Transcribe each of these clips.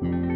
Mm-hmm.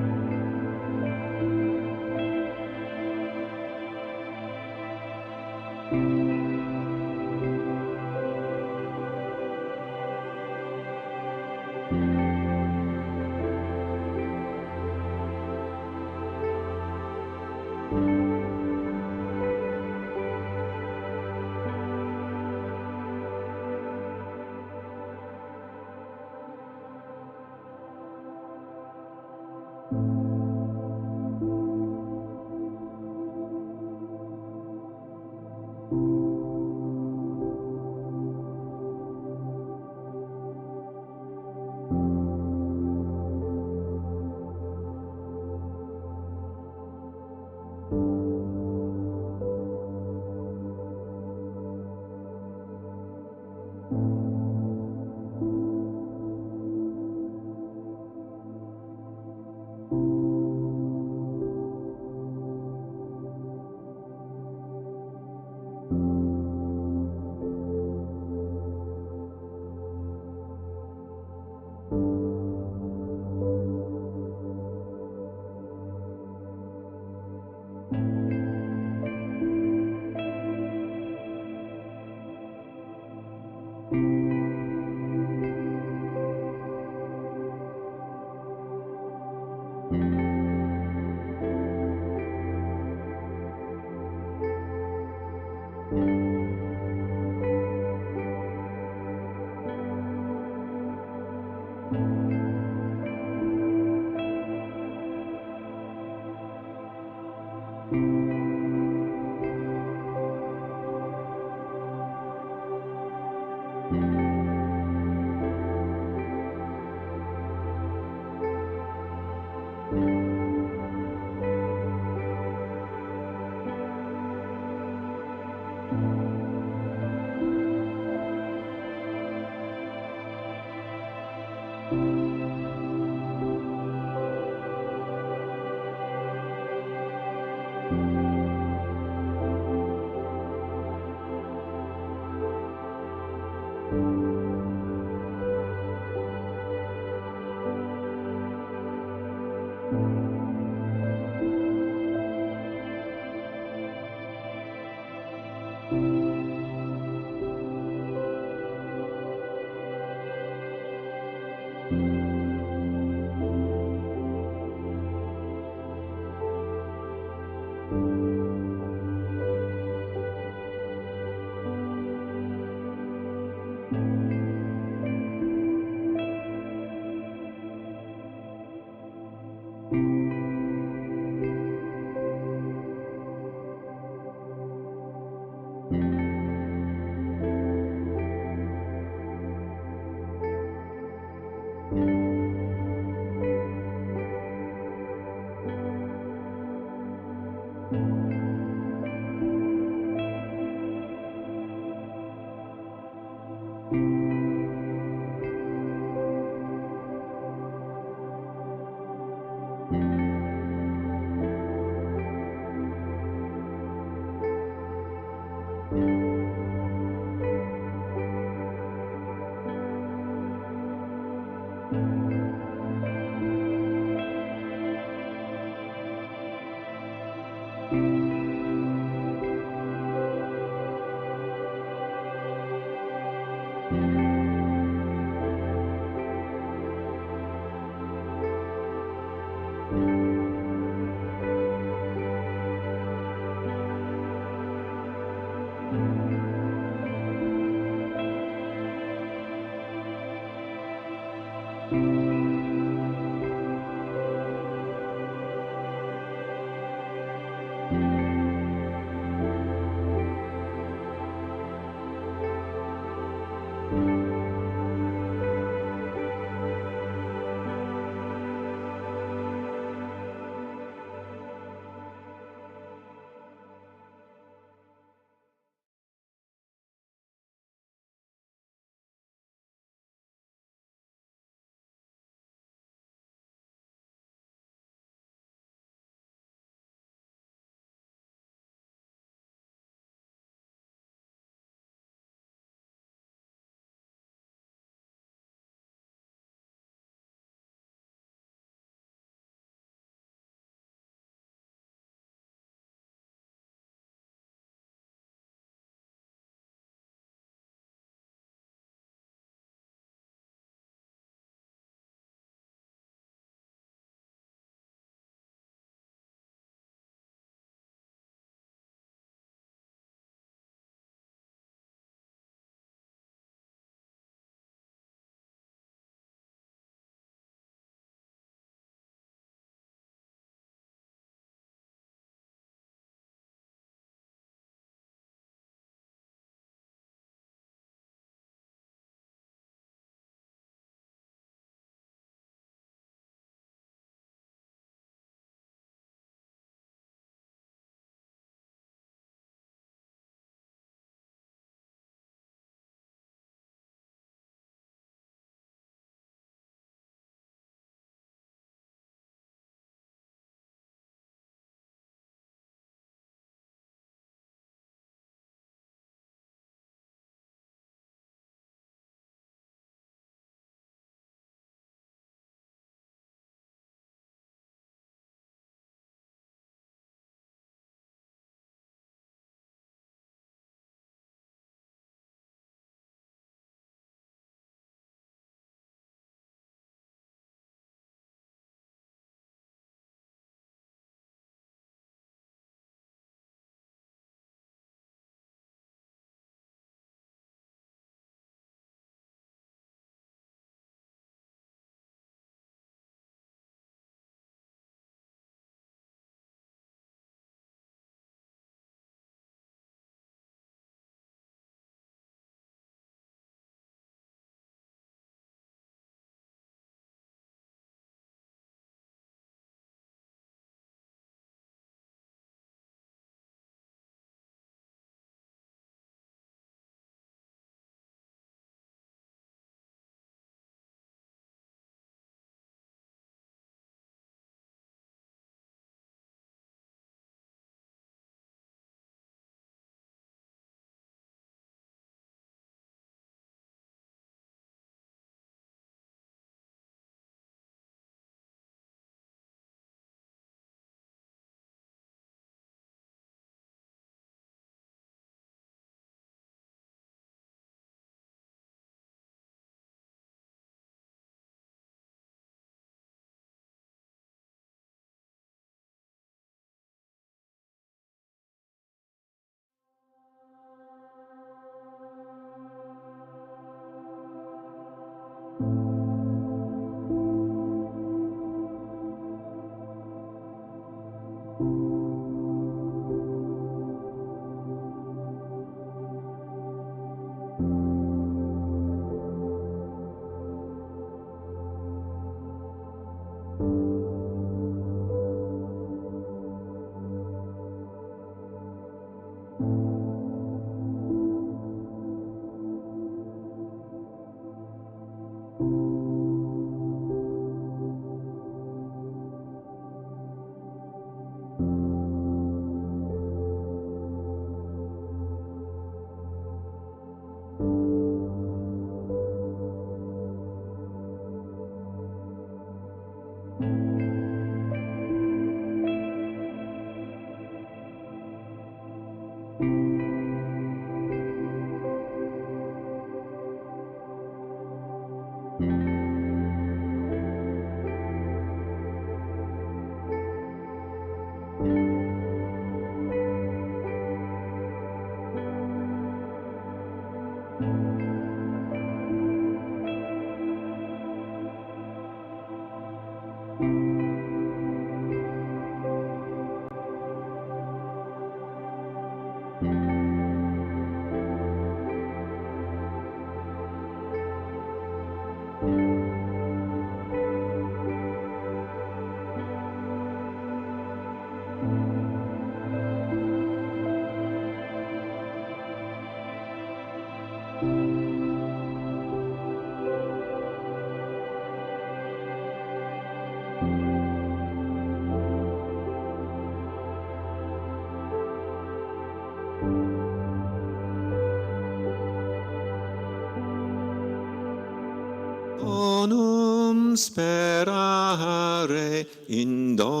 Bonum sperare in Domino,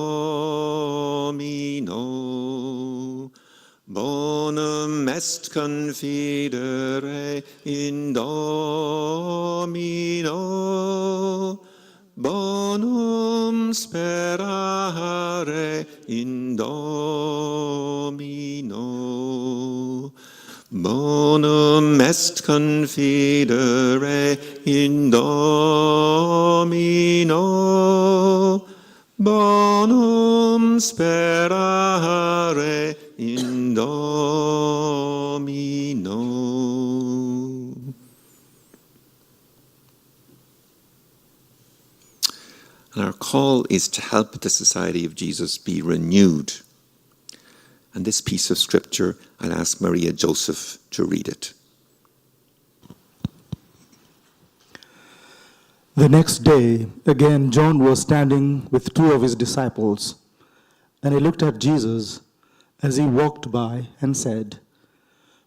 bonum est confidere in Domino, bonum sperare in Domino. Bonum est confidere in Domino, bonum sperare in Domino. And our call is to help the Society of Jesus be renewed. And this piece of scripture, I'll ask Maria Joseph to read it. The next day, again, John was standing with two of his disciples, and he looked at Jesus as he walked by and said,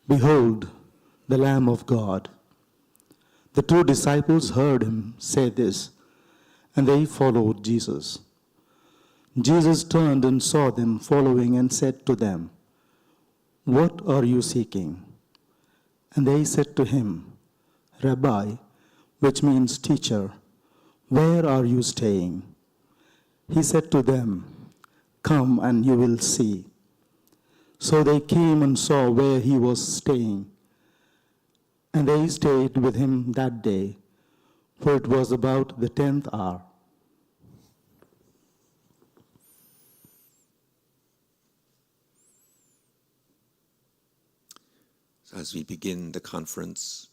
"Behold, the Lamb of God." The two disciples heard him say this, and they followed Jesus. Jesus turned and saw them following and said to them, "What are you seeking?" And they said to him, "Rabbi," which means teacher, "where are you staying?" He said to them, "Come and you will see." So they came and saw where he was staying, and they stayed with him that day, for it was about the 10th hour. As we begin the conference,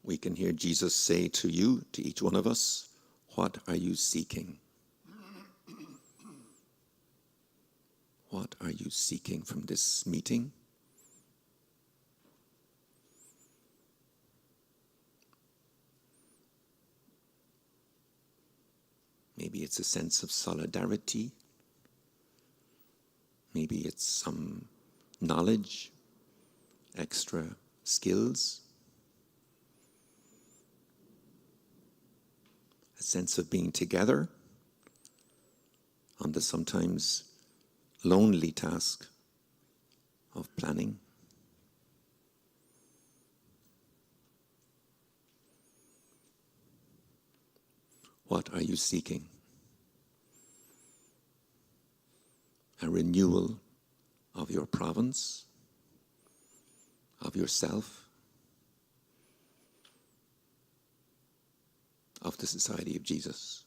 we can hear Jesus say to you, to each one of us, "What are you seeking?" What are you seeking from this meeting? Maybe it's a sense of solidarity. Maybe it's some knowledge, extra skills, a sense of being together on the sometimes lonely task of planning. What are you seeking? A renewal of your province, of yourself, of the Society of Jesus.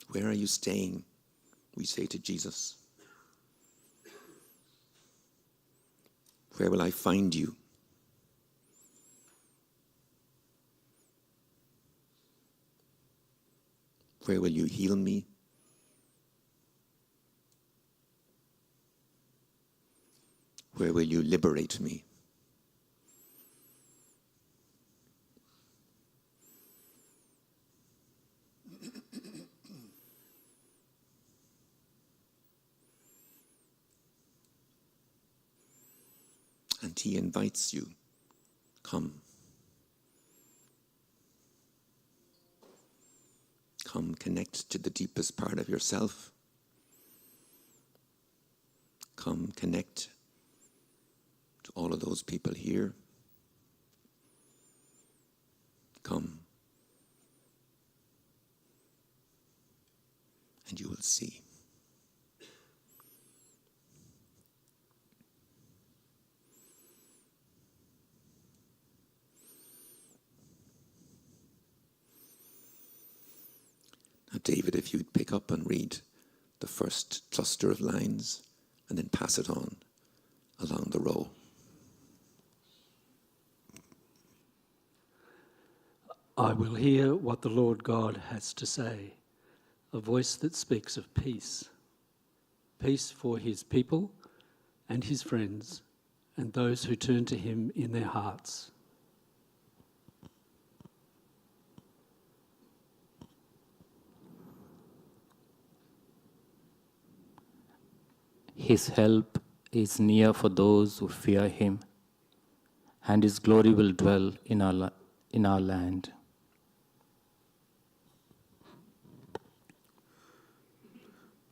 Where are you staying? We say to Jesus. Where will I find you? Where will you heal me? Where will you liberate me? And he invites you, come. Come connect to the deepest part of yourself. Come connect to all of those people here. Come. And you will see. Now, David, if you'd pick up and read the first cluster of lines and then pass it on along the row. I will hear what the Lord God has to say, a voice that speaks of peace. Peace for his people and his friends and those who turn to him in their hearts. His help is near for those who fear him, and his glory will dwell in our land.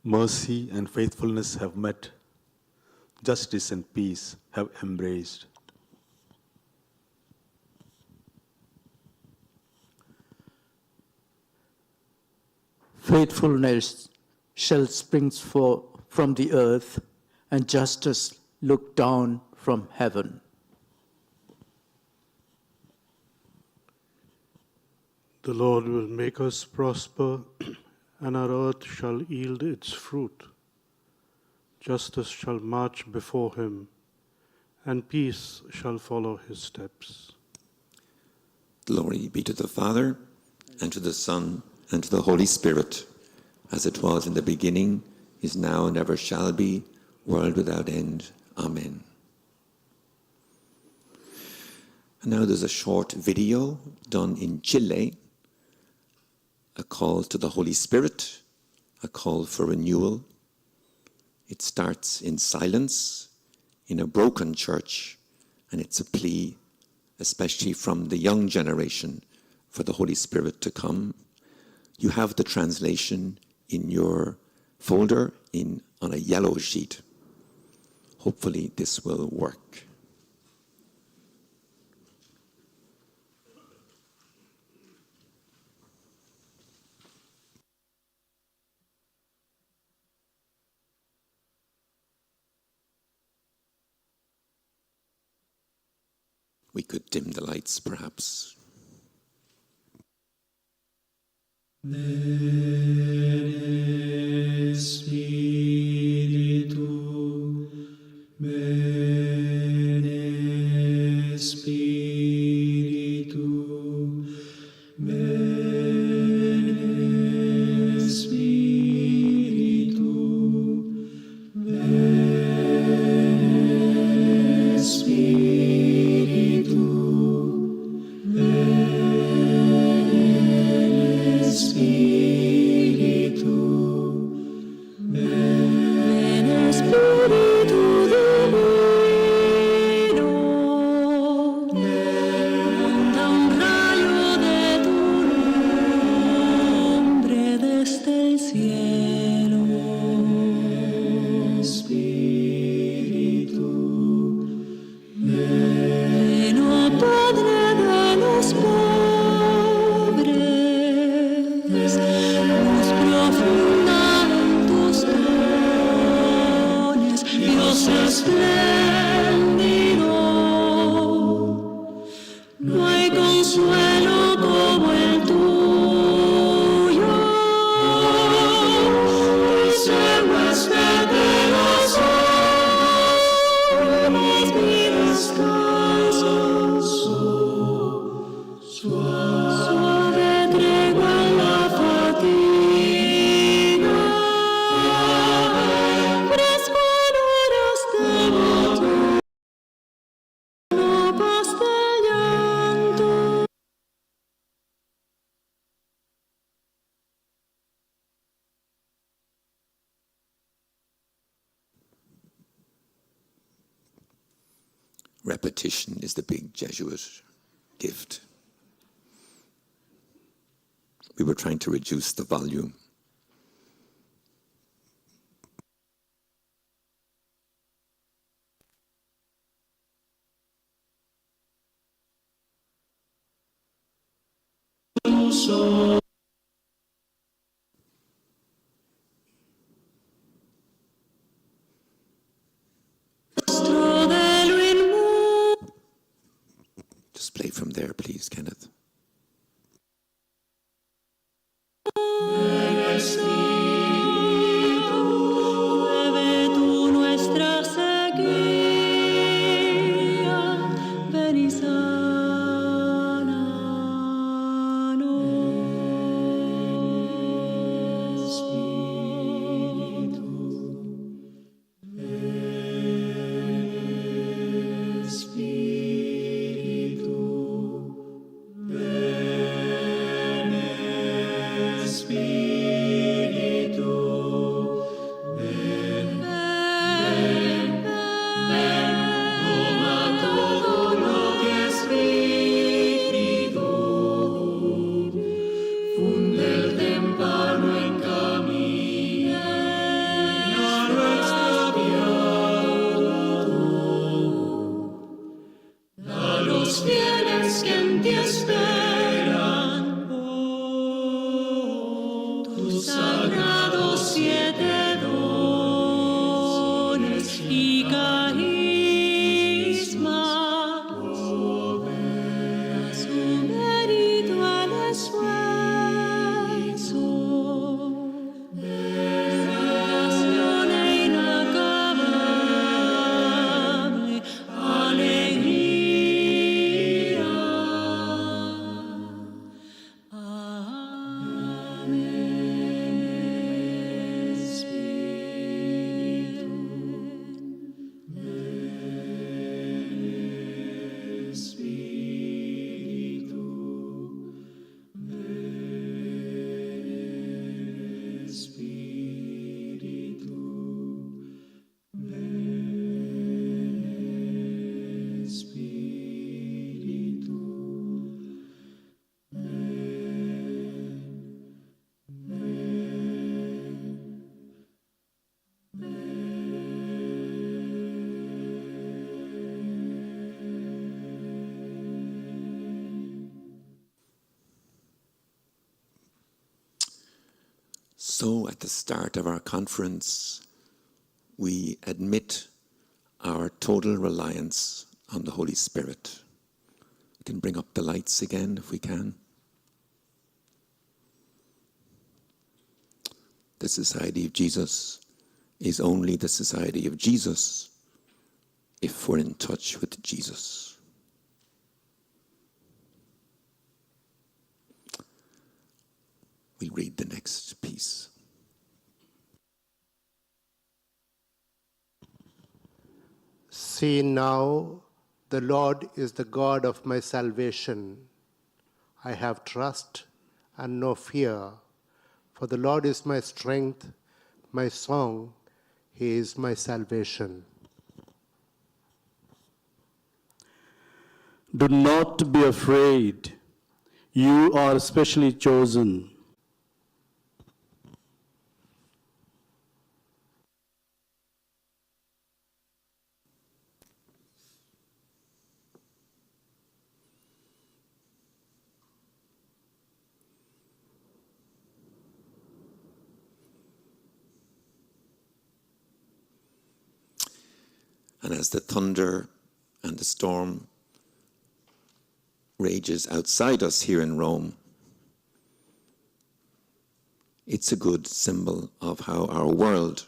Mercy and faithfulness have met. Justice and peace have embraced. Faithfulness shall spring forth from the earth, and justice look down from heaven. The Lord will make us prosper, and our earth shall yield its fruit. Justice shall march before him, and peace shall follow his steps. Glory be to the Father, and to the Son, and to the Holy Spirit, as it was in the beginning, is now, and ever shall be, world without end. Amen. And now there's a short video done in Chile, a call to the Holy Spirit, a call for renewal. It starts in silence, in a broken church, and it's a plea, especially from the young generation, for the Holy Spirit to come. You have the translation in your folder on a yellow sheet. Hopefully this will work. We could dim the lights, perhaps. Ven Espíritu, ven Espíritu, ven Espíritu, ven Espíritu, ven Espíritu, ven Espíritu divino, manda un rayo de tu nombre desde el cielo. Espíritu, ven Repetition is the big Jesuit gift. We were trying to reduce the volume. Just play from there, please, Kenneth. Mueve tú nuestra sequía, ven y sánanos. Los fieles que en ti esperan, tus sagrados 7 dones y carismas, a su mérito el esfuerzo, oración inacabable, alegría. Amén, Espíritu. So at the start of our conference, we admit our total reliance on the Holy Spirit. We can bring up the lights again if we can. The Society of Jesus is only the Society of Jesus if we're in touch with Jesus. We'll read the next piece. See now, the Lord is the God of my salvation. I have trust and no fear, for the Lord is my strength, my song, He is my salvation. Do not be afraid. You are specially chosen. And as the thunder and the storm rages outside us here in Rome, it's a good symbol of how our world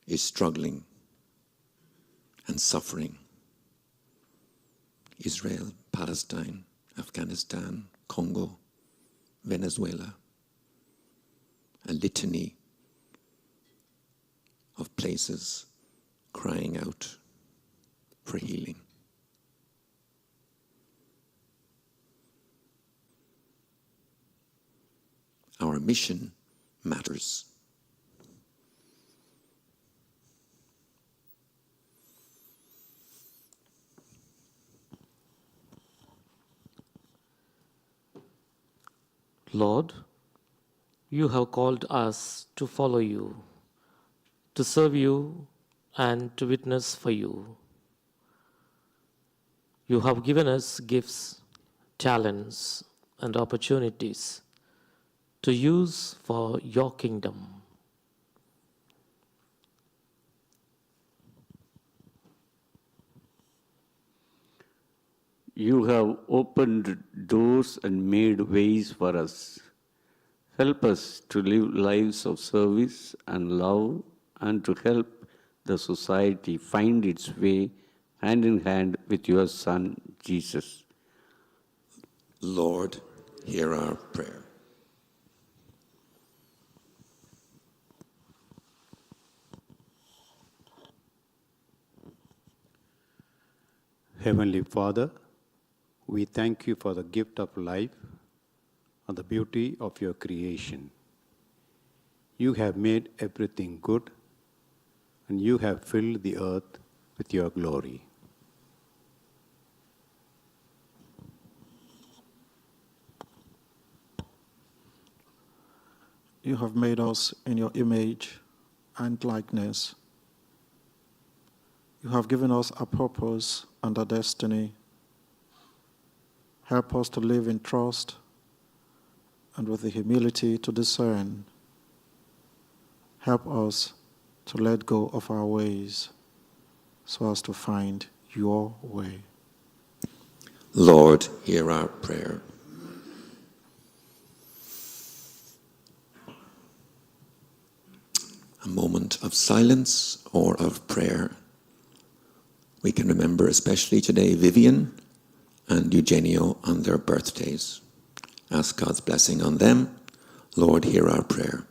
is struggling and suffering. Israel, Palestine, Afghanistan, Congo, Venezuela, a litany of places crying out for healing. Our mission matters. Lord, you have called us to follow you, to serve you, and to witness for you. You have given us gifts, talents, and opportunities to use for your kingdom. You have opened doors and made ways for us. Help us to live lives of service and love and to help the society find its way hand in hand with your Son, Jesus. Lord, hear our prayer. Heavenly Father, we thank you for the gift of life and the beauty of your creation. You have made everything good, and you have filled the earth with your glory. You have made us in your image and likeness. You have given us a purpose and a destiny. Help us to live in trust and with the humility to discern. Help us to let go of our ways so as to find your way. Lord, hear our prayer. A moment of silence or of prayer. We can remember especially today Vivian and Eugenio on their birthdays. Ask God's blessing on them. Lord, hear our prayer.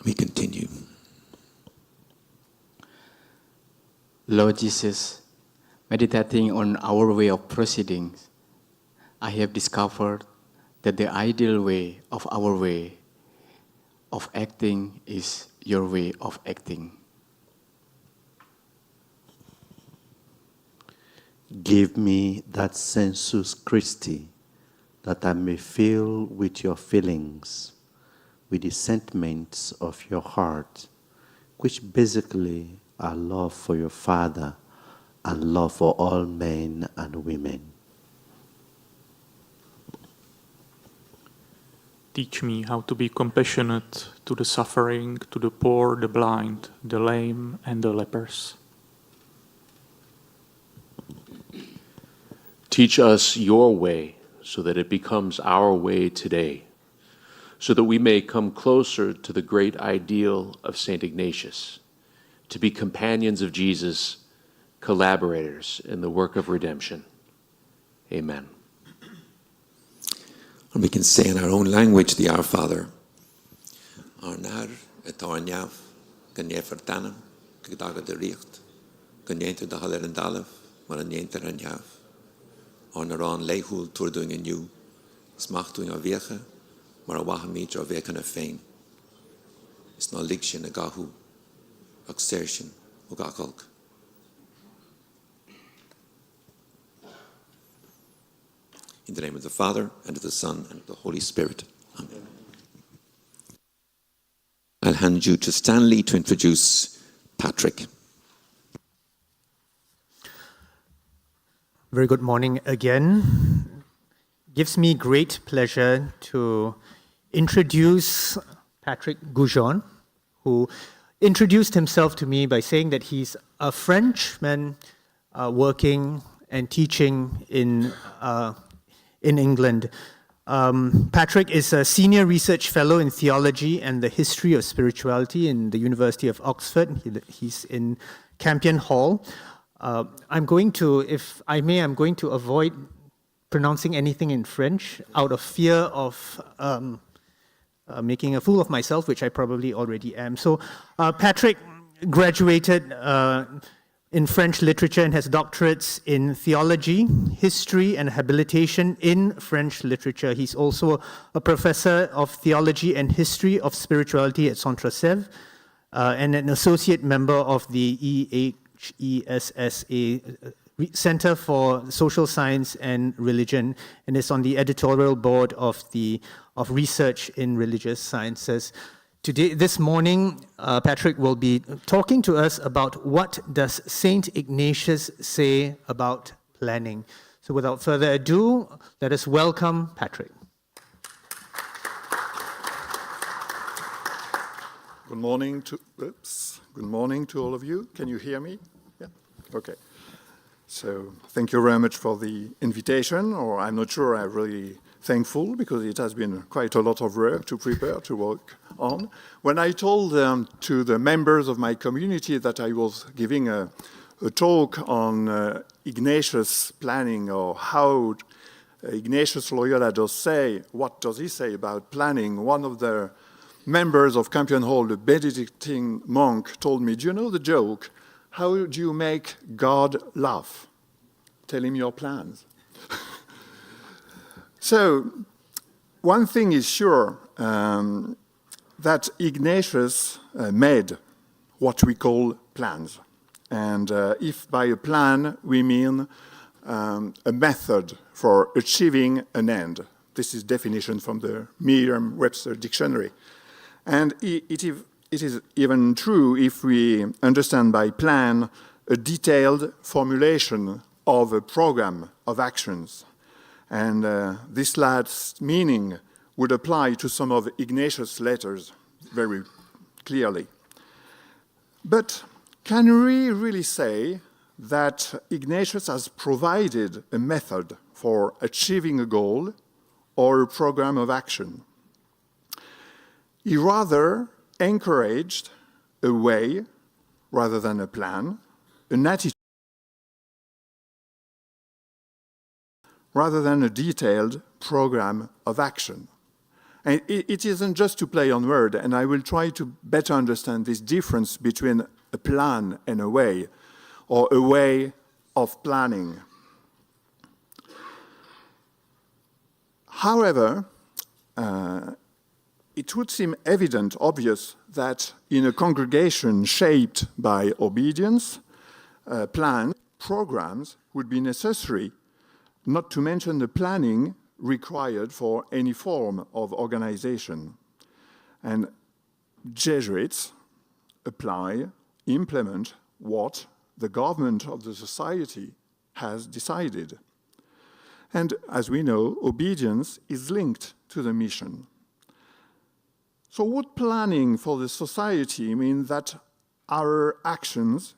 We continue. Lord Jesus, meditating on our way of proceedings, I have discovered that the ideal way of our way of acting is your way of acting. Give me that sensus Christi, that I may feel with your feelings, with the sentiments of your heart, which basically are love for your Father and love for all men and women. Teach me how to be compassionate to the suffering, to the poor, the blind, the lame, and the lepers. Teach us your way so that it becomes our way today, so that we may come closer to the great ideal of St. Ignatius, to be companions of Jesus, collaborators in the work of redemption. Amen. And we can say in our own language the Our Father. Arnar et arnjav, ganye vertanem, kdaga de richt, ganye de haler en dalef, maar een jenter arnjav. Arnaran leihul toerdoing en you, smachtung a wege, maar a wahamid or weken a fein. Is na ligshin a gahu, exertion, o gakalk. In the name of the Father, and of the Son, and of the Holy Spirit. Amen. I'll hand you to Stanley to introduce Patrick. Very good morning again. Gives me great pleasure to introduce Patrick Goujon, who introduced himself to me by saying that he's a Frenchman working and teaching in England. Patrick is a senior research fellow in theology and the history of spirituality in the University of Oxford. He's in Campion Hall. I'm going to, if I may, I'm going to avoid pronouncing anything in French out of fear of making a fool of myself, which I probably already am. So Patrick graduated in French literature and has doctorates in theology, history, and habilitation in French literature. He's also a professor of theology and history of spirituality at Centre-Sèvres and an associate member of the EHESSA Center for Social Science and Religion, and is on the editorial board of Research in Religious Sciences. Today, this morning, Patrick will be talking to us about what does Saint Ignatius say about planning. So without further ado, let us welcome Patrick. Good morning to all of you. Can you hear me? Yeah. Okay. So thank you very much for the invitation, or I'm not sure I'm really thankful because it has been quite a lot of work to prepare, to work on. When I told to the members of my community that I was giving a talk on Ignatius planning, or how Ignatius Loyola does say, what does he say about planning, one of the members of Campion Hall, the Benedictine monk, told me, do you know the joke? How do you make God laugh? Tell him your plans. So, one thing is sure, that Ignatius made what we call plans. And if by a plan we mean a method for achieving an end. This is definition from the Merriam-Webster dictionary. And it is even true if we understand by plan a detailed formulation of a program of actions. And this last meaning would apply to some of Ignatius' letters very clearly. But can we really say that Ignatius has provided a method for achieving a goal or a program of action? He rather encouraged a way rather than a plan, an attitude rather than a detailed program of action. And it isn't just to play on words, and I will try to better understand this difference between a plan and a way, or a way of planning. However, it would seem evident, obvious, that in a congregation shaped by obedience, plans, programs would be necessary, not to mention the planning required for any form of organization. And Jesuits apply, implement what the government of the society has decided. And as we know, obedience is linked to the mission. So would planning for the society mean that our actions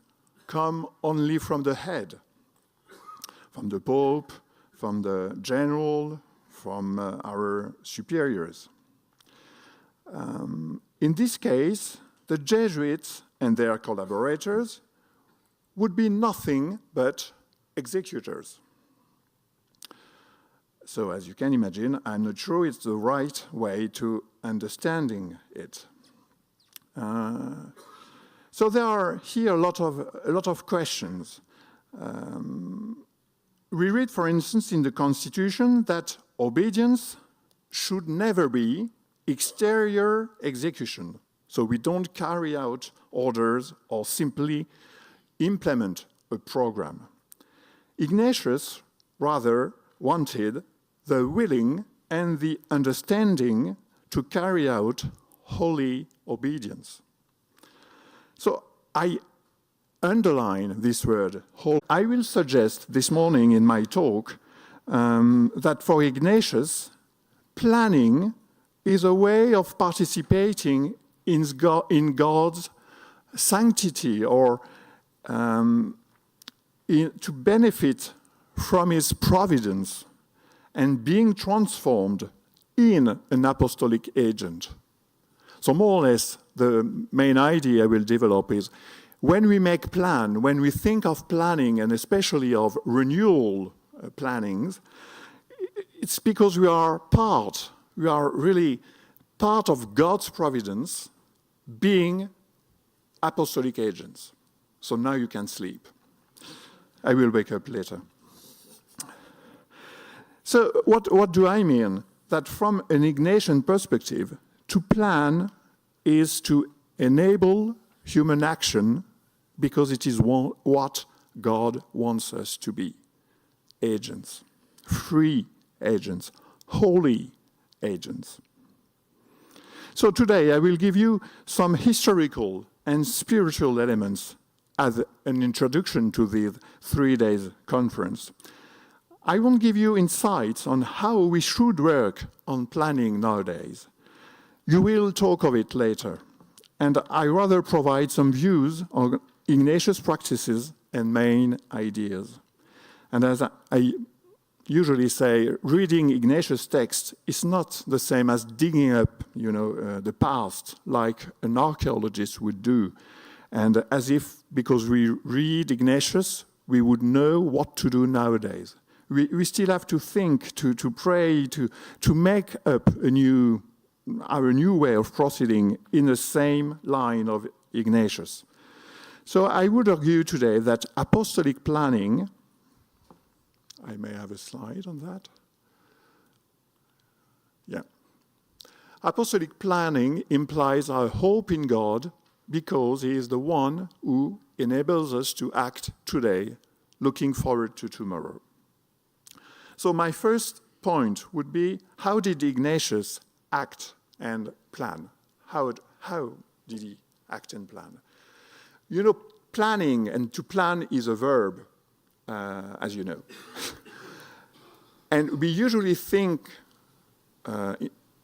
come only from the head, from the Pope, from the general, from our superiors? In this case, the Jesuits and their collaborators would be nothing but executors. So as you can imagine, I'm not sure it's the right way to understanding it. So there are here a lot of questions. We read, for instance, in the Constitution that obedience should never be exterior execution. So we don't carry out orders or simply implement a program. Ignatius rather wanted the willing and the understanding to carry out holy obedience. So I underline this word, holy. I will suggest this morning in my talk that for Ignatius, planning is a way of participating in God's sanctity, or to benefit from his providence and being transformed in an apostolic agent. So more or less, the main idea I will develop is when we make plan, when we think of planning, and especially of renewal plannings, it's because we are really part of God's providence being apostolic agents. So now you can sleep. I will wake up later. So what do I mean? That from an Ignatian perspective, to plan is to enable human action because it is what God wants us to be. Agents, free agents, holy agents. So today I will give you some historical and spiritual elements as an introduction to the 3 days conference. I won't give you insights on how we should work on planning nowadays. You will talk of it later. And I rather provide some views on Ignatius practices and main ideas. And as I usually say, reading Ignatius' text is not the same as digging up, the past, like an archaeologist would do. And as if, because we read Ignatius, we would know what to do nowadays. We still have to think, to pray, to make up our new way of proceeding in the same line of Ignatius. So I would argue today that apostolic planning, I may have a slide on that. Yeah. Apostolic planning implies our hope in God because He is the one who enables us to act today, looking forward to tomorrow. So my first point would be, how did Ignatius act and plan? How did he act and plan? Planning, and to plan is a verb, as you know. And we usually think,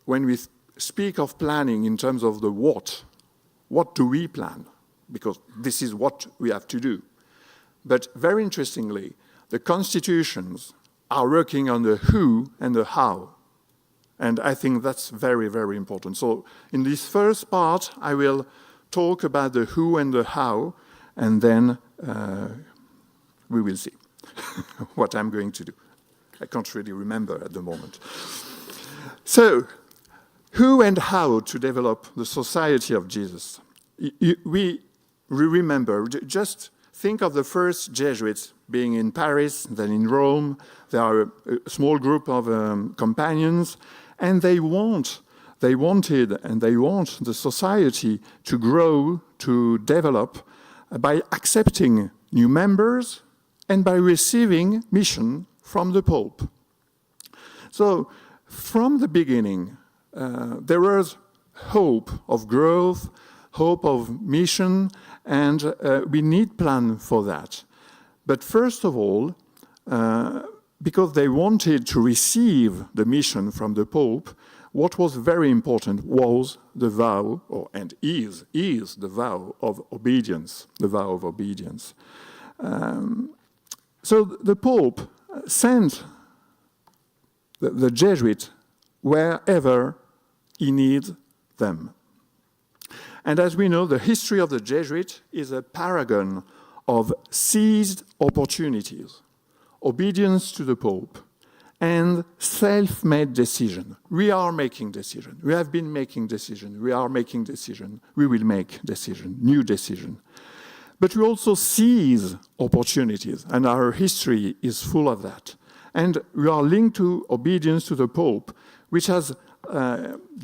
when we speak of planning in terms of the what do we plan? Because this is what we have to do. But very interestingly, the constitutions are working on the who and the how. And I think that's very, very important. So in this first part, I will talk about the who and the how, and then we will see what I'm going to do. I can't really remember at the moment. So, who and how to develop the society of Jesus? We remember, just think of the first Jesuits being in Paris, then in Rome. There are a small group of companions, and they wanted and they want the society to grow, to develop by accepting new members and by receiving mission from the Pope. So from the beginning, there was hope of growth, hope of mission, and we need plan for that. But first of all, because they wanted to receive the mission from the Pope, what was very important was the vow, and is the vow of obedience, the vow of obedience. So the Pope sent the Jesuits wherever he needs them. And as we know, the history of the Jesuits is a paragon of seized opportunities, obedience to the Pope, and self-made decision. We are making decision. We have been making decision. We are making decision. We will make decision, new decision. But we also seize opportunities, and our history is full of that. And we are linked to obedience to the Pope, which has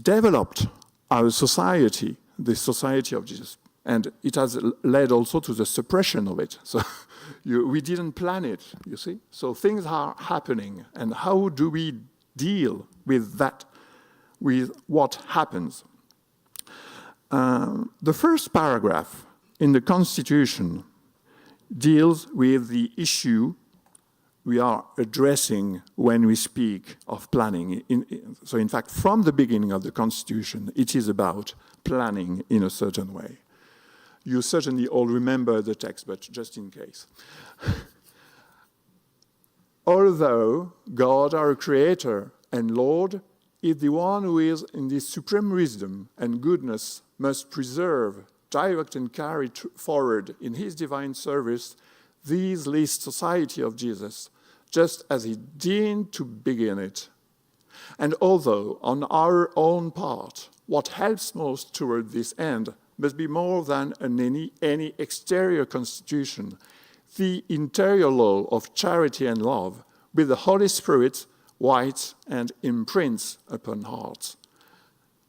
developed our society, the society of Jesus. And it has led also to the suppression of it. So we didn't plan it, you see? So things are happening. And how do we deal with that, with what happens? The first paragraph in the Constitution deals with the issue we are addressing when we speak of planning. So in fact, from the beginning of the Constitution, it is about planning in a certain way. You certainly all remember the text, but just in case. Although God, our Creator and Lord, is the one who is in this supreme wisdom and goodness must preserve, direct and carry forward in His divine service these least society of Jesus, just as He deigned to begin it. And although on our own part, what helps most toward this end must be more than any exterior constitution. The interior law of charity and love, with the Holy Spirit, writes and imprints upon hearts.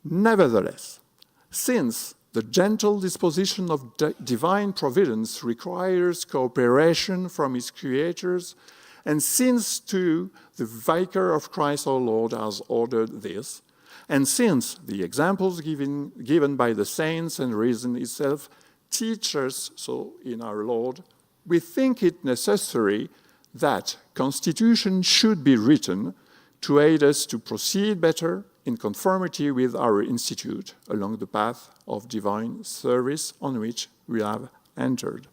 Nevertheless, since the gentle disposition of divine providence requires cooperation from his creators, and since, too, the Vicar of Christ our Lord has ordered this, and since the examples given by the saints and reason itself teach us so in our Lord, we think it necessary that constitution should be written to aid us to proceed better in conformity with our institute along the path of divine service on which we have entered.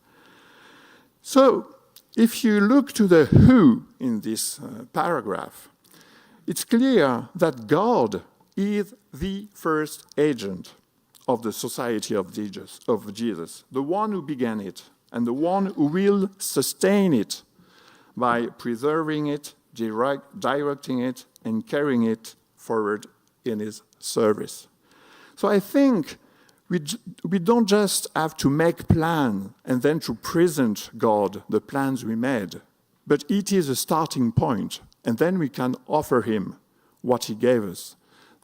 So, if you look to the who in this paragraph, it's clear that God is the first agent of the society of Jesus, the one who began it, and the one who will sustain it by preserving it, directing it, and carrying it forward in his service. So I think we don't just have to make plans and then to present God the plans we made, but it is a starting point, and then we can offer him what he gave us.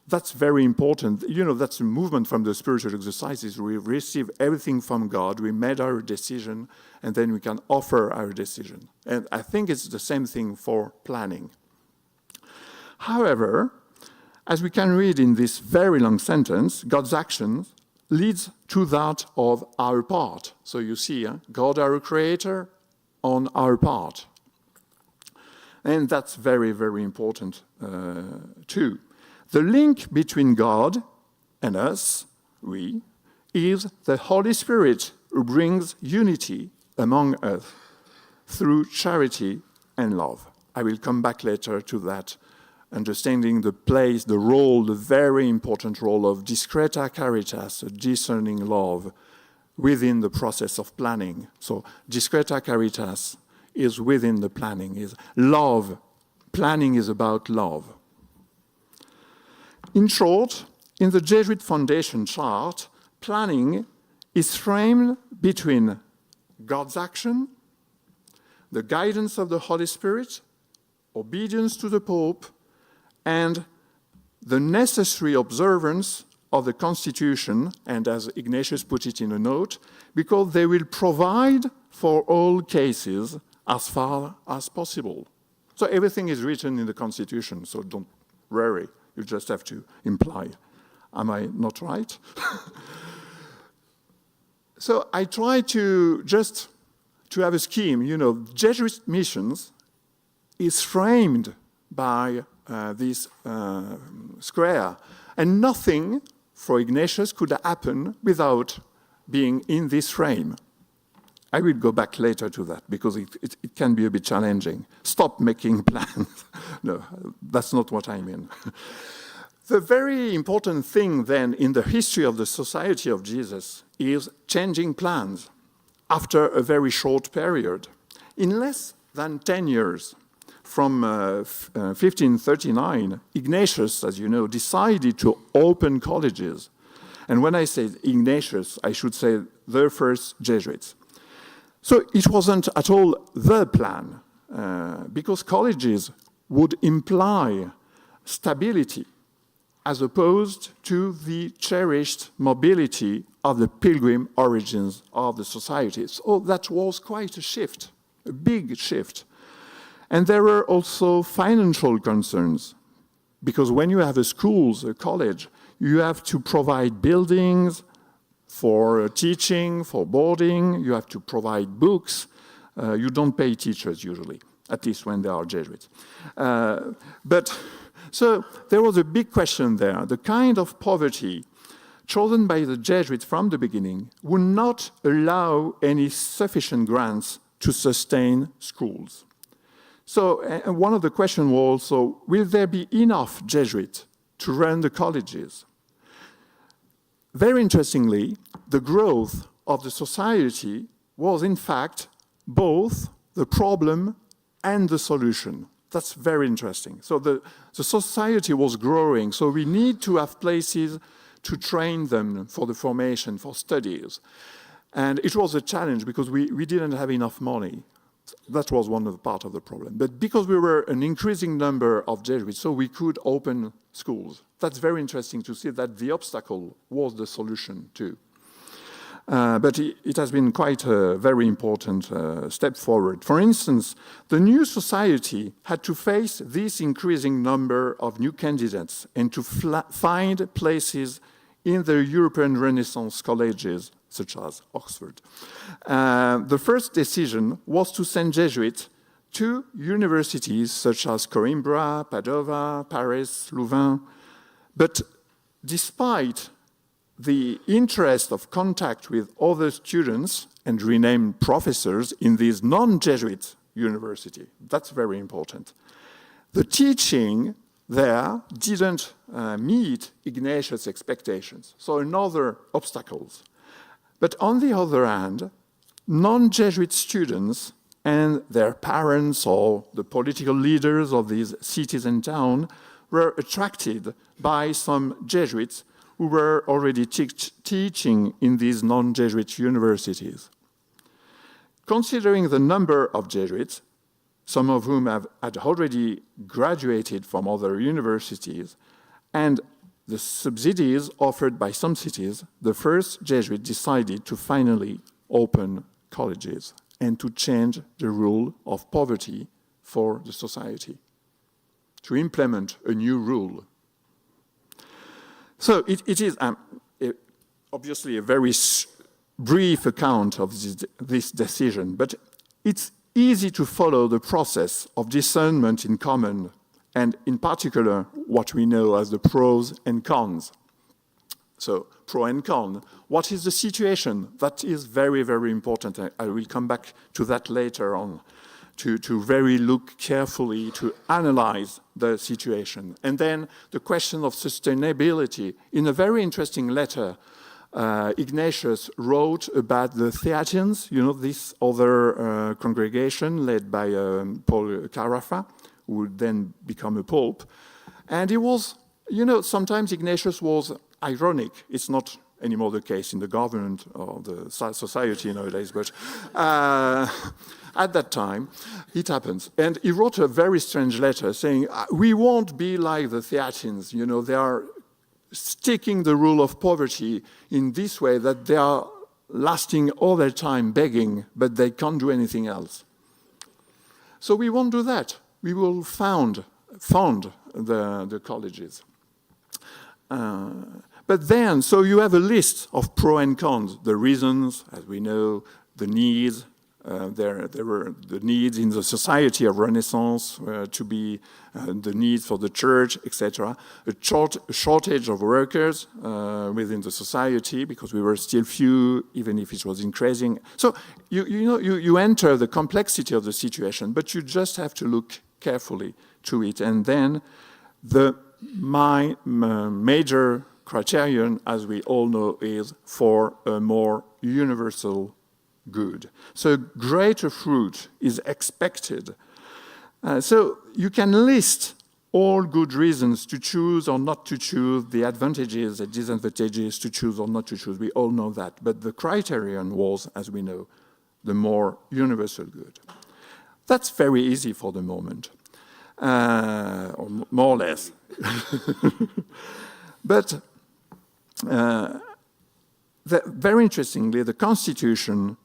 That's very important. You know, that's a movement from the spiritual exercises. We receive everything from God, we made our decision, and then we can offer our decision. And I think it's the same thing for planning. However, as we can read in this very long sentence, God's action leads to that of our part. So you see, God our creator on our part. And that's very, very important too. The link between God and us, we, is the Holy Spirit who brings unity among us through charity and love. I will come back later to that, understanding the place, the role, the very important role of discreta caritas, a discerning love, within the process of planning. So discreta caritas is within the planning, is love. Planning is about love. In short, in the Jesuit Foundation chart, planning is framed between God's action, the guidance of the Holy Spirit, obedience to the Pope, and the necessary observance of the Constitution, and as Ignatius put it in a note, because they will provide for all cases as far as possible. So everything is written in the Constitution, so don't worry. You just have to imply. Am I not right? So I try to just to have a scheme. You know, Jesuit missions is framed by this square, and nothing for Ignatius could happen without being in this frame. I will go back later to that because it can be a bit challenging. Stop making plans. No, that's not what I mean. The very important thing then in the history of the Society of Jesus is changing plans after a very short period. In less than 10 years, from 1539, Ignatius, as you know, decided to open colleges. And when I say Ignatius, I should say the first Jesuits. So it wasn't at all the plan, because colleges would imply stability as opposed to the cherished mobility of the pilgrim origins of the society. So that was quite a shift, a big shift. And there were also financial concerns, because when you have a school, a college, you have to provide buildings for teaching, for boarding, you have to provide books. You don't pay teachers usually, at least when they are Jesuits. So there was a big question there. The kind of poverty chosen by the Jesuits from the beginning would not allow any sufficient grants to sustain schools. So one of the questions was also, will there be enough Jesuits to run the colleges? Very interestingly, the growth of the society was in fact both the problem and the solution. That's very interesting. So the society was growing, so we need to have places to train them for the formation, for studies. And it was a challenge because we didn't have enough money. That was one of the part of the problem. But because we were an increasing number of Jesuits, so we could open schools. That's very interesting to see that the obstacle was the solution too. But it has been quite a very important step forward. For instance, the new society had to face this increasing number of new candidates and to find places in the European Renaissance colleges, such as Oxford. The first decision was to send Jesuits to universities such as Coimbra, Padova, Paris, Louvain. But despite the interest of contact with other students and renamed professors in these non-Jesuit universities, that's very important. The teaching there didn't meet Ignatius' expectations, so another obstacles. But on the other hand, non-Jesuit students and their parents or the political leaders of these cities and towns were attracted by some Jesuits who were already teaching in these non-Jesuit universities. Considering the number of Jesuits, some of whom had already graduated from other universities, and the subsidies offered by some cities, the first Jesuit decided to finally open colleges and to change the rule of poverty for the society, to implement a new rule. So it is obviously a very brief account of this decision, but it's easy to follow the process of discernment in common, and in particular, what we know as the pros and cons. So, pro and con. What is the situation? That is very, very important. I will come back to that later on, to very look carefully, to analyze the situation. And then the question of sustainability. In a very interesting letter, Ignatius wrote about the Theatians, this other congregation led by Paul Carafa, who would then become a pope. And he was, sometimes Ignatius was ironic. It's not anymore the case in the government or the society nowadays, but at that time, it happens. And he wrote a very strange letter saying, we won't be like the Theatians, they are sticking the rule of poverty in this way that they are lasting all their time begging, but they can't do anything else. So we won't do that. We will fund the colleges. But then, so you have a list of pros and cons, the reasons, as we know, the needs. There were the needs in the society of Renaissance to be the needs for the church, etc. A shortage of workers within the society because we were still few, even if it was increasing. So you enter the complexity of the situation, but you just have to look carefully to it. And then my major criterion, as we all know, is for a more universal good. So greater fruit is expected. So you can list all good reasons to choose or not to choose, the advantages and disadvantages to choose or not to choose. We all know that. But the criterion was, as we know, the more universal good. That's very easy for the moment, or more or less. But very interestingly, the Constitution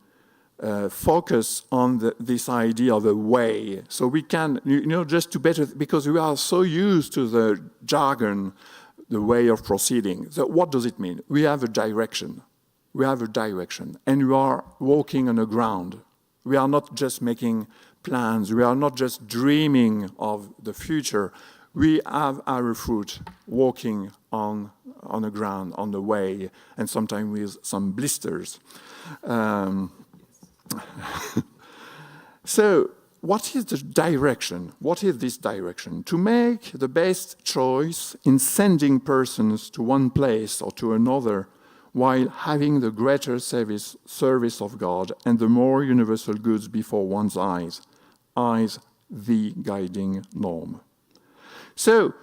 focus on this idea of a way. So we can, just to better, because we are so used to the jargon, the way of proceeding. So what does it mean? We have a direction. We have a direction. And we are walking on the ground. We are not just making plans. We are not just dreaming of the future. We have our fruit walking on the ground, on the way, and sometimes with some blisters. So, what is the direction? What is this direction? To make the best choice in sending persons to one place or to another while having the greater service of God and the more universal goods before one's eyes, the guiding norm. So,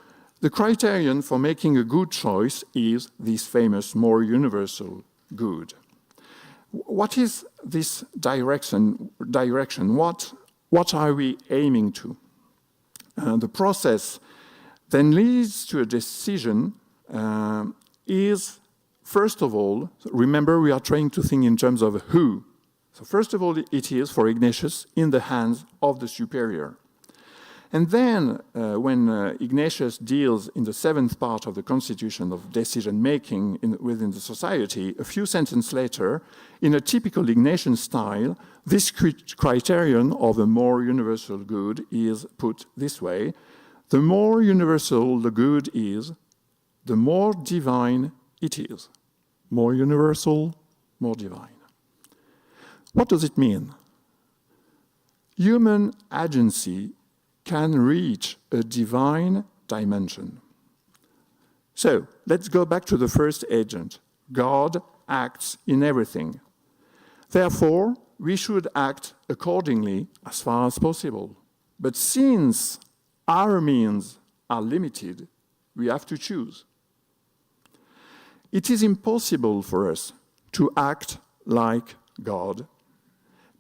The criterion for making a good choice is this famous more universal good. What is this direction? What are we aiming to? The process then leads to a decision is, first of all, remember we are trying to think in terms of who. So first of all, it is, for Ignatius, in the hands of the superior. And then, when Ignatius deals in the seventh part of the constitution of decision-making within the society, a few sentences later, in a typical Ignatian style, this criterion of a more universal good is put this way: the more universal the good is, the more divine it is. More universal, more divine. What does it mean? Human agency can reach a divine dimension. So, let's go back to the first agent. God acts in everything. Therefore, we should act accordingly as far as possible. But since our means are limited, we have to choose. It is impossible for us to act like God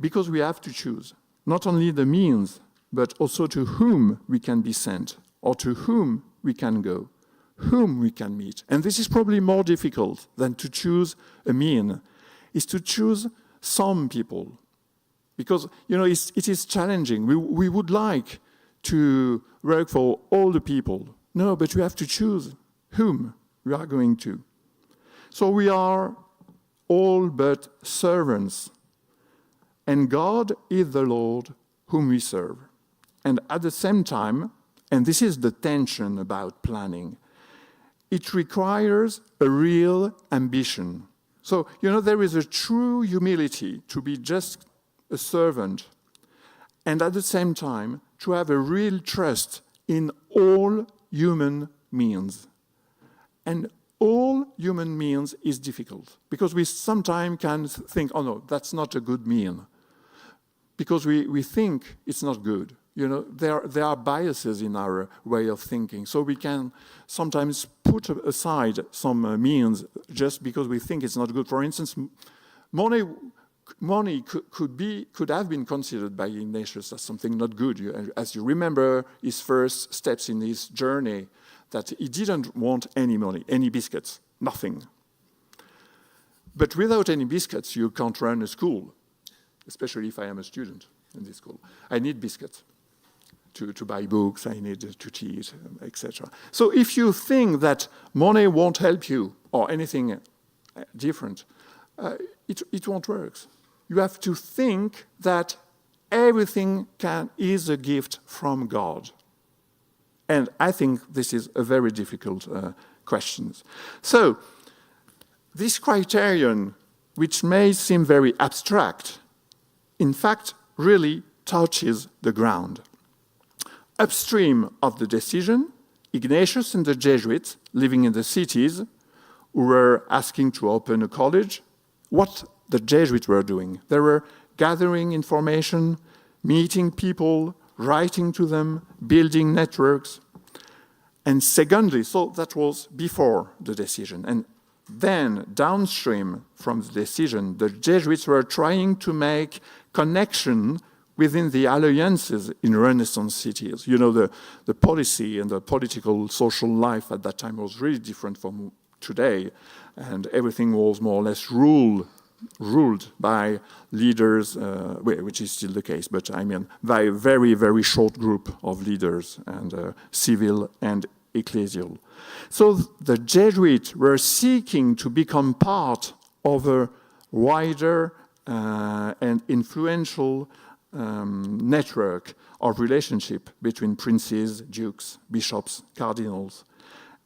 because we have to choose not only the means, but also to whom we can be sent, or to whom we can go, whom we can meet. And this is probably more difficult than to choose a mean, is to choose some people. Because, it is challenging. We would like to work for all the people. No, but we have to choose whom we are going to. So we are all but servants. And God is the Lord whom we serve. And at the same time, and this is the tension about planning, it requires a real ambition. So, there is a true humility to be just a servant, and at the same time, to have a real trust in all human means. And all human means is difficult, because we sometimes can think, oh no, that's not a good mean, because we think it's not good. There are biases in our way of thinking. So we can sometimes put aside some means just because we think it's not good. For instance, money could have been considered by Ignatius as something not good. As you remember, his first steps in his journey, that he didn't want any money, any biscuits, nothing. But without any biscuits, you can't run a school, especially if I am a student in this school. I need biscuits. To buy books, I need to teach, etc. So if you think that money won't help you or anything different, it won't work. You have to think that everything is a gift from God. And I think this is a very difficult question. So this criterion, which may seem very abstract, in fact really touches the ground. Upstream of the decision, Ignatius and the Jesuits living in the cities who were asking to open a college, what the Jesuits were doing. They were gathering information, meeting people, writing to them, building networks. And secondly, so that was before the decision. And then downstream from the decision, the Jesuits were trying to make connection within the alliances in Renaissance cities. The policy and the political social life at that time was really different from today, and everything was more or less ruled by leaders, which is still the case, but by a very, very short group of leaders, and civil and ecclesial. So the Jesuits were seeking to become part of a wider and influential network of relationship between princes, dukes, bishops, cardinals.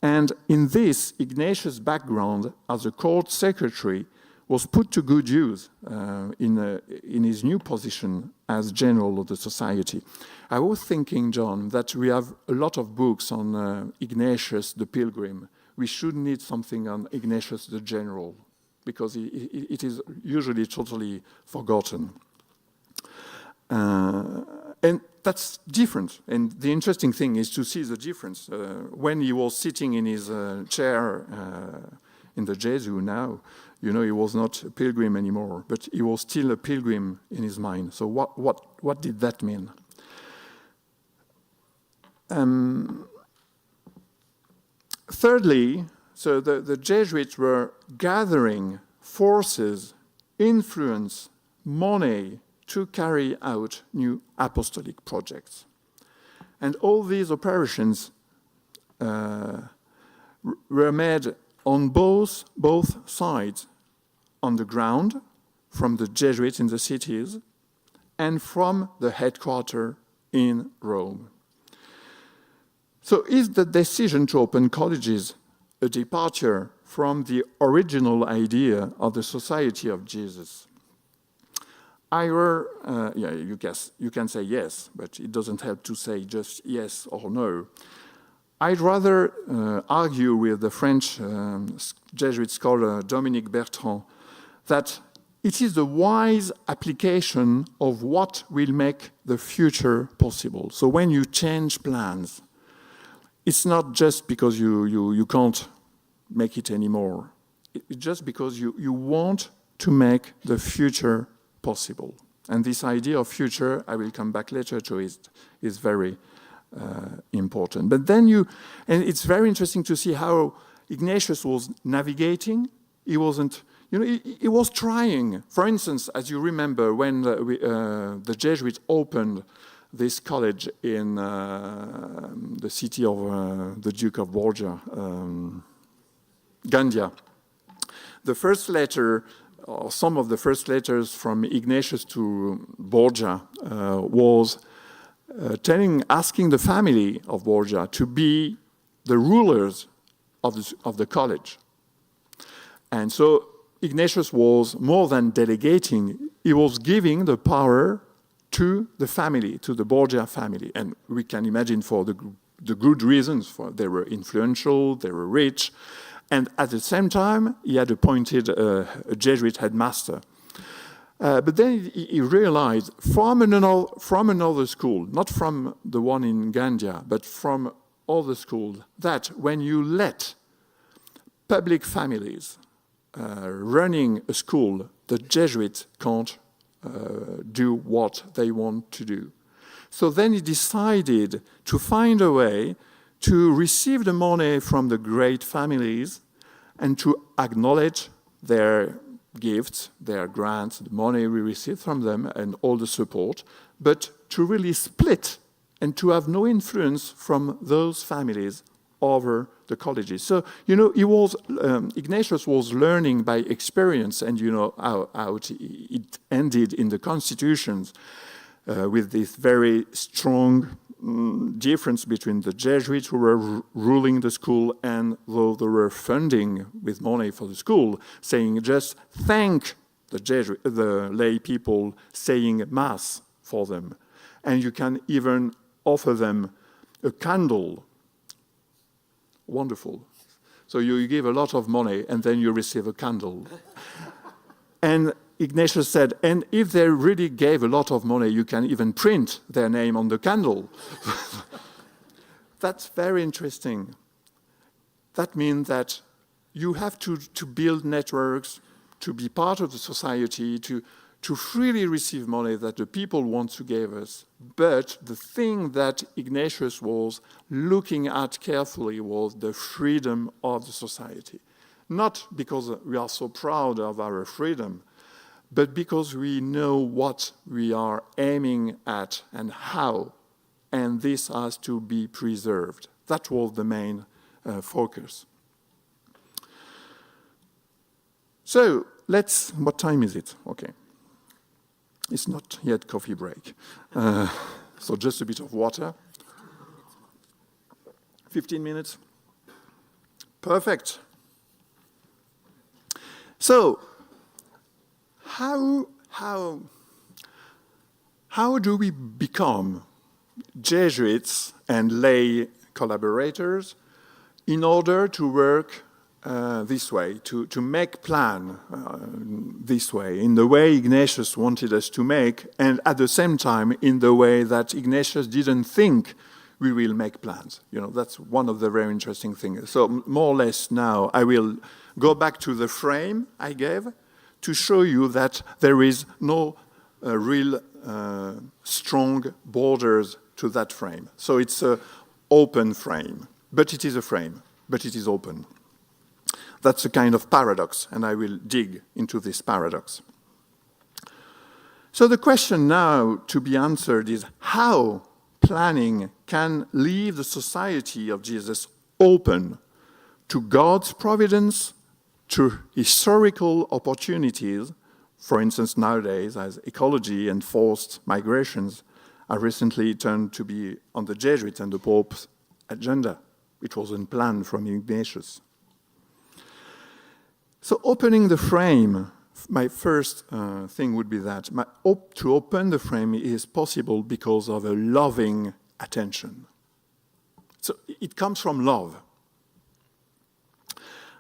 And in this, Ignatius' background as a court secretary was put to good use in his new position as general of the society. I was thinking, John, that we have a lot of books on Ignatius the Pilgrim. We should need something on Ignatius the General, because it is usually totally forgotten. And that's different. And the interesting thing is to see the difference. When he was sitting in his chair in the Jesu now, he was not a pilgrim anymore, but he was still a pilgrim in his mind. So what did that mean? Thirdly, so the Jesuits were gathering forces, influence, money to carry out new apostolic projects. And all these operations were made on both sides, on the ground, from the Jesuits in the cities, and from the headquarters in Rome. So is the decision to open colleges a departure from the original idea of the Society of Jesus? You can say yes, but it doesn't help to say just yes or no. I'd rather argue with the French Jesuit scholar Dominique Bertrand that it is the wise application of what will make the future possible. So when you change plans, it's not just because you can't make it anymore. It's just because you want to make the future possible. And this idea of future, I will come back later to it, is very important. But then and it's very interesting to see how Ignatius was navigating. He wasn't, he was trying. For instance, as you remember, when the Jesuits opened this college in the city of the Duke of Borgia, Gandia. The first letter, or some of the first letters from Ignatius to Borgia was asking the family of Borgia to be the rulers of the college. And so Ignatius was more than delegating, he was giving the power to the family, to the Borgia family. And we can imagine for the good reasons. They were influential, they were rich, and at the same time, he had appointed a Jesuit headmaster. But then he realized from another school, not from the one in Gandia, but from other schools, that when you let public families running a school, the Jesuits can't do what they want to do. So then he decided to find a way to receive the money from the great families and to acknowledge their gifts, their grants, the money we receive from them and all the support, but to really split and to have no influence from those families over the colleges. So, Ignatius was learning by experience, and how it ended in the constitutions with this very strong difference between the Jesuits who were ruling the school and those who were funding with money for the school, saying just thank the lay people, saying Mass for them. And you can even offer them a candle. Wonderful. So you give a lot of money and then you receive a candle. And Ignatius said, and if they really gave a lot of money, you can even print their name on the candle. That's very interesting. That means that you have to build networks, to be part of the society, to freely receive money that the people want to give us. But the thing that Ignatius was looking at carefully was the freedom of the society. Not because we are so proud of our freedom, but because we know what we are aiming at and how, and this has to be preserved. That was the main focus. So, what time is it? Okay. It's not yet coffee break. So just a bit of water. 15 minutes. Perfect. So, how do we become Jesuits and lay collaborators in order to work this way, to make plan this way, in the way Ignatius wanted us to make, and at the same time in the way that Ignatius didn't think we will make plans. You know, that's one of the very interesting things. So more or less now I will go back to the frame I gave to show you that there is no real strong borders to that frame. So it's an open frame, but it is a frame, but it is open. That's a kind of paradox, and I will dig into this paradox. So the question now to be answered is how planning can leave the society of Jesus open to God's providence, to historical opportunities, for instance, nowadays, as ecology and forced migrations are recently turned to be on the Jesuits and the Pope's agenda. It wasn't planned from Ignatius. So opening the frame, my first thing would be that to open the frame is possible because of a loving attention. So it comes from love.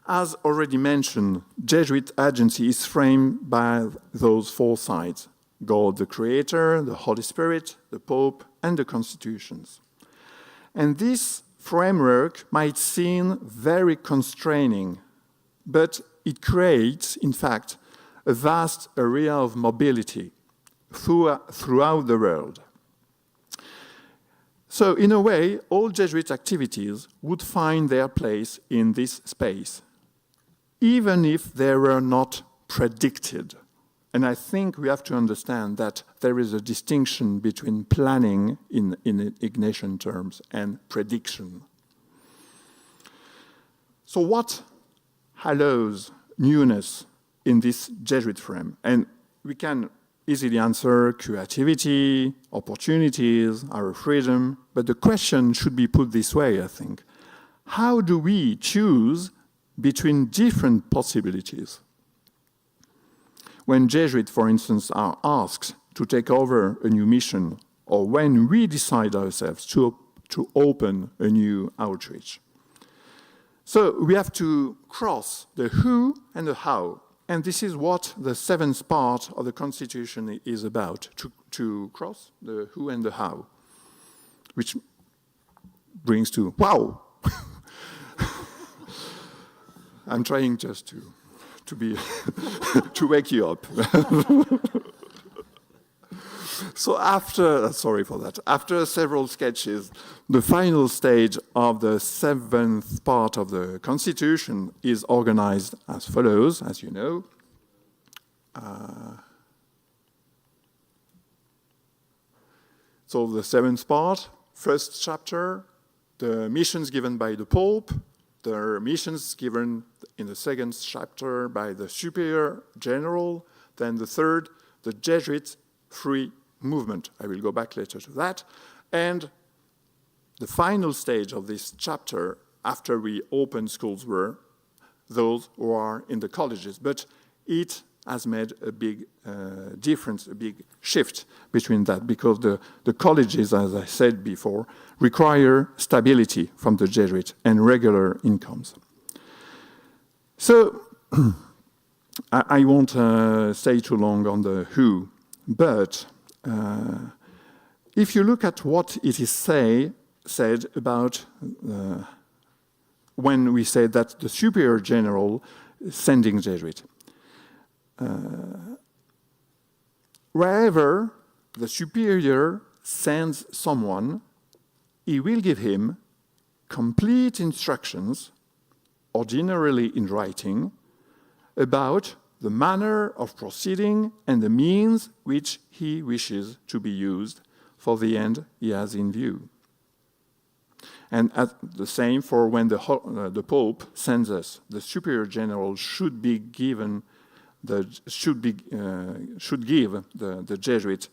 As already mentioned, Jesuit agency is framed by those four sides: God the Creator, the Holy Spirit, the Pope, and the constitutions. And this framework might seem very constraining, but it creates, in fact, a vast area of mobility throughout the world. So, in a way, all Jesuit activities would find their place in this space, even if they were not predicted. And I think we have to understand that there is a distinction between planning in Ignatian terms and prediction. So what allows newness in this Jesuit frame? And we can easily answer creativity, opportunities, our freedom, but the question should be put this way, I think. How do we choose between different possibilities? When Jesuits, for instance, are asked to take over a new mission, or when we decide ourselves to open a new outreach. So we have to cross the who and the how. And this is what the seventh part of the Constitution is about, to cross the who and the how, which brings to, wow! I'm trying just to be to wake you up. So sorry for that. After several sketches, the final stage of the seventh part of the Constitution is organized as follows, as you know. So the seventh part, first chapter, the missions given by the Pope, the missions given in the second chapter by the Superior General, then the third, the Jesuit free movement. I will go back later to that. And the final stage of this chapter, after we opened schools, were those who are in the colleges. But it has made a big difference, a big shift between that, because the colleges, as I said before, require stability from the Jesuits and regular incomes. So I won't stay too long on the who, but if you look at what it is said about when we say that the Superior General is sending Jesuit, wherever the Superior sends someone, he will give him complete instructions, ordinarily in writing, about the manner of proceeding and the means which he wishes to be used for the end he has in view. And the same for when the Pope sends us. The Superior General should give the Jesuit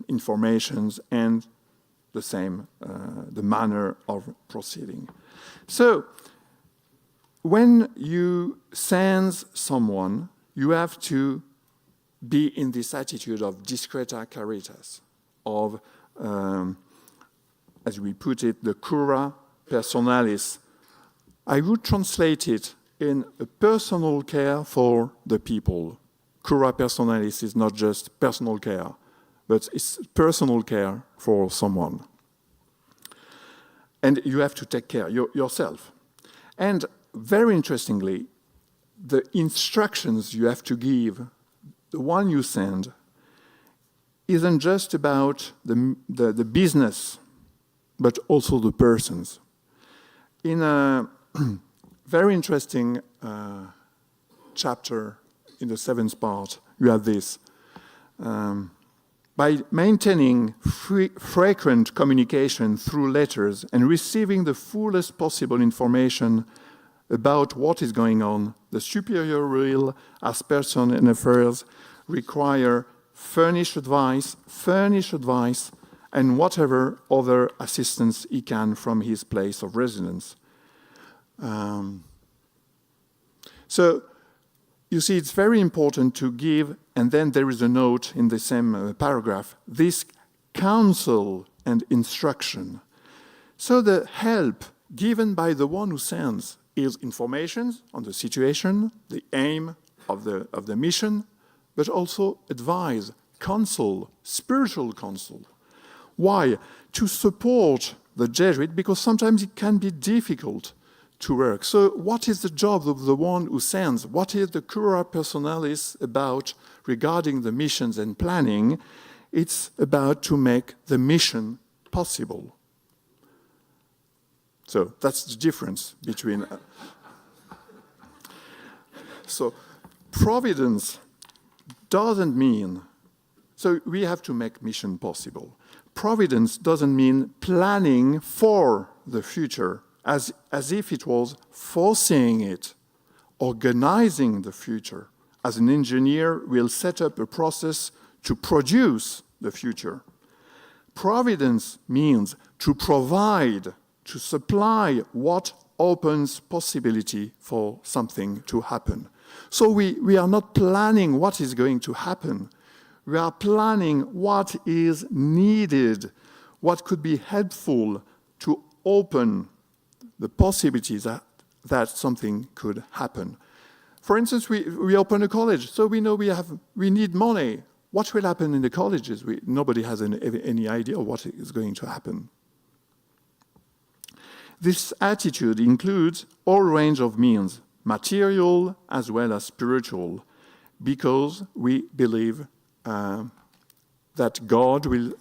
informations and the same the manner of proceeding. So when you send someone, you have to be in this attitude of discreta caritas, of, as we put it, the cura personalis I would translate it in a personal care for the people. Cura personalis is not just personal care, but it's personal care for someone. And you have to take care yourself. And very interestingly, the instructions you have to give, the one you send, isn't just about the business, but also the persons. In a very interesting chapter in the 7th part, you have this. By maintaining frequent communication through letters and receiving the fullest possible information about what is going on, the superior will, as person and affairs, require furnish advice, and whatever other assistance he can from his place of residence. So, you see, it's very important to give, and then there is a note in the same paragraph, this counsel and instruction. So the help given by the one who sends is information on the situation, the aim of the mission, but also advice, counsel, spiritual counsel. Why? To support the Jesuit, because sometimes it can be difficult to work. So what is the job of the one who sends? What is the cura personalis about regarding the missions and planning? It's about to make the mission possible. So that's the difference between... So providence doesn't mean... So we have to make mission possible. Providence doesn't mean planning for the future, as if it was foreseeing it, organizing the future. As an engineer will set up a process to produce the future. Providence means to provide, to supply what opens possibility for something to happen. So we are not planning what is going to happen. We are planning what is needed, what could be helpful to open the possibility that something could happen. For instance, we open a college, so we know we need money. What will happen in the colleges? Nobody has any idea what is going to happen. This attitude includes all range of means, material as well as spiritual, because we believe that God will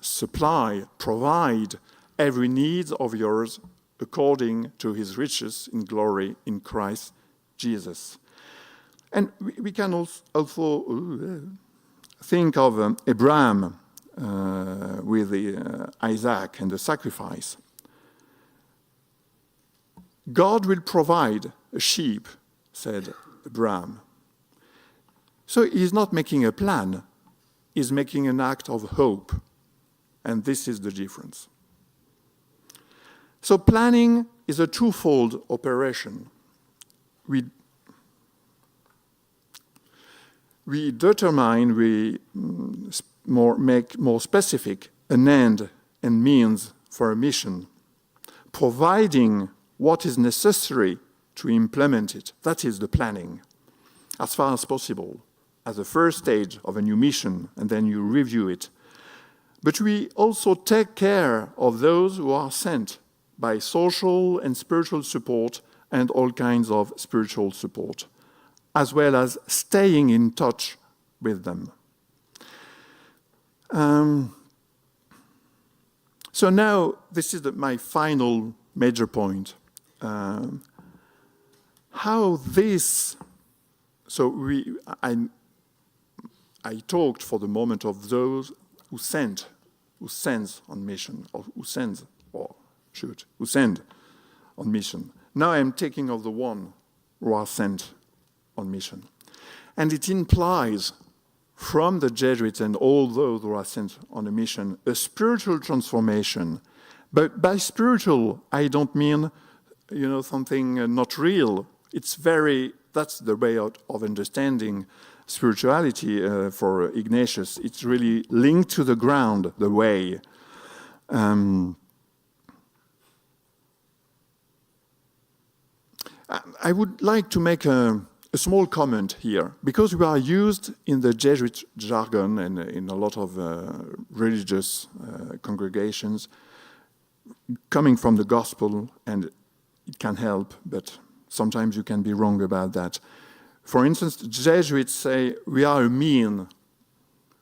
provide every need of yours according to his riches in glory in Christ Jesus. And we can also think of Abraham with Isaac and the sacrifice. God will provide a sheep, said Abraham. So he's not making a plan, he's making an act of hope. And this is the difference. So planning is a twofold operation. We determine, make more specific an end and means for a mission, providing what is necessary to implement it. That is the planning, as far as possible, as a first stage of a new mission, and then you review it. But we also take care of those who are sent by social and spiritual support and all kinds of spiritual support, as well as staying in touch with them. So now, this is my final major point. How this... So I talked for the moment of those who send on mission, or who send on mission. Now I'm taking of the one who are sent on mission. And it implies from the Jesuits and all those who are sent on a mission, a spiritual transformation. But by spiritual, I don't mean, something not real. That's the way of understanding spirituality for Ignatius. It's really linked to the ground, the way. I would like to make a small comment here, because we are used in the Jesuit jargon and in a lot of religious congregations, coming from the gospel, and it can help, but sometimes you can be wrong about that. For instance, the Jesuits say we are a mean.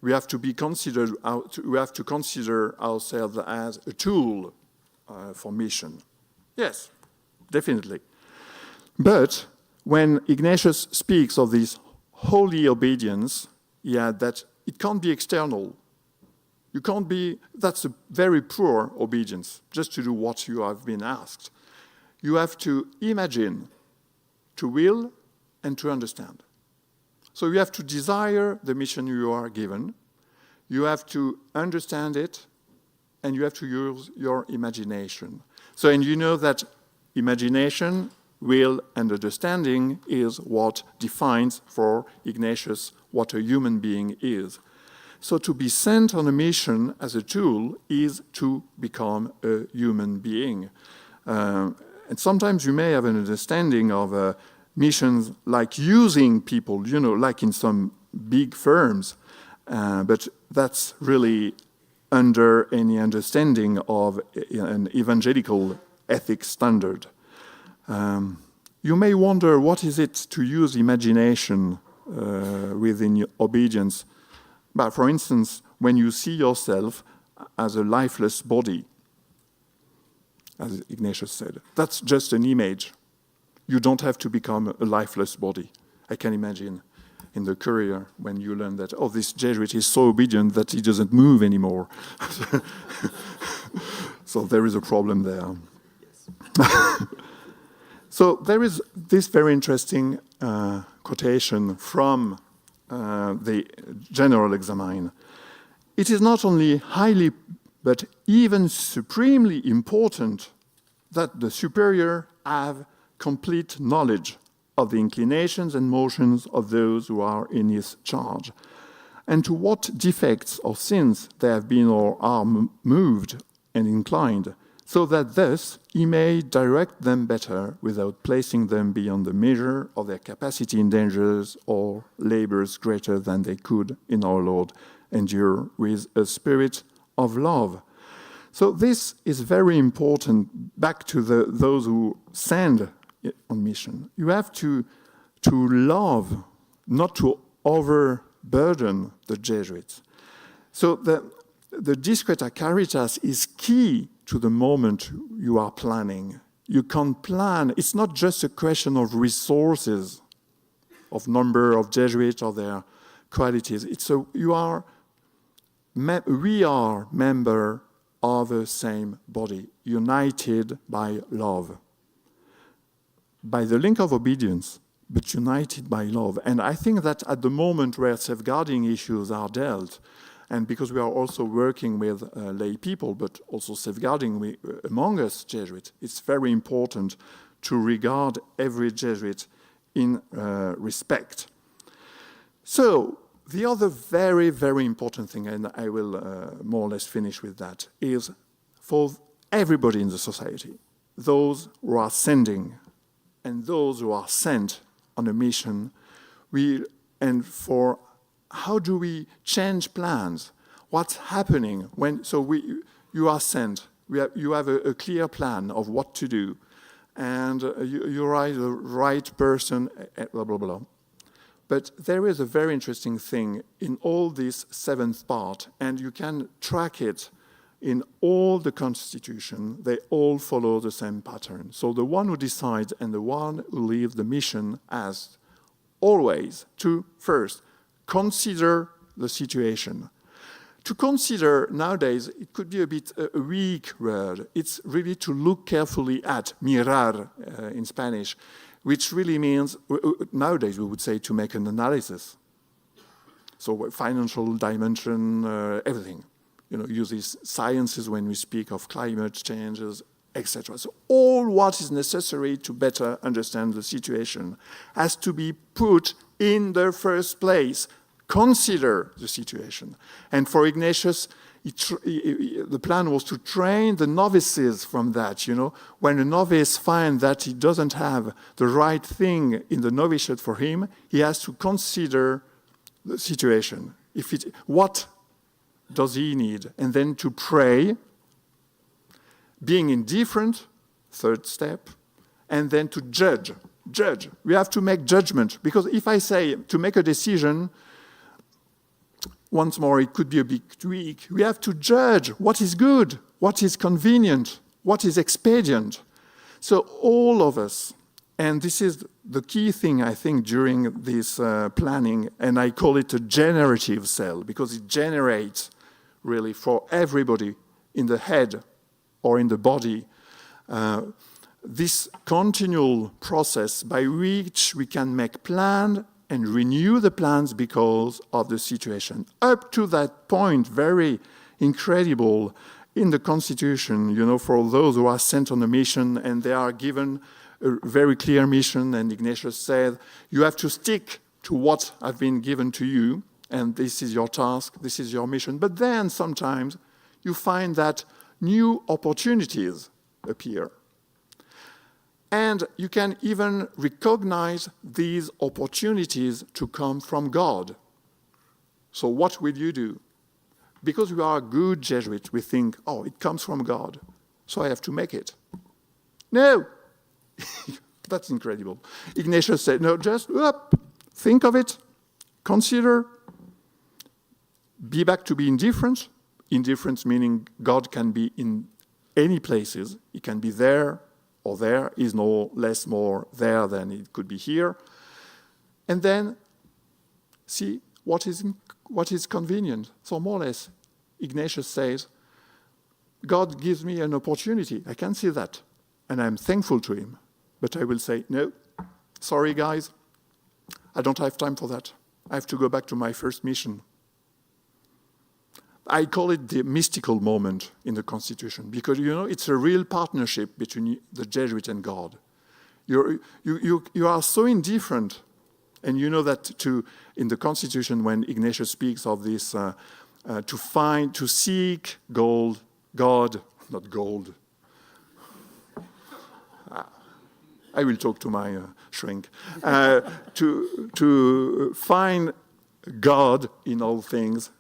We have to consider ourselves as a tool for mission. Yes, definitely. But when Ignatius speaks of this holy obedience, that it can't be external. That's a very poor obedience, just to do what you have been asked. You have to imagine, to will, and to understand. So you have to desire the mission you are given, you have to understand it, and you have to use your imagination. So, and you know that imagination, will, and understanding is what defines for Ignatius what a human being is. So to be sent on a mission as a tool is to become a human being. And sometimes you may have an understanding of missions like using people, like in some big firms, but that's really under any understanding of an evangelical ethics standard. You may wonder, what is it to use imagination within obedience? But for instance, when you see yourself as a lifeless body, as Ignatius said, that's just an image. You don't have to become a lifeless body. I can imagine in the Courier when you learn that, this Jesuit is so obedient that he doesn't move anymore. So there is a problem there. Yes. So there is this very interesting quotation from the General Examine. It is not only highly, but even supremely important that the superior have complete knowledge of the inclinations and motions of those who are in his charge, and to what defects or sins they have been or are moved and inclined, so that thus he may direct them better without placing them beyond the measure of their capacity in dangers or labors greater than they could in our Lord endure with a spirit of love. So this is very important back to those who send on mission. You have to love, not to overburden the Jesuits. So the Discreta Caritas is key to the moment you are planning. You can't plan. It's not just a question of resources, of number of Jesuits or their qualities. We are member of the same body, united by love, by the link of obedience, but united by love. And I think that at the moment where safeguarding issues are dealt, and because we are also working with lay people, but also safeguarding among us Jesuits, it's very important to regard every Jesuit in respect. So the other very, very important thing, and I will more or less finish with that, is for everybody in the society, those who are sending and those who are sent on a mission, how do we change plans? What's happening when? You are sent. You have a clear plan of what to do, and you are the right person. Blah blah blah. But there is a very interesting thing in all this seventh part, and you can track it in all the constitution. They all follow the same pattern. So the one who decides and the one who leaves the mission has always to first consider the situation. To consider nowadays, it could be a bit a weak word. It's really to look carefully at, mirar in Spanish, which really means, nowadays we would say to make an analysis. So financial dimension, everything. Use these sciences when we speak of climate changes, etc. So all what is necessary to better understand the situation has to be put in the first place consider the situation. And for Ignatius, the plan was to train the novices from that. When a novice finds that he doesn't have the right thing in the novitiate for him, he has to consider the situation. What does he need? And then to pray, being indifferent, third step, and then to judge. We have to make judgment, because if I say to make a decision, once more, it could be a bit weak. We have to judge what is good, what is convenient, what is expedient. So all of us, and this is the key thing, I think, during this planning, and I call it a generative cell, because it generates really for everybody in the head or in the body, this continual process by which we can make plans and renew the plans because of the situation. Up to that point, very incredible in the Constitution, for those who are sent on a mission and they are given a very clear mission, and Ignatius said, you have to stick to what I've been given to you, and this is your task, this is your mission. But then sometimes you find that new opportunities appear. And you can even recognize these opportunities to come from God. So what will you do? Because we are a good Jesuit, we think, it comes from God, so I have to make it. No! That's incredible. Ignatius said, no, just think of it, consider, be back to be indifferent. Indifference meaning God can be in any places. He can be there or there. Is no less more there than it could be here. And then see what is convenient. So more or less, Ignatius says, God gives me an opportunity. I can see that. And I'm thankful to him. But I will say, no, sorry guys, I don't have time for that. I have to go back to my first mission. I call it the mystical moment in the Constitution, because, it's a real partnership between the Jesuit and God. You are so indifferent, and you know that in the Constitution, when Ignatius speaks of this, to seek God, not gold. I will talk to my shrink. To find God in all things,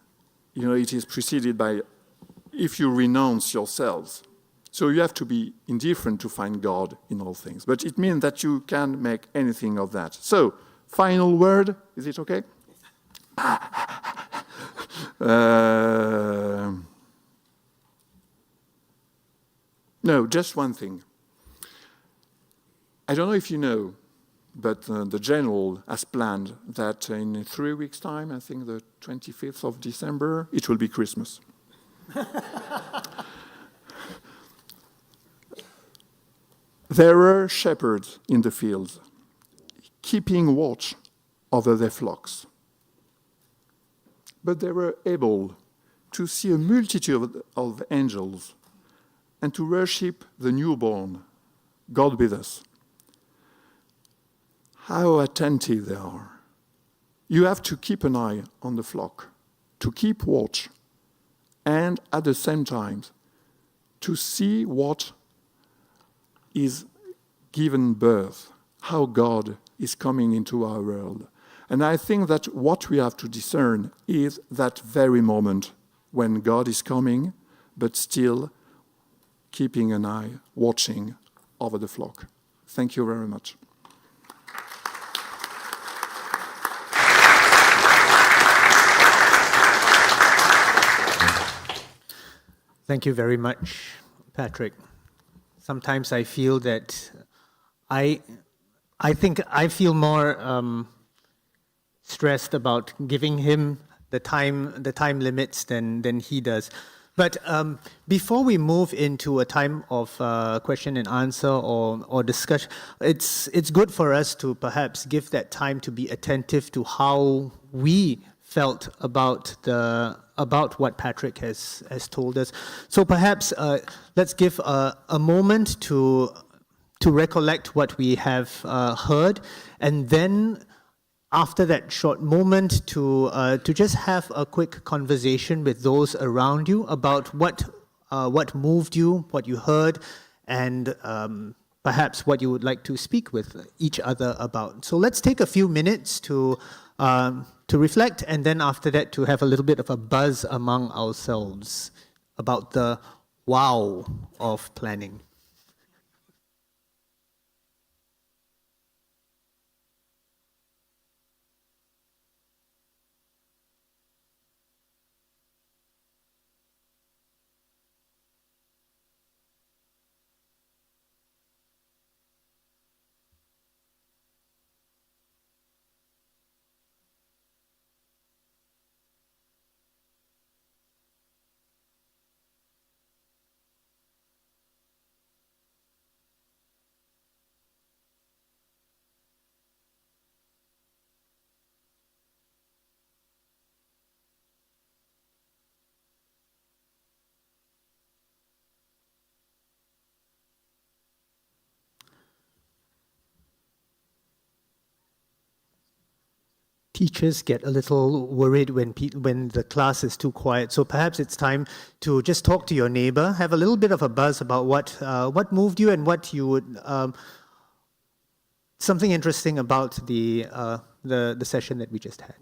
it is preceded by, if you renounce yourselves. So you have to be indifferent to find God in all things. But it means that you can make anything of that. So, final word, is it okay? No, just one thing. I don't know if you know, but the General has planned that in 3 weeks' time, I think the 25th of December, it will be Christmas. There were shepherds in the fields, keeping watch over their flocks. But they were able to see a multitude of angels and to worship the newborn, God with us. How attentive they are. You have to keep an eye on the flock, to keep watch, and at the same time, to see what is given birth, how God is coming into our world. And I think that what we have to discern is that very moment when God is coming, but still keeping an eye, watching over the flock. Thank you very much. Thank you very much, Patrick. Sometimes I feel that I think I feel more stressed about giving him the time limits than he does. But before we move into a time of question and answer or discussion, it's good for us to perhaps give that time to be attentive to how we felt about what Patrick has told us. So perhaps let's give a moment to recollect what we have heard, and then after that short moment to just have a quick conversation with those around you about what moved you, what you heard, and perhaps what you would like to speak with each other about. So let's take a few minutes to reflect, and then after that to have a little bit of a buzz among ourselves about the wow of planning. Teachers get a little worried when the class is too quiet. So perhaps it's time to just talk to your neighbor, have a little bit of a buzz about what moved you and what you would something interesting about the session that we just had.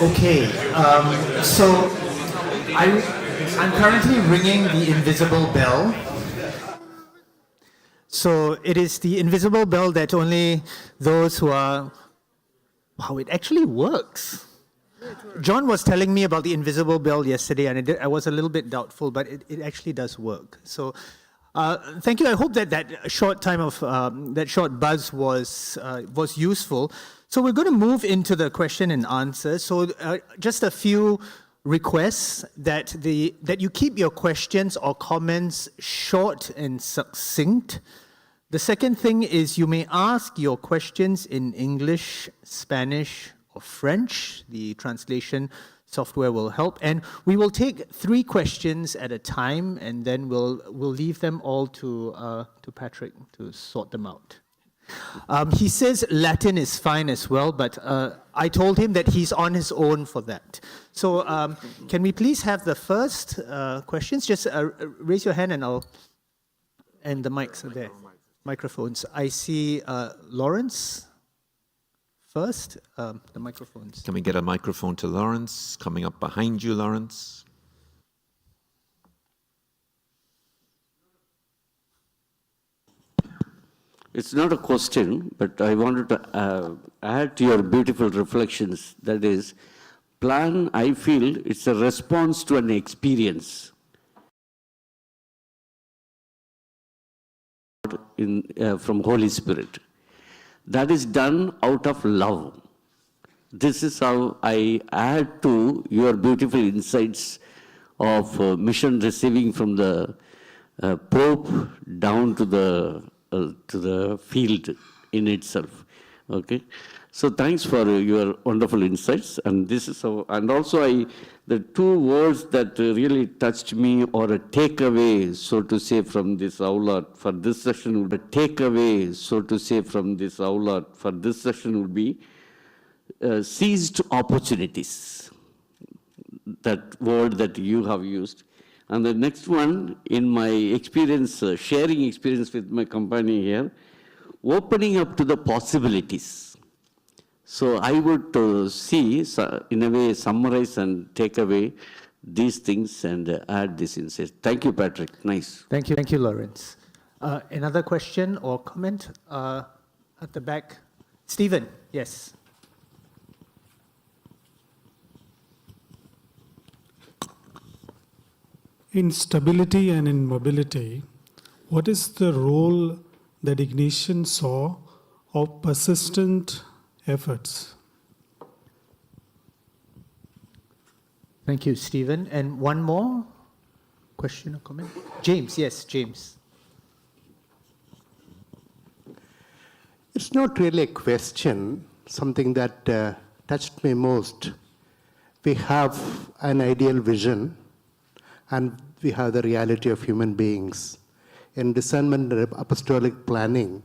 Okay, so I'm currently ringing the invisible bell. So it is the invisible bell that only those who are... Wow, it actually works. John was telling me about the invisible bell yesterday, and I was a little bit doubtful, but it actually does work. So thank you. I hope that short time of that short buzz was useful. So we're going to move into the question and answer. So just a few requests that you keep your questions or comments short and succinct. The second thing is you may ask your questions in English, Spanish, or French. The translation software will help. And we will take 3 questions at a time, and then we'll leave them all to Patrick to sort them out. He says Latin is fine as well, but I told him that he's on his own for that. So can we please have the first questions? Just raise your hand and the mics are there. Microphones. I see Lawrence first. The microphones. Can we get a microphone to Lawrence? Coming up behind you, Lawrence. It's not a question, but I wanted to add to your beautiful reflections. That is, plan, I feel, it's a response to an experience. From Holy Spirit. That is done out of love. This is how I add to your beautiful insights of mission receiving from the Pope down to the field in itself. Okay, so thanks for your wonderful insights. And this is how, and also the 2 words that really touched me, or a takeaway, so to say, from this aula for this session, the takeaway, so to say, from this aula for this session would be seized opportunities. That word that you have used. And the next one, in my experience, sharing experience with my company here, opening up to the possibilities. So I would see, in a way, summarize and take away these things and add this insight. Thank you, Patrick. Nice. Thank you, Lawrence. Another question or comment at the back? Stephen, yes. In stability and in mobility, what is the role that Ignatius saw of persistent efforts? Thank you, Stephen. And one more question or comment? James, yes, James. It's not really a question, something that touched me most. We have an ideal vision, and we have the reality of human beings. In discernment and apostolic planning,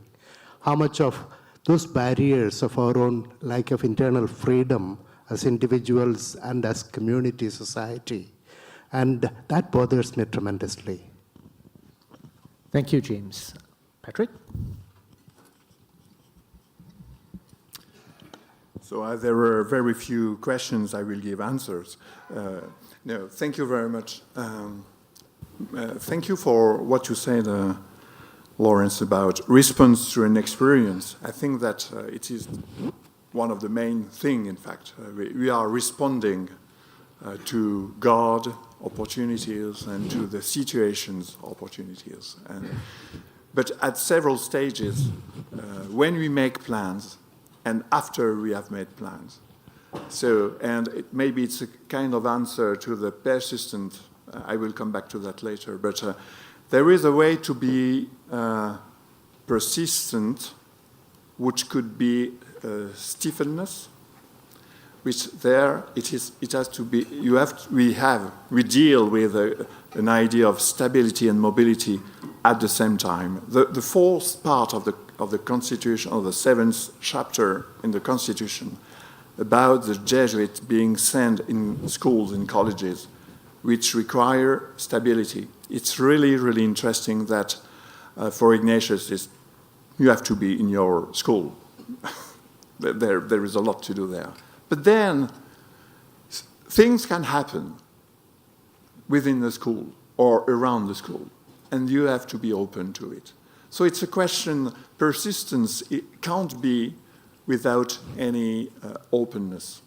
how much of those barriers of our own lack of internal freedom as individuals and as community, society. And that bothers me tremendously. Thank you, James. Patrick? So as there were very few questions, I will give answers. No, thank you very much. Thank you for what you said, Lawrence, about response to an experience. I think that it is one of the main things, in fact. We are responding to God opportunities and to the situations opportunities. But at several stages, when we make plans and after we have made plans. Maybe it's a kind of answer to the persistent, I will come back to that later, but there is a way to be persistent, which could be stiffness, which there it has to be. We deal with an idea of stability and mobility at the same time. The fourth part of the Constitution, or the 7th chapter in the Constitution, about the Jesuits being sent in schools, in colleges, which require stability. It's really, really interesting that for Ignatius, you have to be in your school. There is a lot to do there. But then things can happen within the school or around the school, and you have to be open to it. So it's a question, persistence, it can't be without any openness.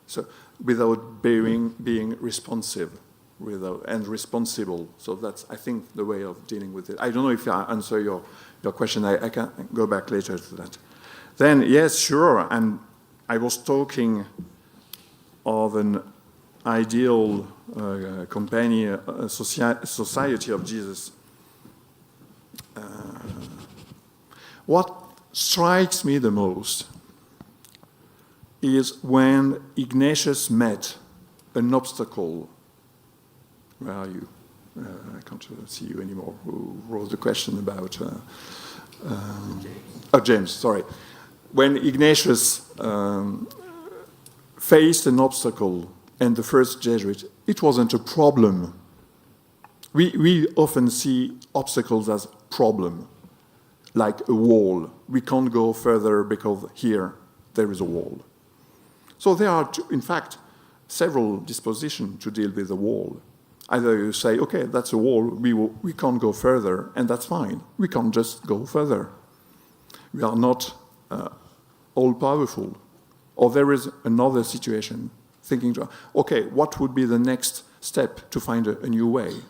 So without being responsive and responsible. So that's, I think, the way of dealing with it. I don't know if I answer your question. I can go back later to that. Then, yes, sure, and I was talking of an ideal companion, society of Jesus. What strikes me the most is when Ignatius met an obstacle. Where are you? I can't see you anymore. Who wrote the question about... James, sorry. When Ignatius faced an obstacle and the first Jesuit, it wasn't a problem. We often see obstacles as problem, like a wall. We can't go further because here there is a wall. So there are, in fact, several dispositions to deal with the wall. Either you say, okay, that's a wall, we can't go further, and that's fine. We can't just go further. We are not all-powerful. Or there is another situation, thinking, okay, what would be the next step to find a new way?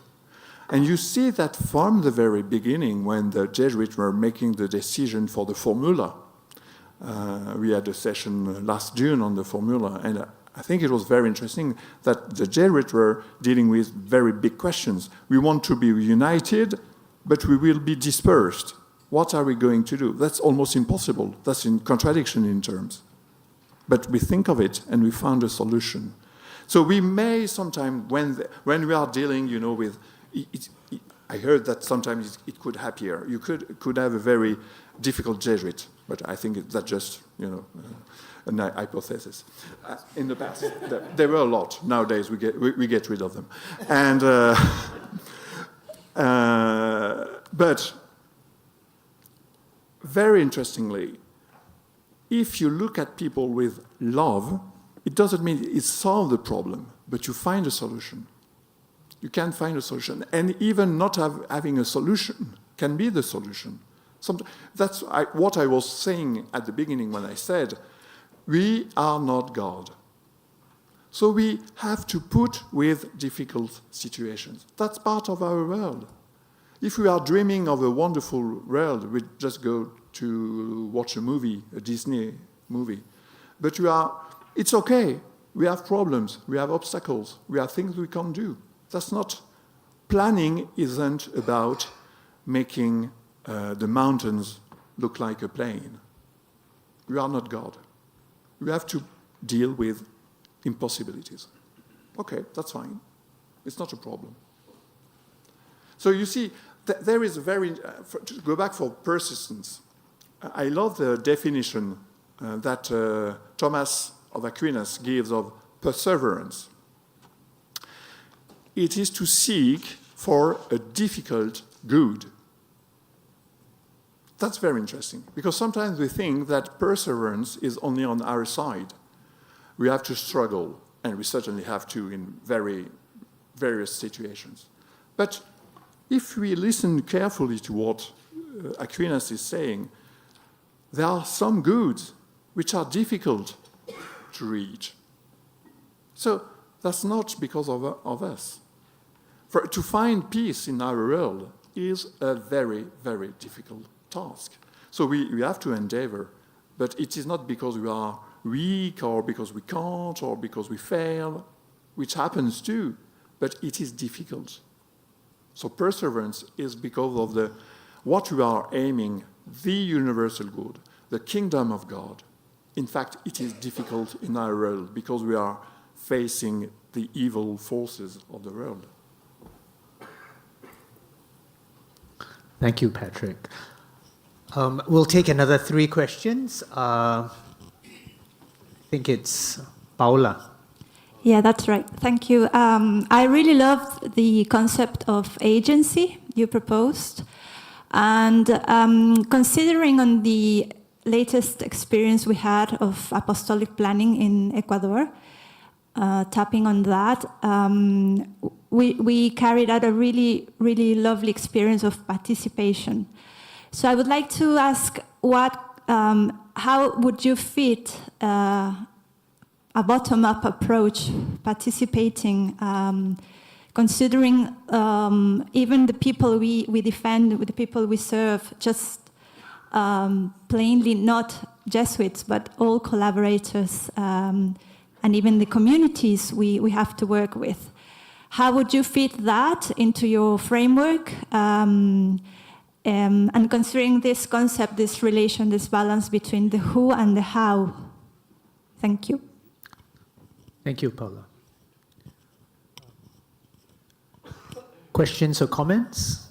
And you see that from the very beginning, when the Jesuits were making the decision for the formula. We had a session last June on the formula, and I think it was very interesting that the Jesuits were dealing with very big questions. We want to be united, but we will be dispersed. What are we going to do? That's almost impossible. That's in contradiction in terms. But we think of it, and we found a solution. So we may sometimes, when we are dealing, with... I heard that sometimes it could happier. You could have a very difficult Jesuit, but I think that's just, a hypothesis. In the past, there were a lot. Nowadays, we get rid of them. And but very interestingly, if you look at people with love, it doesn't mean it solves the problem, but you find a solution. You can find a solution. And even not having a solution can be the solution. That's what I was saying at the beginning when I said, we are not God. So we have to put with difficult situations. That's part of our world. If we are dreaming of a wonderful world, we just go to watch a movie, a Disney movie. But it's okay. We have problems. We have obstacles. We have things we can't do. That's not, planning isn't about making the mountains look like a plain. We are not God. We have to deal with impossibilities. Okay, that's fine. It's not a problem. So you see, there is a very, to go back for persistence, I love the definition that Thomas of Aquinas gives of perseverance. It is to seek for a difficult good. That's very interesting, because sometimes we think that perseverance is only on our side. We have to struggle, and we certainly have to in very various situations. But if we listen carefully to what Aquinas is saying, there are some goods which are difficult to reach. So that's not because of us. To find peace in our world is a very, very difficult task. So we have to endeavor, but it is not because we are weak or because we can't or because we fail, which happens too, but it is difficult. So perseverance is because of what we are aiming, the universal good, the kingdom of God. In fact, it is difficult in our world because we are facing the evil forces of the world. Thank you, Patrick. We'll take another 3 questions. I think it's Paula. Yeah, that's right. Thank you. I really loved the concept of agency you proposed. And considering on the latest experience we had of apostolic planning in Ecuador, tapping on that. We carried out a really, really lovely experience of participation. So I would like to ask, how would you fit a bottom-up approach, participating, considering even the people we defend, the people we serve, just plainly not Jesuits, but all collaborators, and even the communities we have to work with. How would you fit that into your framework? And considering this concept, this relation, this balance between the who and the how. Thank you. Thank you, Paula. Questions or comments?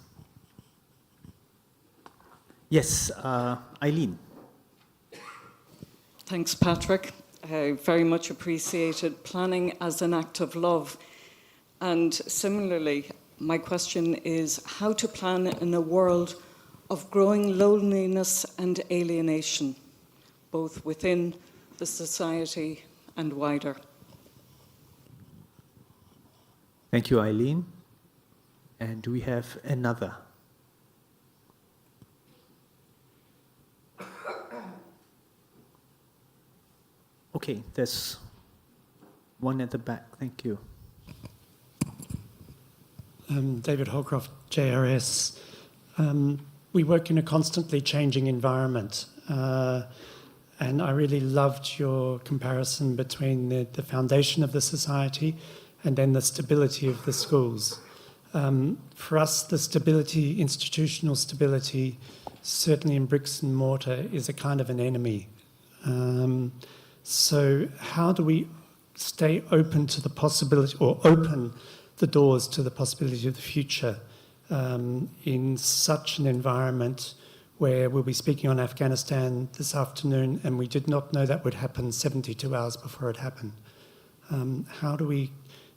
Yes, Eileen. Thanks, Patrick. I very much appreciated planning as an act of love. And similarly, my question is how to plan in a world of growing loneliness and alienation, both within the society and wider. Thank you, Eileen. And do we have another? Okay, there's one at the back. Thank you. David Holcroft, JRS. We work in a constantly changing environment, and I really loved your comparison between the foundation of the society and then the stability of the schools. For us, the stability, institutional stability, certainly in bricks and mortar, is a kind of an enemy. So how do we stay open to the possibility, or open the doors to the possibility of the future in such an environment where we'll be speaking on Afghanistan this afternoon and we did not know that would happen 72 hours before it happened? How do we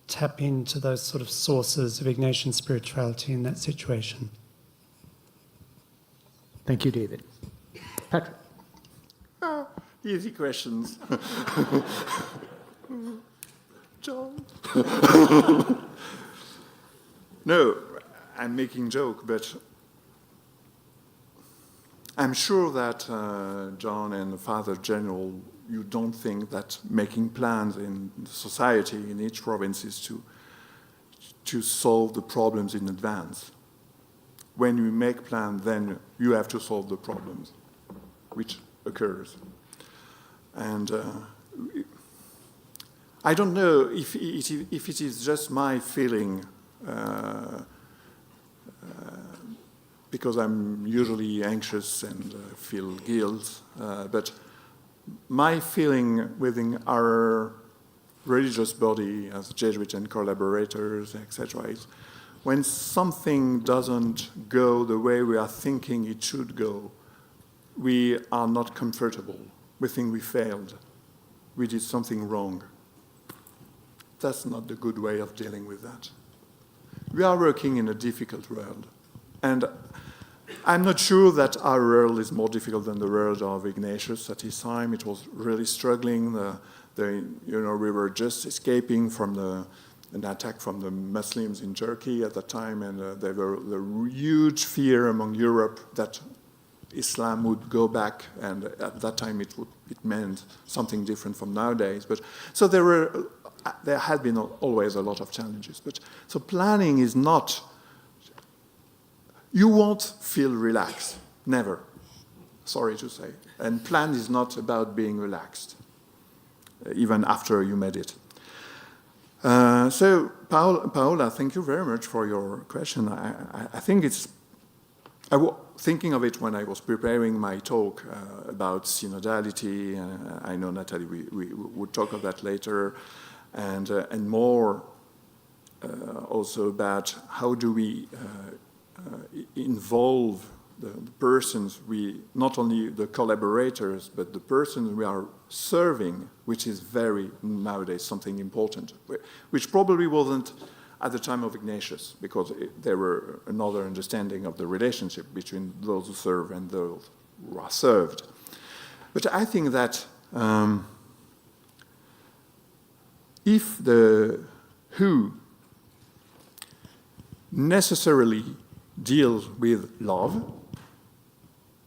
tap into those sort of sources of Ignatian spirituality in that situation? Thank you, David. Patrick. Easy questions. John. No, I'm making joke, but I'm sure that John and Father General, you don't think that making plans in society in each province is to solve the problems in advance. When you make plans, then you have to solve the problems, which occurs. And I don't know if it is just my feeling, because I'm usually anxious and feel guilt, but my feeling within our religious body as Jesuits and collaborators, etc., is when something doesn't go the way we are thinking it should go, we are not comfortable. We think we failed. We did something wrong. That's not the good way of dealing with that. We are working in a difficult world. And I'm not sure that our world is more difficult than the world of Ignatius at his time. It was really struggling. We were just escaping from an attack from the Muslims in Turkey at the time, and there were the huge fear among Europe that Islam would go back, and at that time it meant something different from nowadays. But so there had been always a lot of challenges. But so planning is not. You won't feel relaxed, never. Sorry to say. And plan is not about being relaxed, even after you made it. So Paola, thank you very much for your question. I think it's. Thinking of it when I was preparing my talk about synodality, I know, Natalie, we would talk of that later, and more also about how do we involve the persons, not only the collaborators, but the persons we are serving, which is very, nowadays, something important, which probably wasn't at the time of Ignatius, because there were another understanding of the relationship between those who serve and those who are served. But I think that if the who necessarily deals with love,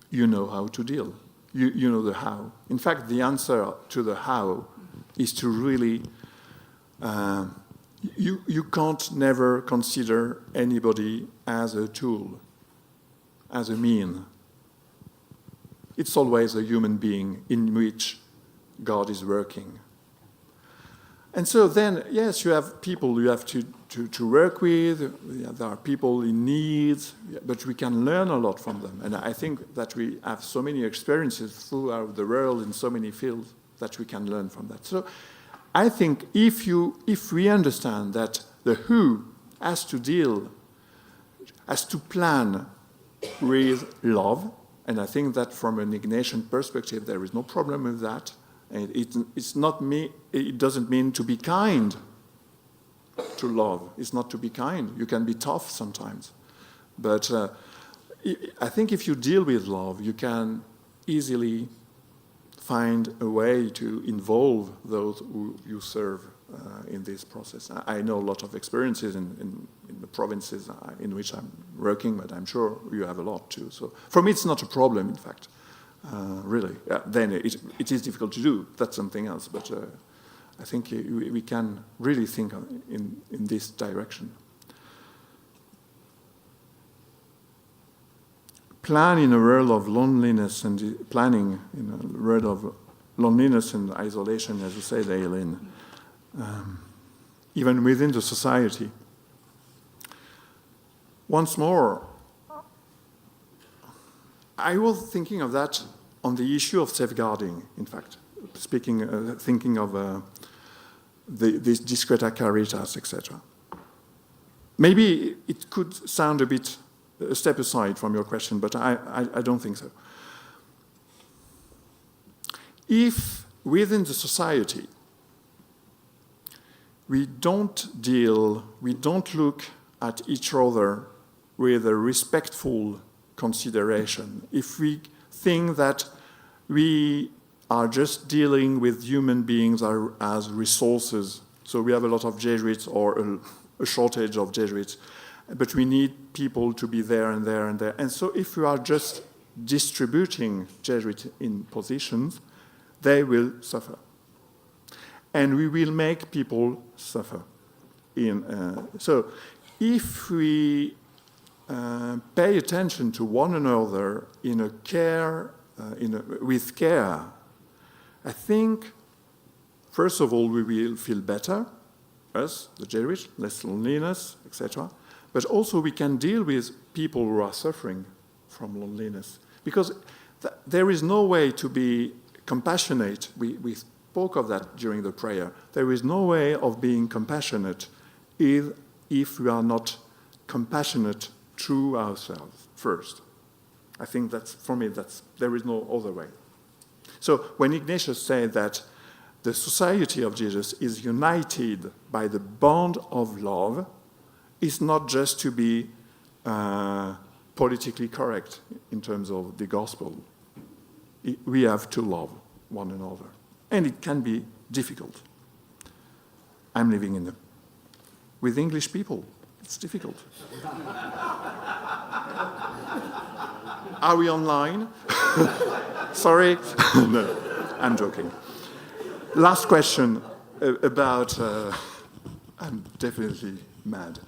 you know how to deal. You know the how. In fact, the answer to the how is to really, you can't never consider anybody as a tool, as a mean. It's always a human being in which God is working. And so then, yes, you have people you have to work with. There are people in need, but we can learn a lot from them. And I think that we have so many experiences throughout the world in so many fields that we can learn from that. So I think if we understand that the who has to plan with love, and I think that from an Ignatian perspective, there is no problem with that. And it doesn't mean to be kind to love. It's not to be kind. You can be tough sometimes. But I think if you deal with love, you can easily find a way to involve those who you serve in this process. I know a lot of experiences in the provinces in which I'm working, but I'm sure you have a lot too. So for me, it's not a problem, in fact. Really. Then it is difficult to do. That's something else. But I think we can really think in this direction. Plan in a world of loneliness and planning in a world of loneliness and isolation, as you said, Aileen, even within the society. Once more, I was thinking of that on the issue of safeguarding, in fact, thinking of this discreta caritas, etc. Maybe it could sound a step aside from your question, but I don't think so. If within the society we don't look at each other with a respectful consideration, if we think that we are just dealing with human beings as resources, so we have a lot of Jesuits or a shortage of Jesuits, but we need people to be there and there and there. And so if we are just distributing Jesuits in positions, they will suffer. And we will make people suffer. So if we pay attention to one another with care, I think, first of all, we will feel better, us, the Jesuits, less loneliness, etc. But also we can deal with people who are suffering from loneliness. Because there is no way to be compassionate. We spoke of that during the prayer. There is no way of being compassionate if we are not compassionate to ourselves first. I think there is no other way. So when Ignatius said that the society of Jesus is united by the bond of love, it's not just to be politically correct in terms of the gospel. We have to love one another. And it can be difficult. I'm living with English people. It's difficult. Are we online? Sorry? No, I'm joking. Last question about... I'm definitely mad.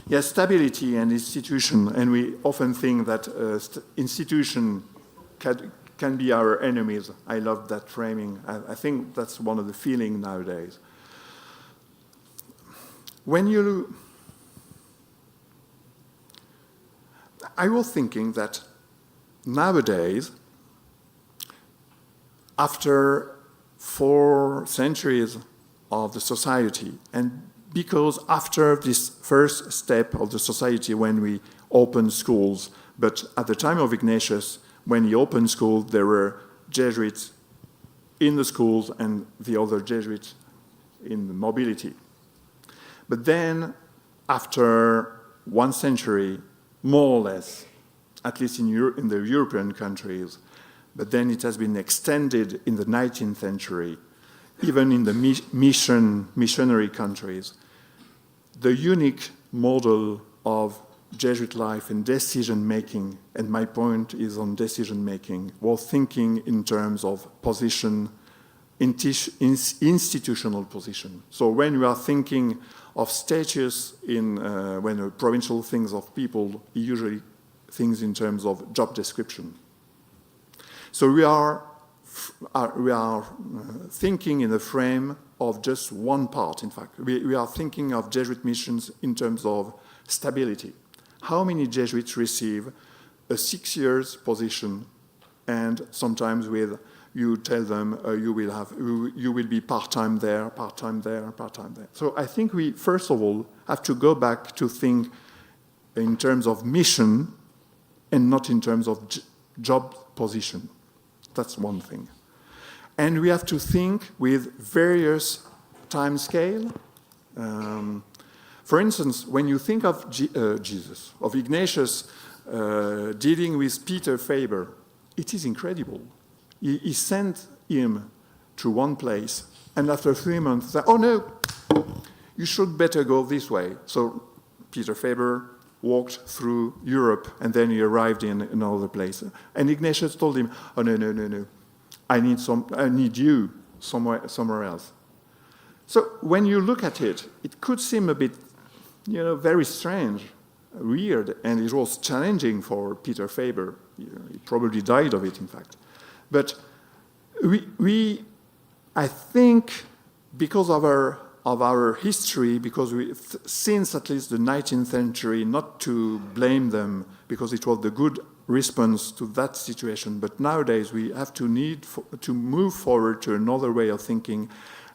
Yes, stability and institution. And we often think that institution can be our enemies. I love that framing. I think that's one of the feelings nowadays. I was thinking that nowadays, after 4 centuries of the society, and because after this first step of the society when we opened schools, but at the time of Ignatius, when he opened schools, there were Jesuits in the schools and the other Jesuits in the mobility. But then, after 1 century, more or less, at least in the European countries, but then it has been extended in the 19th century. even in the missionary countries, the unique model of Jesuit life and decision-making, and my point is on decision-making, was thinking in terms of position, institutional position. So when we are thinking of status when provincial thinks of people, he usually thinks in terms of job description. So we are thinking in the frame of just one part, in fact. We are thinking of Jesuit missions in terms of stability. How many Jesuits receive a 6 years position, and sometimes you tell them you will be part-time there, part-time there, part-time there. So I think we, first of all, have to go back to think in terms of mission and not in terms of job position. That's one thing. And we have to think with various time scale. For instance, when you think of Jesus, of Ignatius dealing with Peter Faber, it is incredible. He sent him to one place, and after 3 months, said, "Oh no, you should better go this way." So Peter Faber walked through Europe, and then he arrived in another place. And Ignatius told him, "Oh no, I need you somewhere else." So when you look at it, it could seem a bit, very strange, weird, and it was challenging for Peter Faber. He probably died of it, in fact. But I think, because of our history, because since at least the 19th century, not to blame them, because it was the good response to that situation, but nowadays we have to move forward to another way of thinking,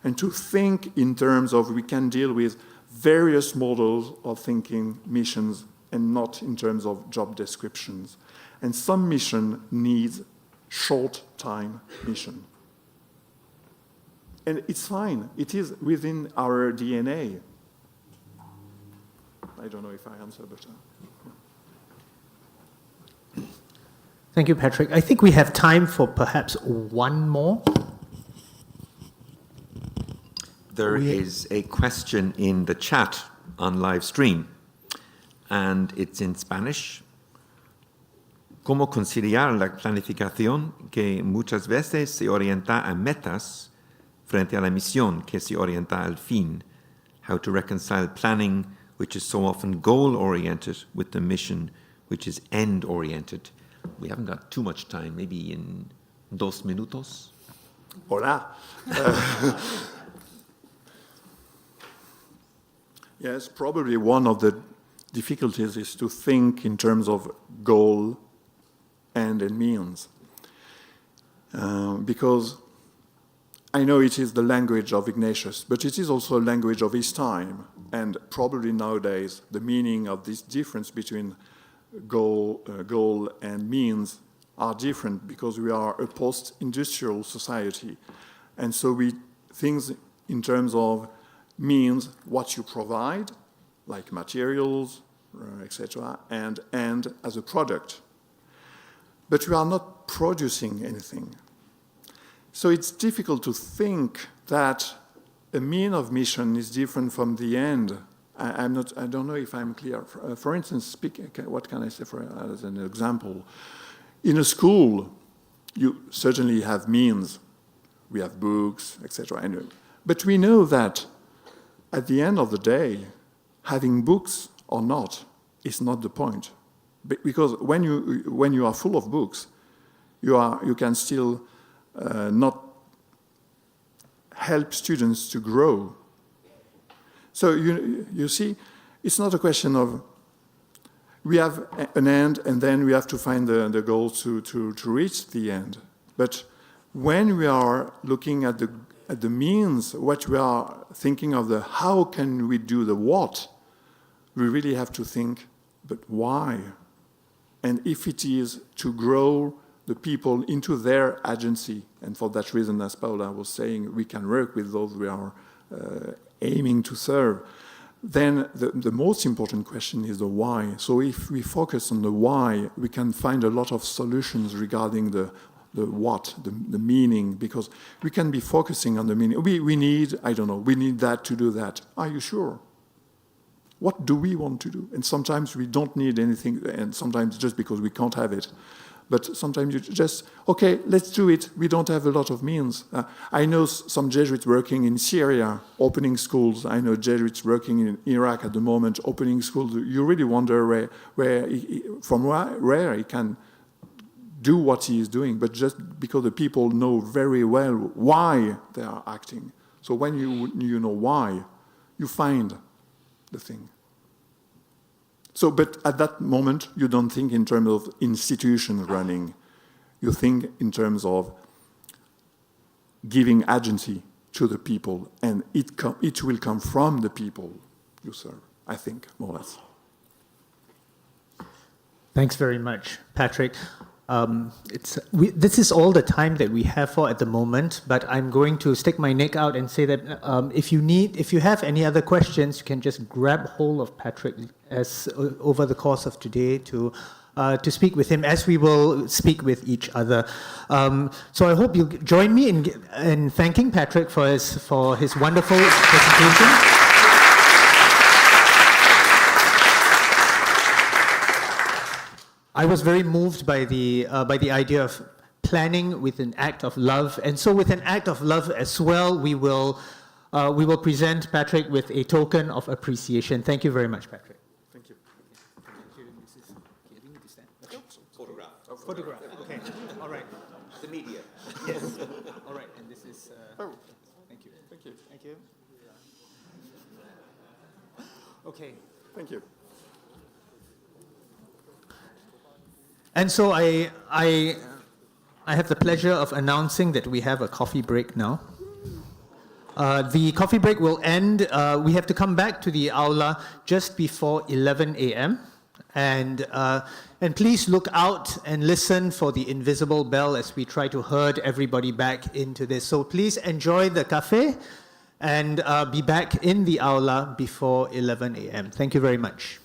and to think in terms of we can deal with various models of thinking missions and not in terms of job descriptions. And some mission needs short time mission. And it's fine. It is within our DNA. I don't know if I answered, but... Thank you, Patrick. I think we have time for perhaps one more. There is a question in the chat on live stream, and it's in Spanish. ¿Cómo conciliar la planificación que muchas veces se orienta a metas frente a la misión que se orienta al fin? How to reconcile planning, which is so often goal-oriented, with the mission, which is end-oriented? We haven't got too much time, maybe in 2 minutos. Hola. Yes, probably one of the difficulties is to think in terms of goal, end, and means. Because I know it is the language of Ignatius, but it is also a language of his time. And probably nowadays, the meaning of this difference between goal and means are different, because we are a post-industrial society. And so we think in terms of means, what you provide, like materials, etc., and as a product. But we are not producing anything. So it's difficult to think that a mean of mission is different from the end. I don't know if I'm clear. For instance, what can I say as an example? In a school, you certainly have means. We have books, etc. But we know that at the end of the day, having books or not is not the point. Because when you are full of books, you can still not help students to grow. So you see, it's not a question of we have an end and then we have to find the goal to reach the end. But when we are looking at the means, what we are thinking of the how can we do the what, we really have to think, but why? And if it is to grow the people into their agency, and for that reason, as Paula was saying, we can work with those we are aiming to serve, then the most important question is the why. So if we focus on the why, we can find a lot of solutions regarding the what, the meaning, because we can be focusing on the meaning. We need, I don't know, we need that to do that. Are you sure? What do we want to do? And sometimes we don't need anything, and sometimes just because we can't have it. But sometimes you just, okay, let's do it. We don't have a lot of means. I know some Jesuits working in Syria, opening schools. I know Jesuits working in Iraq at the moment, opening schools. You really wonder where he can do what he is doing, but just because the people know very well why they are acting. So when you know why, you find the thing. So, but at that moment, you don't think in terms of institution running. You think in terms of giving agency to the people, and it will come from the people you serve, I think, more or less. Thanks very much, Patrick. This is all the time that we have for at the moment, but I'm going to stick my neck out and say that if you have any other questions, you can just grab hold of Patrick over the course of today to speak with him, as we will speak with each other. So I hope you'll join me in thanking Patrick for his wonderful presentation. I was very moved by the idea of planning with an act of love, and so with an act of love as well, we will present Patrick with a token of appreciation. Thank you very much, Patrick. Thank you. Photograph. Photograph. Okay. All right. The media. Yes. All right. And this is. Thank you. Thank you. Thank you. Okay. Thank you. And so I have the pleasure of announcing that we have a coffee break now. The coffee break will end. We have to come back to the aula just before 11 a.m. And please look out and listen for the invisible bell as we try to herd everybody back into this. So please enjoy the cafe and be back in the aula before 11 a.m. Thank you very much.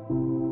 you.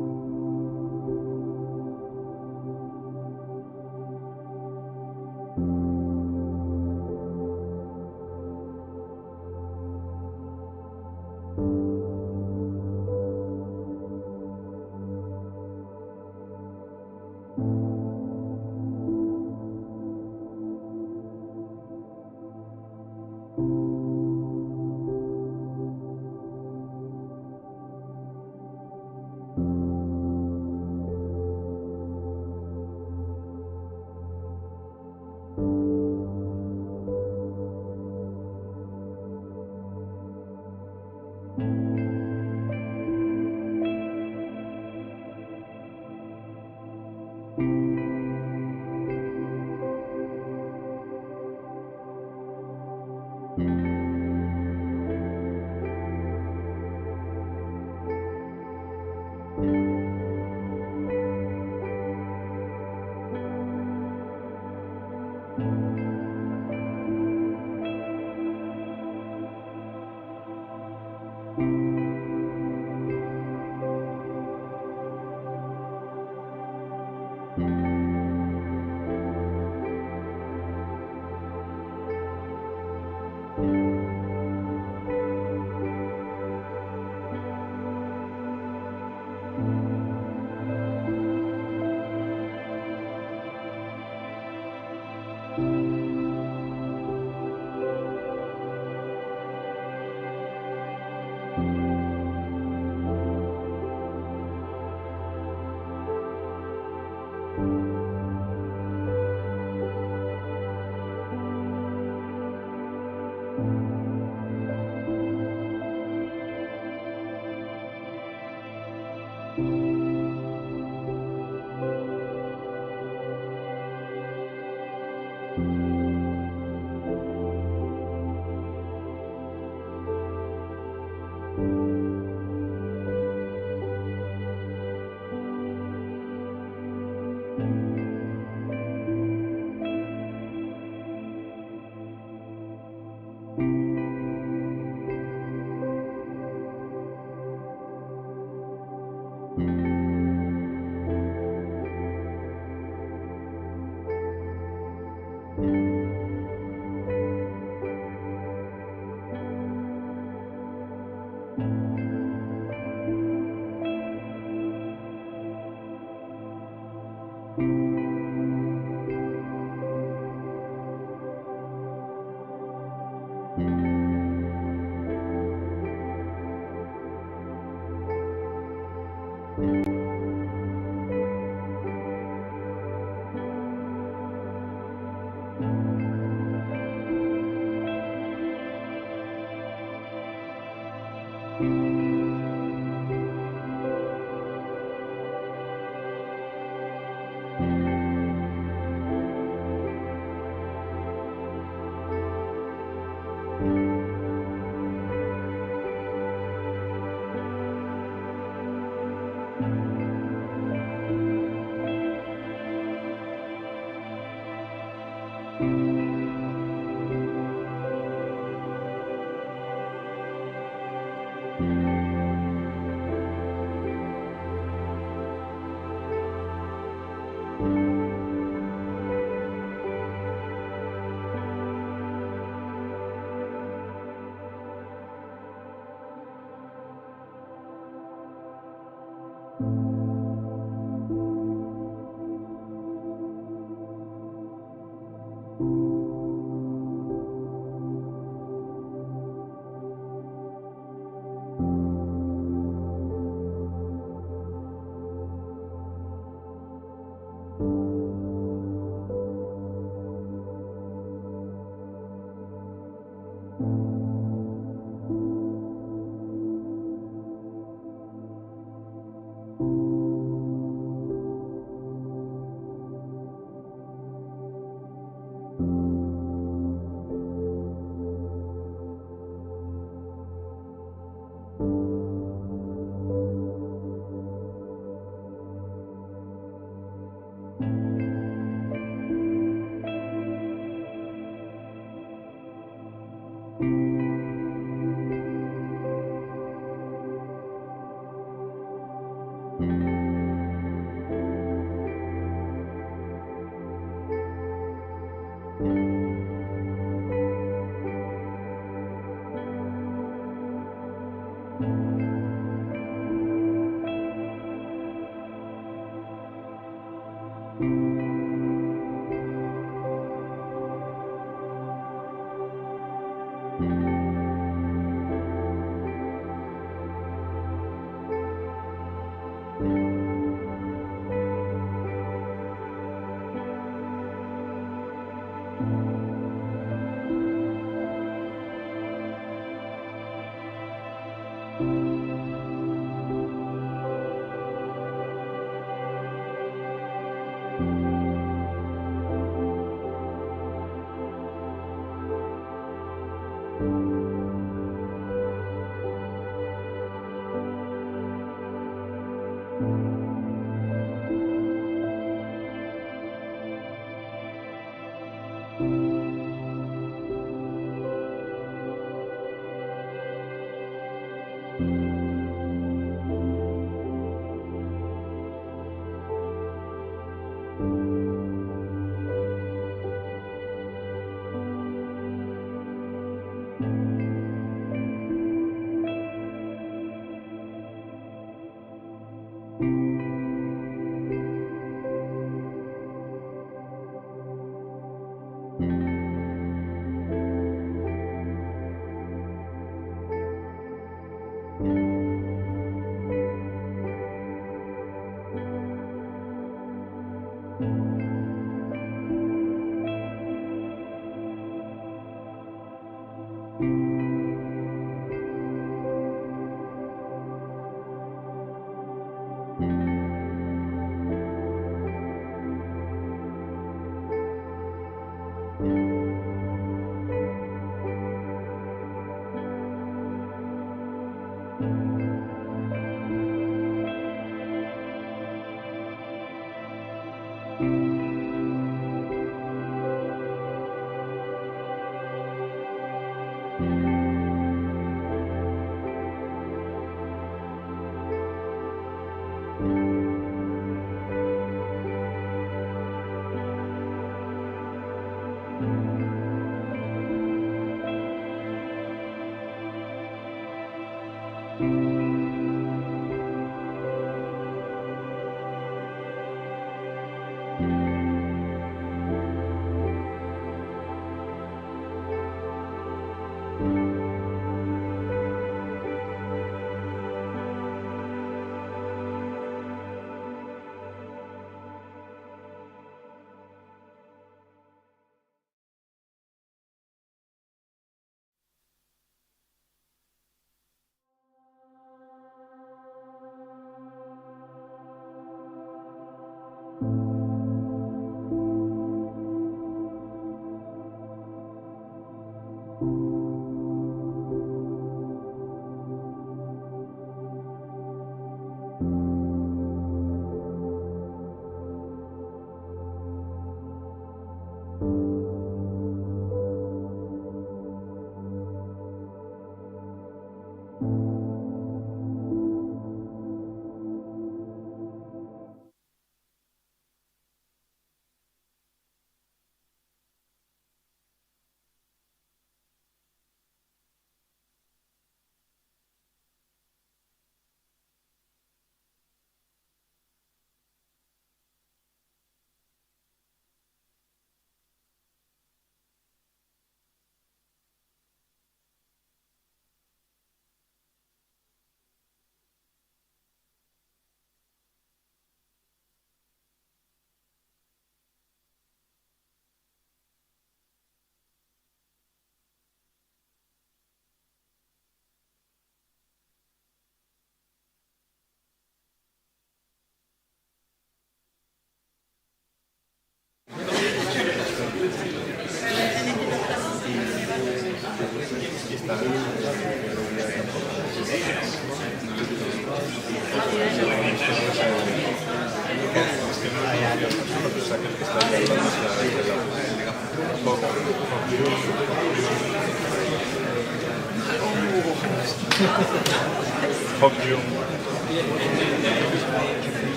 I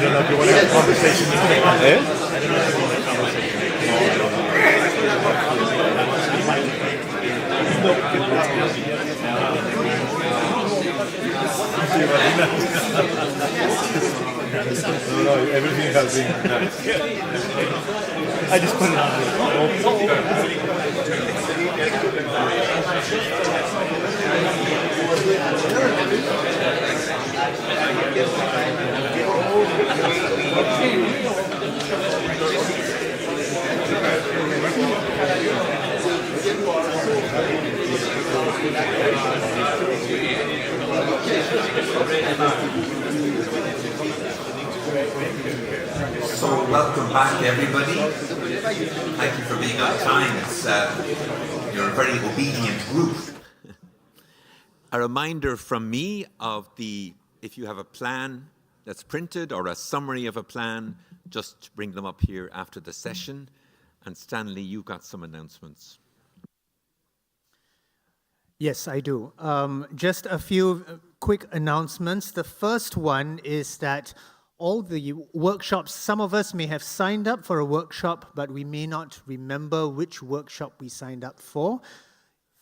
don't know if you want to have a conversation with me. I don't know if you want to have a conversation. No, everything has been nice. I just put it So welcome back, everybody. Thank you for being on time. You're a very obedient group. A reminder from me of if you have a plan that's printed or a summary of a plan, just bring them up here after the session. And Stanley, you've got some announcements. Yes, I do. Just a few quick announcements. The first one is that all the workshops, some of us may have signed up for a workshop, but we may not remember which workshop we signed up for.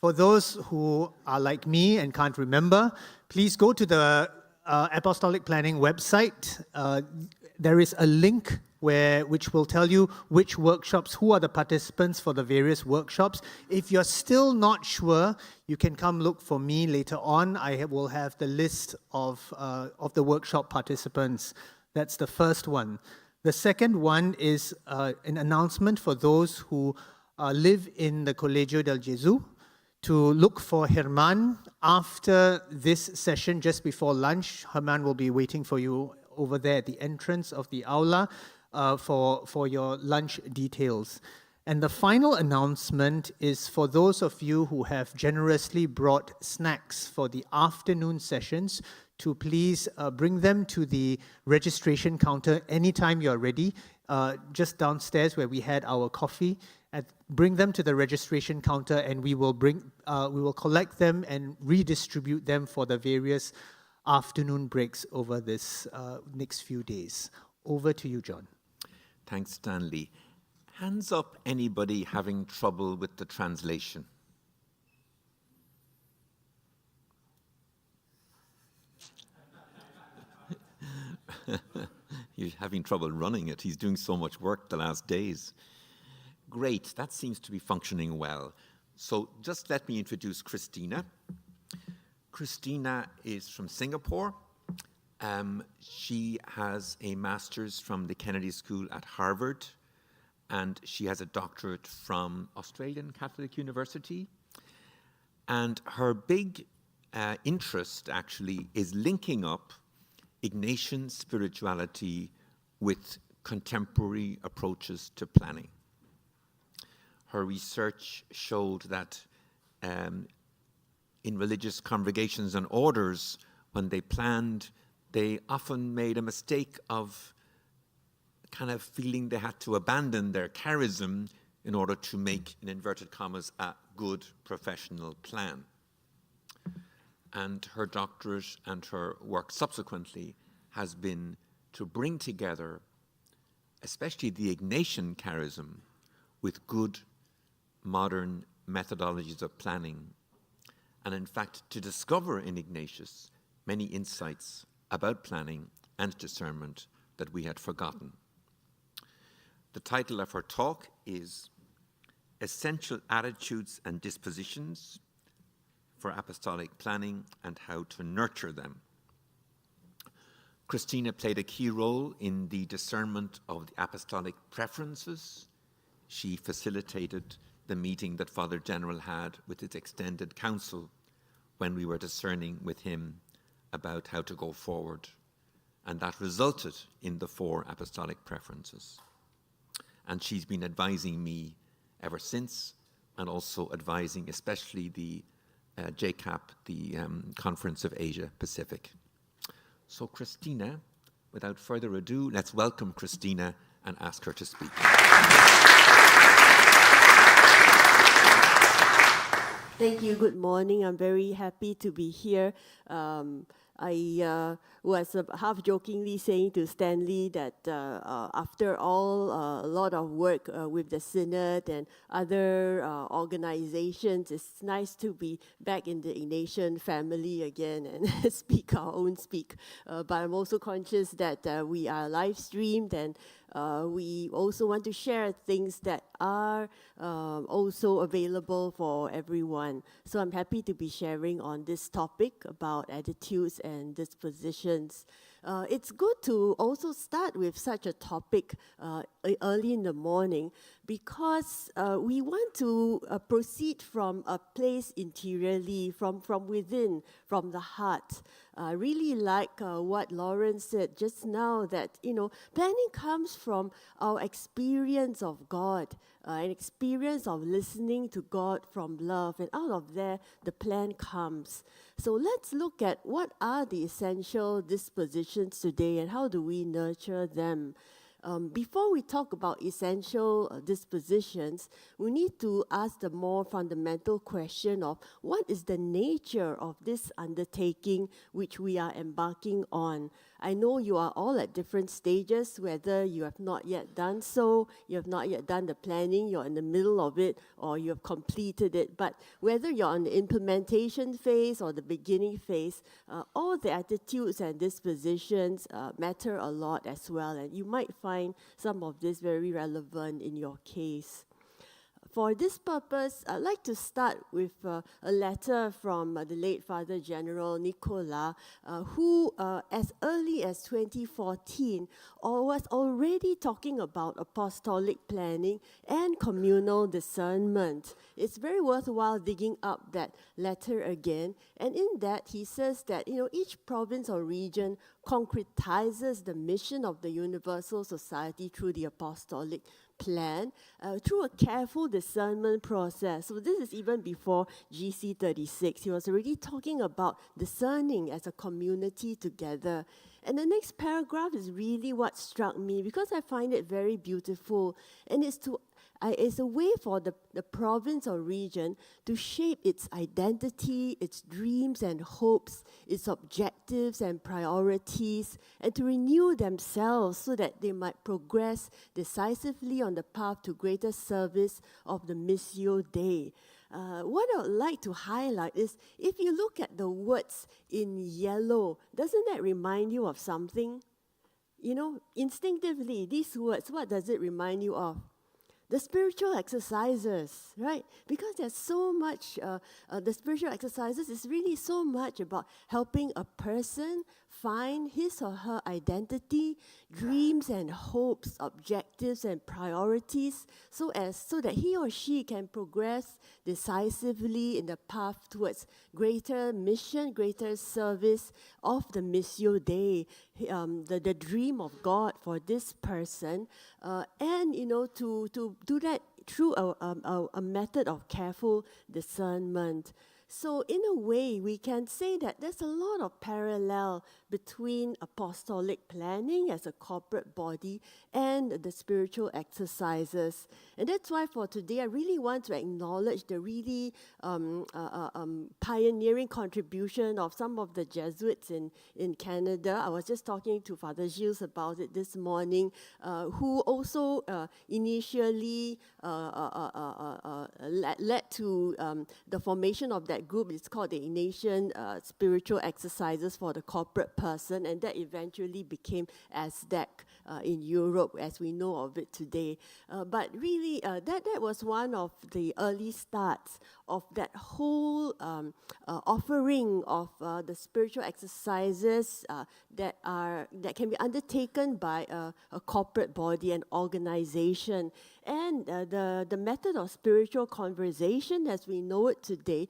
For those who are like me and can't remember, please go to the Apostolic Planning website. There is a link which will tell you which workshops, who are the participants for the various workshops. If you're still not sure, you can come look for me later on. I will have the list of the workshop participants. That's the first one. The second one is an announcement for those who live in the Colegio del Jesús to look for Herman after this session, just before lunch. Herman will be waiting for you over there at the entrance of the aula for your lunch details. And the final announcement is for those of you who have generously brought snacks for the afternoon sessions to please bring them to the registration counter anytime you're ready, just downstairs where we had our coffee. Bring them to the registration counter, and we will collect them and redistribute them for the various afternoon breaks over this next few days. Over to you, John. Thanks, Stanley. Hands up, anybody having trouble with the translation? You're having trouble running it. He's doing so much work the last days. Great, that seems to be functioning well. So just let me introduce Christina. Christina is from Singapore. She has a master's from the Kennedy School at Harvard, and she has a doctorate from Australian Catholic University. And her big interest, actually, is linking up Ignatian spirituality with contemporary approaches to planning. Her research showed that in religious congregations and orders, when they planned, they often made a mistake of kind of feeling they had to abandon their charism in order to make, in inverted commas, a good professional plan. And her doctorate and her work subsequently has been to bring together, especially the Ignatian charism, with good modern methodologies of planning, and in fact to discover in Ignatius many insights about planning and discernment that we had forgotten. The title of her talk is Essential Attitudes and Dispositions for Apostolic Planning and How to Nurture Them. Christina played a key role in the discernment of the apostolic preferences. She facilitated the meeting that Father General had with his extended council when we were discerning with him about how to go forward. And that resulted in the 4 apostolic preferences. And she's been advising me ever since, and also advising especially the JCAP, the Conference of Asia Pacific. So Christina, without further ado, let's welcome Christina and ask her to speak. Thank you. Good morning. I'm very happy to be here. I was half jokingly saying to Stanley that after all a lot of work with the Synod and other organizations, it's nice to be back in the Ignatian family again and speak our own speak. But I'm also conscious that we are live streamed, and we also want to share things that are also available for everyone. So I'm happy to be sharing on this topic about attitudes and dispositions. It's good to also start with such a topic early in the morning, because we want to proceed from a place interiorly, from within, from the heart. I really like what Lauren said just now, that, planning comes from our experience of God, an experience of listening to God from love, and out of there, the plan comes. So let's look at what are the essential dispositions today and how do we nurture them. Before we talk about essential dispositions, we need to ask the more fundamental question of what is the nature of this undertaking which we are embarking on. I know you are all at different stages, whether you have not yet done so, you have not yet done the planning, you're in the middle of it, or you have completed it. But whether you're on the implementation phase or the beginning phase, all the attitudes and dispositions matter a lot as well. And you might find some of this very relevant in your case. For this purpose, I'd like to start with a letter from the late Father General Nicola, who as early as 2014 was already talking about apostolic planning and communal discernment. It's very worthwhile digging up that letter again. And in that, he says that each province or region concretizes the mission of the universal society through the apostolic plan, through a careful discernment process. So this is even before GC 36. He was already talking about discerning as a community together. And the next paragraph is really what struck me, because I find it very beautiful. And it's a way for the province or region to shape its identity, its dreams and hopes, its objectives and priorities, and to renew themselves so that they might progress decisively on the path to greater service of the Missio Dei. What I would like to highlight is, if you look at the words in yellow, doesn't that remind you of something? Instinctively, these words, what does it remind you of? The spiritual exercises, right? Because there's so much, the spiritual exercises is really so much about helping a person find his or her identity, dreams and hopes, objectives and priorities, so that he or she can progress decisively in the path towards greater mission, greater service of the Missio Dei, the dream of God for this person, and to do that through a method of careful discernment. So in a way, we can say that there's a lot of parallel between apostolic planning as a corporate body and the spiritual exercises. And that's why for today, I really want to acknowledge the really pioneering contribution of some of the Jesuits in Canada. I was just talking to Father Gilles about it this morning, who also initially led to the formation of that group. It's called the Ignatian Spiritual Exercises for the Corporate Person, and that eventually became ASDEC in Europe as we know of it today. But really, that was one of the early starts of that whole offering of the spiritual exercises that can be undertaken by a corporate body, an organization. And the method of spiritual conversation as we know it today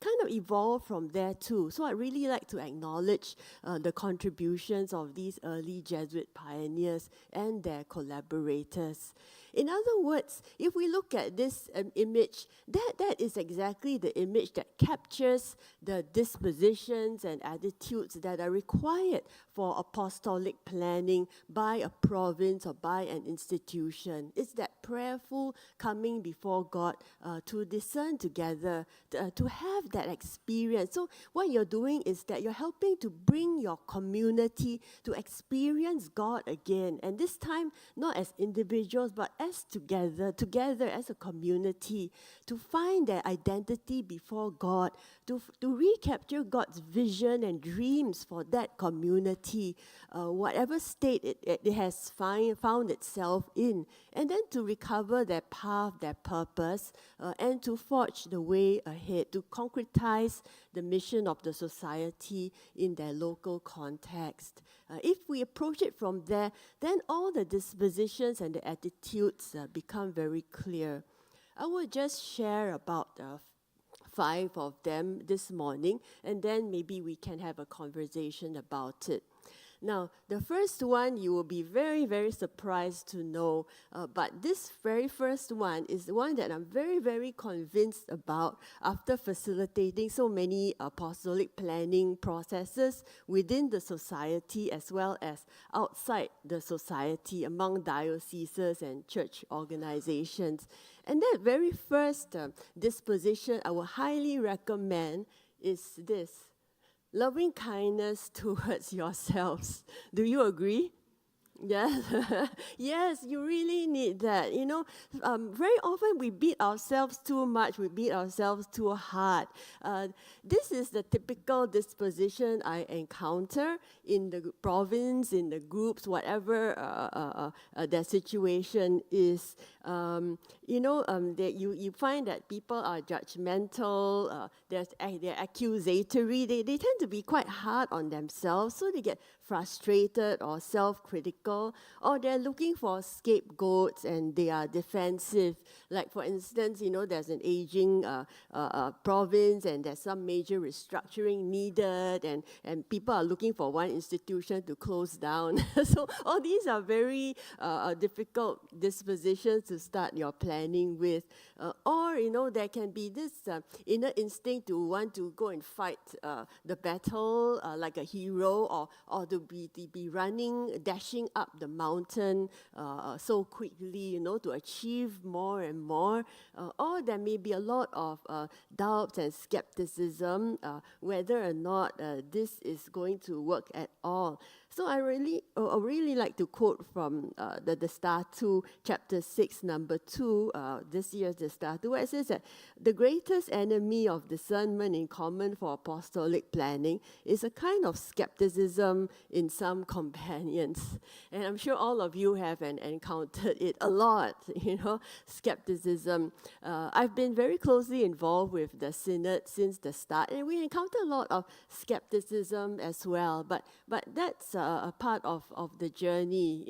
kind of evolved from there too. So I really like to acknowledge the contributions of these early Jesuit pioneers and their collaborators. In other words, if we look at this image, that is exactly the image that captures the dispositions and attitudes that are required for apostolic planning by a province or by an institution. It's that prayerful coming before God to discern together, to have that experience. So what you're doing is that you're helping to bring your community to experience God again. And this time, not as individuals, but as together as a community, to find their identity before God, to recapture God's vision and dreams for that community, whatever state it has found itself in, and then to recover their path, their purpose, and to forge the way ahead, to concretize the mission of the society in their local context. If we approach it from there, then all the dispositions and the attitudes become very clear. I will just share about 5 of them this morning, and then maybe we can have a conversation about it. Now, the first one you will be very, very surprised to know, but this very first one is the one that I'm very, very convinced about after facilitating so many apostolic planning processes within the society as well as outside the society among dioceses and church organizations. And that very first disposition I would highly recommend is this: loving kindness towards yourselves. Do you agree? Yes, yes, you really need that. You know, very often we beat ourselves too much, we beat ourselves too hard. This is the typical disposition I encounter in the province, in the groups, whatever their situation is. You find that people are judgmental, they're accusatory, they tend to be quite hard on themselves, so they get frustrated or self-critical, or they're looking for scapegoats and they are defensive. Like, for instance, there's an aging province and there's some major restructuring needed, and people are looking for one institution to close down. So all these are very difficult dispositions to start your planning with. Or there can be this inner instinct to want to go and fight the battle like a hero, or to be running, dashing up the mountain so quickly, to achieve more and more. Or there may be a lot of doubts and skepticism whether or not this is going to work at all. So I really like to quote from the Destatu, chapter 6, number 2, this year's Destatu, where it says that the greatest enemy of discernment in common for apostolic planning is a kind of skepticism in some companions. And I'm sure all of you have encountered it a lot, skepticism. I've been very closely involved with the Synod since the start, and we encounter a lot of skepticism as well. But that's a part of the journey.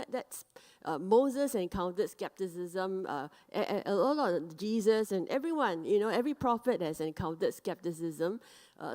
That's Moses encountered skepticism. A lot of Jesus and everyone, every prophet has encountered skepticism.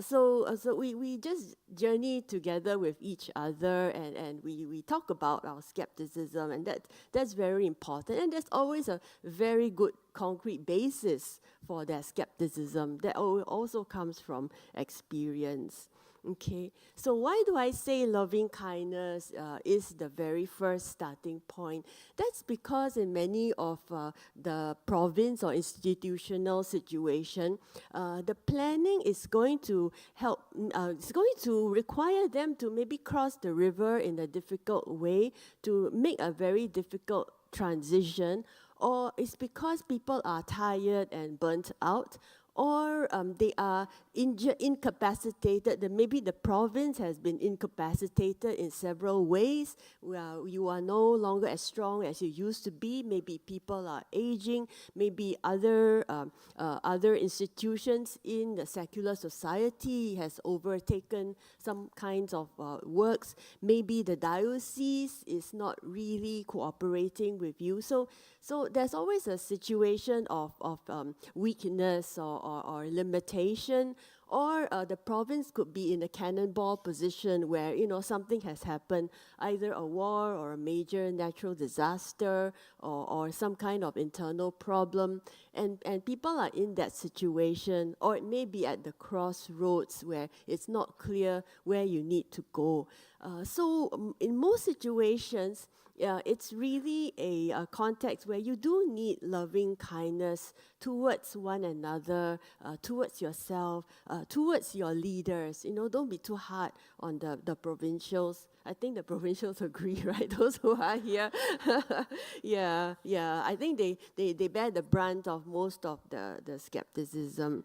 So we just journey together with each other, and we talk about our skepticism, and that's very important. And there's always a very good concrete basis for that skepticism that also comes from experience. Okay, so why do I say loving kindness is the very first starting point? That's because in many of the province or institutional situation, the planning is going to help, it's going to require them to maybe cross the river in a difficult way, to make a very difficult transition, or it's because people are tired and burnt out, or they are incapacitated. Maybe the province has been incapacitated in several ways. You are no longer as strong as you used to be. Maybe people are aging. Maybe other institutions in the secular society has overtaken some kinds of works. Maybe the diocese is not really cooperating with you. So there's always a situation of weakness or or limitation, or the province could be in a cannonball position where, something has happened, either a war or a major natural disaster or some kind of internal problem, and people are in that situation, or it may be at the crossroads where it's not clear where you need to go. So in most situations, it's really a context where you do need loving kindness towards one another, towards yourself, towards your leaders. Don't be too hard on the provincials. I think the provincials agree, right? Those who are here. Yeah. I think they bear the brunt of most of the skepticism.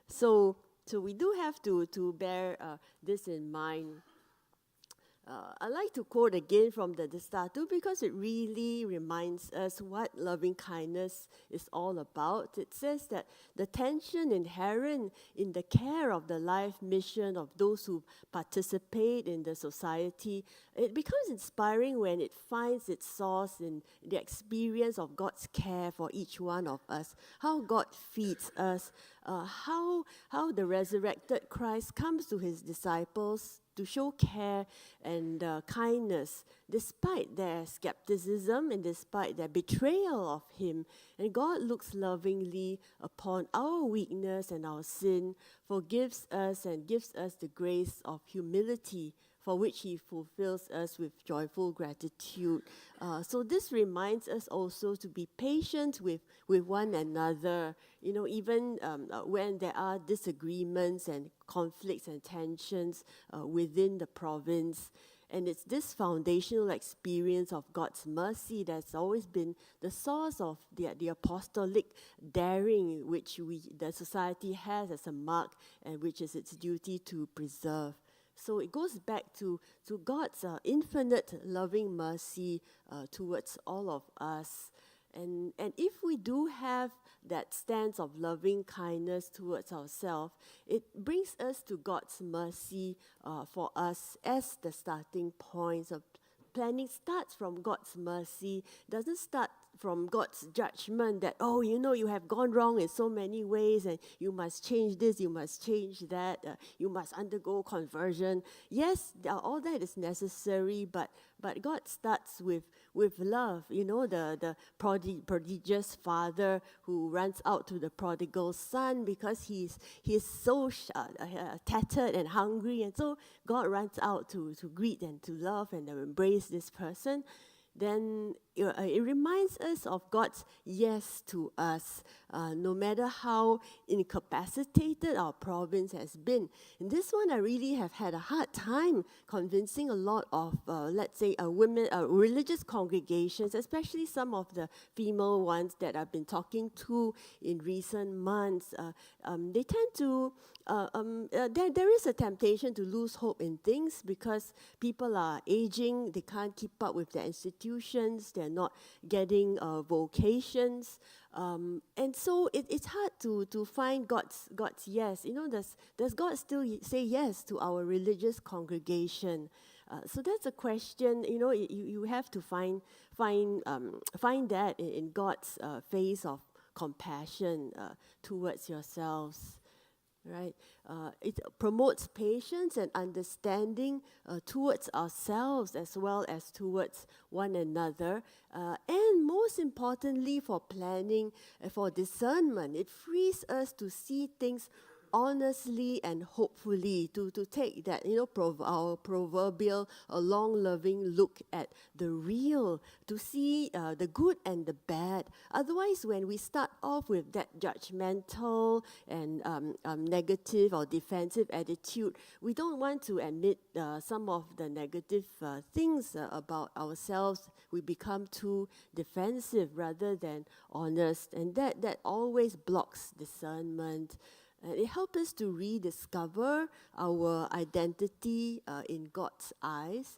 So we do have to bear this in mind. I like to quote again from the Statu because it really reminds us what loving kindness is all about. It says that the tension inherent in the care of the life mission of those who participate in the society, it becomes inspiring when it finds its source in the experience of God's care for each one of us, how God feeds us, how the resurrected Christ comes to his disciples to show care and kindness despite their skepticism and despite their betrayal of him. And God looks lovingly upon our weakness and our sin, forgives us and gives us the grace of humility, for which he fulfills us with joyful gratitude. So this reminds us also to be patient with one another, even when there are disagreements and conflicts and tensions within the province. And it's this foundational experience of God's mercy that's always been the source of the apostolic daring which the society has as a mark and which is its duty to preserve. So it goes back to God's infinite loving mercy towards all of us. And if we do have that stance of loving kindness towards ourselves, it brings us to God's mercy for us as the starting point. So planning starts from God's mercy, doesn't start from God's judgment that, you have gone wrong in so many ways and you must change this, you must change that, you must undergo conversion. Yes, all that is necessary, but God starts with love. The prodigious father who runs out to the prodigal son because he's so tattered and hungry, and so God runs out to greet and to love and to embrace this person. Then it reminds us of God's yes to us, no matter how incapacitated our province has been. In this one, I really have had a hard time convincing a lot of, let's say, women, religious congregations, especially some of the female ones that I've been talking to in recent months. They tend to, there is a temptation to lose hope in things because people are aging, they can't keep up with their institutions, they're not getting vocations, and so it's hard to find God's yes. Does God still say yes to our religious congregation? So that's a question. You have to find that in God's face of compassion towards yourselves. Right? It promotes patience and understanding towards ourselves as well as towards one another. And most importantly, for planning, for discernment, it frees us to see things honestly and hopefully, to take that, our proverbial long-loving look at the real, to see the good and the bad. Otherwise, when we start off with that judgmental and negative or defensive attitude, we don't want to admit some of the negative things about ourselves. We become too defensive rather than honest, and that always blocks discernment. It helps us to rediscover our identity in God's eyes,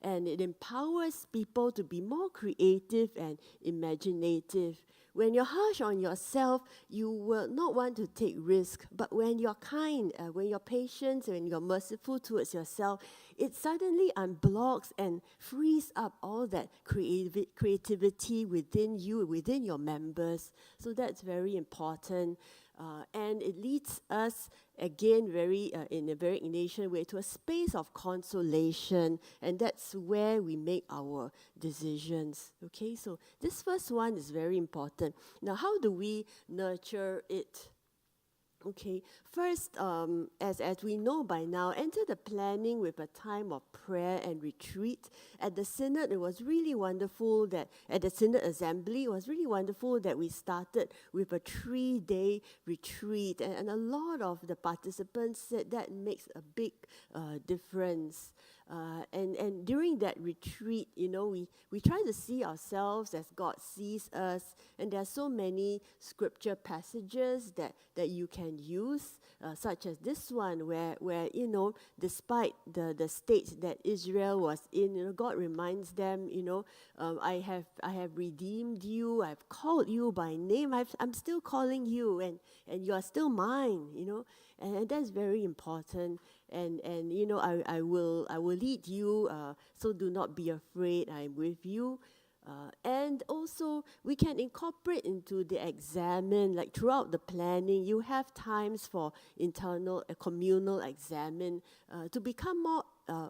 and it empowers people to be more creative and imaginative. When you're harsh on yourself, you will not want to take risks. But when you're kind, when you're patient, when you're merciful towards yourself, it suddenly unblocks and frees up all that creativity within you, within your members. So that's very important. And it leads us again in a very Ignatian way to a space of consolation, and that's where we make our decisions. Okay, so this first one is very important. Now, how do we nurture it? Okay, first, as we know by now, enter the planning with a time of prayer and retreat. At the Synod, it was really wonderful that, at the Synod Assembly, it was really wonderful that we started with a 3-day retreat. And a lot of the participants said that makes a big difference. And during that retreat, we try to see ourselves as God sees us. And there are so many scripture passages that you can use, such as this one, where despite the state that Israel was in, God reminds them, I have redeemed you, I've called you by name, I'm still calling you, and you are still mine, and that's very important. And I will lead you, so do not be afraid, I'm with you. And also, we can incorporate into the examine, like throughout the planning, you have times for internal, communal examine, to become more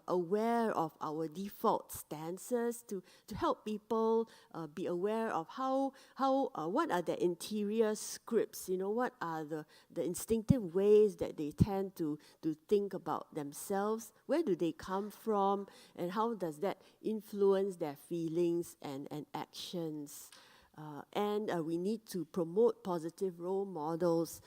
aware of our default stances, to help people be aware of what are the interior scripts, what are the instinctive ways that they tend to think about themselves, where do they come from, and how does that influence their feelings and actions. And we need to promote positive role models.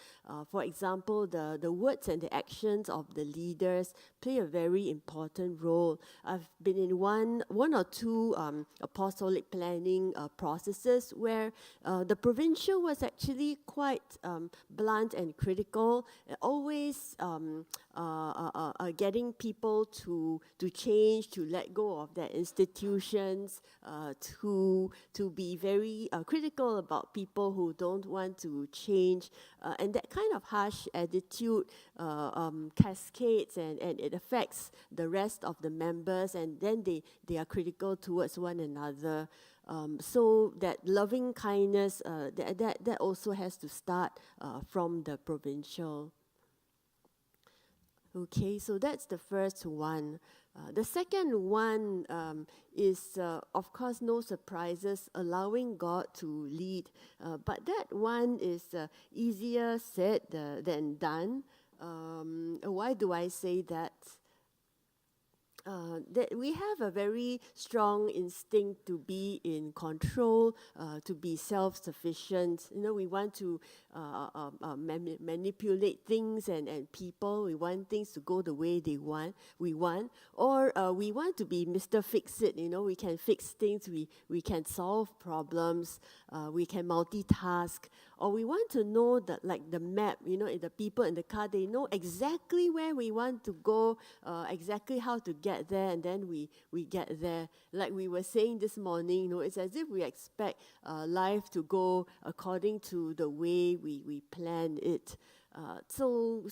For example, the words and the actions of the leaders play a very important role. I've been in one or two apostolic planning processes where the provincial was actually quite blunt and critical, always getting people to change, to let go of their institutions, to be very critical about people who don't want to change, and that kind of harsh attitude cascades and it affects the rest of the members, and then they are critical towards one another. So that loving kindness, that also has to start from the provincial. Okay, so that's the first one. The second one is, of course, no surprises, allowing God to lead. But that one is easier said than done. Why do I say that? That we have a very strong instinct to be in control, to be self-sufficient. We want to manipulate things and people. We want things to go the way we want, or we want to be Mr. Fix-It. We can fix things. We can solve problems. We can multitask, or we want to know that, like the map. The people in the car, they know exactly where we want to go, exactly how to get there, and then we get there. Like we were saying this morning, it's as if we expect life to go according to the way we plan it. So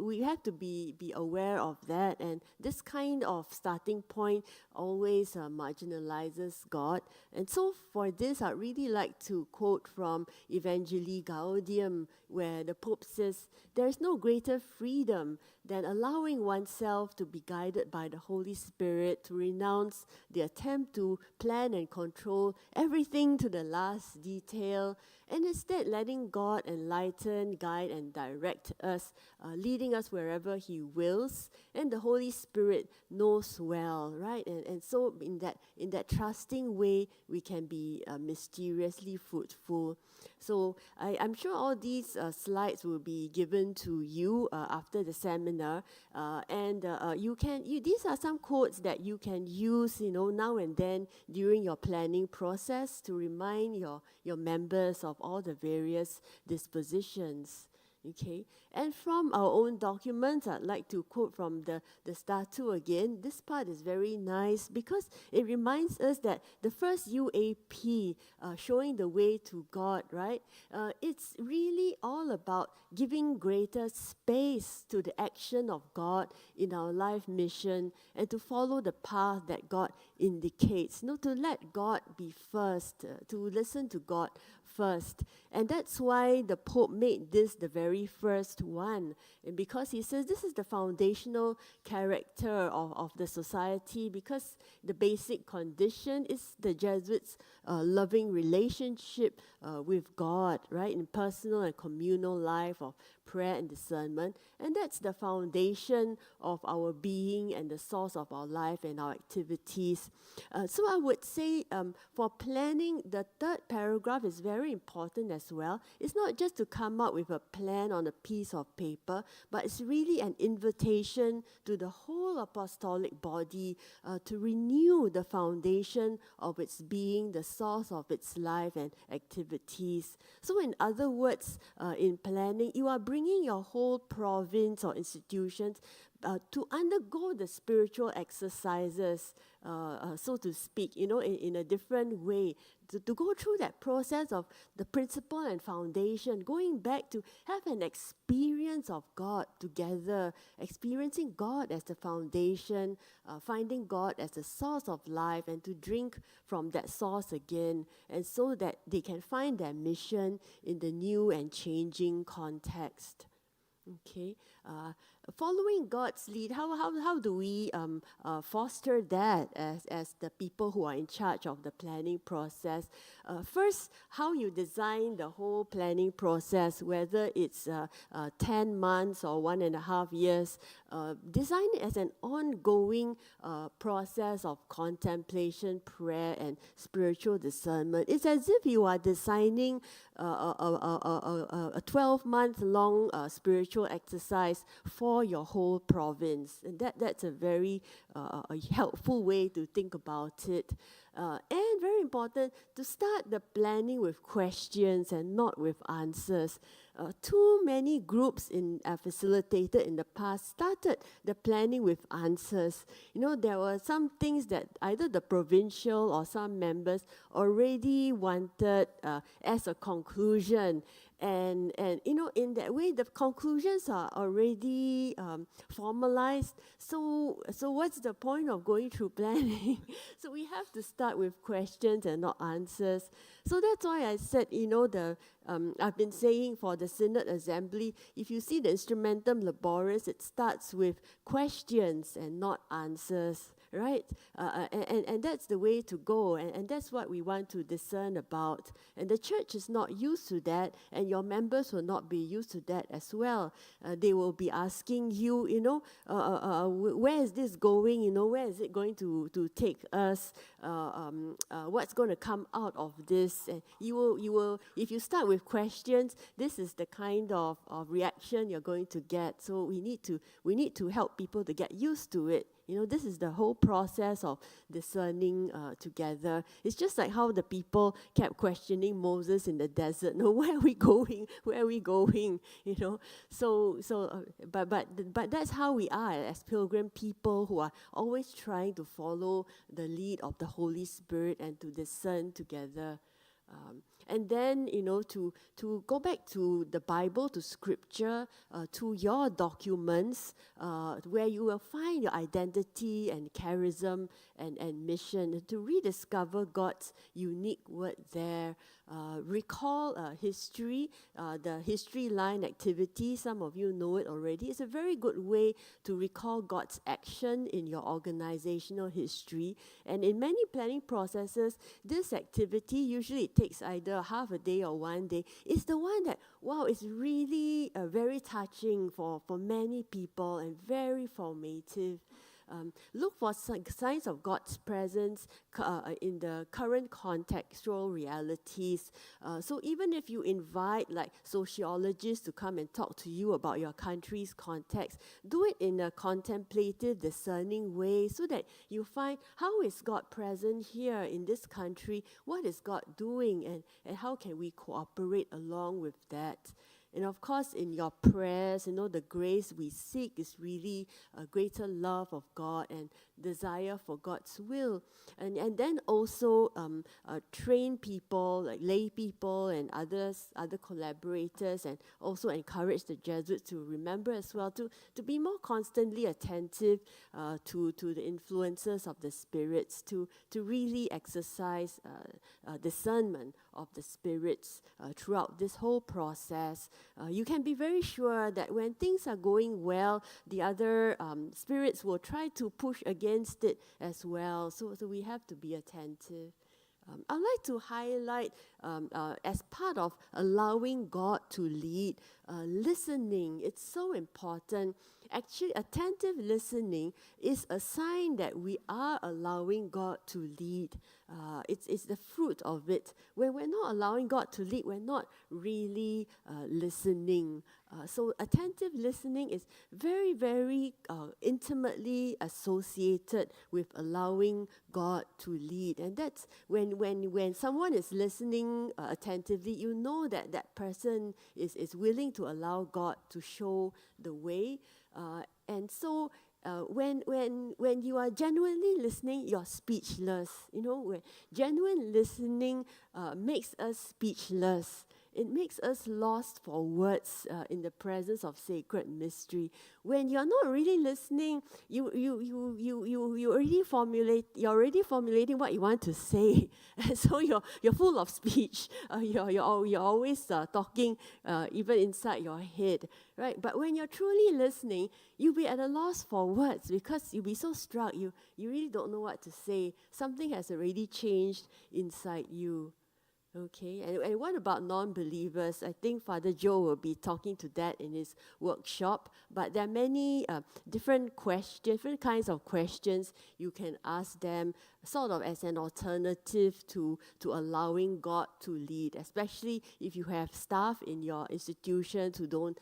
we have to be aware of that, and this kind of starting point always marginalizes God. And so for this, I'd really like to quote from Evangelii Gaudium, where the Pope says, "There is no greater freedom than allowing oneself to be guided by the Holy Spirit, to renounce the attempt to plan and control everything to the last detail, and instead letting God enlighten, guide, and direct us, leading us wherever He wills, and the Holy Spirit knows well," right? And so in that trusting way, we can be mysteriously fruitful. So I'm sure all these slides will be given to you after the seminar, and these are some quotes that you can use, now and then during your planning process to remind your members of all the various dispositions. Okay, and from our own documents, I'd like to quote from the statute again. This part is very nice because it reminds us that the first UAP, showing the way to God, right? It's really all about giving greater space to the action of God in our life mission, and to follow the path that God indicates. To let God be first, to listen to God first. And that's why the Pope made this the very first one. And because he says this is the foundational character of the society, because the basic condition is the Jesuits' loving relationship with God, right, in personal and communal life of prayer and discernment. And that's the foundation of our being and the source of our life and our activities. So I would say for planning, the third paragraph is very important as well. It's not just to come up with a plan on a piece of paper, but it's really an invitation to the whole apostolic body to renew the foundation of its being, the source of its life and activities. So in other words, in planning, you are bringing your whole province or institutions to undergo the spiritual exercises, so to speak, in a different way, to go through that process of the principle and foundation, going back to have an experience of God together, experiencing God as the foundation, finding God as the source of life, and to drink from that source again, and so that they can find their mission in the new and changing context. Okay, following God's lead, how do we foster that as the people who are in charge of the planning process? First, how you design the whole planning process, whether it's 10 months or 1.5 years, design it as an ongoing process of contemplation, prayer, and spiritual discernment. It's as if you are designing a 12-month-long spiritual exercise for your whole province. And that's a very helpful way to think about it. And very important, to start the planning with questions and not with answers. Too many groups facilitated in the past started the planning with answers. There were some things that either the provincial or some members already wanted as a conclusion. And in that way, the conclusions are already formalized. So what's the point of going through planning? So we have to start with questions and not answers. So that's why I said, I've been saying for the Synod Assembly, if you see the Instrumentum Laboris, it starts with questions and not answers, right? And that's the way to go, and that's what we want to discern about. And the church is not used to that, and your members will not be used to that as well. They will be asking you, where is this going? Where is it going to take us? What's going to come out of this? And you will, if you start with questions, this is the kind of reaction you're going to get. So we need to help people to get used to it. This is the whole process of discerning together. It's just like how the people kept questioning Moses in the desert. No, where are we going? Where are we going? But that's how we are as pilgrim people who are always trying to follow the lead of the Holy Spirit and to discern together. And then, to go back to the Bible, to Scripture, to your documents, where you will find your identity and charism and mission, to rediscover God's unique word there. Recall history, the history line activity. Some of you know it already. It's a very good way to recall God's action in your organizational history. And in many planning processes, this activity, usually it takes either half a day or 1 day, is the one that, is really very touching for many people and very formative. Look for signs of God's presence in the current contextual realities. So even if you invite like sociologists to come and talk to you about your country's context, do it in a contemplative, discerning way so that you find how is God present here in this country, what is God doing, and how can we cooperate along with that. And of course, in your prayers, the grace we seek is really a greater love of God and desire for God's will. And then also train people, like lay people and other collaborators, and also encourage the Jesuits to remember as well, to be more constantly attentive to the influences of the spirits, to really exercise discernment of the spirits throughout this whole process. You can be very sure that when things are going well, the other spirits will try to push against it as well. So we have to be attentive. I'd like to highlight, as part of allowing God to lead, listening. It's so important. Actually, attentive listening is a sign that we are allowing God to lead. It's the fruit of it. When we're not allowing God to lead, we're not really listening. So attentive listening is very, very intimately associated with allowing God to lead. And that's when someone is listening attentively, you know that that person is willing to allow God to show the way. And so when you are genuinely listening, you're speechless. You know, where genuine listening makes us speechless. It makes us lost for words in the presence of sacred mystery. When you're not really listening, you're already formulating what you want to say, and so you're full of speech. You're always talking even inside your head, right? But when you're truly listening, you'll be at a loss for words because you'll be so struck. You really don't know what to say. Something has already changed inside you. Okay, and what about non-believers? I think Father Joe will be talking to that in his workshop. But there are many different kinds of questions you can ask them, sort of as an alternative to allowing God to lead, especially if you have staff in your institution who don't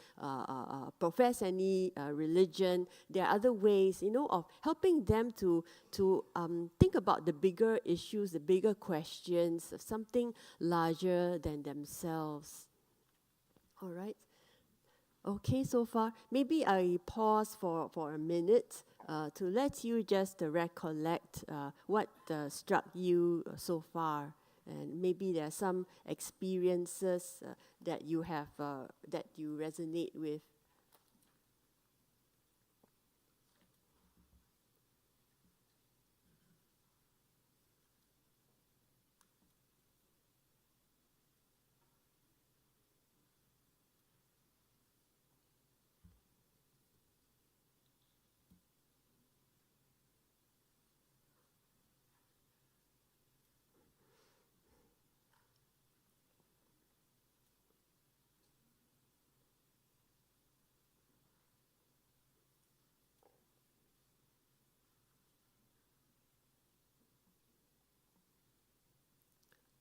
profess any religion. There are other ways, of helping them to think about the bigger issues, the bigger questions, of something larger than themselves. All right. Okay, so far, maybe I pause for a minute to let you just recollect what struck you so far. And maybe there are some experiences that you have, that you resonate with.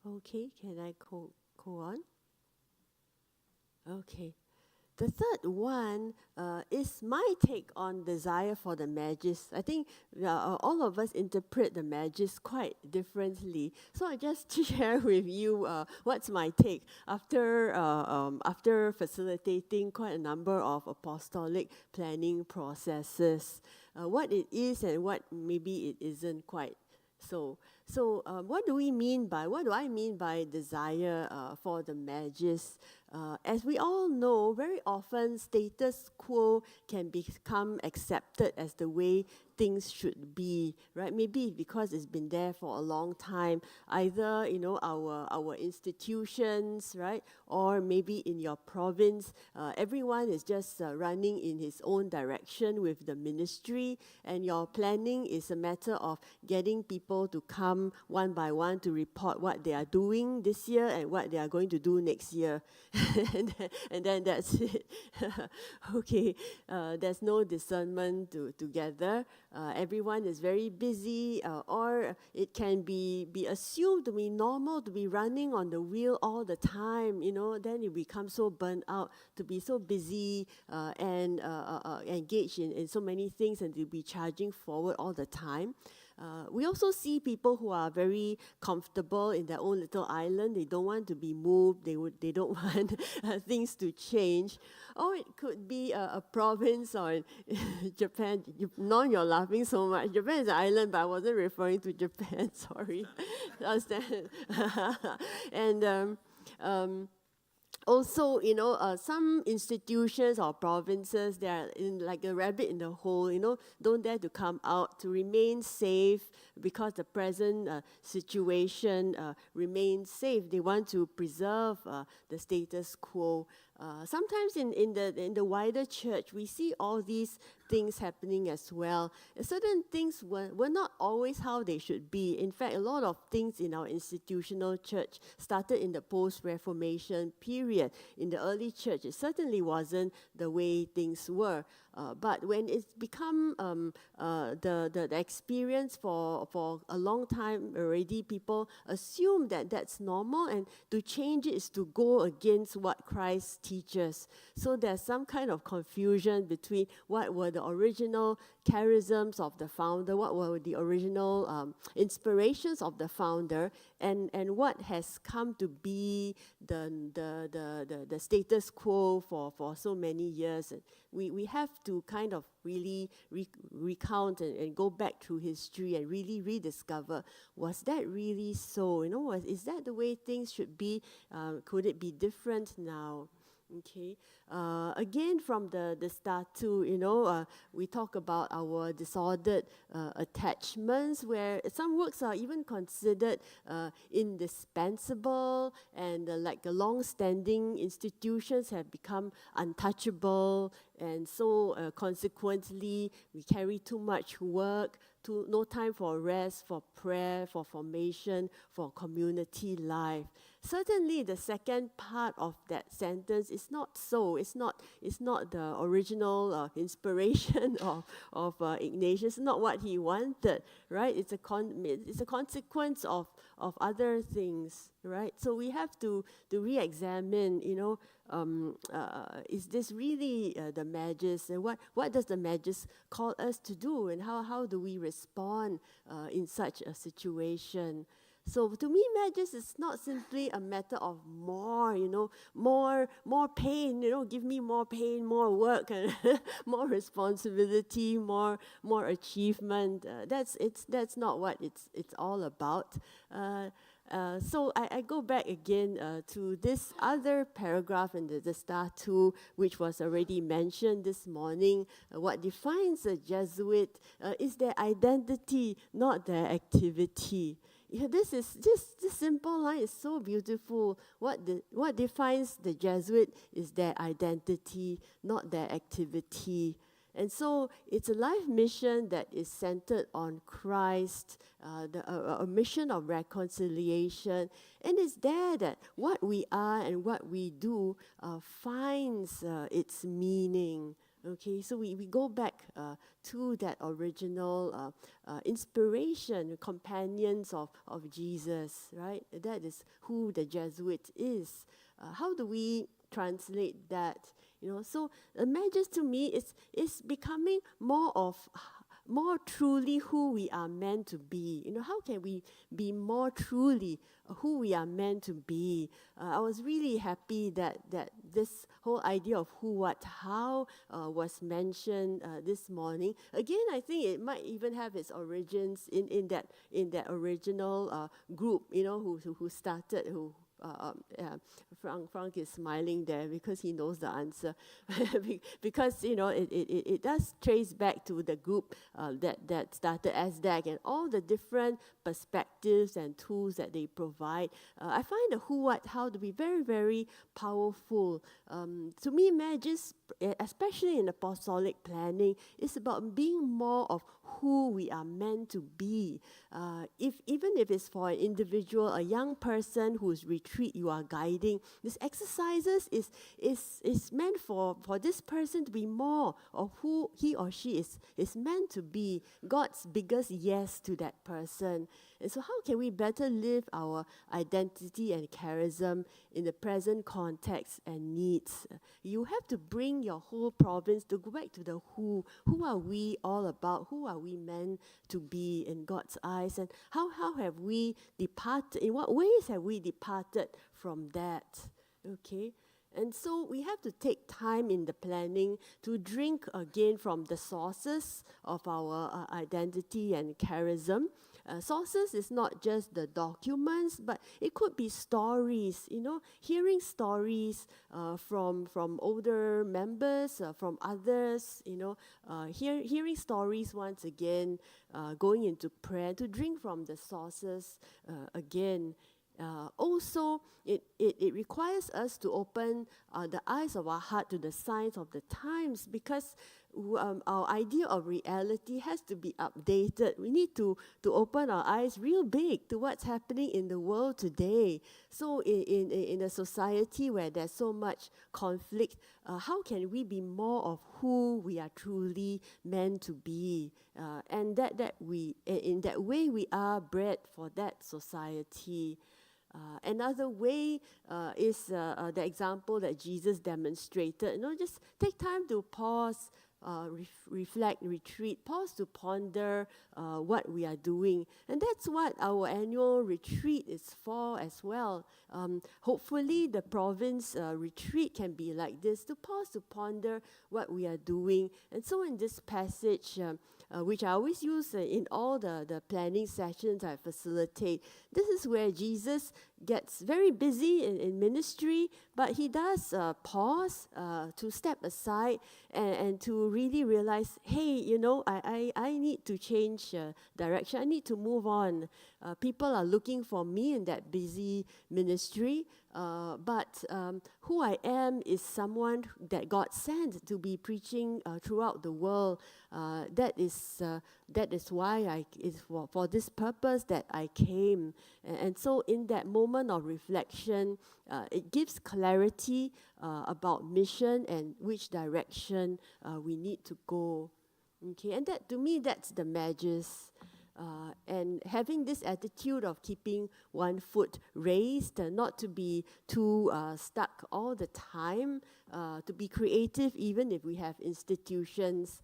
Okay, can I go on? Okay. The third one is my take on desire for the Magis. I think all of us interpret the Magis quite differently. So I just share with you what's my take after facilitating quite a number of apostolic planning processes. What it is and what maybe it isn't quite so. So what do I mean by desire for the Magis? As we all know, very often status quo can become accepted as the way things should be, right? Maybe because it's been there for a long time, either our institutions, right, or maybe in your province, everyone is just running in his own direction with the ministry, and your planning is a matter of getting people to come one by one to report what they are doing this year and what they are going to do next year. and then that's it. Okay, there's no discernment together. Everyone is very busy, or it can be assumed to be normal to be running on the wheel all the time. Then you become so burnt out to be so busy and engaged in so many things, and to be charging forward all the time. We also see people who are very comfortable in their own little island. They don't want to be moved. They don't want things to change. Or it could be a province or Japan. You're laughing so much. Japan is an island, but I wasn't referring to Japan. Sorry. And also, some institutions or provinces, they are like a rabbit in the hole, don't dare to come out, to remain safe because the present situation remains safe. They want to preserve the status quo. Sometimes in the wider church, we see all these things happening as well. Certain things were not always how they should be. In fact, a lot of things in our institutional church started in the post-Reformation period. In the early church, it certainly wasn't the way things were. But when it's become the experience for a long time already, people assume that that's normal, and to change it is to go against what Christ teaches. So there's some kind of confusion between what were the original charisms of the founder, what were the original inspirations of the founder, and what has come to be the status quo for so many years. And we have to kind of really recount and go back through history and really rediscover, was that really so? Is that the way things should be? Could it be different now? Okay. Again, from the start too, we talk about our disordered attachments, where some works are even considered indispensable, and like the long-standing institutions have become untouchable, and so consequently we carry too much work, no time for rest, for prayer, for formation, for community life. Certainly, the second part of that sentence is not so. It's not the original inspiration of Ignatius. It's not what he wanted, right? It's a consequence of other things, right? So we have to re-examine. Is this really the Magus? And what does the Magus call us to do? And how do we respond in such a situation? So to me, Magus is not simply a matter of more pain, give me more pain, more work, more responsibility, more achievement. That's not what it's all about. So I go back again to this other paragraph in the start too, which was already mentioned this morning. What defines a Jesuit is their identity, not their activity. This simple line is so beautiful. What defines the Jesuit is their identity, not their activity. And so it's a life mission that is centered on Christ, a mission of reconciliation. And it's there that what we are and what we do finds its meaning. Okay, so we go back to that original inspiration, companions of Jesus, right? That is who the Jesuit is. How do we translate that? So the Magus to me is becoming more truly who we are meant to be. How can we be more truly who we are meant to be? I was really happy that this whole idea of who, what, how was mentioned this morning. Again, I think it might even have its origins in that original group, who started, Frank is smiling there because he knows the answer. Because it does trace back to the group that started SDAC and all the different perspectives and tools that they provide. I find the who, what, how to be very, very powerful. To me, Magus, especially in apostolic planning, is about being more of who we are meant to be. Even if it's for an individual, a young person whose retreat you are guiding, this exercises is meant for this person to be more of who he or she is meant to be, God's biggest yes to that person. And so how can we better live our identity and charism in the present context and needs? You have to bring your whole province to go back to the who. Who are we all about? Who are we meant to be in God's eyes? And how have we departed? In what ways have we departed from that? Okay. And so we have to take time in the planning to drink again from the sources of our identity and charism. Sources is not just the documents, but it could be stories, hearing stories from older members, from others, hearing stories once again, going into prayer to drink from the sources again. Also, it requires us to open the eyes of our heart to the signs of the times, because our idea of reality has to be updated. We need to open our eyes real big to what's happening in the world today. So in a society where there's so much conflict, how can we be more of who we are truly meant to be? And that we, in that way, we are bred for that society. Another way is the example that Jesus demonstrated. Just take time to pause, reflect, retreat, pause to ponder what we are doing. And that's what our annual retreat is for as well. Hopefully the province retreat can be like this, to pause to ponder what we are doing. And so in this passage, which I always use in all the planning sessions I facilitate, this is where Jesus gets very busy in ministry, but he does pause to step aside and to really realize, hey, I need to change direction. I need to move on. People are looking for me in that busy ministry, but who I am is someone that God sent to be preaching throughout the world. That is why it's for this purpose that I came. And so in that moment of reflection, it gives clarity about mission and which direction we need to go. Okay, and that, to me, that's the Magus. And having this attitude of keeping one foot raised, not to be too stuck all the time, to be creative even if we have institutions.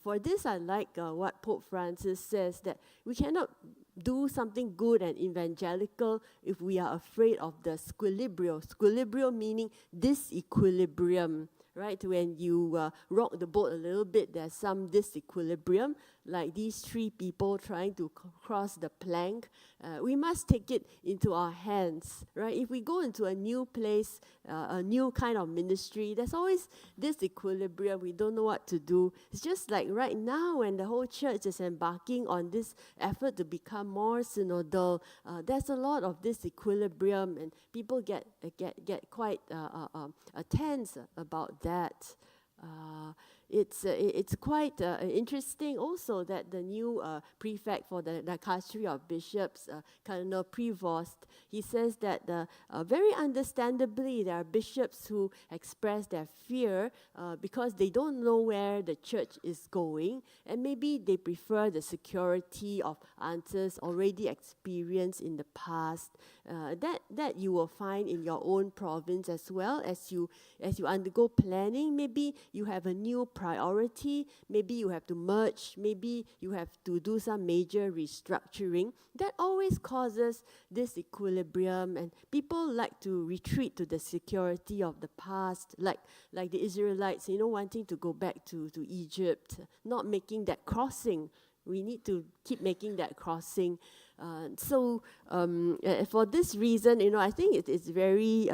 For this, I like what Pope Francis says, that we cannot do something good and evangelical if we are afraid of the squilibrio. Squilibrio meaning disequilibrium. Right, when you rock the boat a little bit, there's some disequilibrium, like these three people trying to cross the plank. We must take it into our hands, right? If we go into a new place, a new kind of ministry, there's always disequilibrium. We don't know what to do. It's just like right now when the whole church is embarking on this effort to become more synodal, there's a lot of disequilibrium, and people get quite tense about that. It's quite interesting also that the new prefect for the dicastery of bishops, Cardinal Prevost, he says that very understandably there are bishops who express their fear because they don't know where the church is going, and maybe they prefer the security of answers already experienced in the past. That you will find in your own province as well. As you undergo planning, maybe you have a new priority, maybe you have to merge, maybe you have to do some major restructuring. That always causes disequilibrium, and people like to retreat to the security of the past, like the Israelites, wanting to go back to Egypt, not making that crossing. We need to keep making that crossing. So for this reason, I think it's very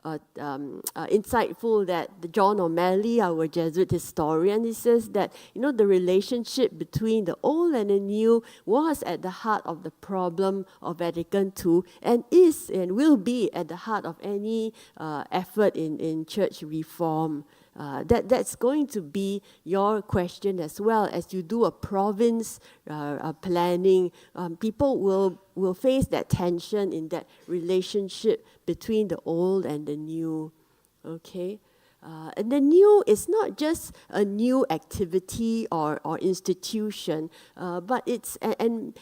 insightful that John O'Malley, our Jesuit historian, he says that, the relationship between the old and the new was at the heart of the problem of Vatican II, and is and will be at the heart of any effort in church reform. That's going to be your question as well. As you do a province planning, people will face that tension in that relationship between the old and the new. Okay, And the new is not just a new activity or institution, but it's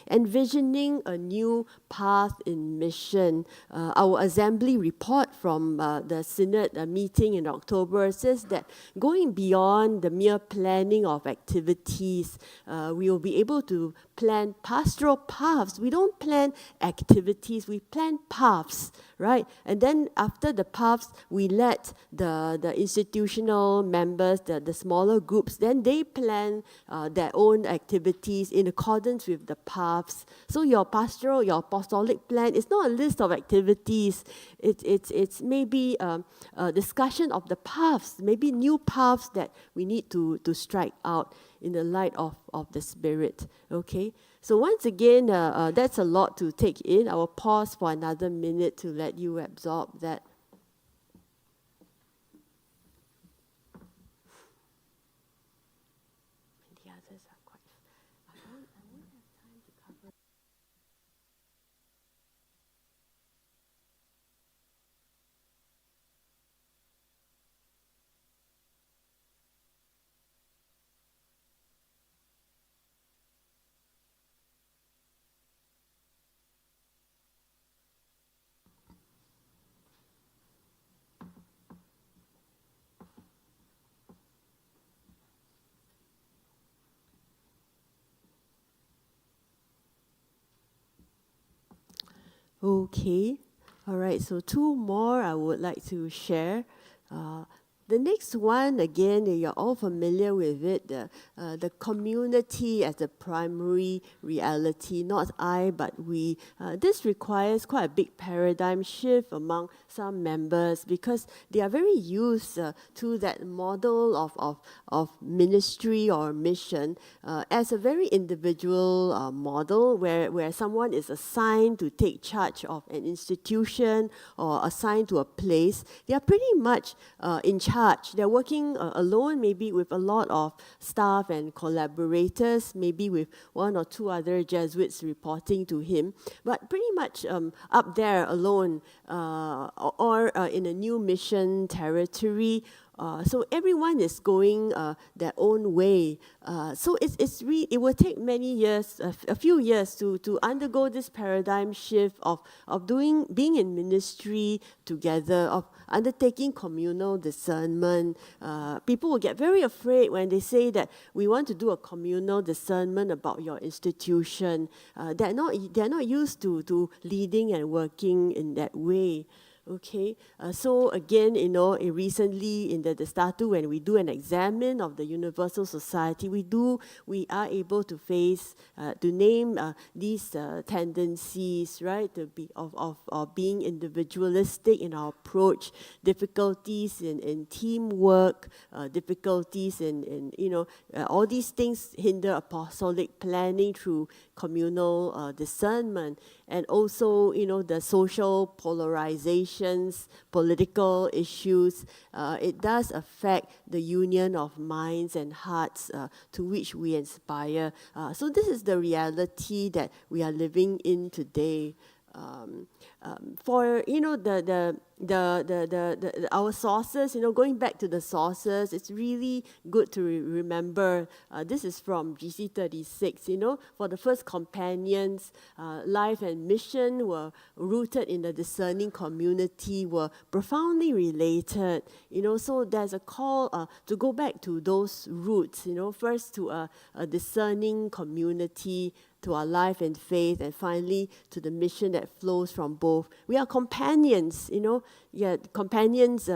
envisioning a new path in mission. Our assembly report from the Synod meeting in October says that going beyond the mere planning of activities, we will be able to plan pastoral paths. We don't plan activities, we plan paths, right? And then after the paths, we let the institutional members, the smaller groups, then they plan their own activities in accordance with the paths. So your pastoral, your apostolic plan is not a list of activities. It's maybe a discussion of the paths, maybe new paths that we need to strike out in the light of the Spirit. Okay, so once again, that's a lot to take in. I will pause for another minute to let you absorb that. The others are quite. I won't have time to cover. Okay, all right, so two more I would like to share. The next one, again, you're all familiar with it, the community as the primary reality, not I, but we. This requires quite a big paradigm shift among some members because they are very used to that model of ministry or mission as a very individual model where someone is assigned to take charge of an institution or assigned to a place. They are pretty much in charge. They're working alone, maybe with a lot of staff and collaborators, maybe with one or two other Jesuits reporting to him, but pretty much up there alone or in a new mission territory. So everyone is going their own way. So it will take many years, a few years to undergo this paradigm shift of being in ministry together, of undertaking communal discernment. People will get very afraid when they say that we want to do a communal discernment about your institution. They're not used to leading and working in that way. Okay, so again, recently in the Statu, when we do an examine of the Universal Society, we are able to to name these tendencies, right? To be of being individualistic in our approach, difficulties in teamwork, difficulties in all these things hinder apostolic planning through communal discernment, and also the social polarizations, political issues. It does affect the union of minds and hearts to which we aspire. So this is the reality that we are living in today. For our sources, going back to the sources, it's really good to remember. This is from GC 36. For the first companions, life and mission were rooted in the discerning community, were profoundly related. So there's a call to go back to those roots. First to a discerning community, to our life and faith, and finally to the mission that flows from both. We are companions, companions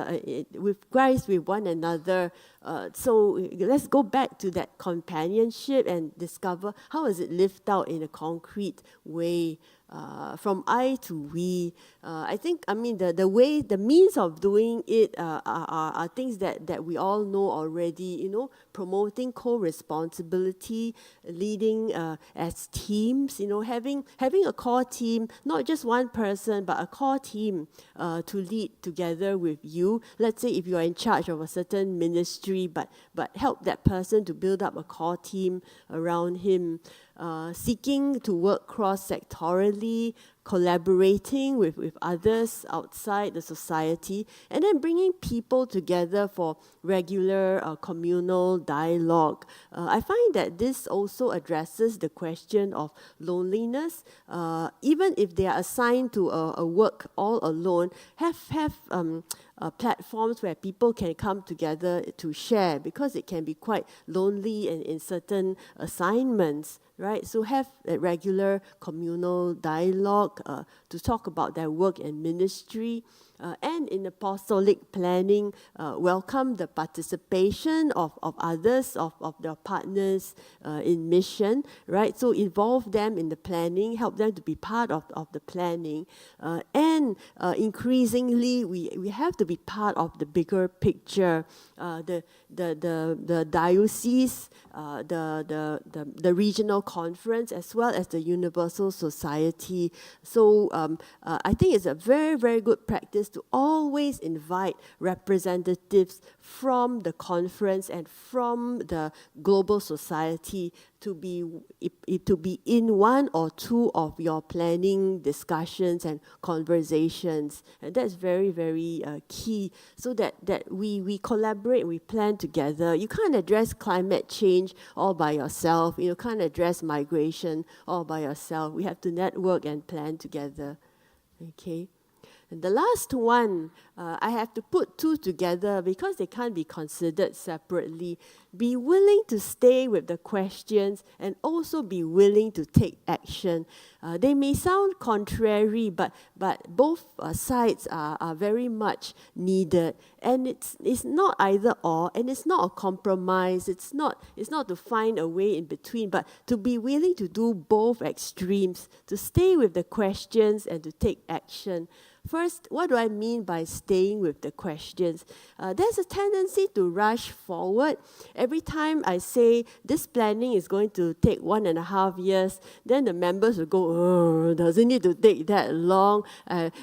with Christ, with one another. So let's go back to that companionship and discover how is it lived out in a concrete way. From I to we. I think, the means of doing it are things that we all know already, promoting co-responsibility, leading as teams, having a core team, not just one person, but a core team to lead together with you. Let's say if you are in charge of a certain ministry, but help that person to build up a core team around him. seeking to work cross-sectorally, collaborating with others outside the society, and then bringing people together for regular communal dialogue. I find that this also addresses the question of loneliness. Even if they are assigned to a work all alone, have platforms where people can come together to share, because it can be quite lonely in certain assignments, right? So have a regular communal dialogue to talk about their work and ministry. And in apostolic planning, welcome the participation of others, of their partners in mission, right? So involve them in the planning, help them to be part of the planning. And increasingly, we have to be part of the bigger picture. The diocese, the regional conference, as well as the universal society. So I think it's a very, very good practice to always invite representatives from the conference and from the global society to be in one or two of your planning discussions and conversations. And that's very, very key, so that we collaborate, we plan together. You can't address climate change all by yourself. You can't address migration all by yourself. We have to network and plan together. Okay. And the last one, I have to put two together because they can't be considered separately. Be willing to stay with the questions and also be willing to take action. They may sound contrary, but both sides are very much needed. And it's not either or, and it's not a compromise. It's not to find a way in between, but to be willing to do both extremes, to stay with the questions and to take action. First, what do I mean by staying with the questions? There's a tendency to rush forward. Every time I say this planning is going to take 1.5 years, then the members will go, oh, doesn't need to take that long.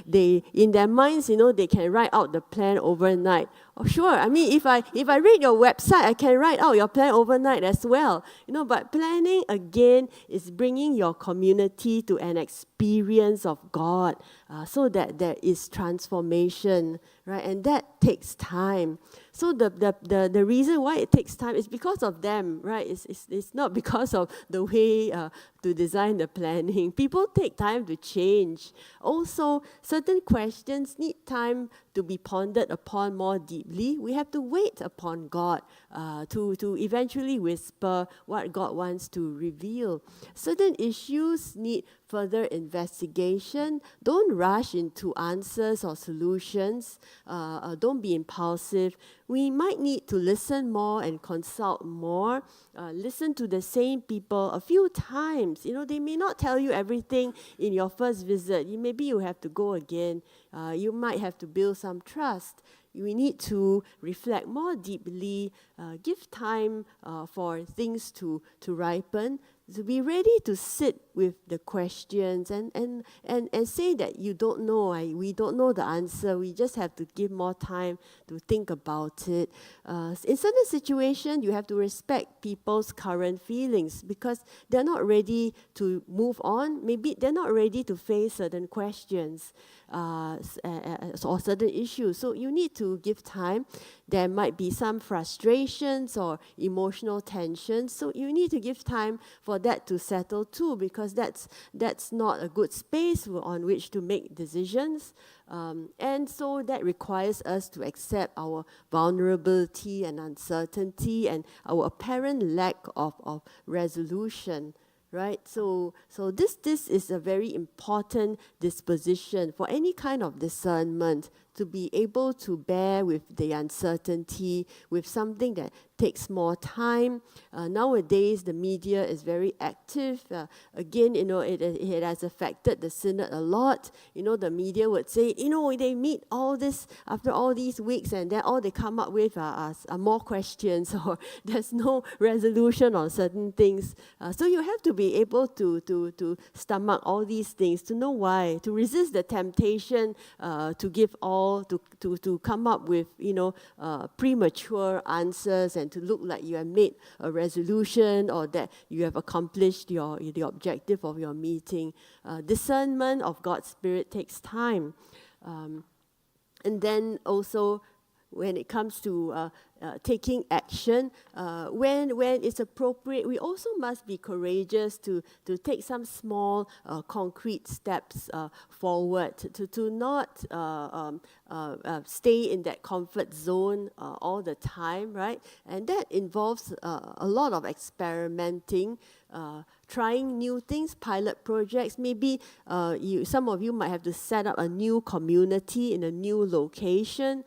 They, in their minds, they can write out the plan overnight. Oh, sure. I mean, if I read your website, I can write out your plan overnight as well. But planning, again, is bringing your community to an experience of God, so that there is transformation, right? And that takes time. So the reason why it takes time is because of them, right? It's not because of the way to design the planning. People take time to change. Also, certain questions need time to be pondered upon more deeply. We have to wait upon God to eventually whisper what God wants to reveal. Certain issues need further investigation. Don't rush into answers or solutions. Don't be impulsive. We might need to listen more and consult more. Listen to the same people a few times. They may not tell you everything in your first visit. Maybe you have to go again. You might have to build some trust. We need to reflect more deeply, give time for things to ripen, to be ready to sit with the questions and say that you don't know, we don't know the answer, we just have to give more time to think about it. In certain situations, you have to respect people's current feelings because they're not ready to move on. Maybe they're not ready to face certain questions or certain issues. So you need to give time. There might be some frustrations or emotional tensions. So you need to give time for that to settle too, because that's not a good space on which to make decisions. And so that requires us to accept our vulnerability and uncertainty and our apparent lack of resolution. Right, so this is a very important disposition for any kind of discernment, to be able to bear with the uncertainty, with something that takes more time. Nowadays, the media is very active. Again, it has affected the synod a lot. The media would say, they meet all this after all these weeks, and then all they come up with are more questions, or there's no resolution on certain things. So you have to be able to stomach all these things, to know why, to resist the temptation to give all all to come up with premature answers and to look like you have made a resolution or that you have accomplished the objective of your meeting. Discernment of God's Spirit takes time. And then also, when it comes to taking action, when it's appropriate, we also must be courageous to take some small, concrete steps forward, to not stay in that comfort zone all the time, right? And that involves a lot of experimenting, trying new things, pilot projects. Maybe some of you might have to set up a new community in a new location.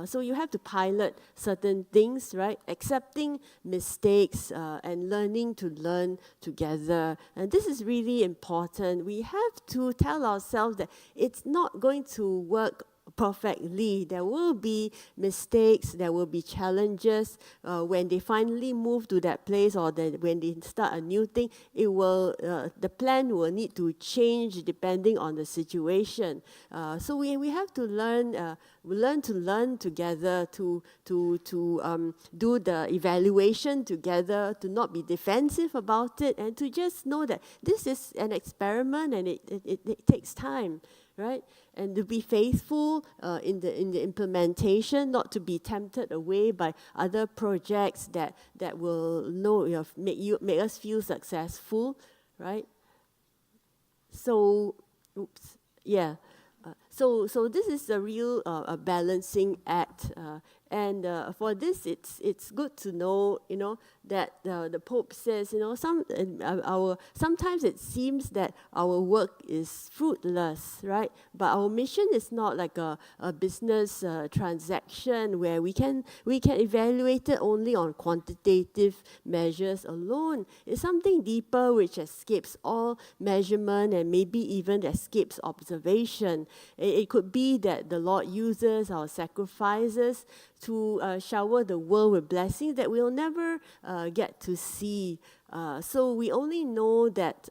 So you have to pilot certain things, right? Accepting mistakes and learning to learn together. And this is really important. We have to tell ourselves that it's not going to work perfectly. There will be mistakes, there will be challenges. When they finally move to that place or when they start a new thing, the plan will need to change depending on the situation. So we have to learn to learn together, to do the evaluation together, to not be defensive about it, and to just know that this is an experiment and it takes time, right? And to be faithful in the implementation, not to be tempted away by other projects that will make us feel successful, right? So, So this is a real balancing act, and for this, it's good to know, that the Pope says, sometimes it seems that our work is fruitless, right? But our mission is not like a business transaction where we can evaluate it only on quantitative measures alone. It's something deeper which escapes all measurement and maybe even escapes observation. It could be that the Lord uses our sacrifices to shower the world with blessings that we'll never get to see. So we only know that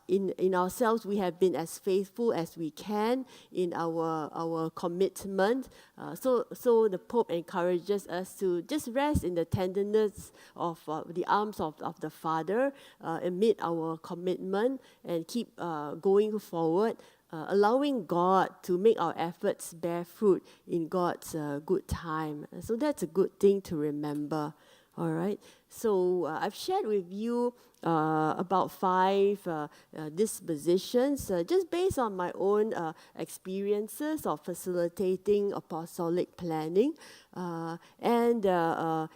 in ourselves we have been as faithful as we can in our commitment. So the Pope encourages us to just rest in the tenderness of the arms of the Father amid our commitment and keep going forward. Allowing God to make our efforts bear fruit in God's good time. So that's a good thing to remember. All right. So I've shared with you about 5 dispositions, just based on my own experiences of facilitating apostolic planning. And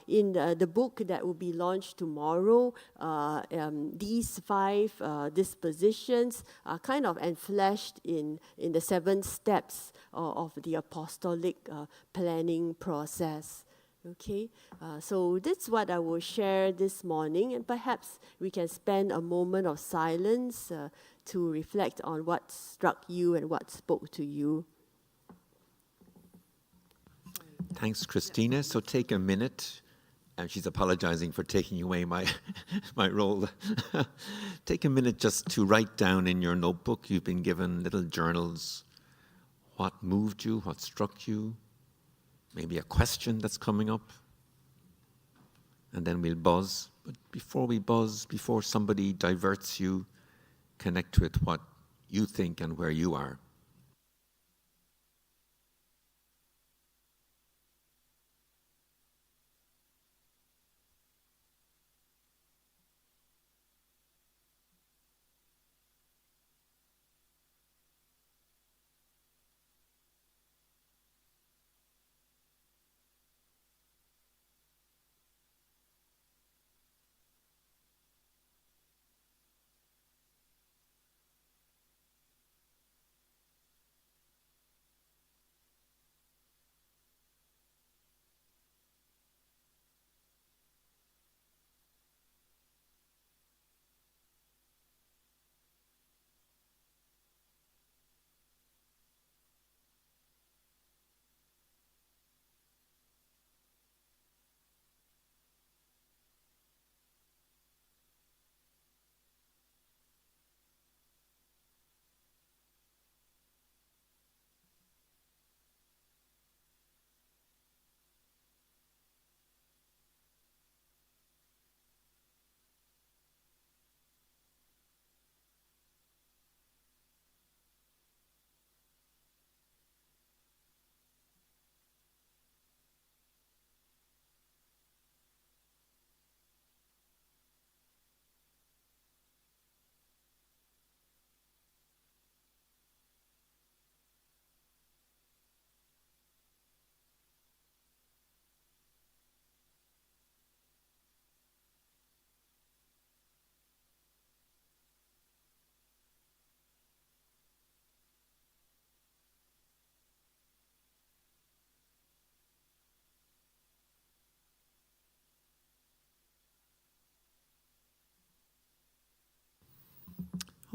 in the book that will be launched tomorrow, these 5 dispositions are kind of enfleshed in the 7 steps of the apostolic planning process. Okay, so that's what I will share this morning, and perhaps we can spend a moment of silence to reflect on what struck you and what spoke to you. Thanks, Christina. So take a minute, and she's apologizing for taking away my role. Take a minute just to write down in your notebook. You've been given little journals. What moved you? What struck you? Maybe a question that's coming up. And then we'll buzz. But before we buzz, before somebody diverts you, connect with what you think and where you are.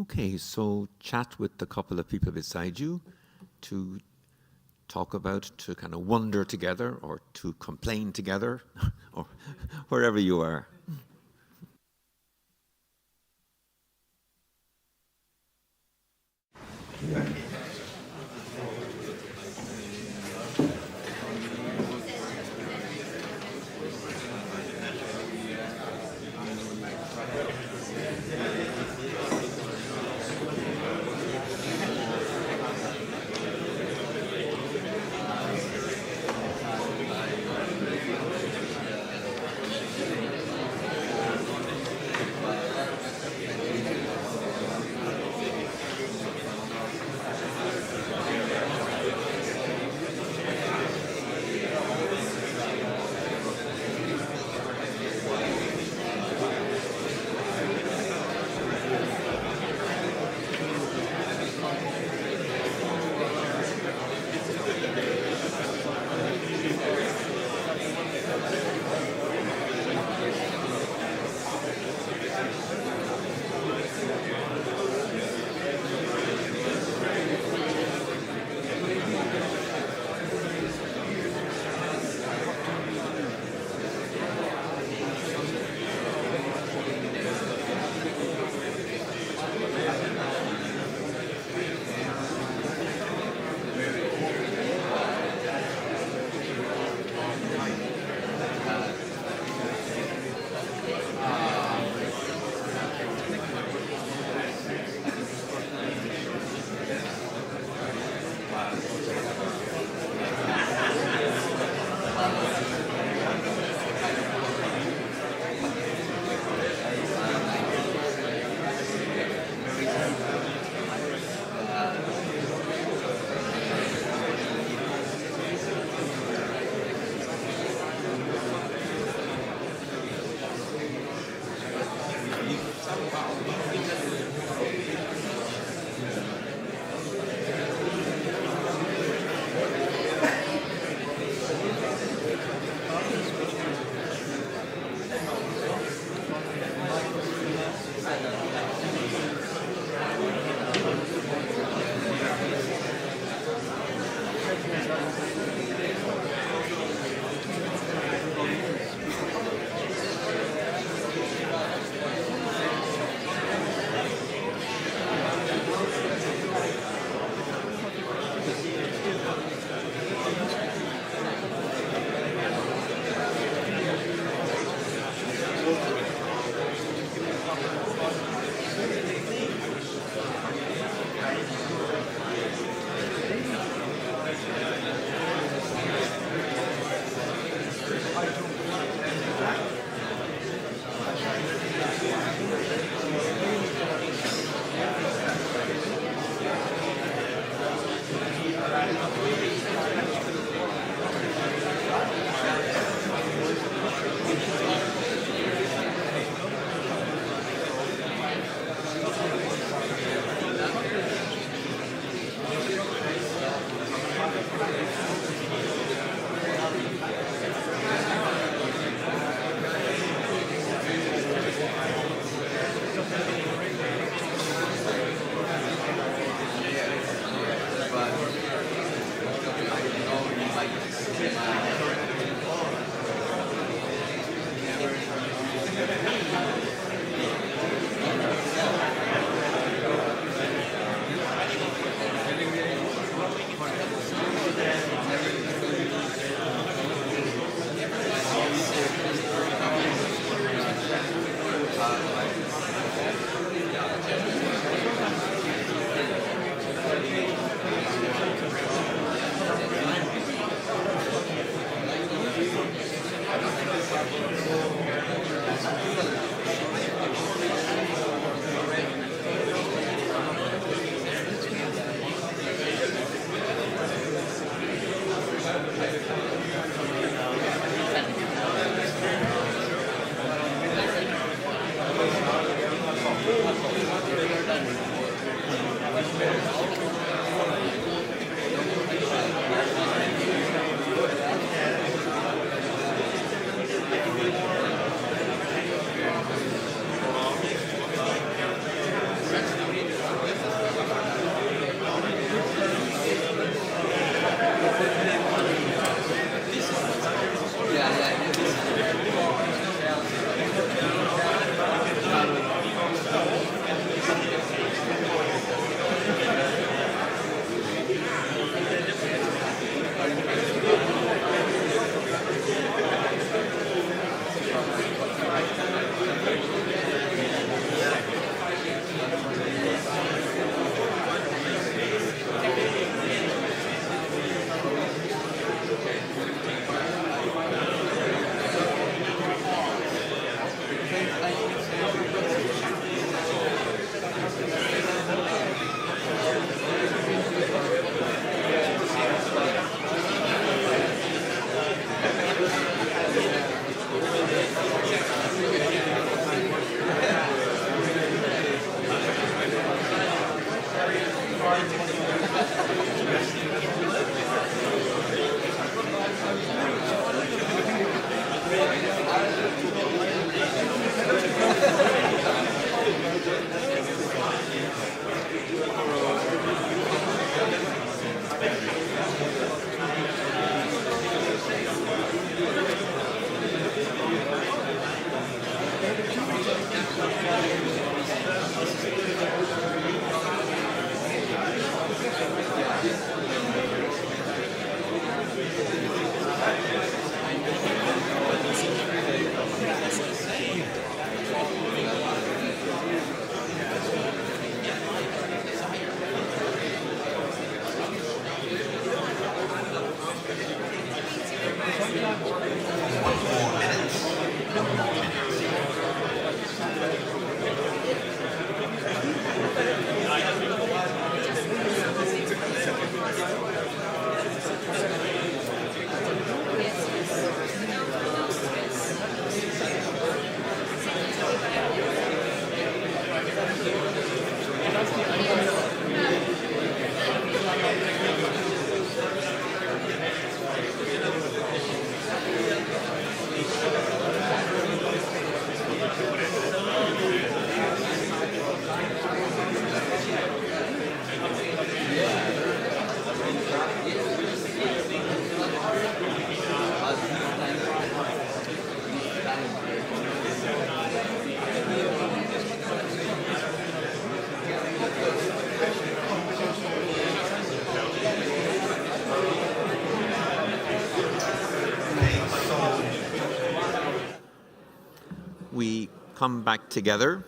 Okay, so chat with the couple of people beside you to talk about, to kind of wonder together or to complain together or wherever you are. We come back together.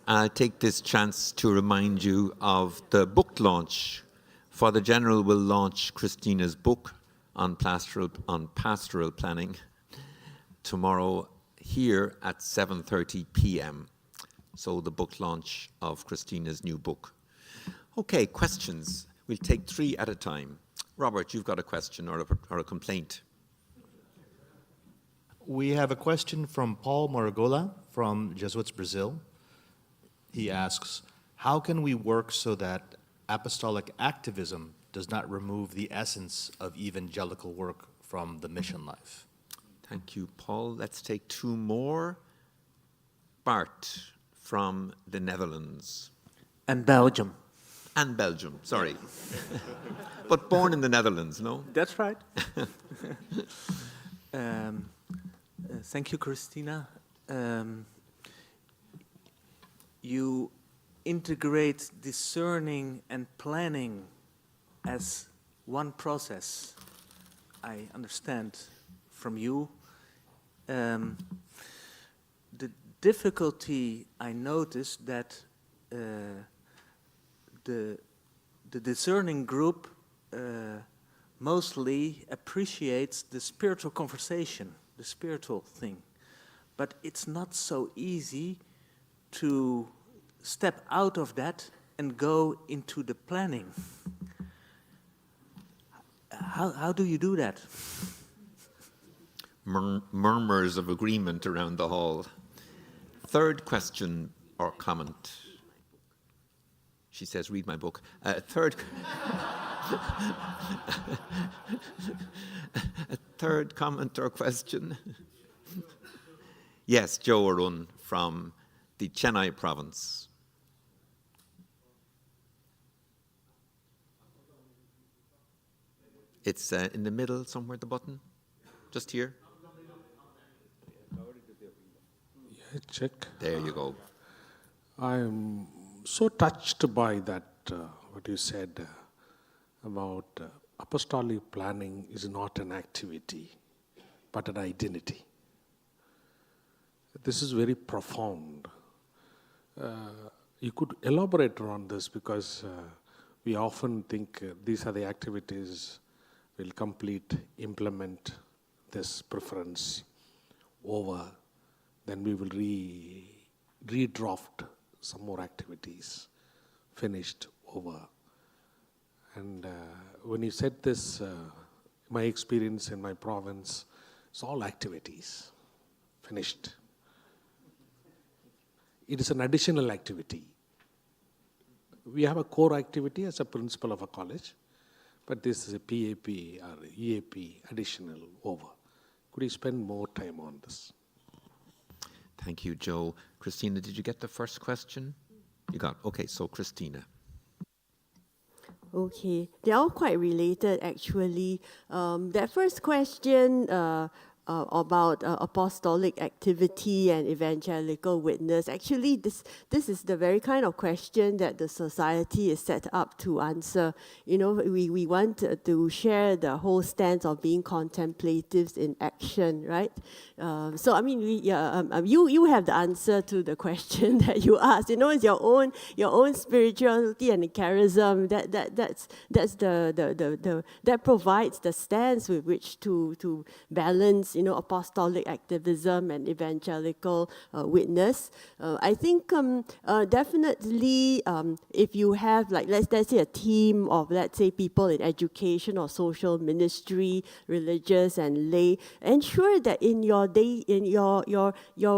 I'll take this chance to remind you of the book launch. Father General will launch Christina's book on pastoral planning tomorrow here at 7:30 p.m. So the book launch of Christina's new book. Okay, questions. We'll take 3 at a time. Robert, you've got a question or a complaint. We have a question from Paul Maragola from Jesuits, Brazil. He asks, how can we work so that apostolic activism does not remove the essence of evangelical work from the mission life? Thank you, Paul. Let's take 2 more. Bart from the Netherlands. And Belgium. And Belgium, sorry. But born in the Netherlands, no? That's right. Thank you, Christina. You integrate discerning and planning as one process. I understand from you. The difficulty I noticed that the discerning group mostly appreciates the spiritual conversation, the spiritual thing. But it's not so easy to step out of that and go into the planning. How do you do that? Murmurs of agreement around the hall. 3rd question or comment. She says, read my book. Third comment or question. Yes, Joe Arun from the Chennai province. It's in the middle somewhere, the button. Just here. Yeah, check. There you go. I'm so touched by that, what you said about apostolic planning is not an activity, but an identity. This is very profound. You could elaborate on this because we often think these are the activities we'll complete, implement this preference over, then we will redraft some more activities, finished, over. And when you said this, my experience in my province, it's all activities. finished. It is an additional activity. We have a core activity as a principal of a college, but this is a PAP or EAP, additional over. Could you spend more time on this? Thank you, Joe. Christina, did you get the first question? You got, okay, so Christina. Okay, they're all quite related actually. That first question about apostolic activity and evangelical witness. Actually, this is the very kind of question that the society is set up to answer. You know, we want to share the whole stance of being contemplatives in action, right? So I mean, you have the answer to the question that you asked. You know, it's your own spirituality and charism that provides the stance with which to balance, you know, apostolic activism and evangelical witness. I think definitely if you have, like, let's say a team of, let's say, people in education or social ministry, religious and lay, ensure that in your day, in your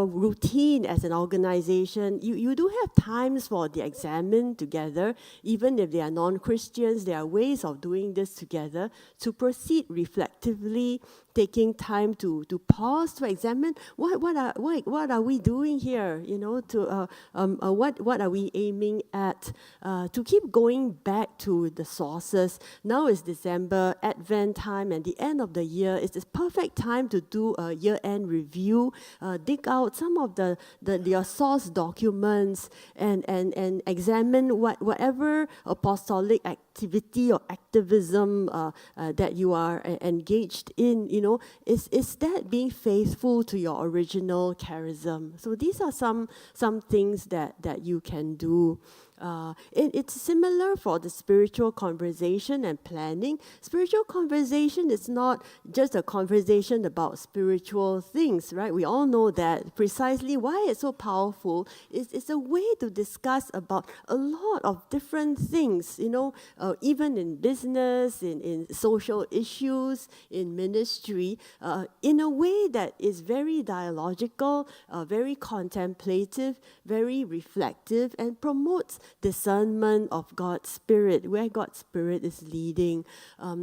routine as an organization, you do have times for the examine together. Even if they are non-Christians, there are ways of doing this together to proceed reflectively, taking time to pause, to examine what are we doing here, you know, to what are we aiming at, to keep going back to the sources. Now is December, Advent time, and the end of the year is this perfect time to do a year-end review, dig out some of your source documents and examine whatever apostolic activity or activism that you are engaged in, you know, is that being faithful to your original charism? So these are some things that you can do. It's similar for the spiritual conversation and planning. Spiritual conversation is not just a conversation about spiritual things, right? We all know that. Precisely why it's so powerful is it's a way to discuss about a lot of different things, you know, even in business, in social issues, in ministry, in a way that is very dialogical, very contemplative, very reflective, and promotes discernment of God's Spirit, where God's Spirit is leading.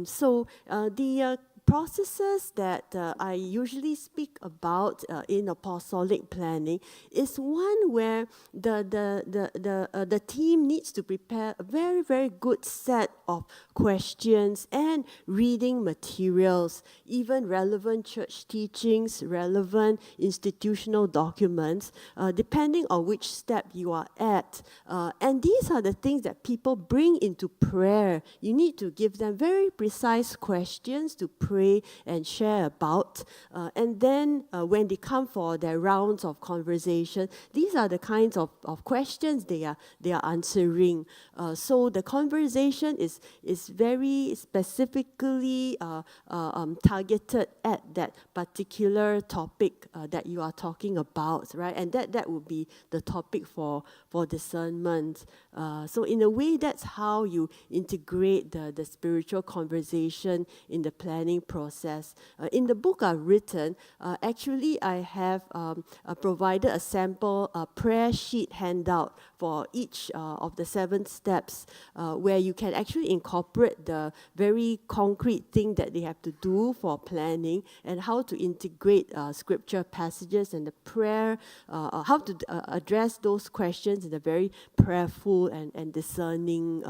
So the processes that I usually speak about in apostolic planning is one where the team needs to prepare a very, very good set of questions and reading materials, even relevant church teachings, relevant institutional documents, depending on which step you are at. And these are the things that people bring into prayer. You need to give them very precise questions to pray and share about. And then when they come for their rounds of conversation, these are the kinds of questions they are answering. So the conversation is very specifically targeted at that particular topic that you are talking about, right? And that would be the topic for discernment. So in a way, that's how you integrate the spiritual conversation in the planning process. In the book I've written, actually I have provided a sample prayer sheet handout for each of the 7 steps, where you can actually incorporate the very concrete thing that they have to do for planning and how to integrate scripture passages and the prayer, how to address those questions in a very prayerful and discerning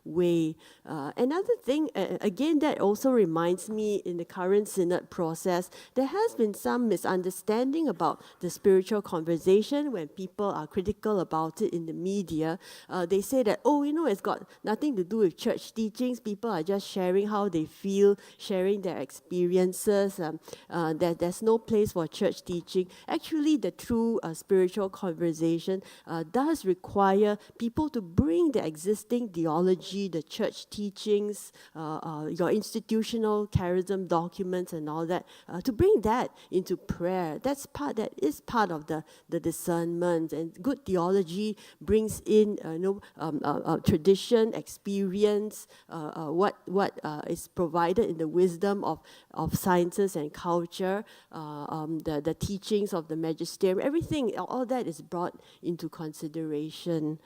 way. Another thing, again, that also reminds me, in the current synod process, there has been some misunderstanding about the spiritual conversation when people are critical about it in the media. They say that, oh, you know, it's got nothing to do with church teachings. People are just sharing how they feel, sharing their experiences. There's no place for church teaching. Actually, the true spiritual conversation does require people to bring the existing theology, the church teachings, your institutional charism wisdom documents and all that, to bring that into prayer. That is part of the discernment. And good theology brings in tradition, experience, what is provided in the wisdom of sciences and culture, the teachings of the magisterium. Everything, all that is brought into consideration.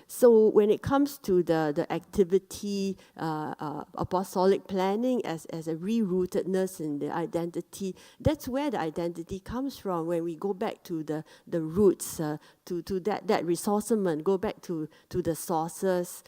So when it comes to the activity, apostolic planning as a rerootedness in the identity, that's where the identity comes from. When we go back to the roots, to that resourcement, go back to the sources.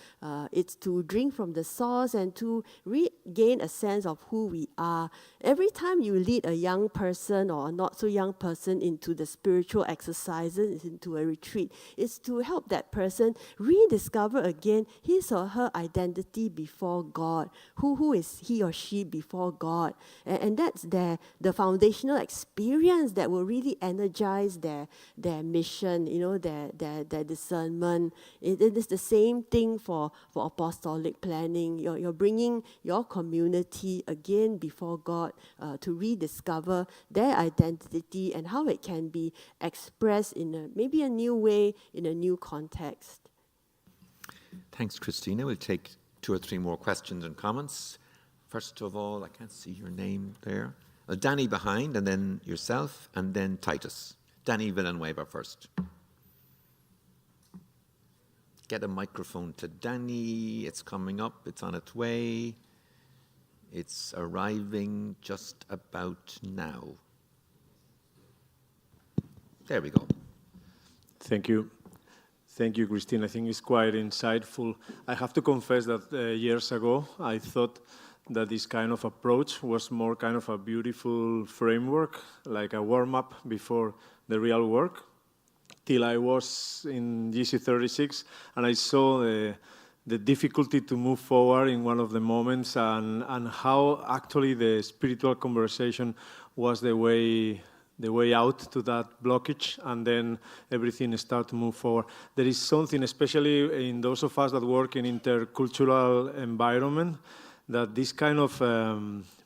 It's to drink from the source and to regain a sense of who we are. Every time you lead a young person or a not so young person into the spiritual exercises, into a retreat, it's to help that person rediscover again his or her identity before God. Who is he or she before God? And that's the foundational experience that will really energize their mission, their discernment. It is the same thing for apostolic planning. You're bringing your community again before God to rediscover their identity and how it can be expressed in maybe a new way, in a new context. Thanks, Christina. We'll take 2 or 3 more questions and comments. First of all, I can't see your name there. Danny behind, and then yourself, and then Titus. Danny Villanueva first. Get a microphone to Danny. It's coming up. It's on its way. It's arriving just about now. There we go. Thank you. Thank you, Christine. I think it's quite insightful. I have to confess that years ago, I thought that this kind of approach was more kind of a beautiful framework, like a warm-up before the real work, till I was in GC36, and I saw the difficulty to move forward in one of the moments, and how actually the spiritual conversation was the way out to that blockage, and then everything started to move forward. There is something, especially in those of us that work in intercultural environment, that this kind of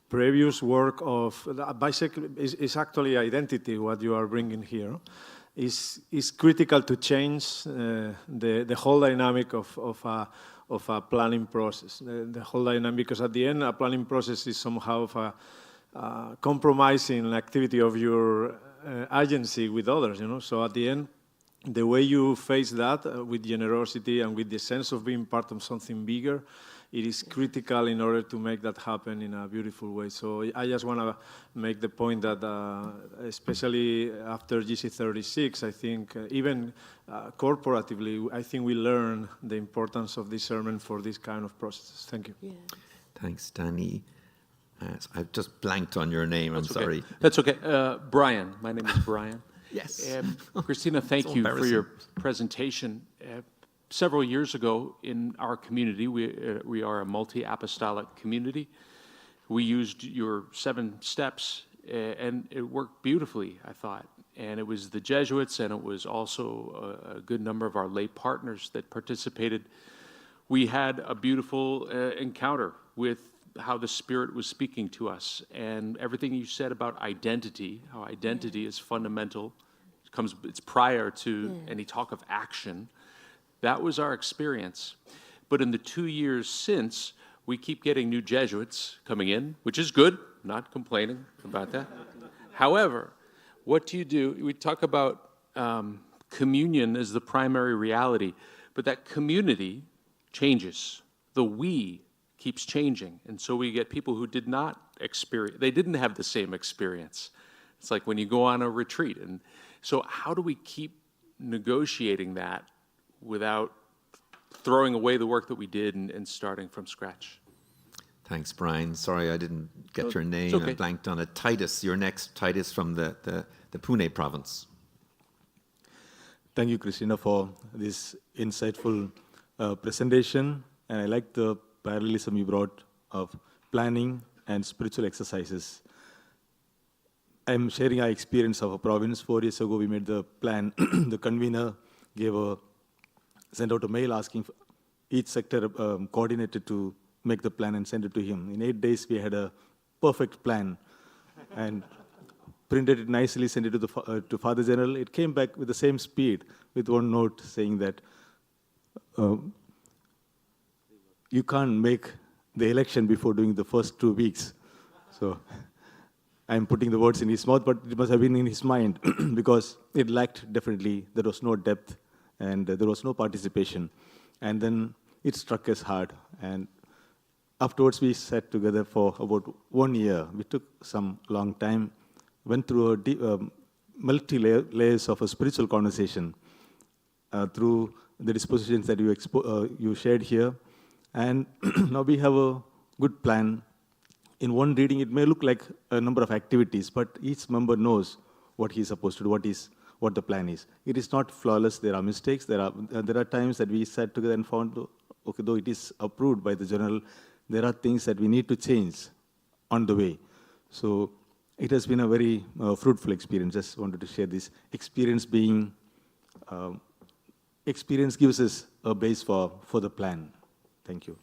previous work of basically is actually identity. What you are bringing here is critical to change the whole dynamic of a planning process. The whole dynamic, because at the end, a planning process is somehow of a compromising activity of your agency with others, So at the end, the way you face that with generosity and with the sense of being part of something bigger, it is critical in order to make that happen in a beautiful way. So I just want to make the point that, especially after GC36, I think even corporatively, I think we learn the importance of discernment for this kind of processes. Thank you. Yeah. Thanks, Danny. I've just blanked on your name. That's I'm sorry. Okay. That's okay. Brian. My name is Brian. Yes. Christina, thank you for your presentation. Several years ago in our community, we are a multi-apostolic community. We used your 7 steps, and it worked beautifully, I thought. And it was the Jesuits, and it was also a good number of our lay partners that participated. We had a beautiful encounter with how the Spirit was speaking to us, and everything you said about identity, how identity is fundamental, it's prior to any talk of action. That was our experience. But in the 2 years since, we keep getting new Jesuits coming in, which is good, not complaining about that. However, what do you do? We talk about communion as the primary reality, but that community changes. The we keeps changing. And so we get people who did not experience, they didn't have the same experience. It's like when you go on a retreat. And so how do we keep negotiating that without throwing away the work that we did and starting from scratch? Thanks, Brian. Sorry I didn't get your name. Okay. I blanked on it. Titus, you're next. Titus from the Pune province. Thank you, Christina, for this insightful presentation. And I like the parallelism you brought of planning and spiritual exercises. I'm sharing our experience of a province. 4 years ago, we made the plan. The convener sent out a mail asking for each sector coordinator to make the plan and send it to him. In 8 days, we had a perfect plan, and printed it nicely, sent it to to Father General. It came back with the same speed, with one note saying that you can't make the election before doing the first 2 weeks. So I'm putting the words in his mouth, but it must have been in his mind because it lacked definitely, there was no depth and there was no participation. And then it struck us hard. And afterwards we sat together for about 1 year. We took some long time, went through a multi-layers of a spiritual conversation through the dispositions that you shared here. And now we have a good plan. In one reading, it may look like a number of activities, but each member knows what he's supposed to do, what the plan is. It is not flawless. There are mistakes. There are times that we sat together and found, okay, though it is approved by the general, there are things that we need to change on the way. So it has been a very fruitful experience. Just wanted to share this experience being, experience gives us a base for the plan. Thank you.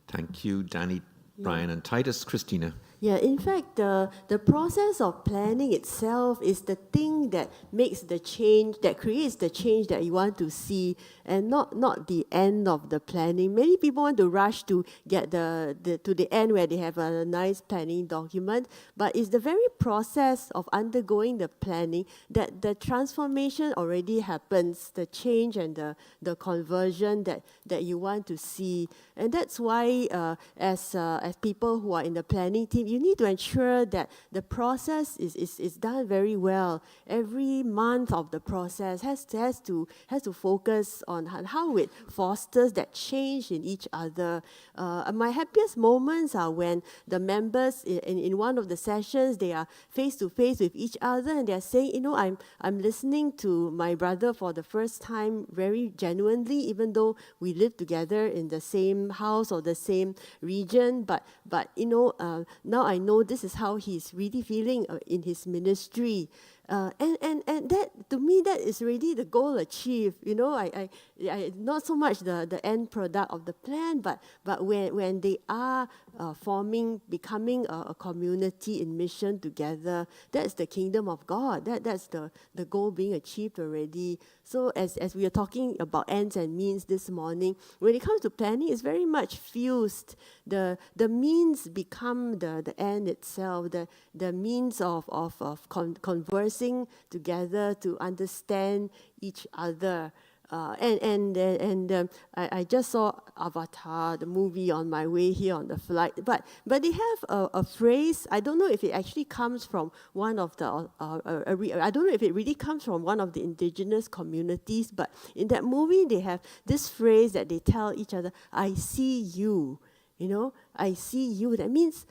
Thank you, Danny, Brian, and Titus. Christina. Yeah, in fact, the process of planning itself is the thing that makes the change, that creates the change that you want to see, and not the end of the planning. Many people want to rush to get to the end where they have a nice planning document, but it's the very process of undergoing the planning that the transformation already happens, the change and the conversion that you want to see. And that's why as people who are in the planning team, you need to ensure that the process is done very well. Every month of the process has to focus on how it fosters that change in each other. My happiest moments are when the members in one of the sessions, they are face to face with each other and they're saying, I'm listening to my brother for the first time very genuinely, even though we live together in the same house or the same region. But now I know this is how he's really feeling in his ministry. And that, to me, that is really the goal achieved. I not so much the end product of the plan, but when they are becoming a community in mission together, that's the kingdom of God. That's the goal being achieved already. So as we are talking about ends and means this morning, when it comes to planning, it's very much fused. The means become the end itself. The means of conversing together to understand each other. I just saw Avatar, the movie, on my way here on the flight. But they have a phrase. I don't know if it actually comes from one of the. I don't know if it really comes from one of the indigenous communities. But in that movie, they have this phrase that they tell each other: "I see you." I see you. That means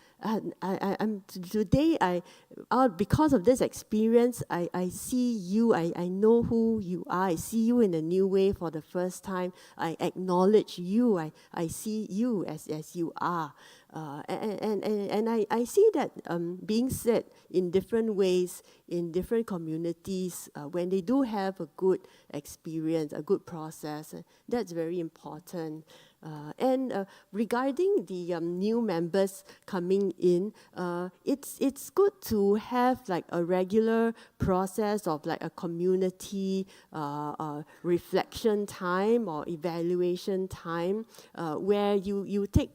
because of this experience, I see you. I know who you are. I see you in a new way for the first time. I acknowledge you. I see you as you are. And I see that being said in different ways in different communities when they do have a good experience, a good process. That's very important. And regarding the new members coming in, it's good to have like a regular process of like a community reflection time or evaluation time where you take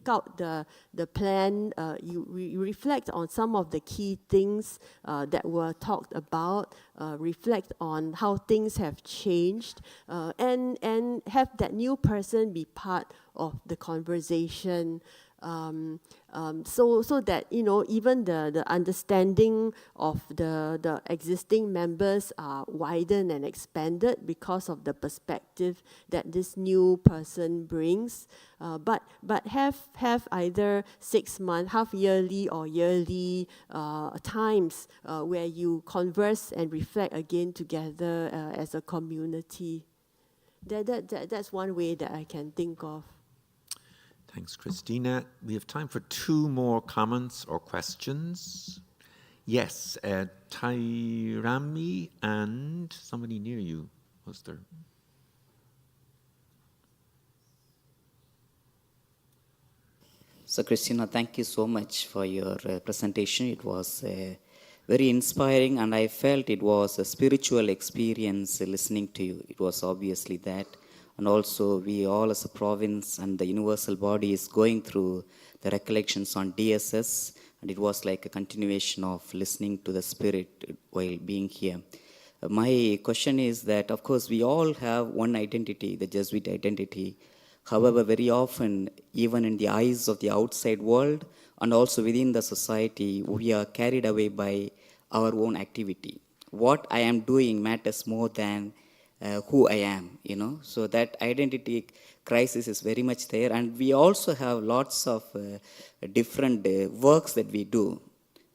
out the plan, you reflect on some of the key things that were talked about, reflect on how things have changed, and have that new person be part of the conversation. So that even the understanding of the existing members are widened and expanded because of the perspective that this new person brings. But have either 6 month, half yearly or yearly times where you converse and reflect again together as a community. That's one way that I can think of. Thanks, Christina. We have time for 2 more comments or questions. Yes, Tairami and somebody near you. Was there? So, Christina, thank you so much for your presentation. It was very inspiring, and I felt it was a spiritual experience listening to you. It was obviously that. And also, we all as a province and the universal body is going through the recollections on DSS, and it was like a continuation of listening to the Spirit while being here. My question is that, of course, we all have one identity, the Jesuit identity. However, very often, even in the eyes of the outside world and also within the society, we are carried away by our own activity. What I am doing matters more than who I am, you know. So that identity crisis is very much there. And we also have lots of different works that we do.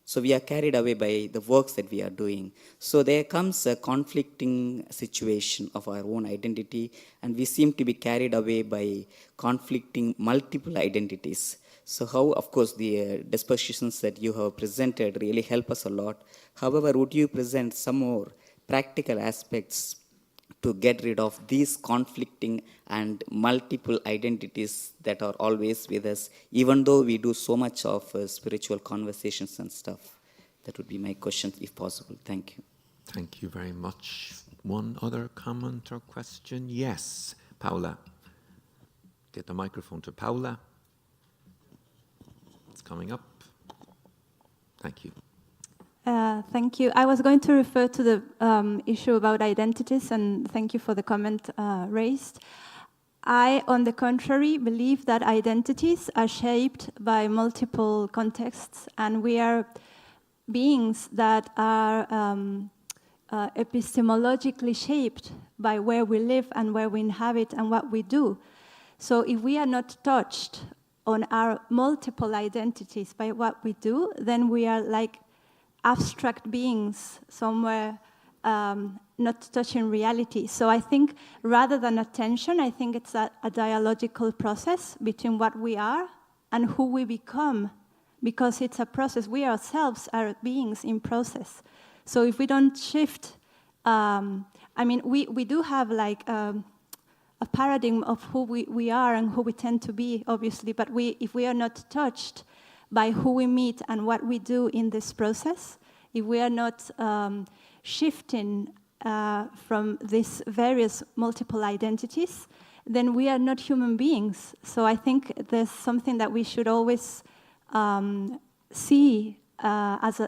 So we are carried away by the works that we are doing. So there comes a conflicting situation of our own identity, and we seem to be carried away by conflicting multiple identities. So how, of course, the dispositions that you have presented really help us a lot. However, would you present some more practical aspects to get rid of these conflicting and multiple identities that are always with us, even though we do so much of spiritual conversations and stuff? That would be my question, if possible. Thank you. Thank you very much. One other comment or question? Yes, Paula. Get the microphone to Paula. It's coming up. Thank you. Thank you. I was going to refer to the issue about identities, and thank you for the comment raised. I, on the contrary, believe that identities are shaped by multiple contexts, and we are beings that are epistemologically shaped by where we live and where we inhabit and what we do. So if we are not touched on our multiple identities by what we do, then we are like abstract beings somewhere not touching reality. So I think rather than attention, I think it's a dialogical process between what we are and who we become, because it's a process. We ourselves are beings in process. So if we don't shift, I mean, we do have like a paradigm of who we are and who we tend to be, obviously, but if we are not touched by who we meet and what we do in this process, if we are not shifting from these various multiple identities, then we are not human beings. So I think there's something that we should always see as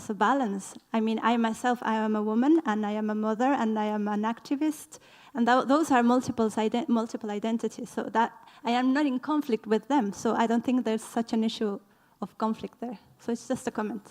a balance. I mean, I myself, I am a woman, and I am a mother, and I am an activist, and those are multiple identities. So that I am not in conflict with them. So I don't think there's such an issue of conflict there. So it's just a comment.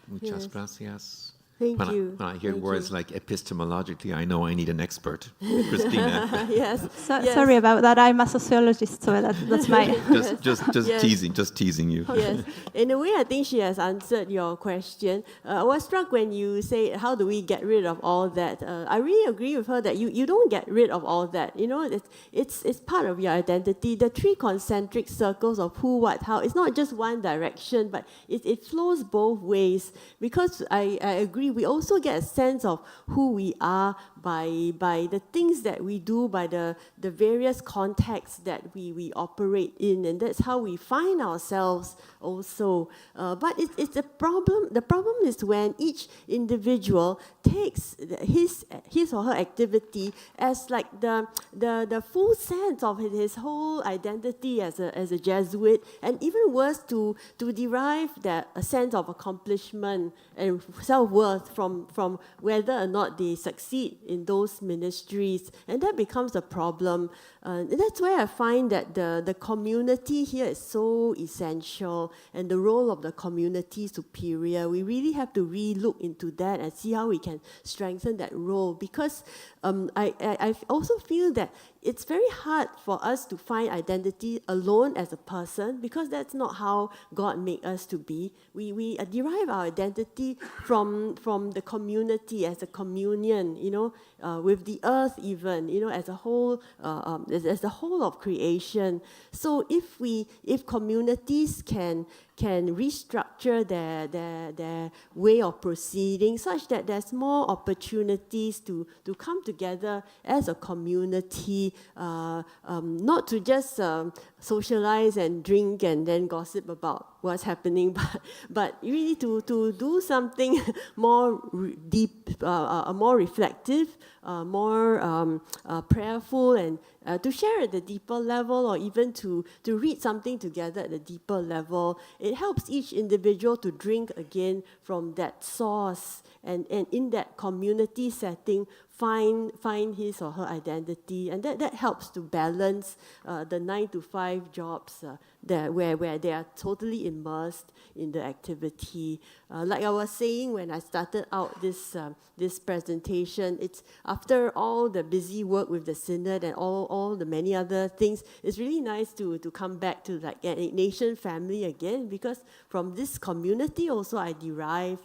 Muchas gracias. Thank you. When I hear words like epistemologically, I know I need an expert. Christina. Yes. Sorry about that. I'm a sociologist, so that's my... just teasing you. Yes. In a way, I think she has answered your question. I was struck when you say, how do we get rid of all that? I really agree with her that you don't get rid of all that. You know, it's part of your identity. The three concentric circles of who, what, how, it's not just one direction, but it flows both ways. Because I agree, we also get a sense of who we are by the things that we do, by the various contexts that we operate in, and that's how we find ourselves also. But it's a problem. The problem is when each individual takes his or her activity as like the full sense of his whole identity as a Jesuit, and even worse, to derive a sense of accomplishment and self-worth from whether or not they succeed in those ministries, and that becomes a problem. And that's where I find that the community here is so essential, and the role of the community superior. We really have to re-look into that and see how we can strengthen that role, because I also feel that it's very hard for us to find identity alone as a person, because that's not how God made us to be. We derive our identity from the community as a communion, you know, with the earth even, you know, as a whole, as the whole of creation. So if communities can restructure their way of proceeding such that there's more opportunities to come together as a community, not to just socialize and drink and then gossip about what's happening, but really to do something more deep, more reflective, more prayerful, and to share at the deeper level, or even to read something together at the deeper level. It helps each individual to drink again from that source, and in that community setting, find his or her identity, and that helps to balance the 9-to-5 jobs where they are totally immersed in the activity. Like I was saying when I started out this presentation, it's after all the busy work with the synod and all the many other things, it's really nice to come back to like an Ignatian family again, because from this community also I derive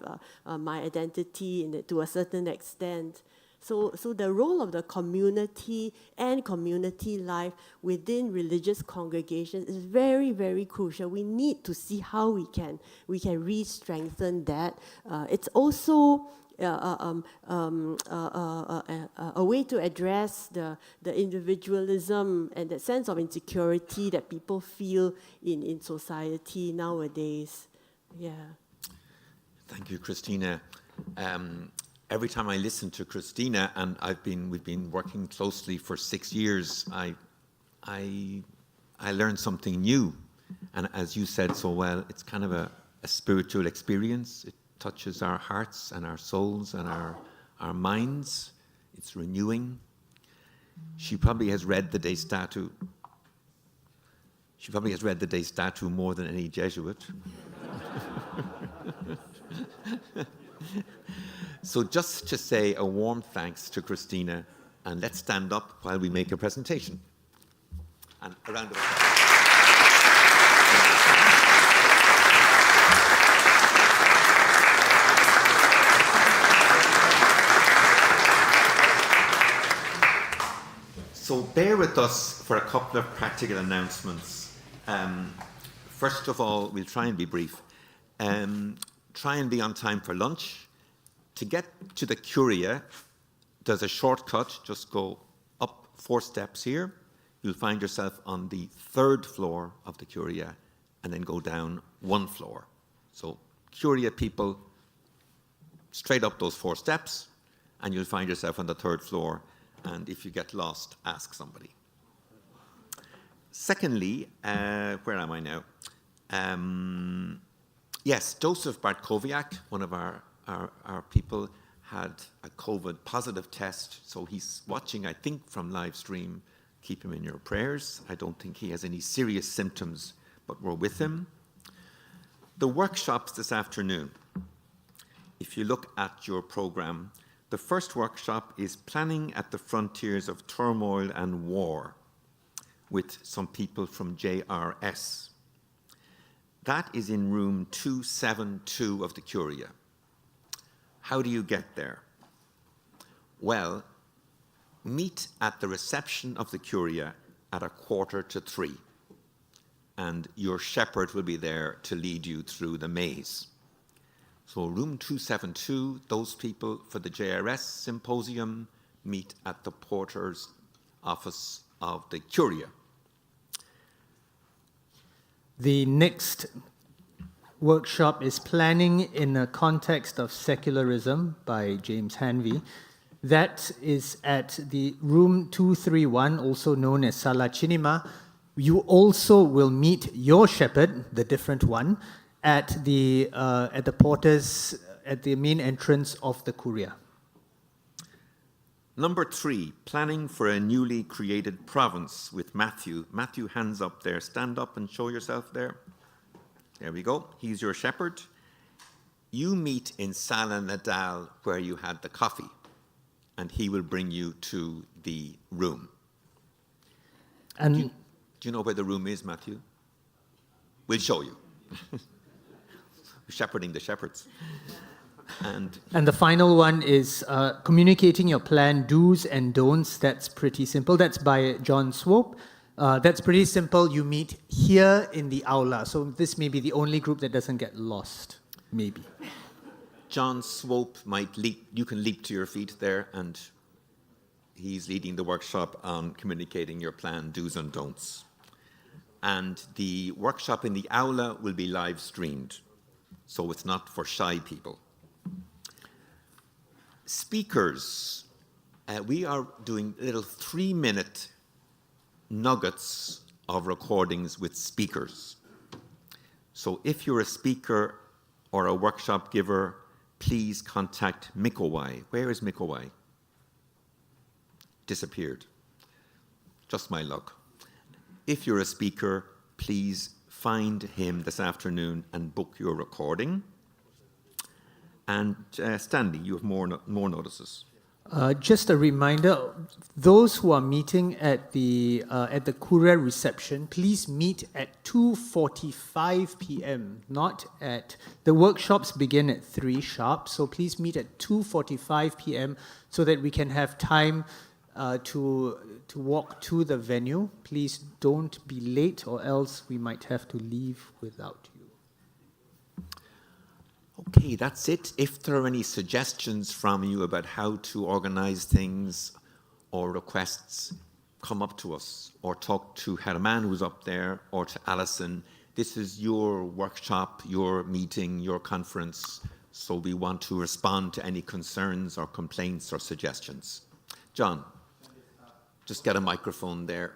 my identity to a certain extent. So the role of the community and community life within religious congregations is very, very crucial. We need to see how we can re-strengthen that. It's also a way to address the individualism and the sense of insecurity that people feel in society nowadays. Yeah. Thank you, Christina. Every time I listen to Christina, and we've been working closely for 6 years, I learn something new. And as you said so well, it's kind of a spiritual experience. It touches our hearts and our souls and our minds. It's renewing. She probably has read the De Statu. She probably has read the De Statu more than any Jesuit. So just to say a warm thanks to Christina, and let's stand up while we make a presentation. And a round of applause. So bear with us for a couple of practical announcements. First of all, we'll try and be brief. Try and be on time for lunch. To get to the Curia, there's a shortcut. Just go up 4 steps here. You'll find yourself on the 3rd floor of the Curia, and then go down 1 floor. So Curia people, straight up those 4 steps, and you'll find yourself on the 3rd floor. And if you get lost, ask somebody. Secondly, where am I now? Yes, Joseph Bartkowiak, one of our people, had a COVID positive test, so he's watching, I think, from live stream. Keep him in your prayers. I don't think he has any serious symptoms, but we're with him. The workshops this afternoon, if you look at your program, the first workshop is Planning at the Frontiers of Turmoil and War, with some people from JRS. That is in room 272 of the Curia. How do you get there? Well, meet at the reception of the Curia at 2:45, and your shepherd will be there to lead you through the maze. So room 272, those people for the JRS symposium meet at the porter's office of the Curia. The next workshop is Planning in a Context of Secularism by James Hanvey. That is at the room 231, also known as Sala Chinima. You also will meet your shepherd, the different one, at the porters at the main entrance of the Curia. Number 3, Planning for a Newly Created Province with Matthew. Matthew, hands up there. Stand up and show yourself there. There we go. He's your shepherd. You meet in Sala Nadal where you had the coffee, and he will bring you to the room. And do you know where the room is, Matthew? We'll show you. Shepherding the shepherds. And the final one is Communicating Your Plan, Do's and Don'ts. That's pretty simple. That's by John Swope. That's pretty simple. You meet here in the aula. So this may be the only group that doesn't get lost, maybe. John Swope you can leap to your feet there, and he's leading the workshop on communicating your plan, do's and don'ts. And the workshop in the aula will be live streamed, so it's not for shy people. Speakers, we are doing little 3-minute nuggets of recordings with speakers. So if you're a speaker or a workshop giver, please contact Mikowai. Where is Mikowai? Disappeared. Just my luck. If you're a speaker, please find him this afternoon and book your recording. And Stanley, you have more notices. Just a reminder, those who are meeting at the Courier reception, please meet at 2:45 p.m., not at... The workshops begin at 3 sharp, so please meet at 2:45 p.m. so that we can have time to walk to the venue. Please don't be late, or else we might have to leave without you. Okay, that's it. If there are any suggestions from you about how to organize things or requests, come up to us or talk to Herman, who's up there, or to Alison. This is your workshop, your meeting, your conference, so we want to respond to any concerns or complaints or suggestions. John, just get a microphone there.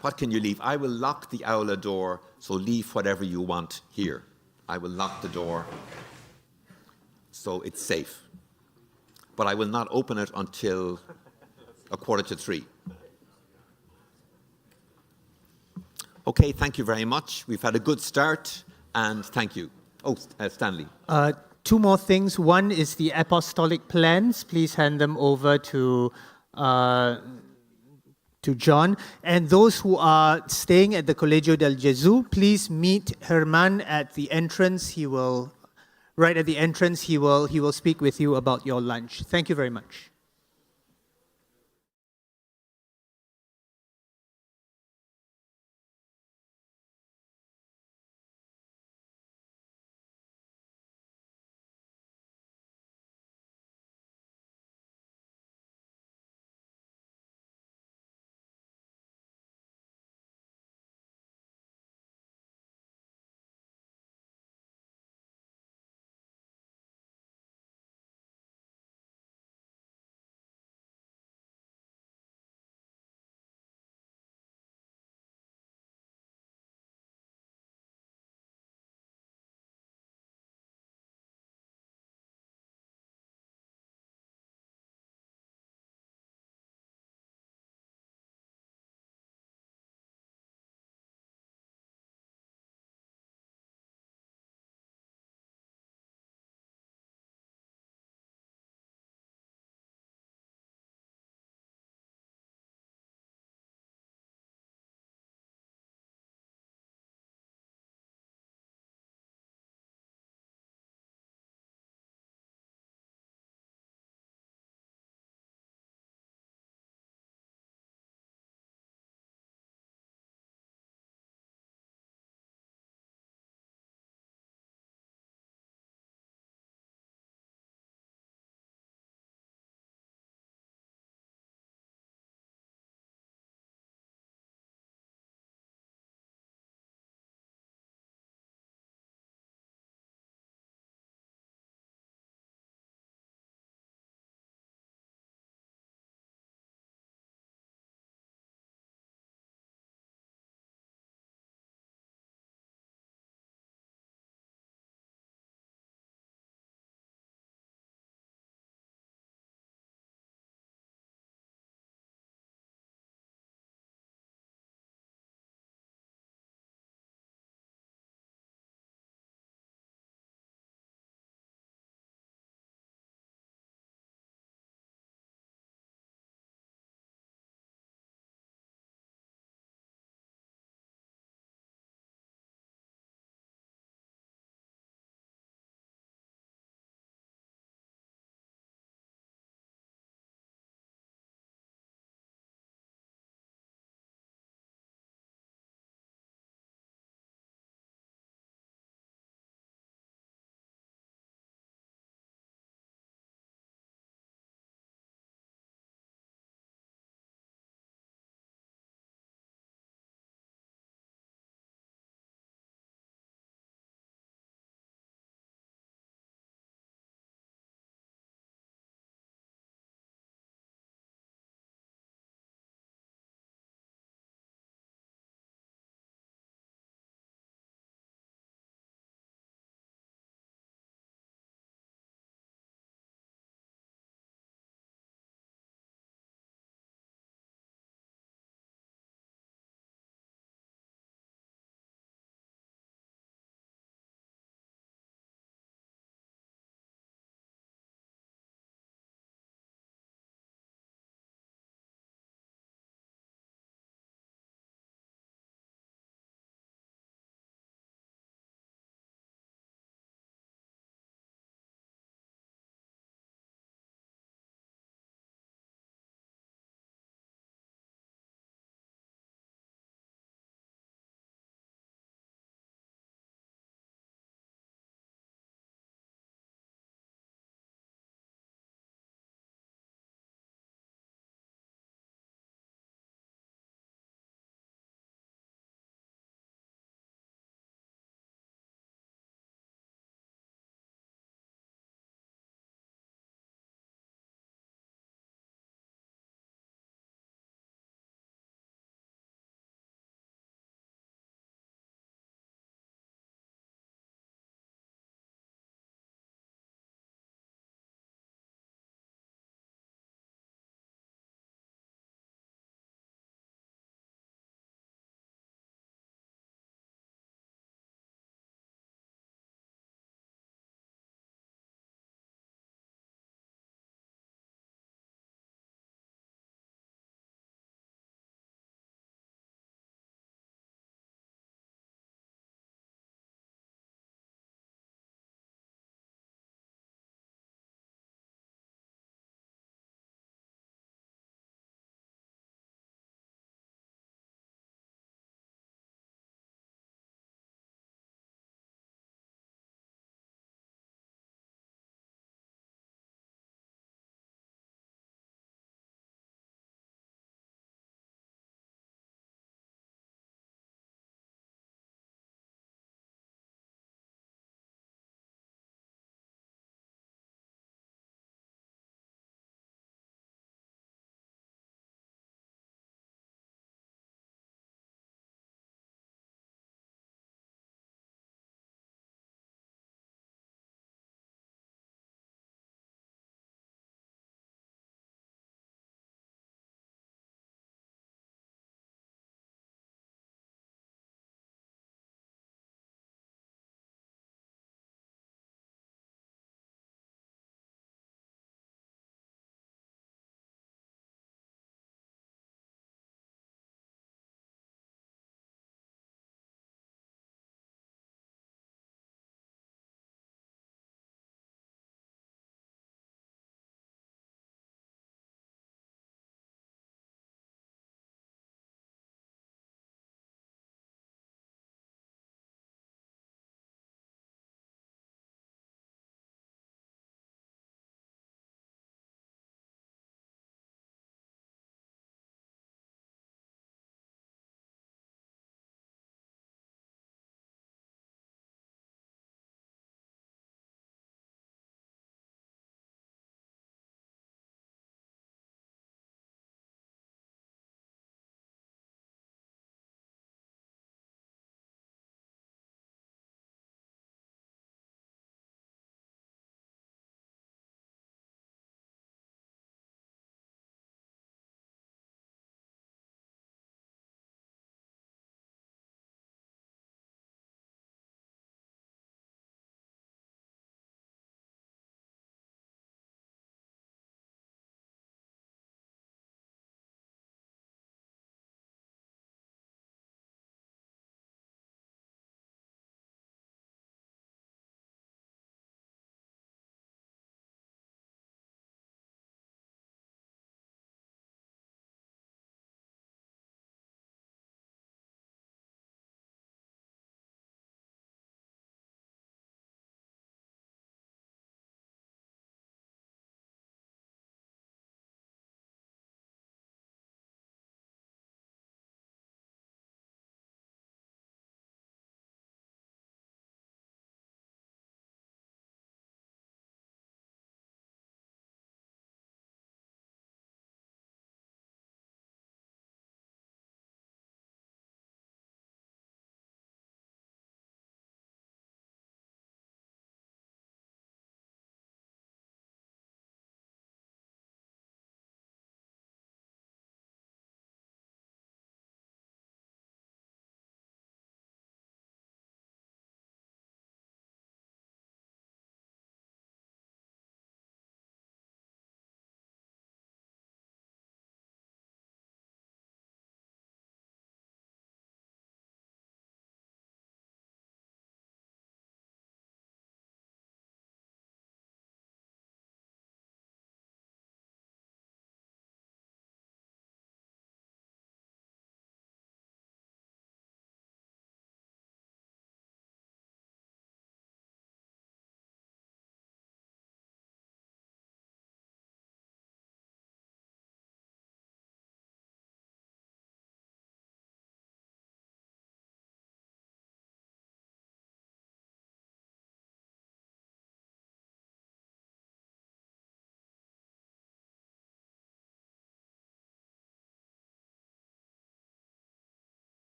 What can you leave? I will lock the aula door, so leave whatever you want here. I will lock the door so it's safe. But I will not open it until 2:45. Okay, thank you very much. We've had a good start, and thank you. Oh, Stanley. 2 more things. One is the apostolic plans. Please hand them over to John. And those who are staying at the Colegio del Gesù, please meet Herman at the entrance. Right at the entrance, he will speak with you about your lunch. Thank you very much.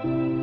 you.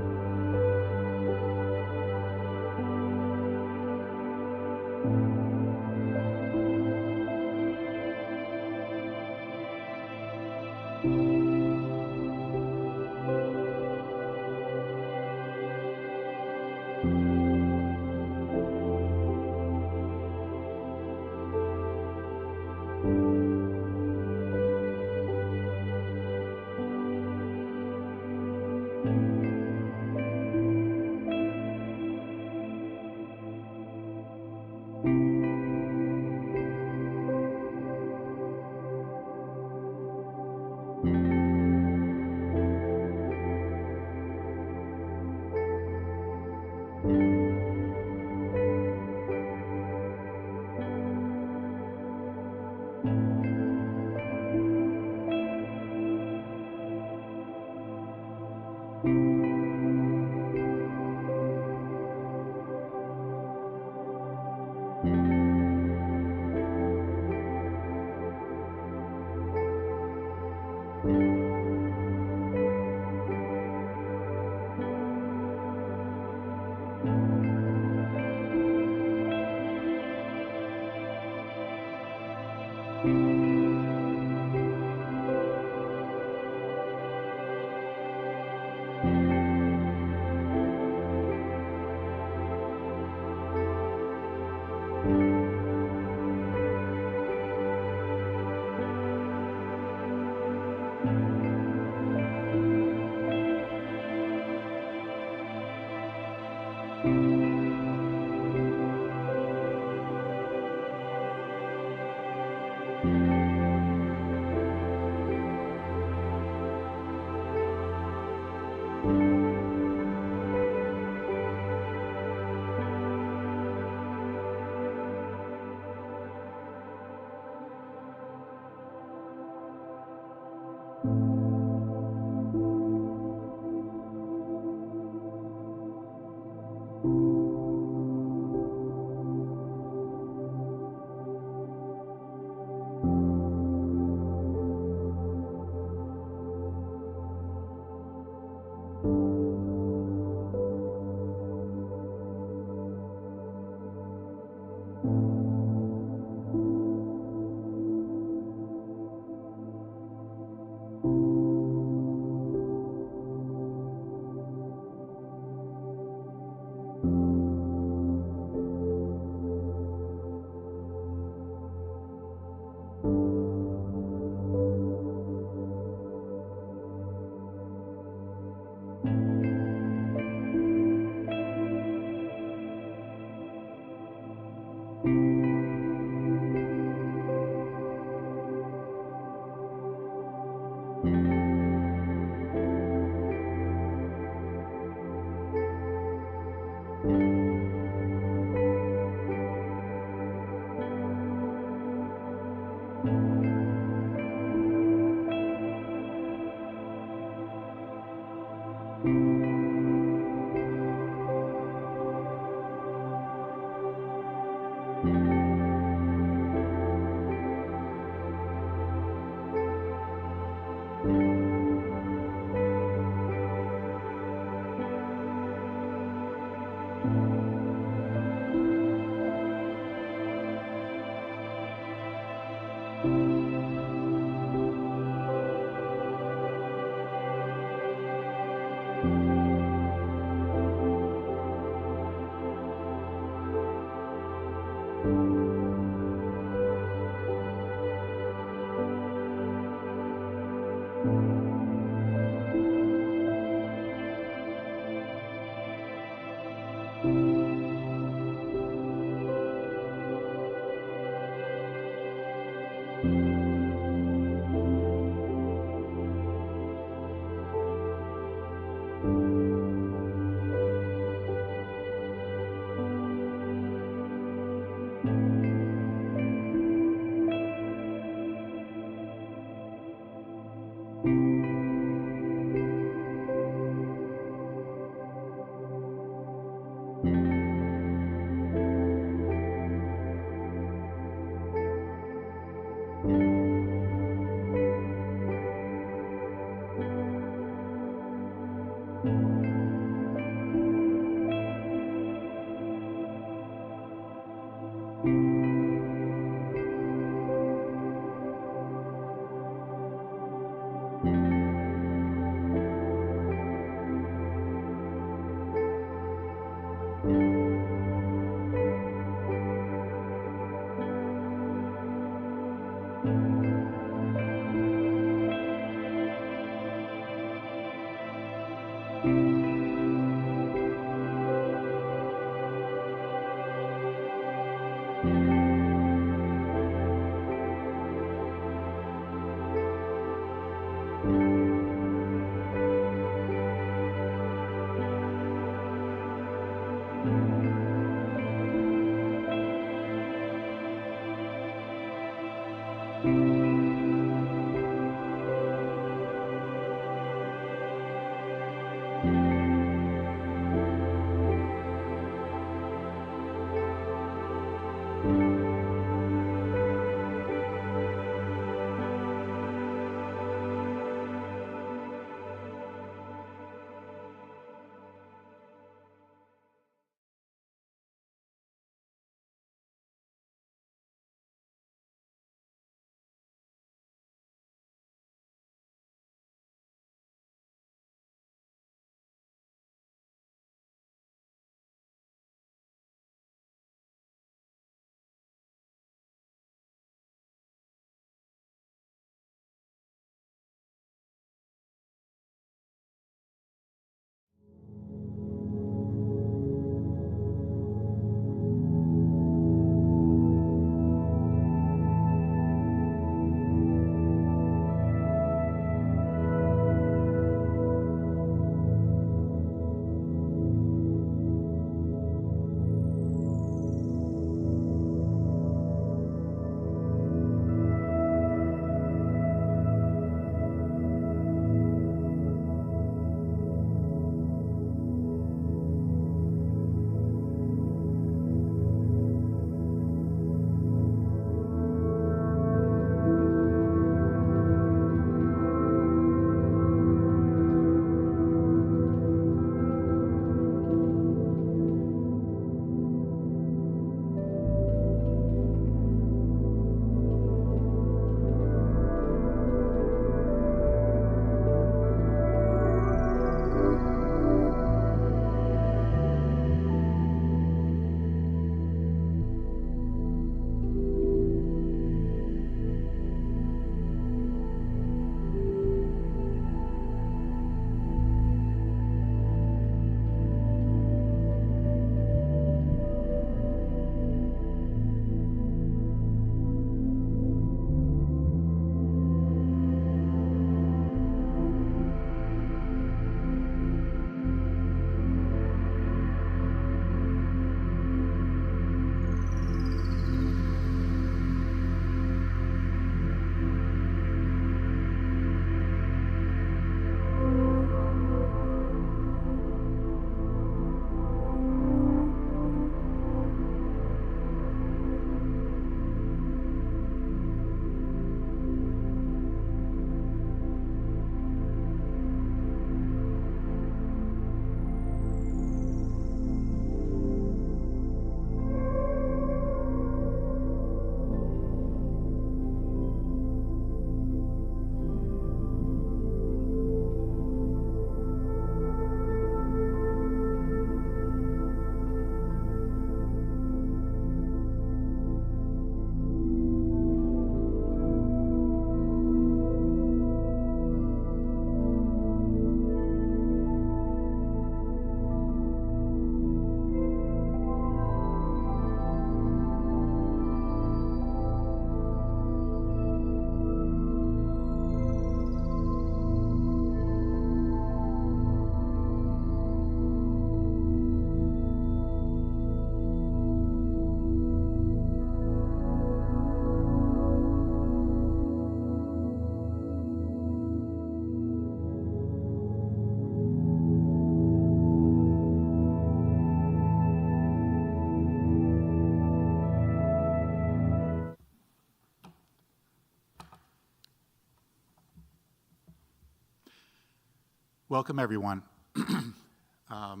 Welcome, everyone. I'd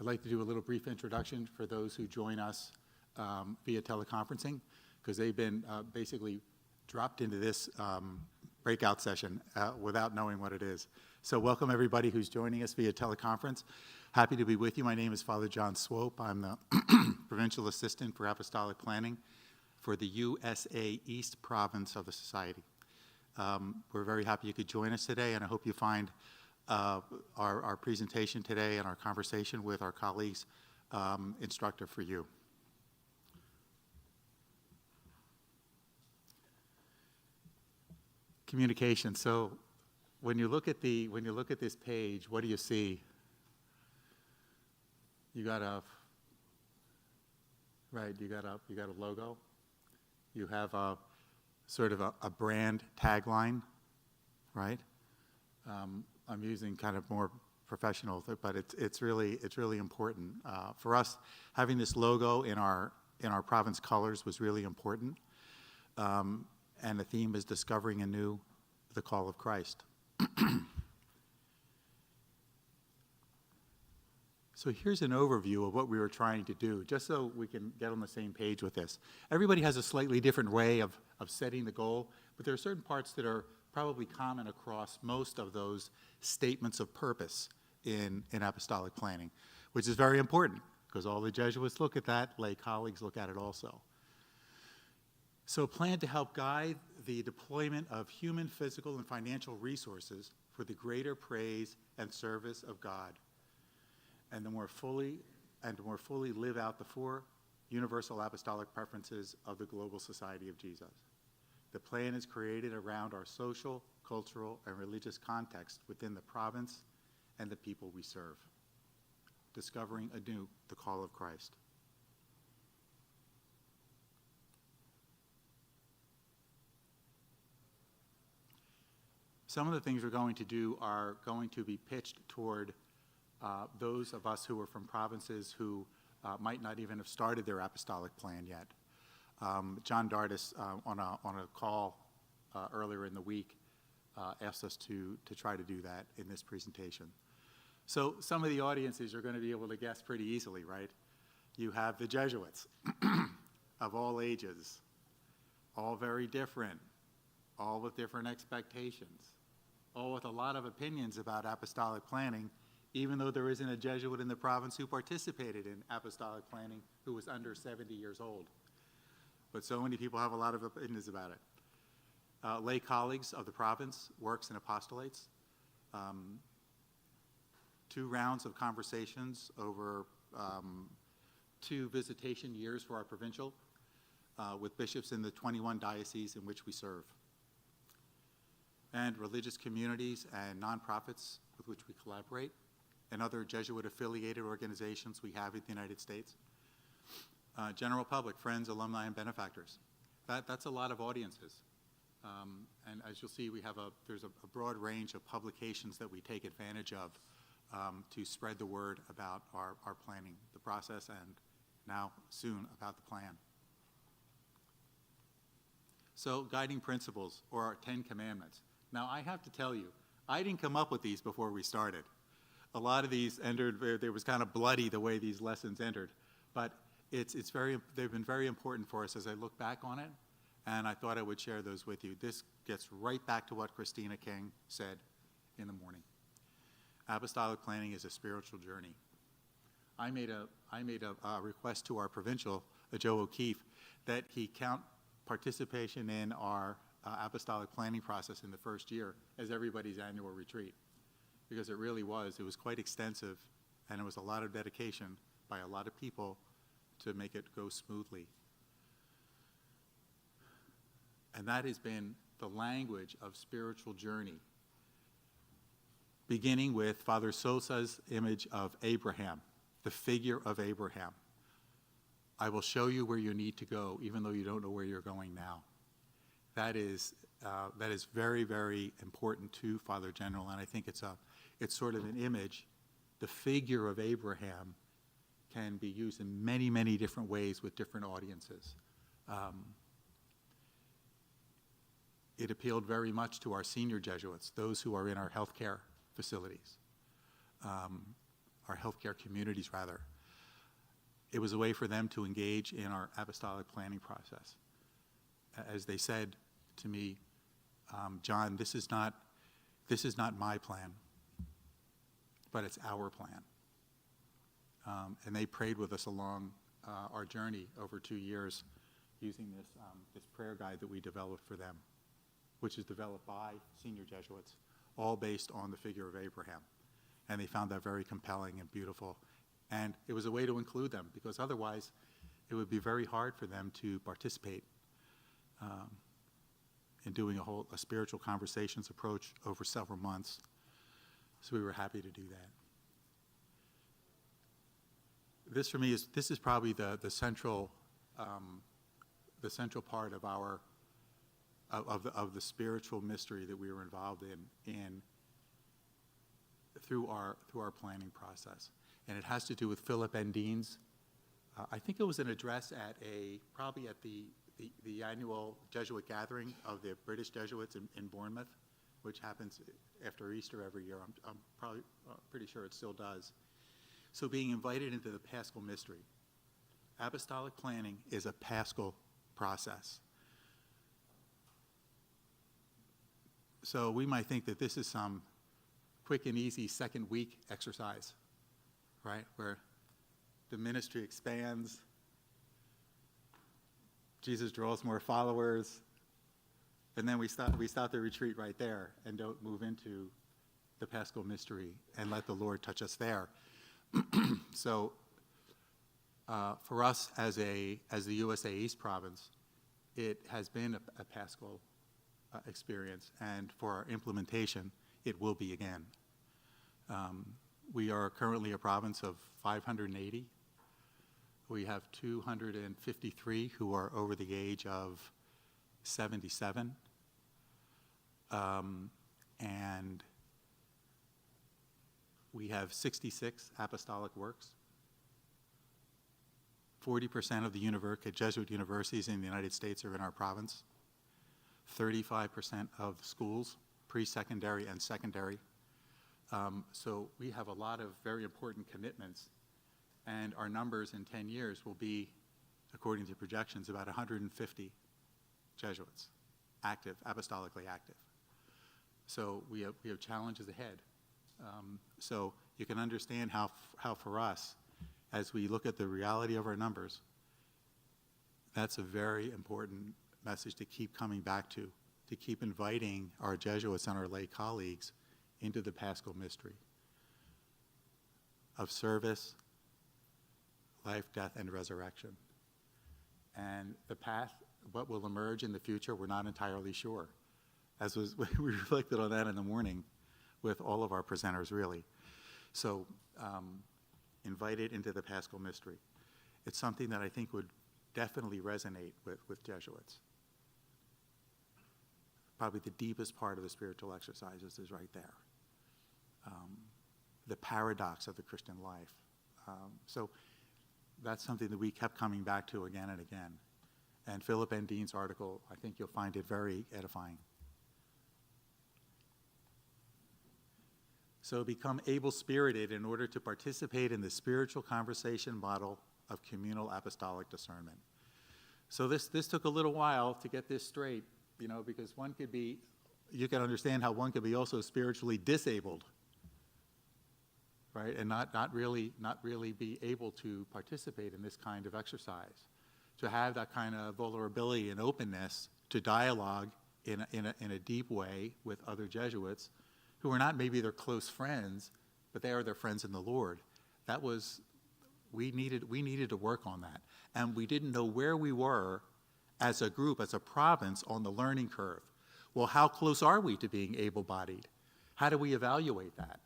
like to do a little brief introduction for those who join us via teleconferencing, because they've been basically dropped into this breakout session without knowing what it is. So welcome, everybody who's joining us via teleconference. Happy to be with you. My name is Father John Swope. I'm the Provincial Assistant for Apostolic Planning for the USA East Province of the Society. We're very happy you could join us today, and I hope you find our presentation today and our conversation with our colleagues instructive for you. Communication. So when you look at this page, what do you see? You got a logo. You have a sort of a brand tagline, right? I'm using kind of more professional, but it's really important for us. Having this logo in our province colors was really important, and the theme is discovering anew the call of Christ. So here's an overview of what we were trying to do, just so we can get on the same page with this. Everybody has a slightly different way of setting the goal, but there are certain parts that are probably common across most of those statements of purpose in apostolic planning, which is very important because all the Jesuits look at that, lay colleagues look at it also. So plan to help guide the deployment of human, physical, and financial resources for the greater praise and service of God, and to more fully live out the four universal apostolic preferences of the global society of Jesus. The plan is created around our social, cultural, and religious context within the province and the people we serve, discovering anew the call of Christ. Some of the things we're going to do are going to be pitched toward those of us who are from provinces who might not even have started their apostolic plan yet. John Dardis, on a call earlier in the week, asked us to try to do that in this presentation. So some of the audiences you're going to be able to guess pretty easily, right? You have the Jesuits of all ages, all very different, all with different expectations, all with a lot of opinions about apostolic planning, even though there isn't a Jesuit in the province who participated in apostolic planning who was under 70 years old. But so many people have a lot of opinions about it. Lay colleagues of the province, works and apostolates. 2 rounds of conversations over 2 visitation years for our provincial with bishops in the 21 dioceses in which we serve. And religious communities and nonprofits with which we collaborate, and other Jesuit-affiliated organizations we have in the United States. General public, friends, alumni, and benefactors. That's a lot of audiences. And as you'll see, there's a broad range of publications that we take advantage of to spread the word about our planning, the process, and now soon about the plan. So guiding principles, or our 10 commandments. Now I have to tell you, I didn't come up with these before we started. A lot of these entered, it was kind of bloody the way these lessons entered, but they've been very important for us as I look back on it, and I thought I would share those with you. This gets right back to what Christina Kheng said in the morning. Apostolic planning is a spiritual journey. I made a request to our provincial, Joe O'Keefe, that he count participation in our apostolic planning process in the first year as everybody's annual retreat, because it really was. It was quite extensive, and it was a lot of dedication by a lot of people to make it go smoothly. And that has been the language of spiritual journey, beginning with Father Sosa's image of Abraham, the figure of Abraham. I will show you where you need to go, even though you don't know where you're going now. That is very, very important to Father General, and I think it's sort of an image. The figure of Abraham can be used in many, many different ways with different audiences. It appealed very much to our senior Jesuits, those who are in our healthcare facilities, our healthcare communities, rather. It was a way for them to engage in our apostolic planning process. As they said to me, John, this is not my plan, but it's our plan. And they prayed with us along our journey over 2 years using this prayer guide that we developed for them, which is developed by senior Jesuits, all based on the figure of Abraham. And they found that very compelling and beautiful. And it was a way to include them, because otherwise it would be very hard for them to participate in doing a spiritual conversations approach over several months. So we were happy to do that. This for me is probably the central part of our of the spiritual mystery that we were involved in through our planning process, and it has to do with Philip N. Dean's. I think it was an address at probably at the annual Jesuit gathering of the British Jesuits in Bournemouth, which happens after Easter every year. I'm probably pretty sure it still does. So being invited into the Paschal mystery. Apostolic planning is a Paschal process. So we might think that this is some quick and easy second week exercise, right? Where the ministry expands, Jesus draws more followers, and then we stop the retreat right there and don't move into the Paschal mystery and let the Lord touch us there. So for us as the USA East Province, it has been a Paschal experience, and for our implementation, it will be again. We are currently a province of 580. We have 253 who are over the age of 77. And we have 66 apostolic works. 40% of the Jesuit universities in the United States are in our province. 35% of schools, pre-secondary and secondary. So we have a lot of very important commitments, and our numbers in 10 years will be, according to projections, about 150 Jesuits, active, apostolically active. So we have challenges ahead. So you can understand how for us, as we look at the reality of our numbers, that's a very important message to keep coming back to keep inviting our Jesuits and our lay colleagues into the Paschal mystery of service, life, death, and resurrection. And the path, what will emerge in the future, we're not entirely sure. As we reflected on that in the morning with all of our presenters, really. So invited into the Paschal mystery. It's something that I think would definitely resonate with Jesuits. Probably the deepest part of the spiritual exercises is right there. The paradox of the Christian life. So that's something that we kept coming back to again and again. And Philip N. Dean's article, I think you'll find it very edifying. So become able-spirited in order to participate in the spiritual conversation model of communal apostolic discernment. So this took a little while to get this straight, because you can understand how one could be also spiritually disabled, right? And not really be able to participate in this kind of exercise. To have that kind of vulnerability and openness to dialogue in a deep way with other Jesuits who are not maybe their close friends, but they are their friends in the Lord. We needed to work on that. And we didn't know where we were as a group, as a province, on the learning curve. Well, how close are we to being able-bodied? How do we evaluate that?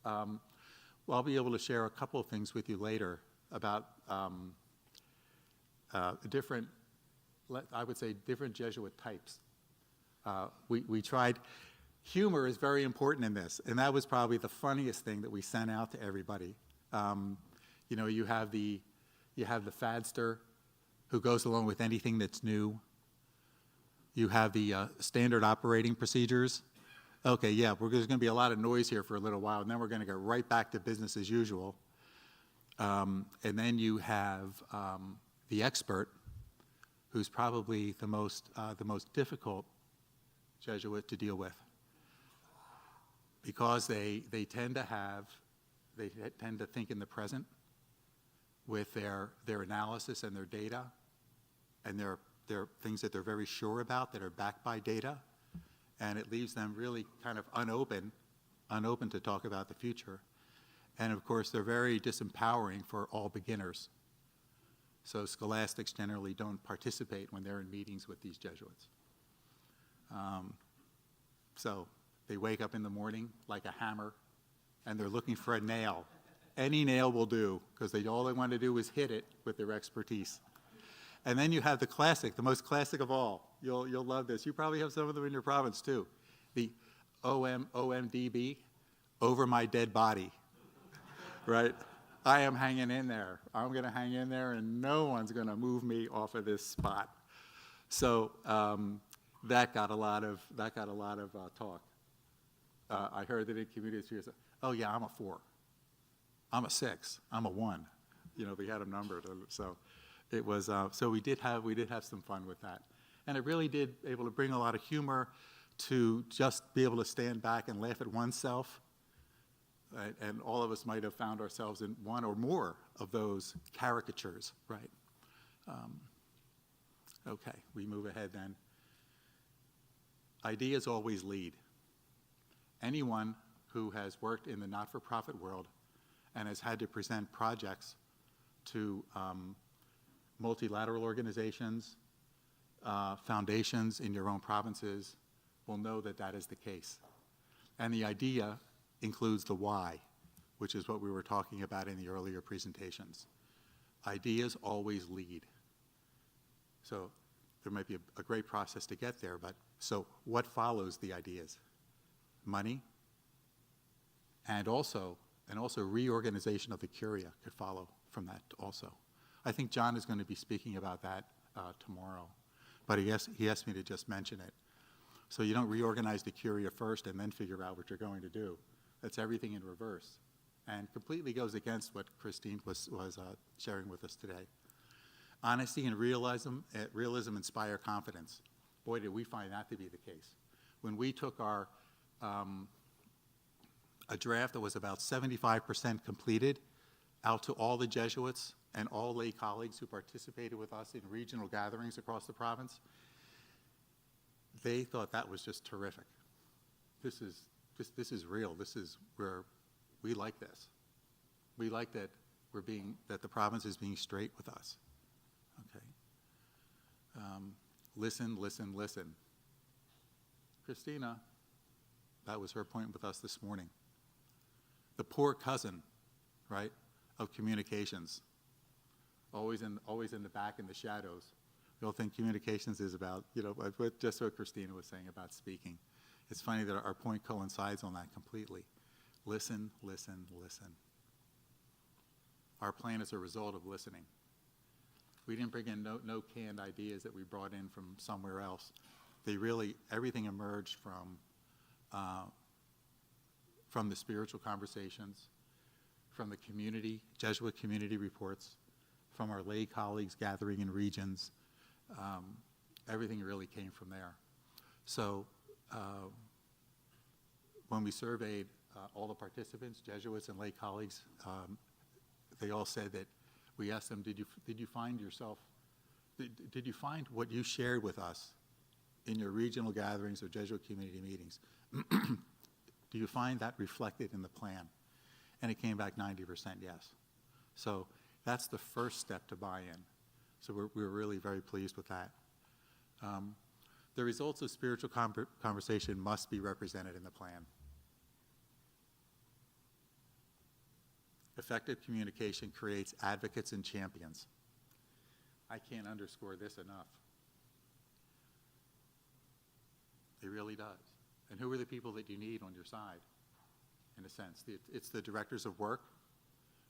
Well, I'll be able to share a couple of things with you later about different Jesuit types. We tried. Humor is very important in this, and that was probably the funniest thing that we sent out to everybody. You have the fadster who goes along with anything that's new. You have the standard operating procedures, Okay, yeah, there's going to be a lot of noise here for a little while, and then we're going to go right back to business as usual. And then you have the expert, who's probably the most difficult Jesuit to deal with, because they tend to think in the present with their analysis and their data, and their things that they're very sure about that are backed by data, and it leaves them really kind of unopen to talk about the future. And of course, they're very disempowering for all beginners. So scholastics generally don't participate when they're in meetings with these Jesuits. So they wake up in the morning like a hammer, and they're looking for a nail. Any nail will do, because all they want to do is hit it with their expertise. And then you have the classic, the most classic of all. You'll love this. You probably have some of them in your province too. The OMDB, over my dead body, right? I am hanging in there. I'm going to hang in there, and no one's going to move me off of this spot. So that got a lot of talk. I heard that in community spheres, oh yeah, I'm a 4. I'm a 6. I'm a 1. You know, we had them numbered. So it was. So we did have some fun with that, and it really did able to bring a lot of humor to just be able to stand back and laugh at oneself. And all of us might have found ourselves in one or more of those caricatures, right? Okay, we move ahead then. Ideas always lead. Anyone who has worked in the not-for-profit world and has had to present projects to multilateral organizations, foundations in your own provinces, will know that that is the case. And the idea includes the why, which is what we were talking about in the earlier presentations. Ideas always lead. So there might be a great process to get there, but so what follows the ideas? Money, and also reorganization of the curia could follow from that also. I think John is going to be speaking about that tomorrow, but he asked me to just mention it. So you don't reorganize the curia first and then figure out what you're going to do. That's everything in reverse, and completely goes against what Christine was sharing with us today. Honesty and realism inspire confidence. Boy, did we find that to be the case. When we took our a draft that was about 75% completed out to all the Jesuits and all lay colleagues who participated with us in regional gatherings across the province, they thought that was just terrific. This is real. This is where we like this. We like that that the province is being straight with us. Okay. Listen, listen, listen. Christina, that was her point with us this morning. The poor cousin, right, of communications. Always in the back in the shadows. We all think communications is about, just what Christina was saying about speaking. It's funny that our point coincides on that completely. Listen, listen, listen. Our plan is a result of listening. We didn't bring in no canned ideas that we brought in from somewhere else. Everything emerged from the spiritual conversations, from the Jesuit community reports, from our lay colleagues gathering in regions. Everything really came from there. So when we surveyed all the participants, Jesuits and lay colleagues, they all said that we asked them, did you find what you shared with us in your regional gatherings or Jesuit community meetings? Do you find that reflected in the plan? And it came back 90% yes. So that's the first step to buy-in. So we're really very pleased with that. The results of spiritual conversation must be represented in the plan. Effective communication creates advocates and champions. I can't underscore this enough. It really does. And who are the people that you need on your side, in a sense? It's the directors of work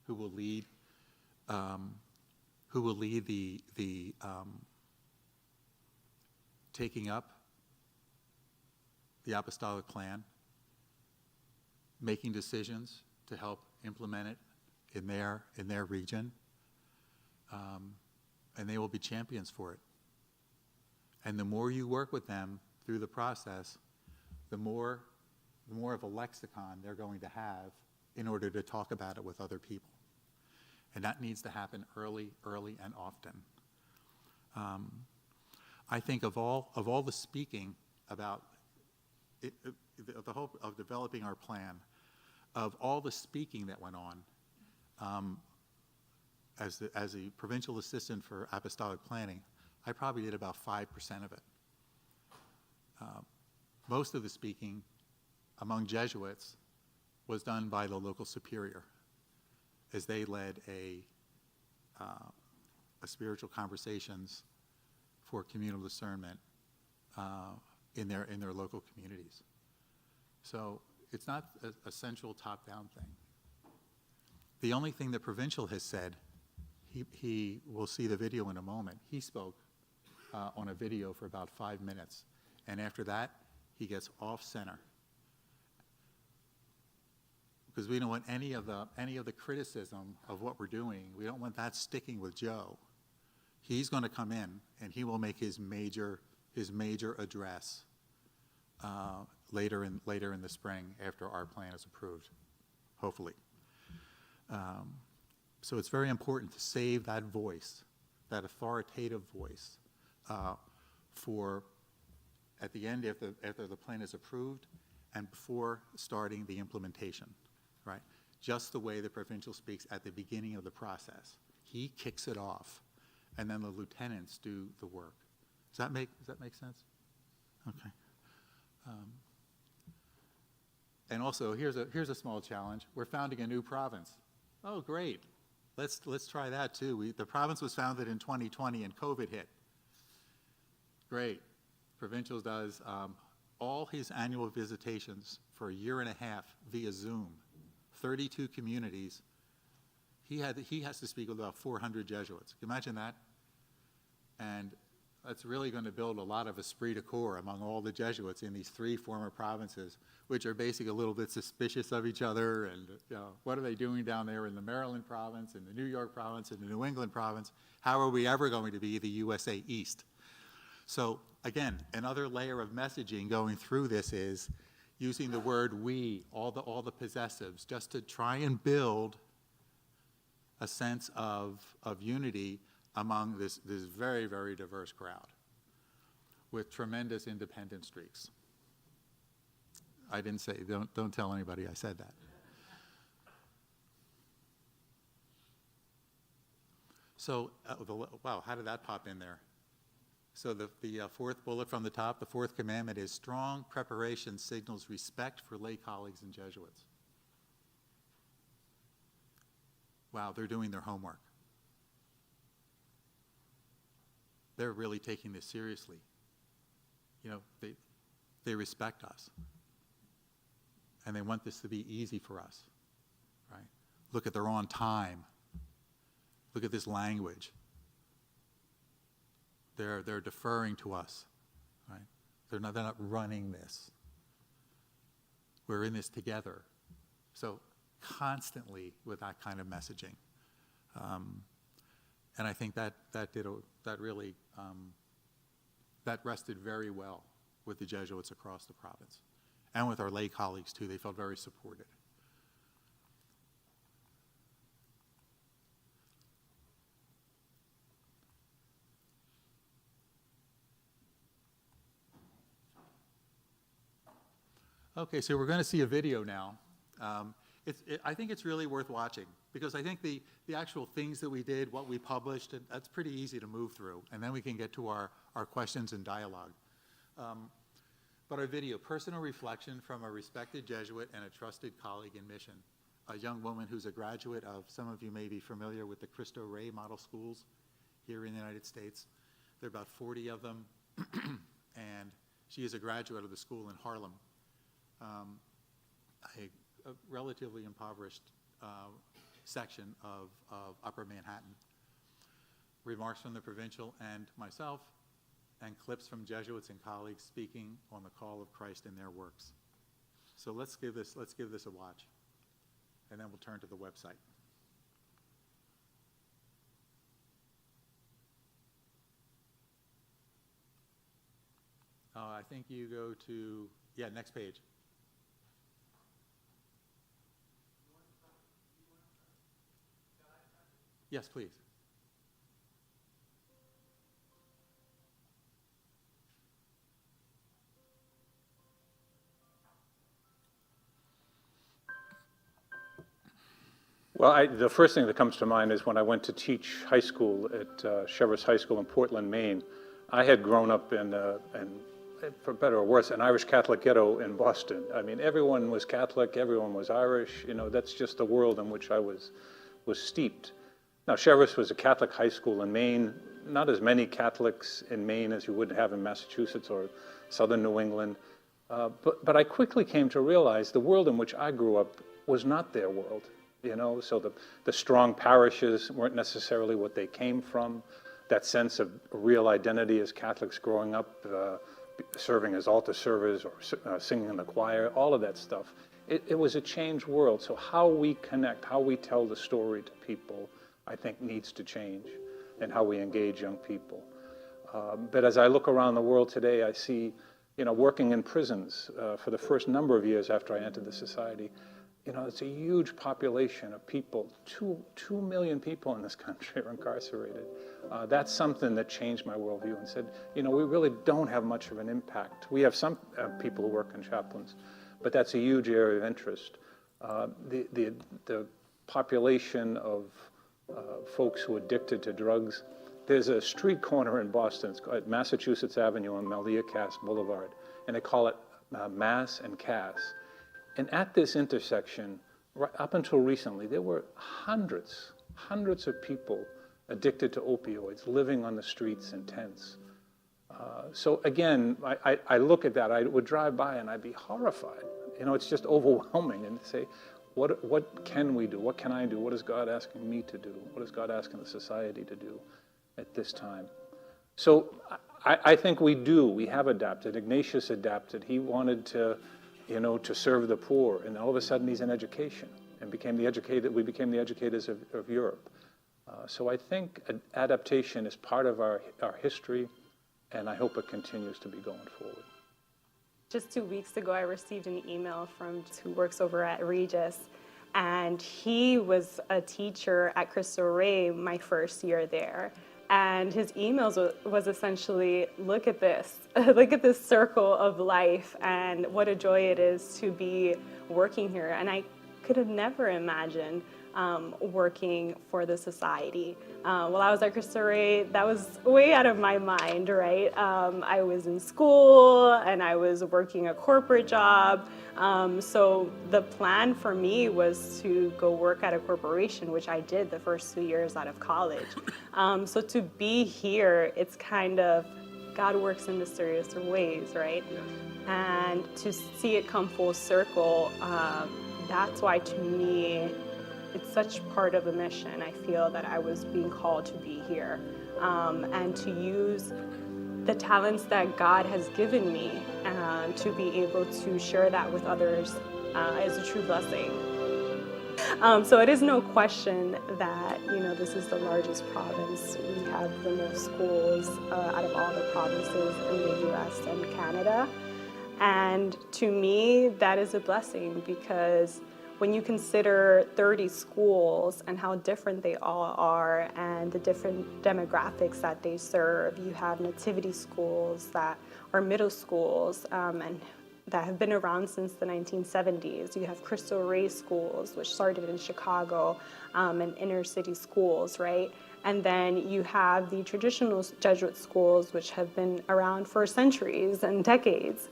who will lead the taking up the apostolic plan making decisions to help implement it in their region, and they will be champions for it. And the more you work with them through the process, the more of a lexicon they're going to have in order to talk about it with other people. And that needs to happen early, and often. I think of all the speaking about it, the hope of developing our plan, of all the speaking that went on, as a provincial assistant for apostolic planning, I probably did about 5% of it. Most of the speaking among Jesuits was done by the local superior, as they led a spiritual conversations for communal discernment in their local communities. So it's not a central top-down thing. The only thing that provincial has said, he will see the video in a moment. He spoke on a video for about 5 minutes, and after that, he gets off center, because we don't want any of the criticism of what we're doing. We don't want that sticking with Joe. He's going to come in and he will make his major address later in the spring after our plan is approved, hopefully. So it's very important to save that voice, that authoritative voice, for at the end after the plan is approved and before starting the implementation, right? Just the way the provincial speaks at the beginning of the process. He kicks it off, and then the lieutenants do the work. Does that make sense? Okay. And also, here's a small challenge. We're founding a new province. Oh, great. Let's try that too. The province was founded in 2020 and COVID hit. Great. Provincial does all his annual visitations for a year and a half via Zoom, 32 communities. He has to speak with about 400 Jesuits. Can you imagine that? And that's really going to build a lot of esprit de corps among all the Jesuits in these 3 former provinces, which are basically a little bit suspicious of each other, and what are they doing down there in the Maryland province, in the New York province, in the New England province? How are we ever going to be the USA East? So again, another layer of messaging going through this is using the word we, all the possessives, just to try and build a sense of unity among this very, very diverse crowd with tremendous independent streaks. I didn't say, don't tell anybody I said that. So, wow, how did that pop in there? So the 4th bullet from the top, the 4th commandment is strong preparation signals respect for lay colleagues and Jesuits. Wow, they're doing their homework. They're really taking this seriously. You know, they respect us. And they want this to be easy for us, right? Look at their on time. Look at this language. They're deferring to us, right? They're not running this. We're in this together. So constantly with that kind of messaging. And I think that really rested very well with the Jesuits across the province, and with our lay colleagues too. They felt very supported. Okay, so we're going to see a video now. I think it's really worth watching, because I think the actual things that we did, what we published, that's pretty easy to move through, and then we can get to our questions and dialogue. But our video, personal reflection from a respected Jesuit and a trusted colleague in mission, a young woman who's a graduate of, some of you may be familiar with the Cristo Rey model schools here in the United States. There are about 40 of them, and she is a graduate of the school in Harlem. A relatively impoverished section of Upper Manhattan. Remarks from the provincial and myself, and clips from Jesuits and colleagues speaking on the call of Christ in their works. So let's give this a watch, and then we'll turn to the website. I think you go to, next page. Yes, please. Well, the first thing that comes to mind is when I went to teach high school at Cheverus High School in Portland, Maine. I had grown up in, for better or worse, an Irish Catholic ghetto in Boston. I mean, everyone was Catholic, everyone was Irish. You know, that's just the world in which I was steeped. Now, Cheverus was a Catholic high school in Maine. Not as many Catholics in Maine as you would have in Massachusetts or southern New England. But I quickly came to realize the world in which I grew up was not their world. You know, so the strong parishes weren't necessarily what they came from. That sense of real identity as Catholics growing up, serving as altar servers or singing in the choir, all of that stuff. It was a changed world. So how we connect, how we tell the story to people, I think needs to change, and how we engage young people. But as I look around the world today, I see, you know, working in prisons for the first number of years after I entered the society, you know, it's a huge population of people. 2 million people in this country are incarcerated. That's something that changed my worldview and said, you know, we really don't have much of an impact. We have some people who work in chaplains, but that's a huge area of interest. The population of folks who are addicted to drugs. There's a street corner in Boston, it's called Massachusetts Avenue on Malia Cass Boulevard, and they call it Mass and Cass. And at this intersection, right up until recently, there were hundreds of people addicted to opioids living on the streets in tents. So again, I look at that, I would drive by and I'd be horrified. You know, it's just overwhelming, and say, what can we do? What can I do? What is God asking me to do? What is God asking the society to do at this time? So I think we have adapted. Ignatius adapted. He wanted to, you know, to serve the poor, and all of a sudden he's in education and we became the educators of Europe. So I think adaptation is part of our history, and I hope it continues to be going forward. Just 2 weeks ago, I received an email from who works over at Regis, and he was a teacher at Cristo Rey my first year there. And his emails was essentially, look at this, look at this circle of life, and what a joy it is to be working here. And I could have never imagined working for the society. While I was at Cristo Rey, that was way out of my mind, right? I was in school and I was working a corporate job. So the plan for me was to go work at a corporation, which I did the first 2 years out of college. So to be here, it's kind of, God works in mysterious ways, right? And to see it come full circle, that's why to me, it's such part of the mission. I feel that I was being called to be here and to use the talents that God has given me to be able to share that with others is a true blessing. So it is no question that, you know, this is the largest province. We have the most schools out of all the provinces in the US and Canada. And to me, that is a blessing, because when you consider 30 schools and how different they all are and the different demographics that they serve, you have nativity schools that are middle schools and that have been around since the 1970s. You have Cristo Rey schools, which started in Chicago, and inner city schools, right? And then you have the traditional Jesuit schools, which have been around for centuries and decades.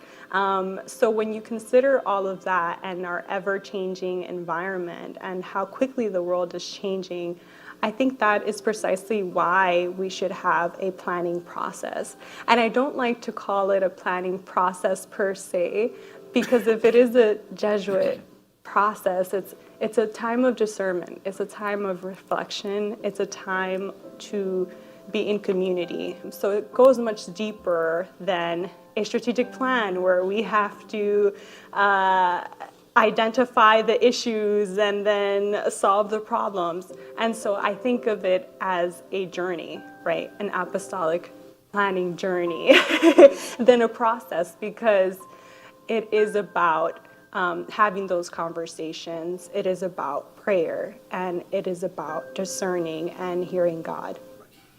So when you consider all of that and our ever-changing environment and how quickly the world is changing, I think that is precisely why we should have a planning process. And I don't like to call it a planning process per se, because if it is a Jesuit process, it's a time of discernment, it's a time of reflection, it's a time to be in community. So it goes much deeper than a strategic plan where we have to identify the issues and then solve the problems. And so I think of it as a journey, right? An apostolic planning journey than a process, because it is about having those conversations. It is about prayer, and it is about discerning and hearing God.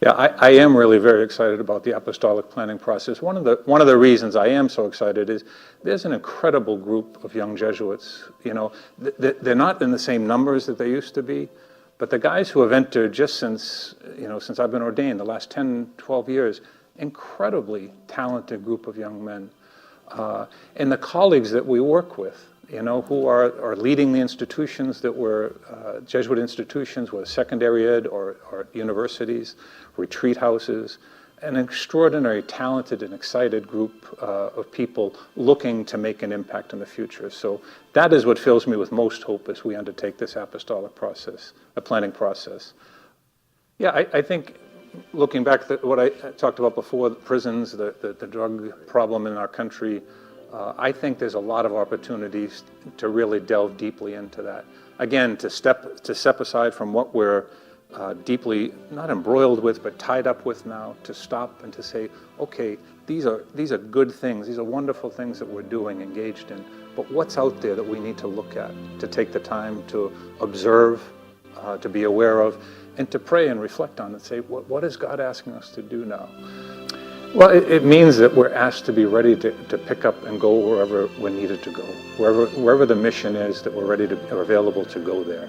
Yeah, I am really very excited about the apostolic planning process. One of the reasons I am so excited is there's an incredible group of young Jesuits. You know, they're not in the same numbers that they used to be, but the guys who have entered just since I've been ordained, the last 10, 12 years, incredibly talented group of young men. And the colleagues that we work with, you know, who are leading the institutions that were Jesuit institutions, whether secondary ed or universities, retreat houses, an extraordinary talented and excited group of people looking to make an impact in the future. So that is what fills me with most hope as we undertake this apostolic process, a planning process. Yeah, I think looking back at what I talked about before, the prisons, the drug problem in our country, I think there's a lot of opportunities to really delve deeply into that. Again, to step aside from what we're deeply, not embroiled with, but tied up with now, to stop and to say, okay, these are good things, these are wonderful things that we're doing, engaged in, but what's out there that we need to look at, to take the time to observe, to be aware of, and to pray and reflect on and say, what is God asking us to do now? Well, it means that we're asked to be ready to pick up and go wherever we're needed to go, wherever the mission is, that we're ready to, or available to go there.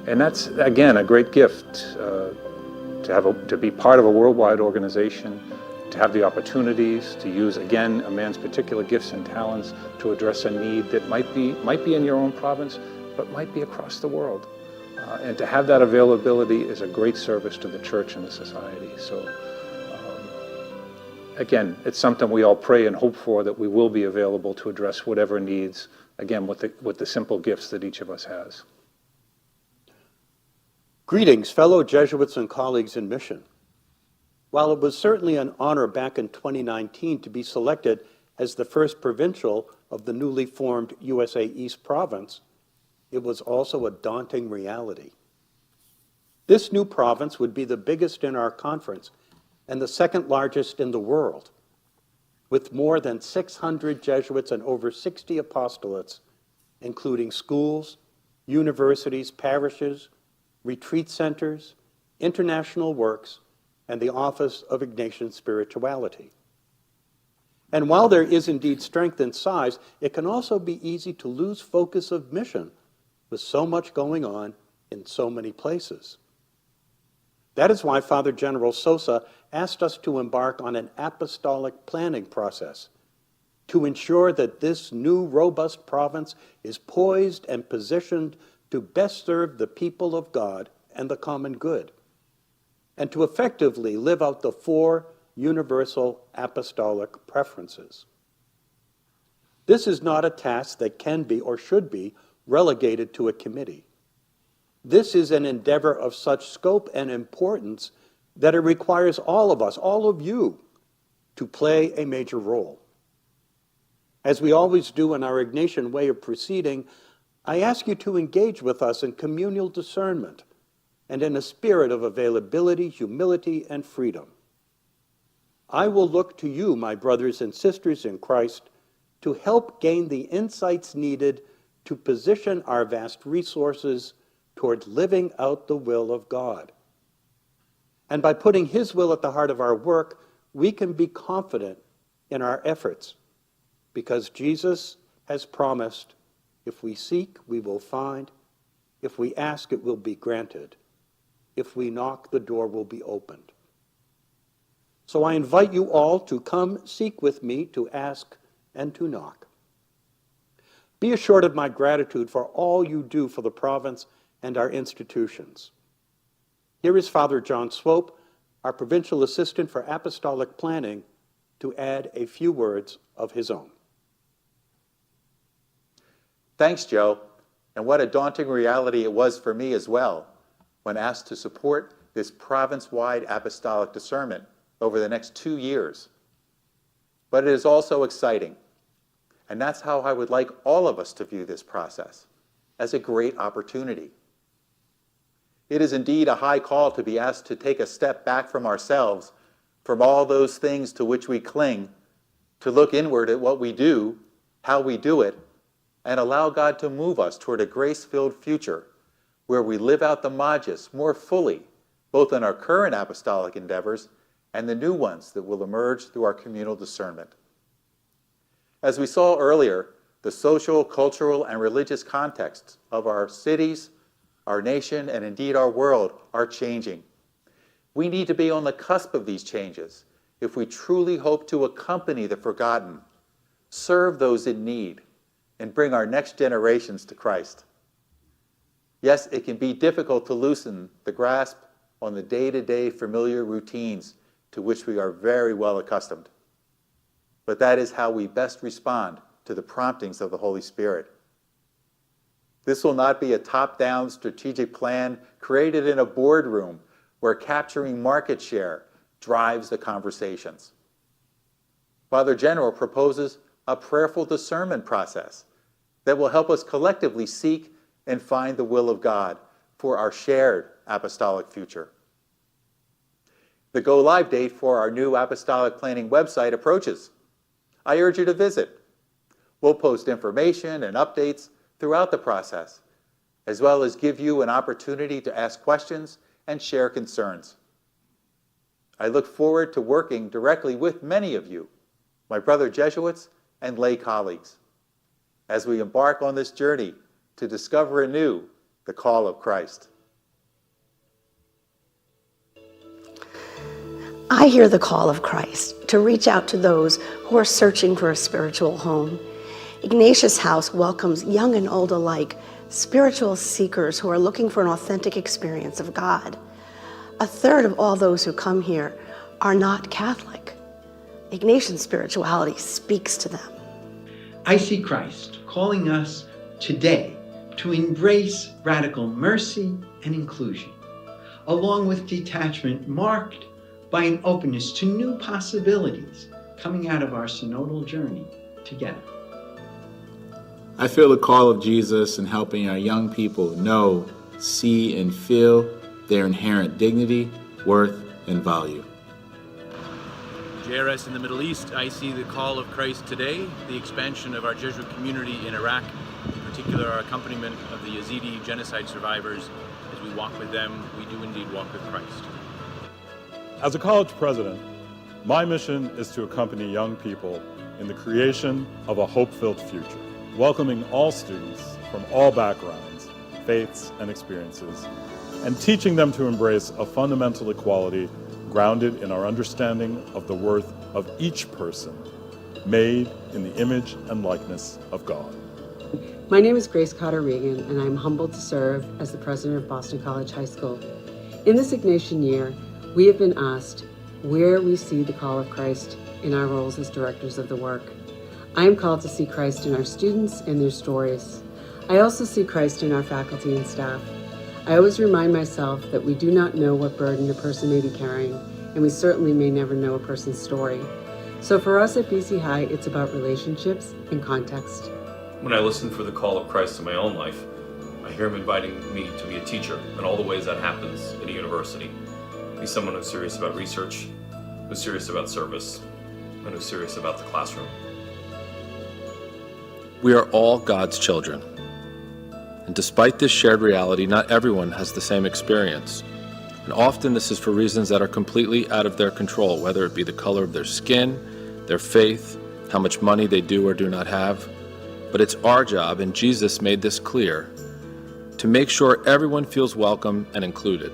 And that's, again, a great gift to be part of a worldwide organization, to have the opportunities to use, again, a man's particular gifts and talents to address a need that might be in your own province, but might be across the world. And to have that availability is a great service to the church and the society. So, again, it's something we all pray and hope for, that we will be available to address whatever needs, again, with the simple gifts that each of us has. Greetings, fellow Jesuits and colleagues in mission. While it was certainly an honor back in 2019 to be selected as the first provincial of the newly formed USA East Province, it was also a daunting reality. This new province would be the biggest in our conference and the second largest in the world, with more than 600 Jesuits and over 60 apostolates, including schools, universities, parishes, retreat centers, international works, and the Office of Ignatian Spirituality. And while there is indeed strength in size, it can also be easy to lose focus of mission with so much going on in so many places. That is why Father General Sosa asked us to embark on an apostolic planning process to ensure that this new robust province is poised and positioned to best serve the people of God and the common good, and to effectively live out the 4 universal apostolic preferences. This is not a task that can be or should be relegated to a committee. This is an endeavor of such scope and importance that it requires all of us, all of you, to play a major role. As we always do in our Ignatian way of proceeding, I ask you to engage with us in communal discernment and in a spirit of availability, humility, and freedom. I will look to you, my brothers and sisters in Christ, to help gain the insights needed to position our vast resources toward living out the will of God. And by putting His will at the heart of our work, we can be confident in our efforts, because Jesus has promised, if we seek, we will find. If we ask, it will be granted. If we knock, the door will be opened. So I invite you all to come seek with me, to ask and to knock. Be assured of my gratitude for all you do for the province and our institutions. Here is Father John Swope, our Provincial Assistant for Apostolic Planning, to add a few words of his own. Thanks, Joe. And what a daunting reality it was for me as well when asked to support this province-wide apostolic discernment over the next 2 years. But it is also exciting. And that's how I would like all of us to view this process, as a great opportunity. It is indeed a high call to be asked to take a step back from ourselves, from all those things to which we cling, to look inward at what we do, how we do it, and allow God to move us toward a grace-filled future where we live out the Magis more fully, both in our current apostolic endeavors and the new ones that will emerge through our communal discernment. As we saw earlier, the social, cultural, and religious contexts of our cities, our nation, and indeed our world are changing. We need to be on the cusp of these changes if we truly hope to accompany the forgotten, serve those in need, and bring our next generations to Christ. Yes, it can be difficult to loosen the grasp on the day-to-day familiar routines to which we are very well accustomed. But that is how we best respond to the promptings of the Holy Spirit. This will not be a top-down strategic plan created in a boardroom where capturing market share drives the conversations. Father General proposes a prayerful discernment process that will help us collectively seek and find the will of God for our shared apostolic future. The go-live date for our new apostolic planning website approaches. I urge you to visit. We'll post information and updates throughout the process, as well as give you an opportunity to ask questions and share concerns. I look forward to working directly with many of you, my brother Jesuits and lay colleagues, as we embark on this journey to discover anew the call of Christ. I hear the call of Christ to reach out to those who are searching for a spiritual home. Ignatius House welcomes young and old alike, spiritual seekers who are looking for an authentic experience of God. A third of all those who come here are not Catholic. Ignatian spirituality speaks to them. I see Christ calling us today to embrace radical mercy and inclusion, along with detachment marked by an openness to new possibilities coming out of our synodal journey together. I feel the call of Jesus in helping our young people know, see, and feel their inherent dignity, worth, and value. JRS in the Middle East, I see the call of Christ today, the expansion of our Jesuit community in Iraq, in particular our accompaniment of the Yazidi genocide survivors. As we walk with them, we do indeed walk with Christ. As a college president, my mission is to accompany young people in the creation of a hope-filled future, welcoming all students from all backgrounds, faiths, and experiences, and teaching them to embrace a fundamental equality grounded in our understanding of the worth of each person, made in the image and likeness of God. My name is Grace Cotter-Regan, and I'm humbled to serve as the president of Boston College High School. In this Ignatian year, we have been asked where we see the call of Christ in our roles as directors of the work. I am called to see Christ in our students and their stories. I also see Christ in our faculty and staff. I always remind myself that we do not know what burden a person may be carrying, and we certainly may never know a person's story. So for us at BC High, it's about relationships and context. When I listen for the call of Christ in my own life, I hear him inviting me to be a teacher in all the ways that happens in a university. Be someone who's serious about research, who's serious about service, and who's serious about the classroom. We are all God's children. And despite this shared reality, not everyone has the same experience. And often this is for reasons that are completely out of their control, whether it be the color of their skin, their faith, how much money they do or do not have. But it's our job, and Jesus made this clear, to make sure everyone feels welcome and included.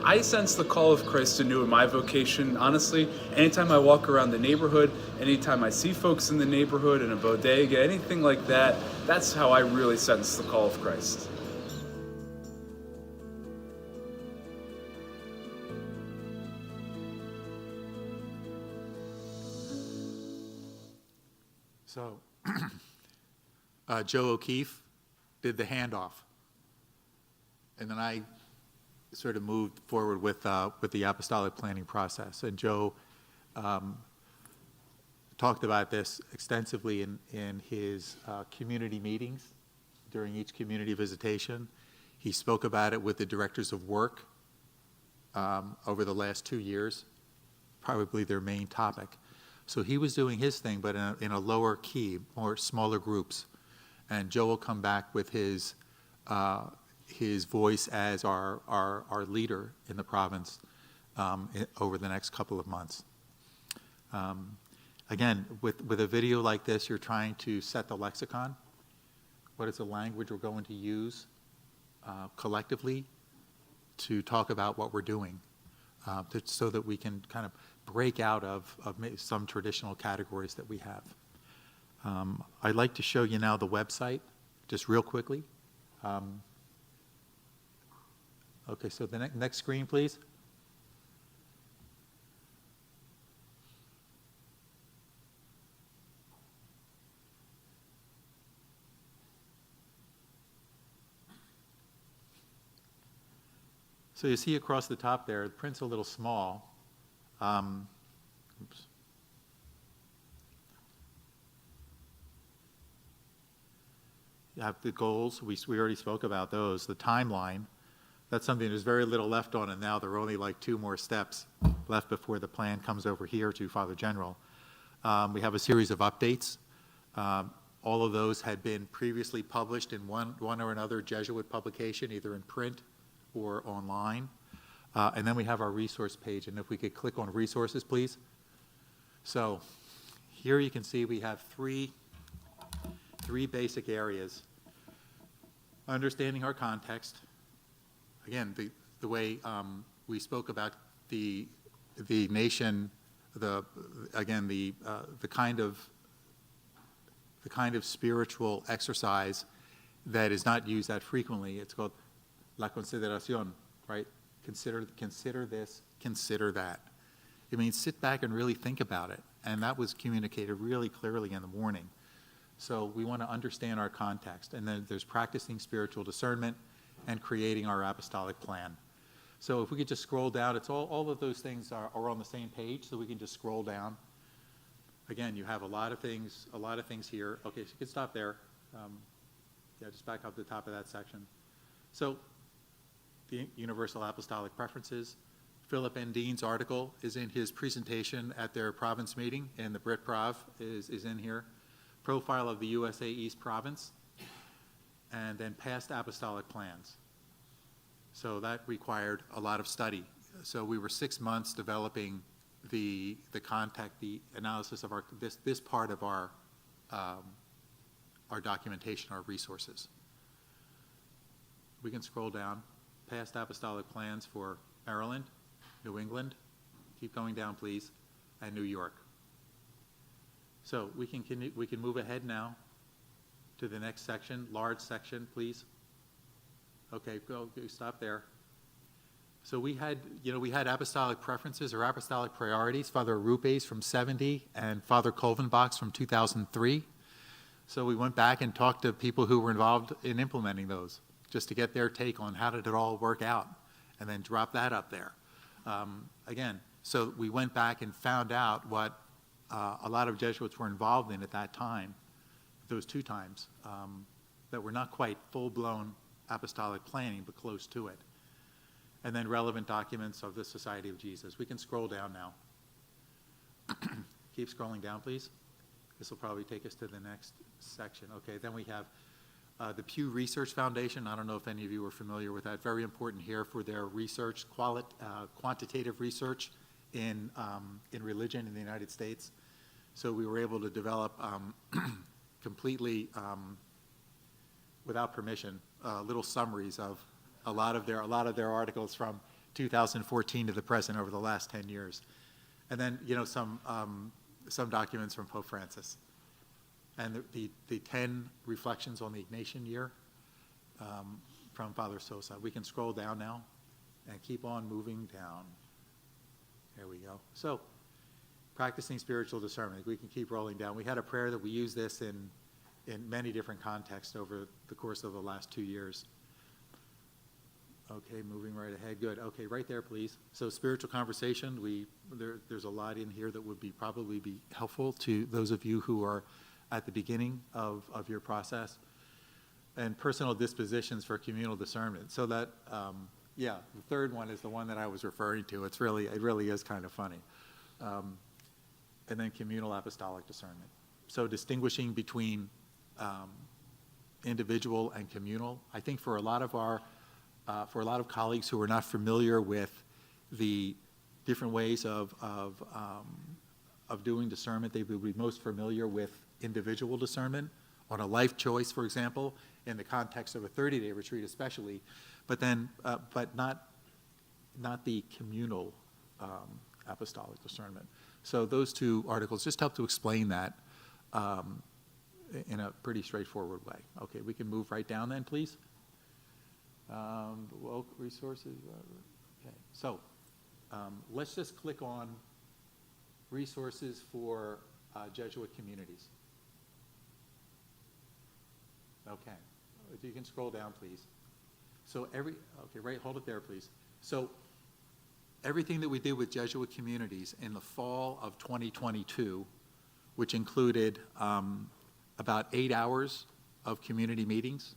I sense the call of Christ anew in my vocation, honestly. Anytime I walk around the neighborhood, anytime I see folks in the neighborhood, in a bodega, anything like that, that's how I really sense the call of Christ. So, Joe O'Keefe did the handoff. And then I sort of moved forward with the apostolic planning process. And Joe talked about this extensively in his community meetings during each community visitation. He spoke about it with the directors of work over the last 2 years, probably their main topic. So he was doing his thing, but in a lower key, more smaller groups. And Joe will come back with his voice as our leader in the province over the next couple of months. Again, with a video like this, you're trying to set the lexicon. What is the language we're going to use collectively to talk about what we're doing, so that we can kind of break out of some traditional categories that we have. I'd like to show you now the website, just real quickly. Okay, so the next screen, please. So you see across the top there, the print's a little small. Oops. You have the goals, we already spoke about those. The timeline, that's something there's very little left on, and now there are only like 2 more steps left before the plan comes over here to Father General. We have a series of updates. All of those had been previously published in one or another Jesuit publication, either in print or online. And then we have our resource page, and if we could click on resources, please. So here you can see we have three basic areas. Understanding our context. Again, the way we spoke about the nation, the kind of spiritual exercise that is not used that frequently. It's called la consideración, right? Consider this, consider that. It means sit back and really think about it. And that was communicated really clearly in the morning. So we want to understand our context. And then there's practicing spiritual discernment and creating our apostolic plan. So if we could just scroll down, it's all of those things are on the same page, so we can just scroll down. Again, you have a lot of things here. Okay, so you can stop there. Yeah, just back up to the top of that section. So the Universal Apostolic Preferences. Philip N. Dean's article is in his presentation at their province meeting, and the Brit Prov is in here. Profile of the USA East Province, and then past apostolic plans. So that required a lot of study. So we were 6 months developing the analysis of this part of our documentation, our resources. We can scroll down. Past apostolic plans for Maryland, New England, keep going down please, and New York. So we can move ahead now to the next section, large section, please. Okay, go stop there. So we had apostolic preferences or apostolic priorities, Father Arupes from 70 and Father Kolvenbach's from 2003. So we went back and talked to people who were involved in implementing those, just to get their take on how did it all work out, and then drop that up there. Again, so we went back and found out what a lot of Jesuits were involved in at that time, those 2 times, that were not quite full-blown apostolic planning, but close to it. And then relevant documents of the Society of Jesus. We can scroll down now. Keep scrolling down, please. This will probably take us to the next section. Okay, then we have the Pew Research Foundation. I don't know if any of you are familiar with that. Very important here for their research, quantitative research in religion in the United States. So we were able to develop completely, without permission, little summaries of a lot of their articles from 2014 to the present over the last 10 years, and then some documents from Pope Francis. And the 10 reflections on the Ignatian year from Father Sosa. We can scroll down now and keep on moving down. There we go. So, practicing spiritual discernment. We can keep rolling down. We had a prayer that we use this in many different contexts over the course of the last 2 years. Okay, moving right ahead, good. Okay, right there, please. So spiritual conversation, there's a lot in here that would probably be helpful to those of you who are at the beginning of your process. And personal dispositions for communal discernment. So that, the third one is the one that I was referring to. It really is kind of funny. And then communal apostolic discernment. So distinguishing between individual and communal. I think for a lot of colleagues who are not familiar with the different ways of doing discernment, they would be most familiar with individual discernment on a life choice, for example, in the context of a 30-day retreat especially, but not the communal apostolic discernment. So those two articles just help to explain that in a pretty straightforward way. Okay, we can move right down then, please. Well, resources. Okay, so let's just click on resources for Jesuit communities. Okay, if you can scroll down, please. So hold it there, please. So everything that we did with Jesuit communities in the fall of 2022, which included about 8 hours of community meetings,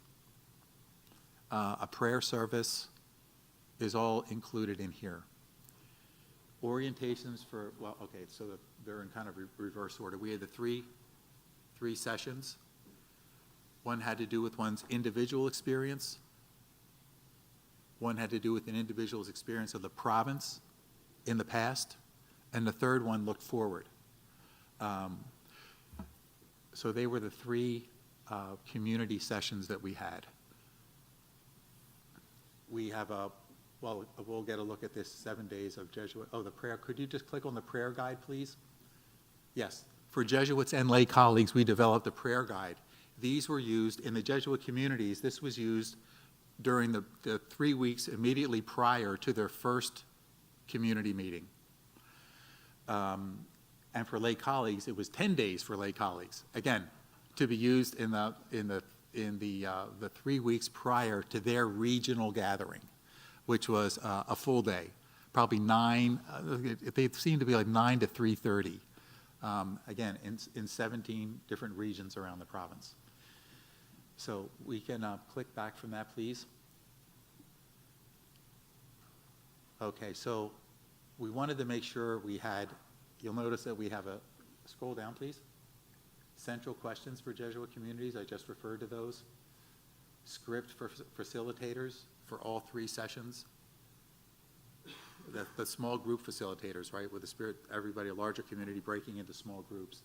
a prayer service, is all included in here. Orientations for, so they're in kind of reverse order. We had the three sessions. One had to do with one's individual experience. One had to do with an individual's experience of the province in the past. And the third one looked forward. So they were the three community sessions that we had. We have we'll get a look at this 7 days of Jesuit. Oh, the prayer. Could you just click on the prayer guide, please? Yes. For Jesuits and lay colleagues, we developed a prayer guide. These were used in the Jesuit communities. This was used during the 3 weeks immediately prior to their first community meeting. And for lay colleagues, it was 10 days for lay colleagues. Again, to be used in the 3 weeks prior to their regional gathering, which was a full day, probably 9. They seemed to be like 9 to 3:30. Again, in 17 different regions around the province. So we can click back from that, please. Okay, so we wanted to make sure we had, you'll notice that we have scroll down, please. Central questions for Jesuit communities, I just referred to those. Script for facilitators for all 3 sessions. The small group facilitators, right, with the spirit, everybody, a larger community breaking into small groups.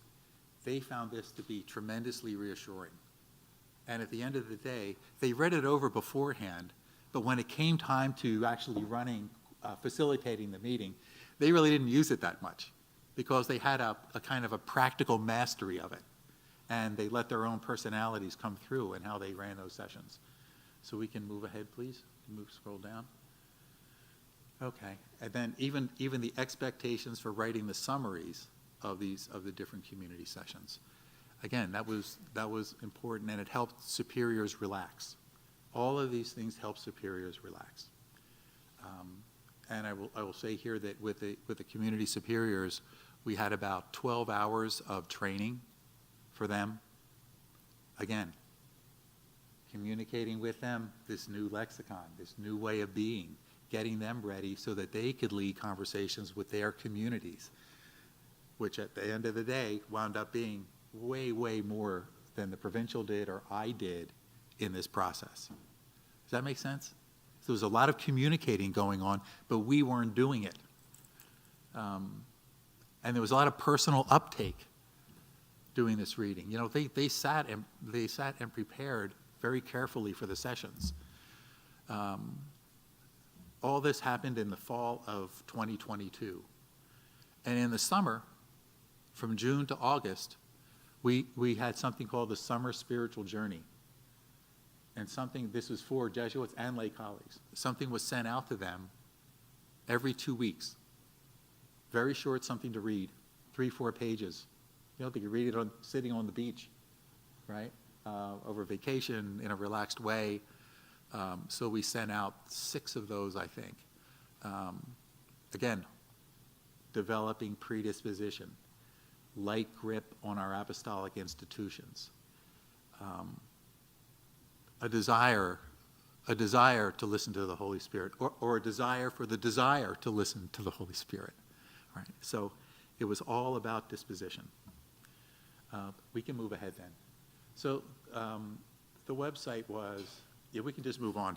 They found this to be tremendously reassuring. And at the end of the day, they read it over beforehand, but when it came time to actually facilitating the meeting, they really didn't use it that much because they had a kind of a practical mastery of it. And they let their own personalities come through in how they ran those sessions. So we can move ahead, please. Scroll down. Okay, and then even the expectations for writing the summaries of the different community sessions. Again, that was important, and it helped superiors relax. All of these things help superiors relax. And I will say here that with the community superiors, we had about 12 hours of training for them. Again, communicating with them this new lexicon, this new way of being, getting them ready so that they could lead conversations with their communities, which at the end of the day wound up being way, way more than the provincial did or I did in this process. Does that make sense? So there was a lot of communicating going on, but we weren't doing it. And there was a lot of personal uptake doing this reading. You know, they sat and prepared very carefully for the sessions. All this happened in the fall of 2022. And in the summer, from June to August, we had something called the Summer Spiritual Journey. And this was for Jesuits and lay colleagues. Something was sent out to them every 2 weeks. Very short, something to read, 3-4 pages. You know, they could read it sitting on the beach, right? Over vacation in a relaxed way. So we sent out 6 of those, I think. Again, developing predisposition, light grip on our apostolic institutions, a desire to listen to the Holy Spirit, or a desire for the desire to listen to the Holy Spirit. Right? So it was all about disposition. We can move ahead then. So the website was, yeah, we can just move on.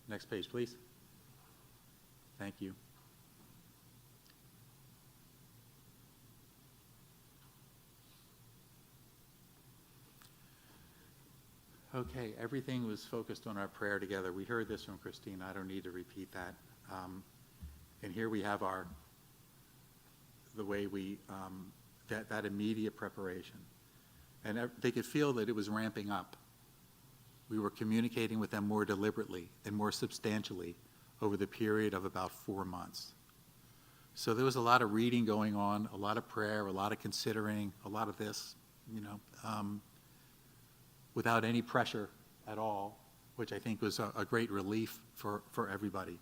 Next page, please. Thank you. Okay, everything was focused on our prayer together. We heard this from Christina. I don't need to repeat that. And here we have the way we, that immediate preparation. And they could feel that it was ramping up. We were communicating with them more deliberately and more substantially over the period of about 4 months. So there was a lot of reading going on, a lot of prayer, a lot of considering, a lot of this, without any pressure at all, which I think was a great relief for everybody.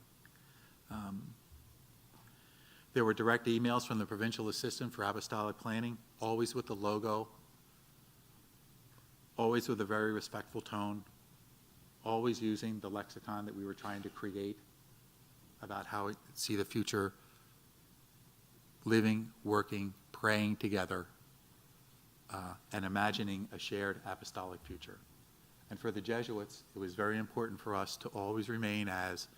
There were direct emails from the provincial assistant for apostolic planning, always with the logo, always with a very respectful tone, always using the lexicon that we were trying to create about how we see the future living, working, praying together, and imagining a shared apostolic future. And for the Jesuits, it was very important for us to always remain as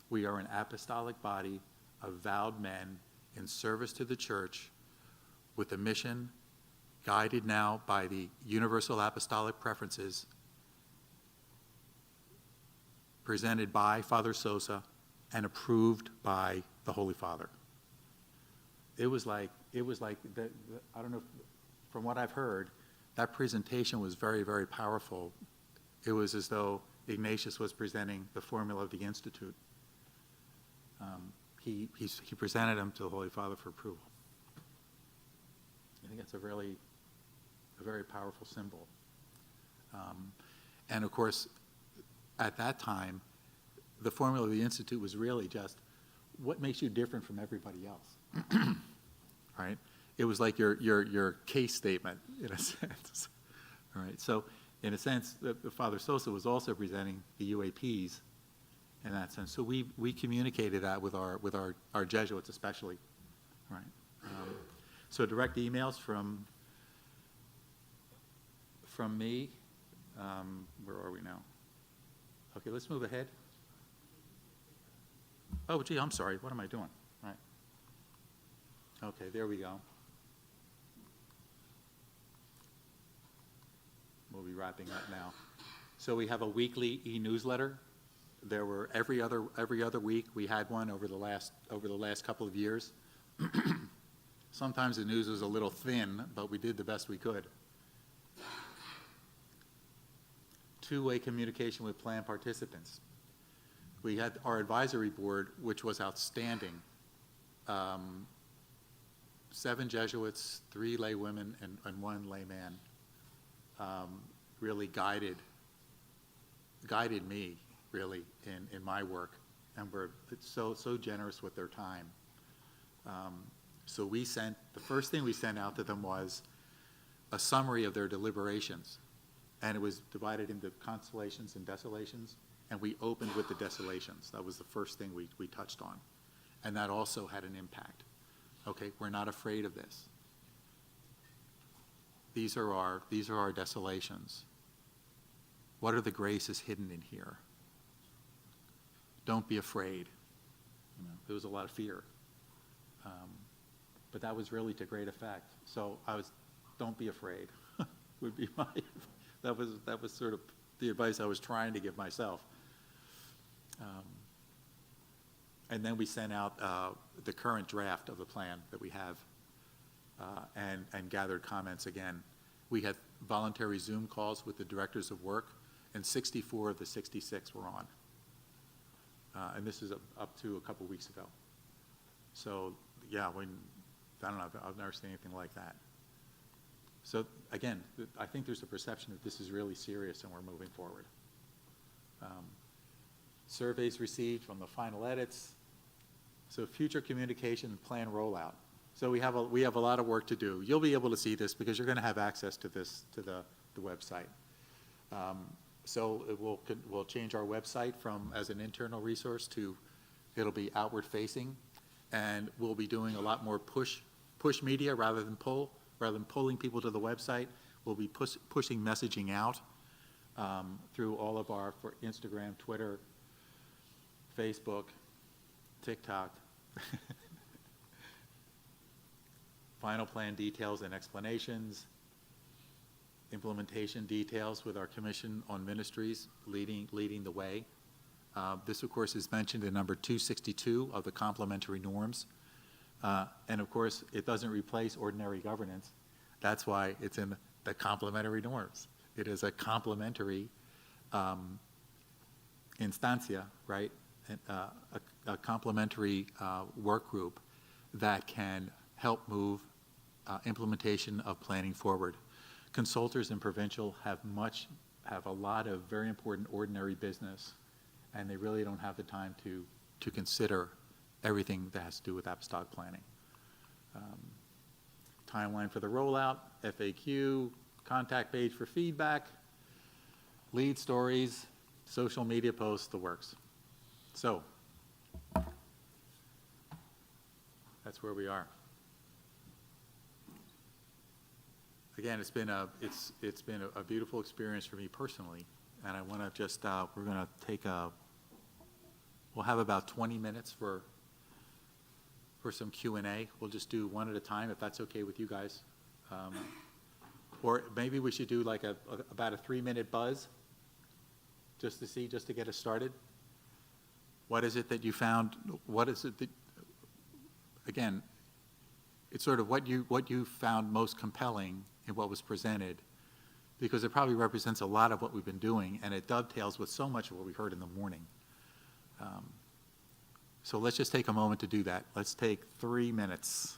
we are an apostolic body of vowed men in service to the church with a mission guided now by the universal apostolic preferences presented by Father Sosa and approved by the Holy Father. It was like I don't know, from what I've heard, that presentation was very, very powerful. It was as though Ignatius was presenting the formula of the Institute. He presented them to the Holy Father for approval. I think that's a very powerful symbol. And of course, at that time, the formula of the Institute was really just what makes you different from everybody else, right? It was like your case statement, in a sense, all right? So in a sense, Father Sosa was also presenting the UAPs in that sense. So we communicated that with our Jesuits especially, right? So direct emails from me. Where are we now? Okay, let's move ahead. Oh, gee, I'm sorry. What am I doing? Right. Okay, there we go. We'll be wrapping up now. So we have a weekly e-newsletter. There were every other week. We had one over the last couple of years. Sometimes the news was a little thin, but we did the best we could. Two-way communication with plan participants. We had our advisory board, which was outstanding. 7 Jesuits, 3 lay women, and 1 layman. Really guided me, really, in my work, and were so generous with their time. So the first thing we sent out to them was a summary of their deliberations, and it was divided into consolations and desolations, and we opened with the desolations. That was the first thing we touched on, and that also had an impact. Okay, we're not afraid of this. These are our desolations. What are the graces hidden in here? Don't be afraid. There was a lot of fear, but that was really to great effect. So don't be afraid. Would be that was sort of the advice I was trying to give myself. And then we sent out the current draft of the plan that we have. And gathered comments again. We had voluntary Zoom calls with the directors of work, and 64 of the 66 were on. And this is up to a couple weeks ago. So, yeah, I don't know, I've never seen anything like that. So, again, I think there's a perception that this is really serious and we're moving forward. Surveys received from the final edits. So future communication and plan rollout. So we have a lot of work to do. You'll be able to see this because you're going to have access to this, to the website. So we'll change our website from as an internal resource to it'll be outward facing, and we'll be doing a lot more push media rather than pull. Rather than pulling people to the website, we'll be pushing messaging out through all of our, for Instagram, Twitter, Facebook, TikTok. Final plan details and explanations, implementation details with our Commission on Ministries leading the way. This, of course, is mentioned in number 262 of the complementary norms. And, of course, it doesn't replace ordinary governance. That's why it's in the complementary norms. It is a complementary instancia, right? A complementary work group that can help move implementation of planning forward. Consultors in provincial have a lot of very important ordinary business, and they really don't have the time to consider everything that has to do with apostolic planning. Timeline for the rollout, FAQ, contact page for feedback, lead stories, social media posts, the works. So that's where we are. Again, it's been a beautiful experience for me personally, and I want to just we're going to take we'll have about 20 minutes for some Q&A. We'll just do one at a time if that's okay with you guys, or maybe we should do like about a 3-minute buzz, just to get us started. What is it that you found? What is it that, again, it's sort of what you found most compelling in what was presented, because it probably represents a lot of what we've been doing, and it dovetails with so much of what we heard in the morning. So let's just take a moment to do that. Let's take 3 minutes.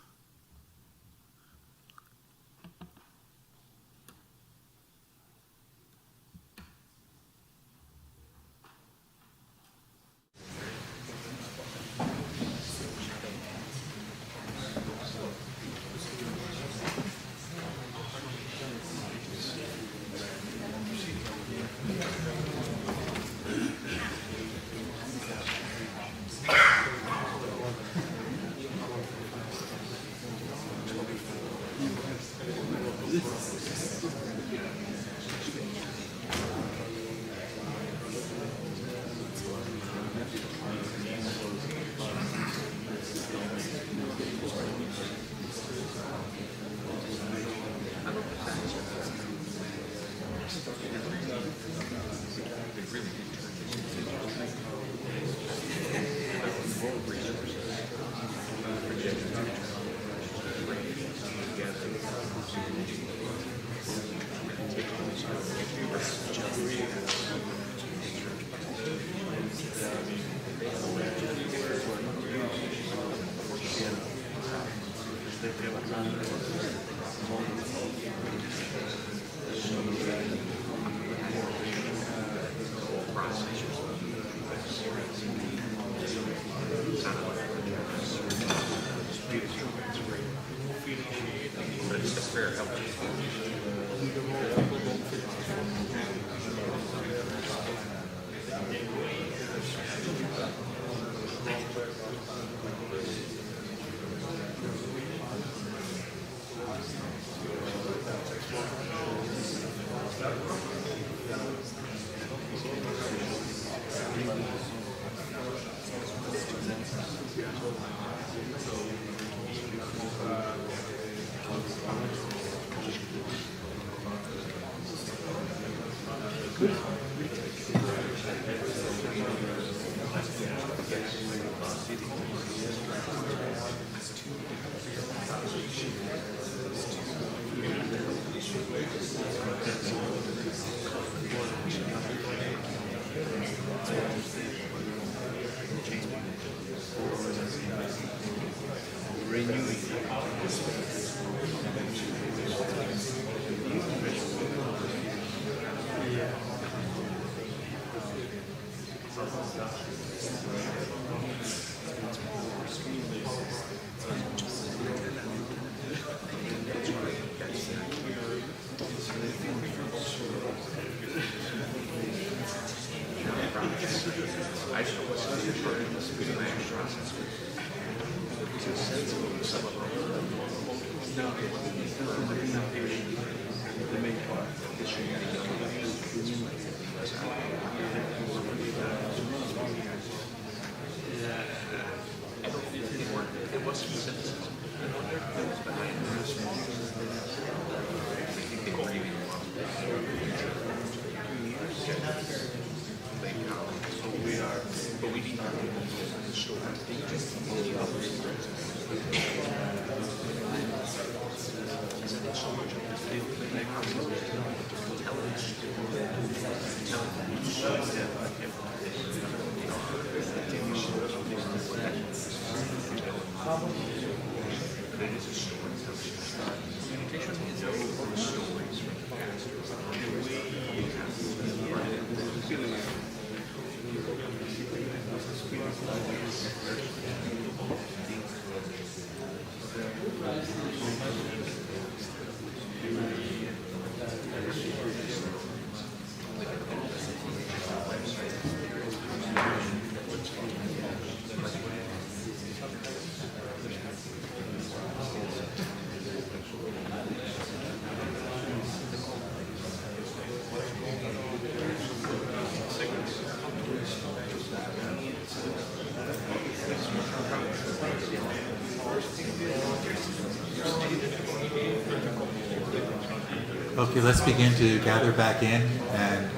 Okay, let's begin to gather back in, and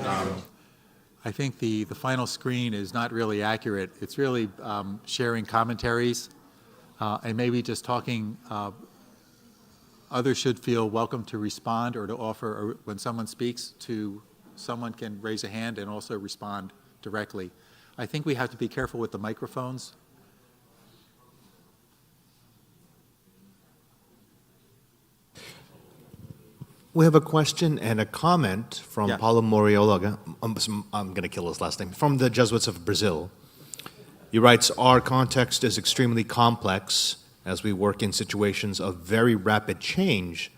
I think the final screen is not really accurate. It's really sharing commentaries and maybe just talking. Others should feel welcome to respond or to offer, or when someone speaks, someone can raise a hand and also respond directly. I think we have to be careful with the microphones. We have a question and a comment from Paulo Moriolaga. I'm going to kill his last name. From the Jesuits of Brazil. He writes, our context is extremely complex as we work in situations of very rapid change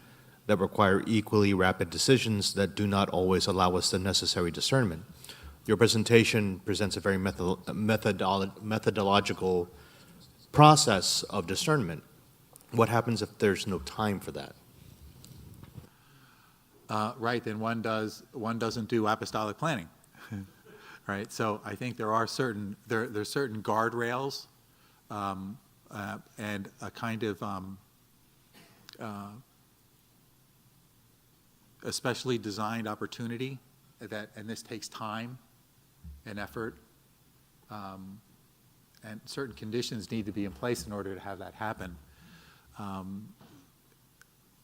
that require equally rapid decisions that do not always allow us the necessary discernment. Your presentation presents a very methodological process of discernment. What happens if there's no time for that? Right, then one doesn't do apostolic planning, right? So I think there are certain there's certain guardrails and a kind of especially designed opportunity and this takes time and effort, and certain conditions need to be in place in order to have that happen.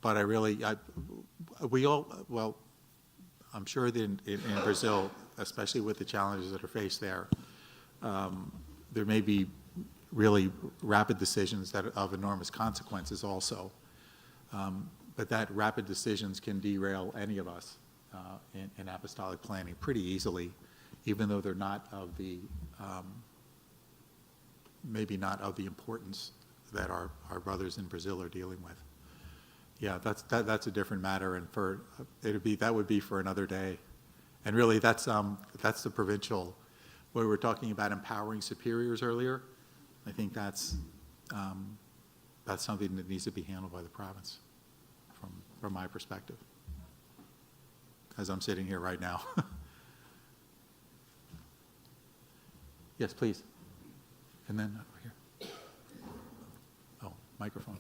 But I'm sure that in Brazil, especially with the challenges that are faced there, there may be really rapid decisions that are of enormous consequences also. But that rapid decisions can derail any of us in apostolic planning pretty easily, even though they're not of the, maybe not of the importance that our brothers in Brazil are dealing with. Yeah, that's a different matter, and that would be for another day, and really that's the provincial. Where we were talking about empowering superiors earlier, I think that's something that needs to be handled by the province, from my perspective, as I'm sitting here right now. Yes, please, and then over here. Oh, microphone.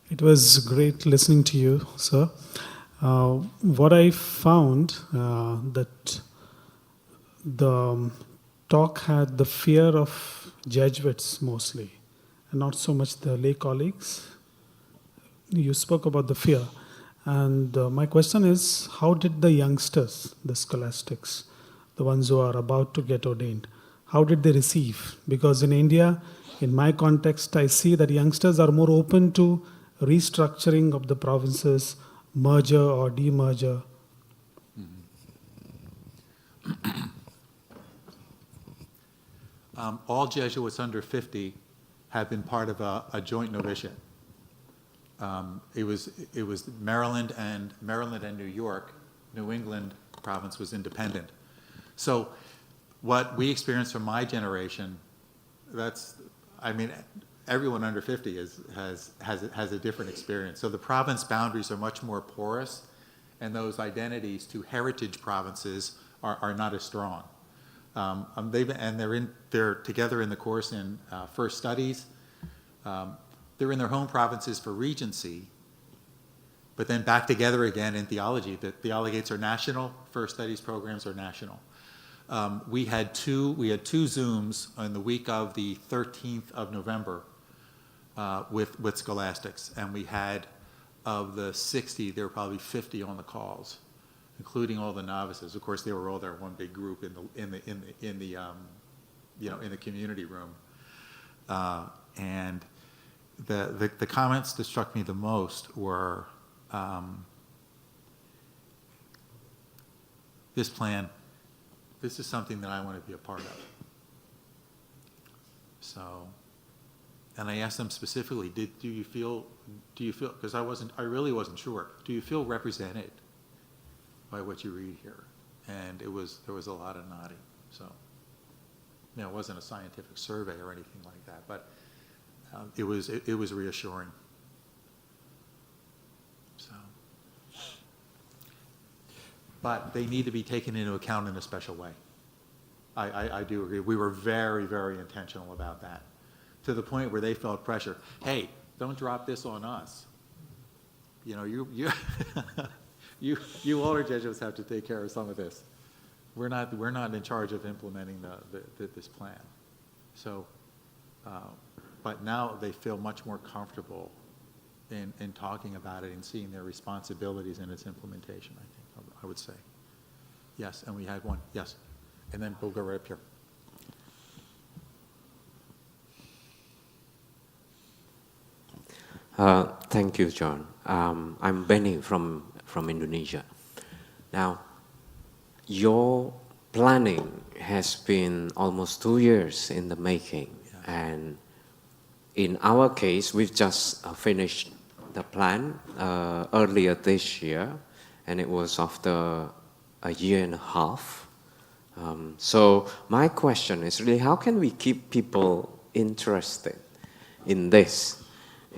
It was great listening to you, sir. What I found that the talk had the fear of Jesuits mostly, and not so much the lay colleagues. You spoke about the fear. And my question is, how did the youngsters, the scholastics, the ones who are about to get ordained, how did they receive? Because in India, in my context, I see that youngsters are more open to restructuring of the provinces, merger or demerger. All Jesuits under 50 have been part of a joint novitiate. It was Maryland and New York New England province was independent. So what we experienced from my generation, everyone under 50 has a different experience. So the province boundaries are much more porous, and those identities to heritage provinces are not as strong. They're together in the course in First Studies. They're in their home provinces for Regency, but then back together again in theology. The theologates are national, First Studies programs are national. We had two Zooms on the week of the 13th of November with scholastics, and we had, of the 60, there were probably 50 on the calls, including all the novices. Of course, they were all there, one big group in the community room, and the comments that struck me the most were this plan. This is something that I want to be a part of. So, and I asked them specifically, do you feel, because I really wasn't sure, do you feel represented by what you read here? And there was a lot of nodding. So, it wasn't a scientific survey or anything like that, but it was reassuring. So, but they need to be taken into account in a special way. I do agree. We were very, very intentional about that, to the point where they felt pressure. Hey, don't drop this on us. You older Jesuits have to take care of some of this. We're not in charge of implementing this plan. So, but now they feel much more comfortable in talking about it and seeing their responsibilities in its implementation, I would say. Yes, and we had one. Yes. And then we'll go right up here. Thank you, John. I'm Benny from Indonesia. Now, your planning has been almost 2 years in the making. Yes. And in our case, we've just finished the plan earlier this year, and it was after a year and a half. So my question is really, how can we keep people interested in this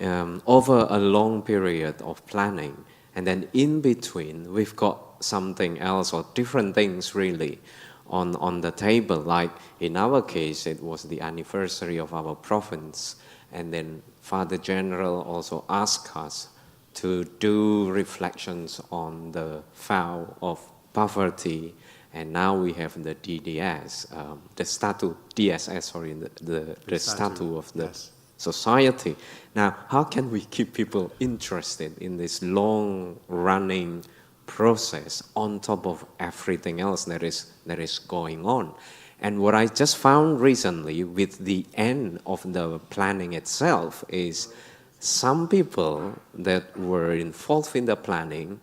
over a long period of planning, and then in between we've got something else or different things really on the table? Like in our case, it was the anniversary of our province, and then Father General also asked us to do reflections on the vow of poverty. And now we have the DDS, the statute, DSS, sorry, the statute of the society. Now, how can we keep people interested in this long-running process on top of everything else that is going on? And what I just found recently with the end of the planning itself is some people that were involved in the planning,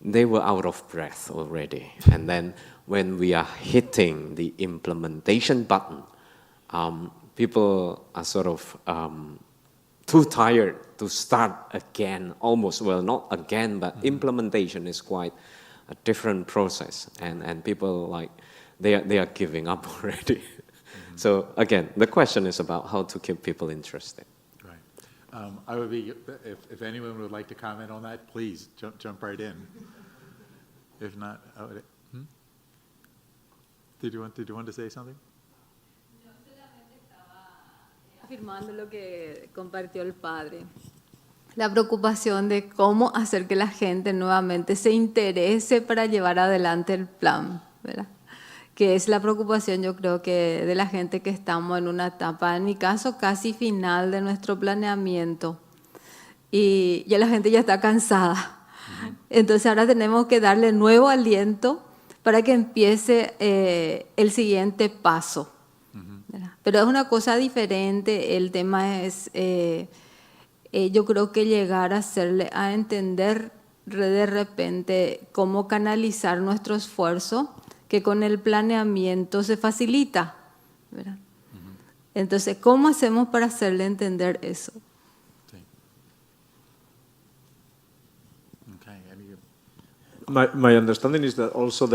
they were out of breath already. And then when we are hitting the implementation button, people are sort of too tired to start again, almost, well, not again, but implementation is quite a different process. And people, like, they are giving up already. So again, the question is about how to keep people interested. I would be, if anyone would like to comment on that, please jump right in. If not, did you want to say something? Afirmando lo que compartió el padre, la preocupación de cómo hacer que la gente nuevamente se interese para llevar adelante el plan, ¿verdad? Que es la preocupación, yo creo, que de la gente que estamos en una etapa, en mi caso, casi final de nuestro planeamiento, y ya la gente ya está cansada. Entonces ahora tenemos que darle nuevo aliento para que empiece el siguiente paso. Pero es una cosa diferente. El tema es, yo creo que llegar a hacerle a entender de repente cómo canalizar nuestro esfuerzo, que con el planeamiento se facilita, ¿verdad? Entonces, ¿cómo hacemos para hacerle entender eso? my understanding is that also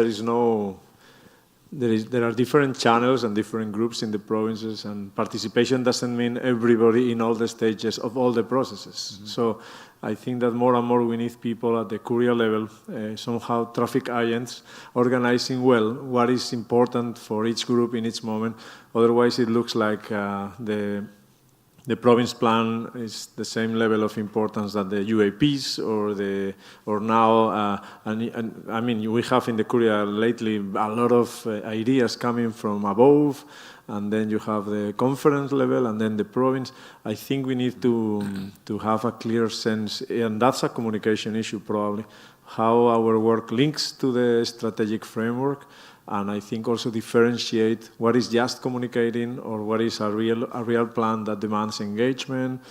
there are different channels and different groups in the provinces, and participation doesn't mean everybody in all the stages of all the processes. So I think that more and more we need people at the courier level, somehow traffic agents, organizing well what is important for each group in each moment. Otherwise, it looks like the province plan is the same level of importance that the UAPs or now, and I mean, we have in the Courier lately a lot of ideas coming from above, and then you have the conference level and then the province. I think we need to have a clear sense, and that's a communication issue probably, how our work links to the strategic framework. And I think also differentiate what is just communicating or what is a real plan that demands engagement,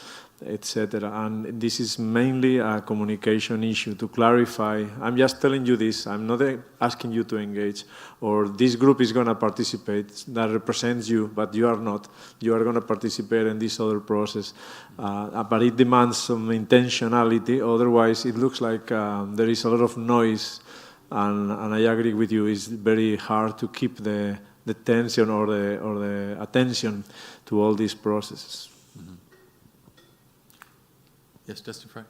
etc. And this is mainly a communication issue to clarify. I'm just telling you this. I'm not asking you to engage, or this group is going to participate that represents you, but you are not. You are going to participate in this other process. But it demands some intentionality. Otherwise, it looks like there is a lot of noise. And I agree with you, it's very hard to keep the tension or the attention to all these processes. Mm-hmm. Yes, just in front.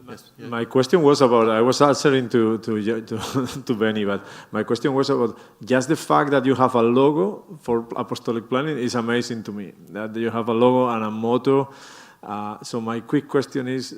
Yes, yeah. My question was about, I was answering to Benny, but my question was about just the fact that you have a logo for Apostolic Planning is amazing to me, that you have a logo and a motto. So my quick question is,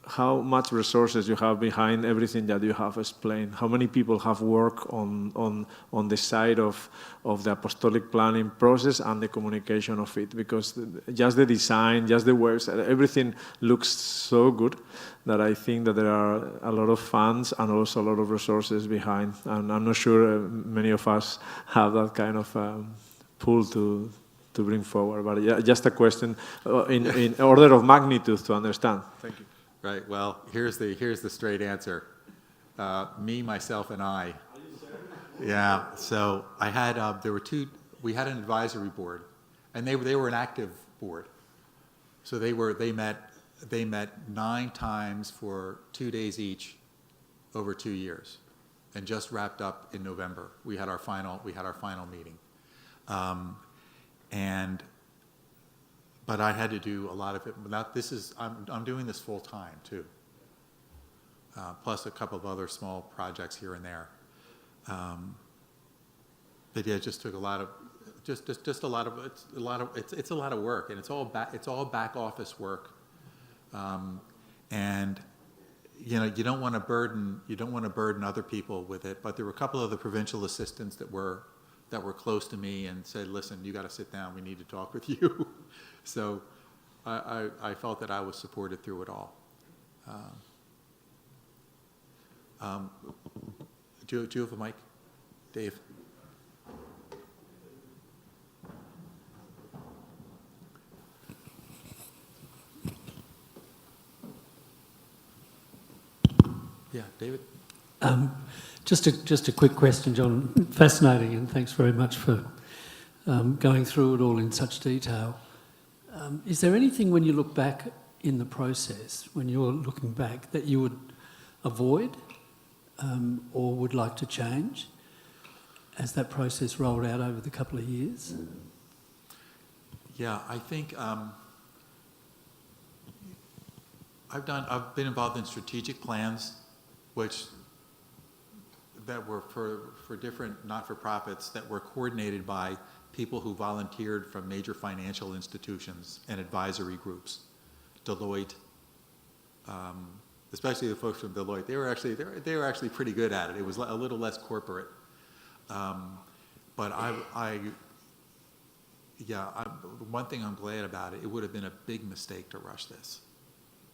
how much resources you have behind everything that you have explained? How many people have worked on the side of the apostolic planning process and the communication of it? Because just the design, just the website, everything looks so good that I think that there are a lot of funds and also a lot of resources behind. And I'm not sure many of us have that kind of pull to bring forward. But yeah, just a question in order of magnitude to understand. Thank you. Right. Well, here's the straight answer. Me, myself, and I. Yeah. So I had we had an advisory board, and they were an active board. So they met 9 times for 2 days each, over 2 years, and just wrapped up in November. We had our final meeting, But I had to do a lot of it. I'm doing this full time too, plus a couple of other small projects here and there. But yeah, it just took a lot of, it's a lot of work, and it's all back office work, and you know, you don't want to burden other people with it. But there were a couple of the provincial assistants that were close to me and said, listen, you got to sit down, we need to talk with you. So I felt that I was supported through it all. Do you have a mic, Dave? Yeah, David? Just a quick question, John. Fascinating, and thanks very much for going through it all in such detail. Is there anything when you look back in the process, when you're looking back, that you would avoid or would like to change as that process rolled out over the couple of years? Yeah, I think I've been involved in strategic plans, that were for different not-for-profits that were coordinated by people who volunteered from major financial institutions and advisory groups, Deloitte, especially the folks from Deloitte. They were actually pretty good at it. It was a little less corporate, but one thing I'm glad about it. It would have been a big mistake to rush this.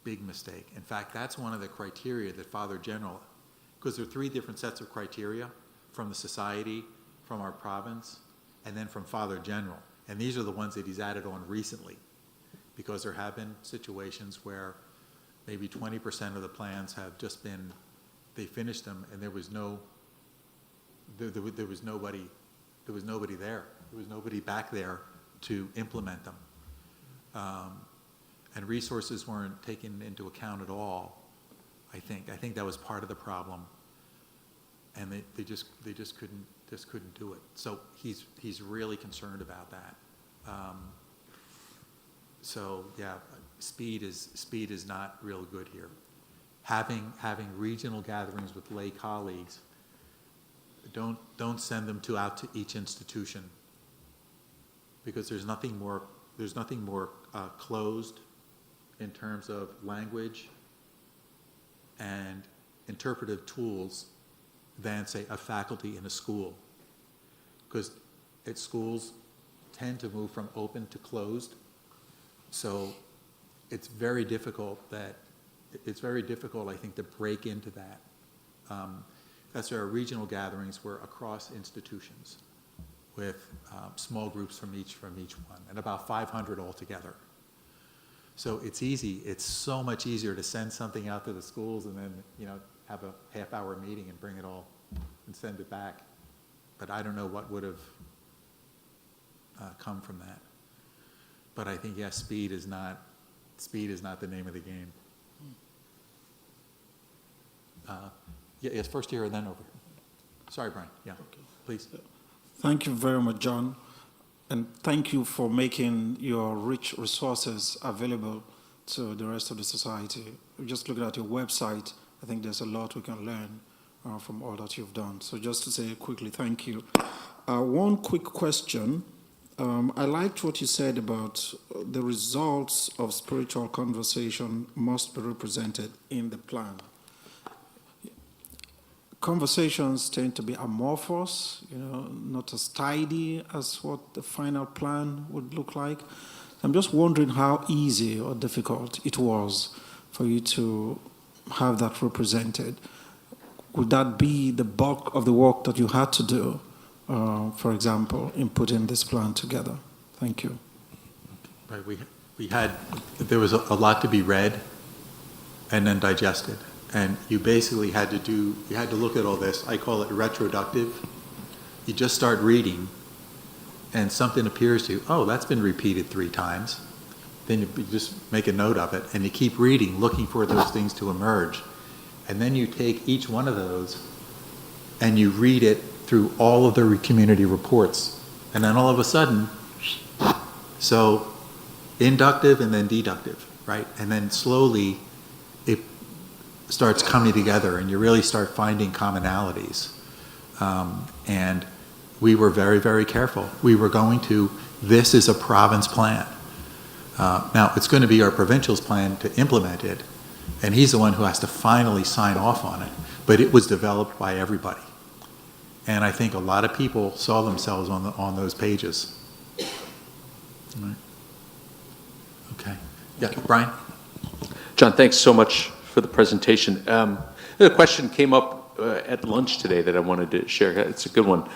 Big mistake. In fact, that's one of the criteria that Father General, because there are 3 different sets of criteria from the society, from our province, and then from Father General. And these are the ones that he's added on recently, because there have been situations where maybe 20% of the plans have just been, they finished them and there was nobody there. There was nobody back there to implement them. And resources weren't taken into account at all I think that was part of the problem, and they just couldn't do it. So he's really concerned about that. So yeah, speed is not real good here. Having regional gatherings with lay colleagues, don't send them out to each institution, because there's nothing more closed in terms of language and interpretive tools than, say, a faculty in a school, because schools tend to move from open to closed. So it's very difficult, I think, to break into that. That's why our regional gatherings were across institutions with small groups from each one, and about 500 altogether. So it's easy. It's so much easier to send something out to the schools and then, have a half-hour meeting and bring it all and send it back. But I don't know what would have come from that. But I think, yes, speed is not the name of the game. Yes, first here and then over here. Sorry, Brian. Yeah, okay. Please. Thank you very much, John. And thank you for making your rich resources available to the rest of the society. Just looking at your website, I think there's a lot we can learn from all that you've done. So just to say quickly, thank you. One quick question. I liked what you said about the results of spiritual conversation must be represented in the plan. Conversations tend to be amorphous, not as tidy as what the final plan would look like. I'm just wondering how easy or difficult it was for you to have that represented. Would that be the bulk of the work that you had to do, for example, in putting this plan together? Thank you. Right, there was a lot to be read and then digested. And you basically had to look at all this. I call it retroductive. You just start reading, and something appears to you, oh, that's been repeated 3 times. Then you just make a note of it, and you keep reading, looking for those things to emerge. And then you take each one of those, and you read it through all of the community reports. And then all of a sudden, so inductive and then deductive, right? And then slowly, it starts coming together and you really start finding commonalities. And we were very, very careful. We were this is a province plan. Now, it's going to be our provincial's plan to implement it, and he's the one who has to finally sign off on it. But it was developed by everybody. And I think a lot of people saw themselves on those pages. All right. Okay. Yeah, Brian? John, thanks so much for the presentation. A question came up at lunch today that I wanted to share. It's a good one.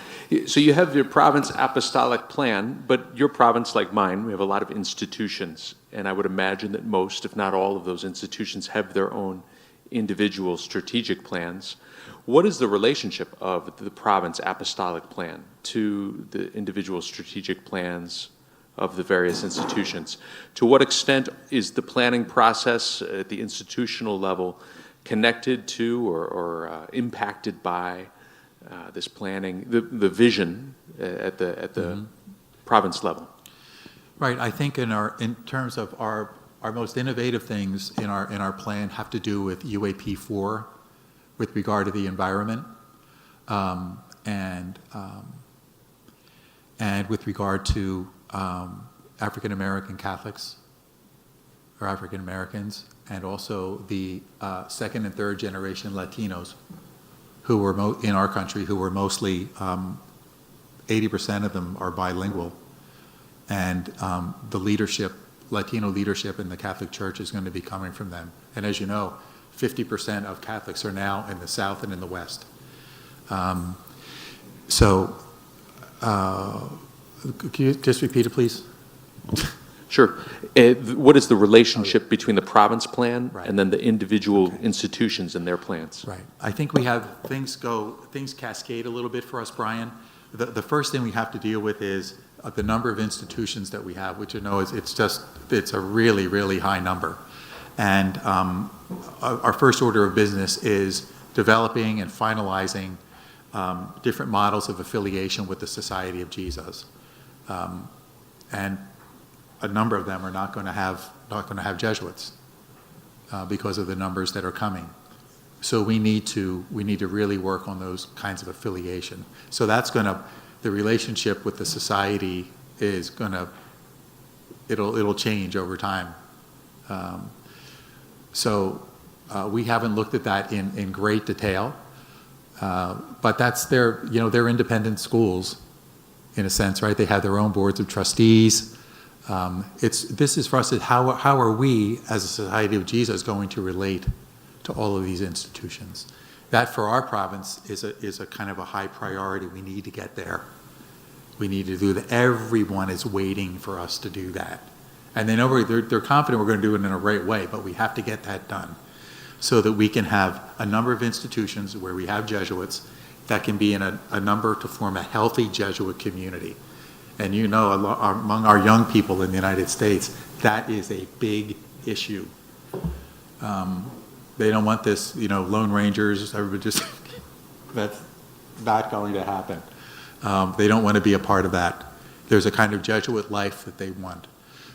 So you have your province apostolic plan, but your province, like mine, we have a lot of institutions, and I would imagine that most, if not all, of those institutions have their own individual strategic plans. What is the relationship of the province apostolic plan to the individual strategic plans of the various institutions? To what extent is the planning process at the institutional level connected to or impacted by this planning, the vision at the province level? Right. I think in terms of our most innovative things in our plan have to do with UAP4 with regard to the environment, and with regard to African American Catholics or African Americans, and also the second and third generation Latinos who were in our country, who were mostly 80% of them are bilingual, and the Latino leadership in the Catholic Church is going to be coming from them. And as you know, 50% of Catholics are now in the South and in the West. Could you just repeat it, please? Sure. What is the relationship between the province plan and then the individual institutions and their plans? Right. I think we have things cascade a little bit for us, Brian. The first thing we have to deal with is the number of institutions that we have, which it's a really, really high number. And our first order of business is developing and finalizing different models of affiliation with the Society of Jesus. And a number of them are not going to have Jesuits because of the numbers that are coming. So we need to really work on those kinds of affiliation. So that's the relationship with the society is it'll change over time. So we haven't looked at that in great detail, but they're independent schools in a sense, right? They have their own boards of trustees. This is for us, how are we as a Society of Jesus going to relate to all of these institutions? That for our province is a kind of a high priority. We need to get there. We need to do that. Everyone is waiting for us to do that. And they're confident we're going to do it in a right way, but we have to get that done so that we can have a number of institutions where we have Jesuits that can be in a number to form a healthy Jesuit community. And among our young people in the United States, that is a big issue. They don't want this, Lone Rangers, everybody that's not going to happen. They don't want to be a part of that. There's a kind of Jesuit life that they want.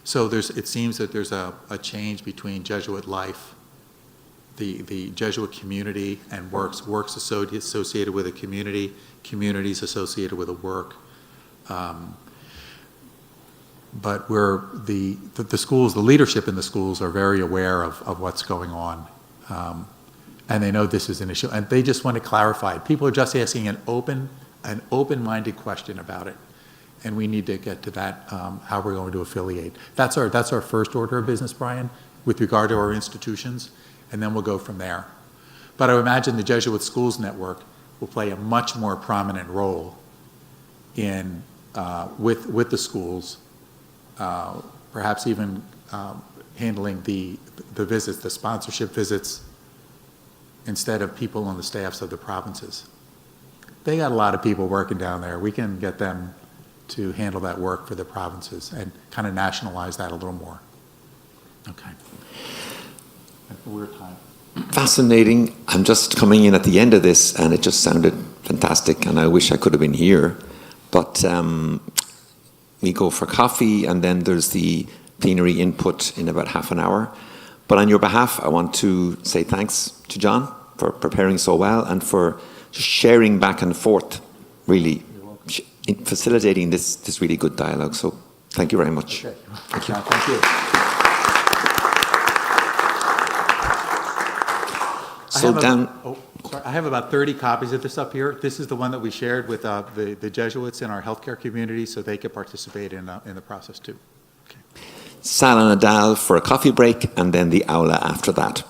So it seems that there's a change between Jesuit life, the Jesuit community, and works associated with a community, communities associated with a work. But the schools, the leadership in the schools are very aware of what's going on. And they know this is an issue, and they just want to clarify it. People are just asking an open-minded question about it, and we need to get to that, how we're going to affiliate. That's our first order of business, Brian, with regard to our institutions, and then we'll go from there. But I imagine the Jesuit Schools Network will play a much more prominent role in with the schools, perhaps even handling the visits, the sponsorship visits, instead of people on the staffs of the provinces. They got a lot of people working down there. We can get them to handle that work for the provinces and kind of nationalize that a little more. Okay. We're time. Fascinating. I'm just coming in at the end of this, and it just sounded fantastic, and I wish I could have been here. But we go for coffee, and then there's the plenary input in about half an hour. But on your behalf, I want to say thanks to John for preparing so well and for just sharing back and forth, really facilitating this really good dialogue. So thank you very much. Okay. Thank you. Thank you. I have about 30 copies of this up here. This is the one that we shared with the Jesuits in our healthcare community, so they could participate in the process too. Okay. Sala Nadal for a coffee break, and then the aula after that.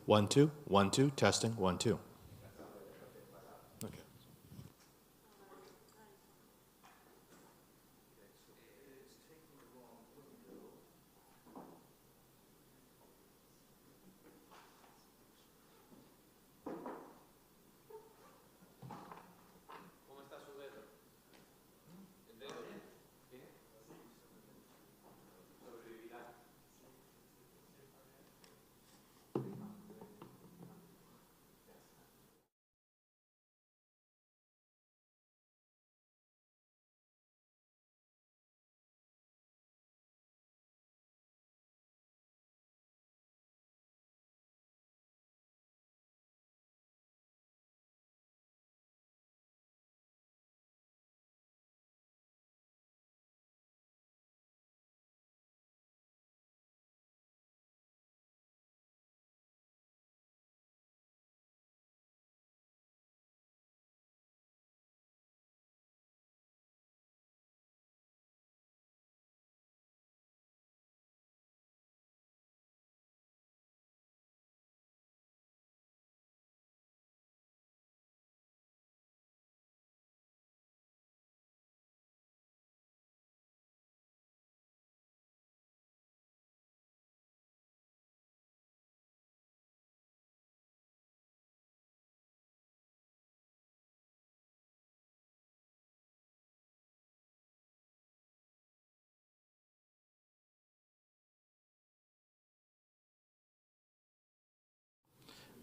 1, 2, 1, 2, testing, 1, 2. Okay.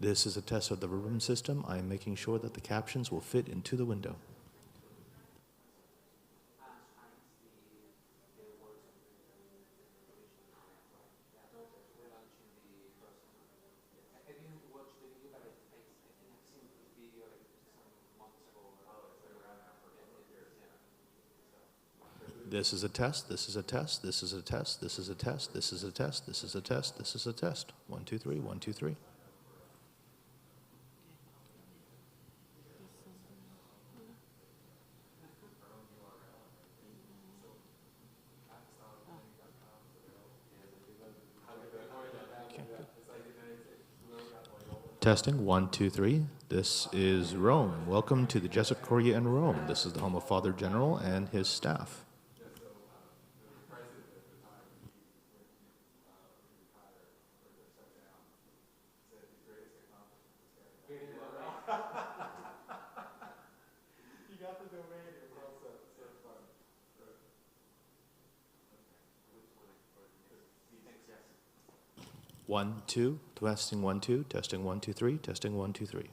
This is a test of the room system. I am making sure that the captions will fit into the window. This is a test, this is a test, this is a test, this is a test, this is a test, this is a test, this is a test. 1, 2, 3, 1, 2, 3. Testing, 1, 2, 3. This is Rome. Welcome to the Jesuit Korea in Rome. This is the home of Father General and his staff. One, two, testing 1, 2, testing 1, 2, 3, testing 1, 2, 3.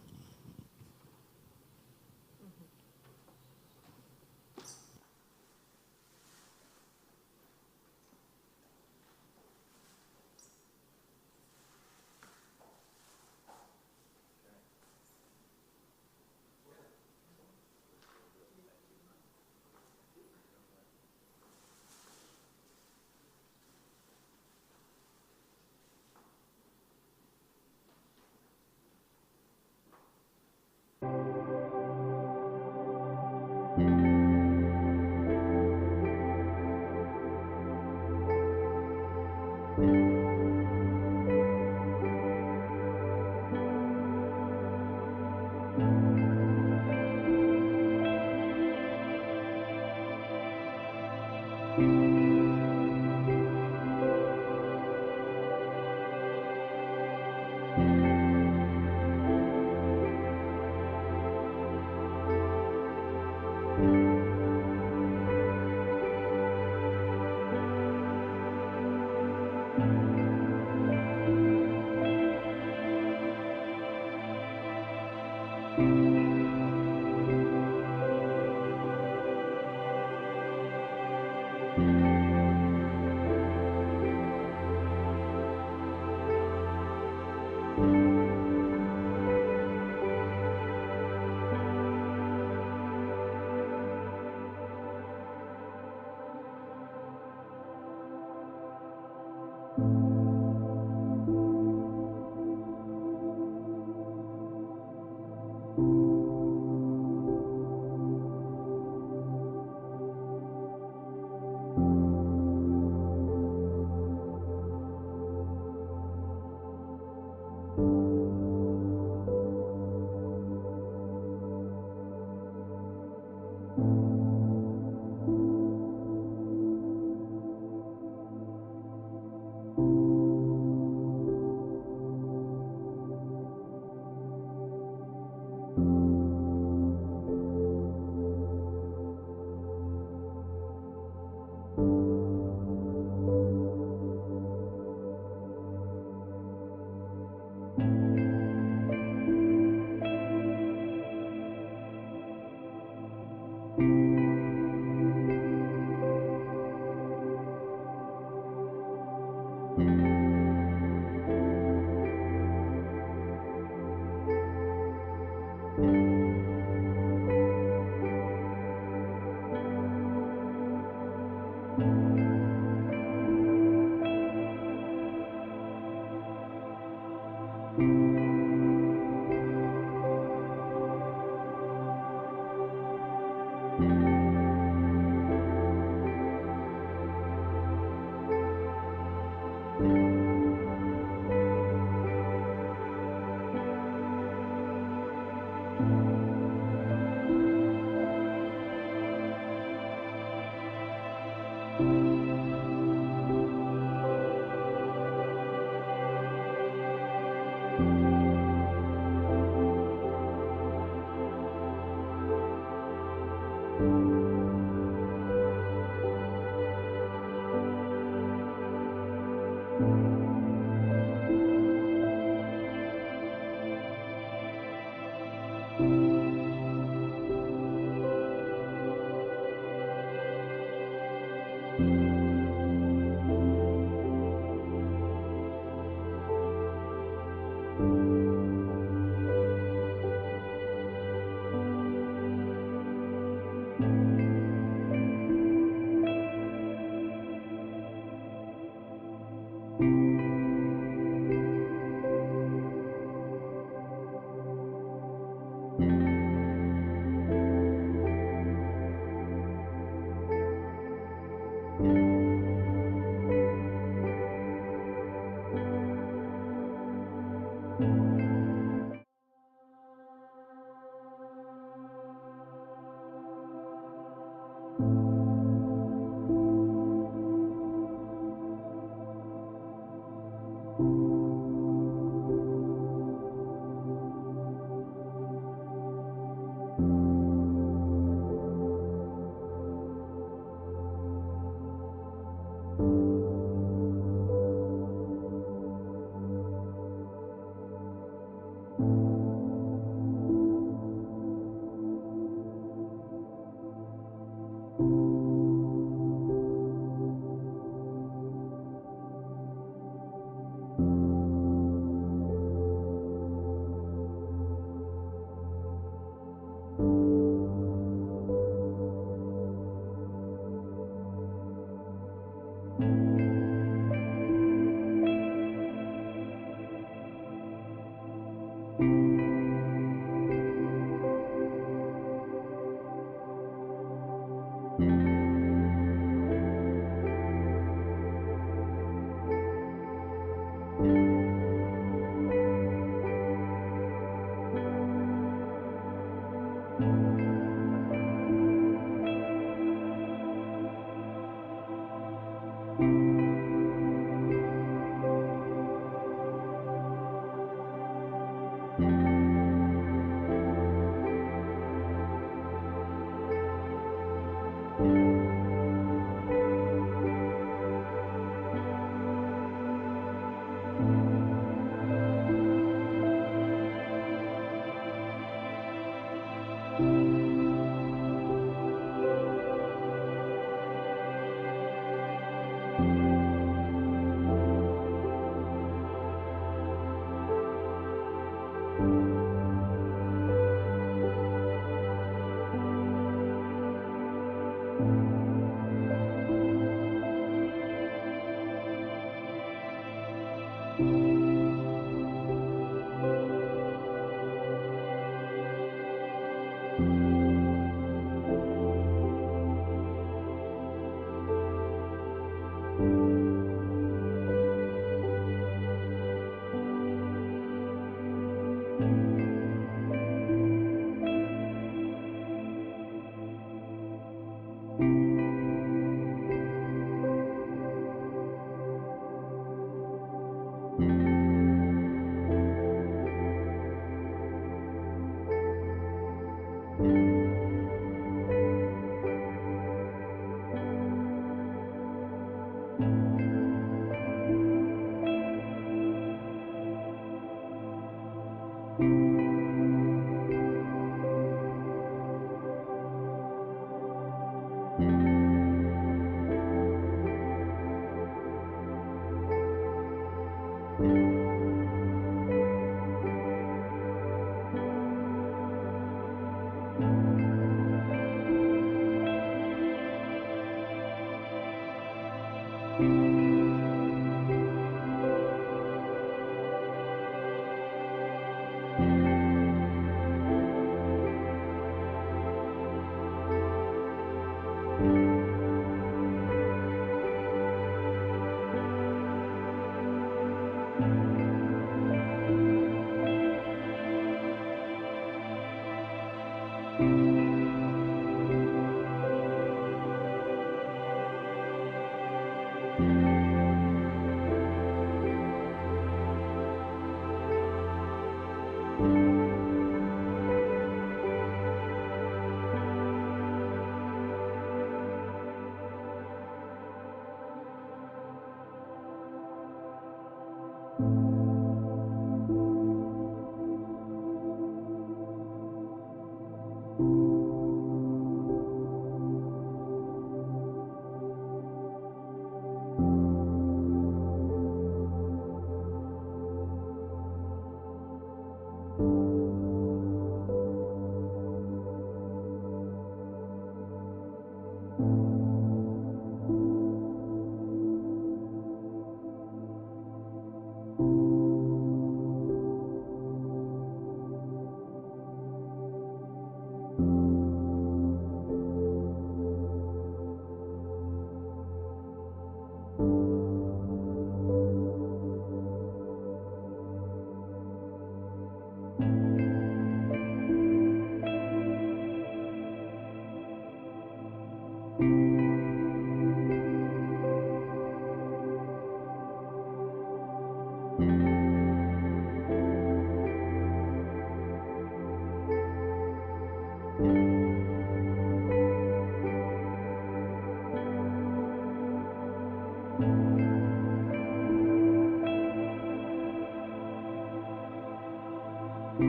We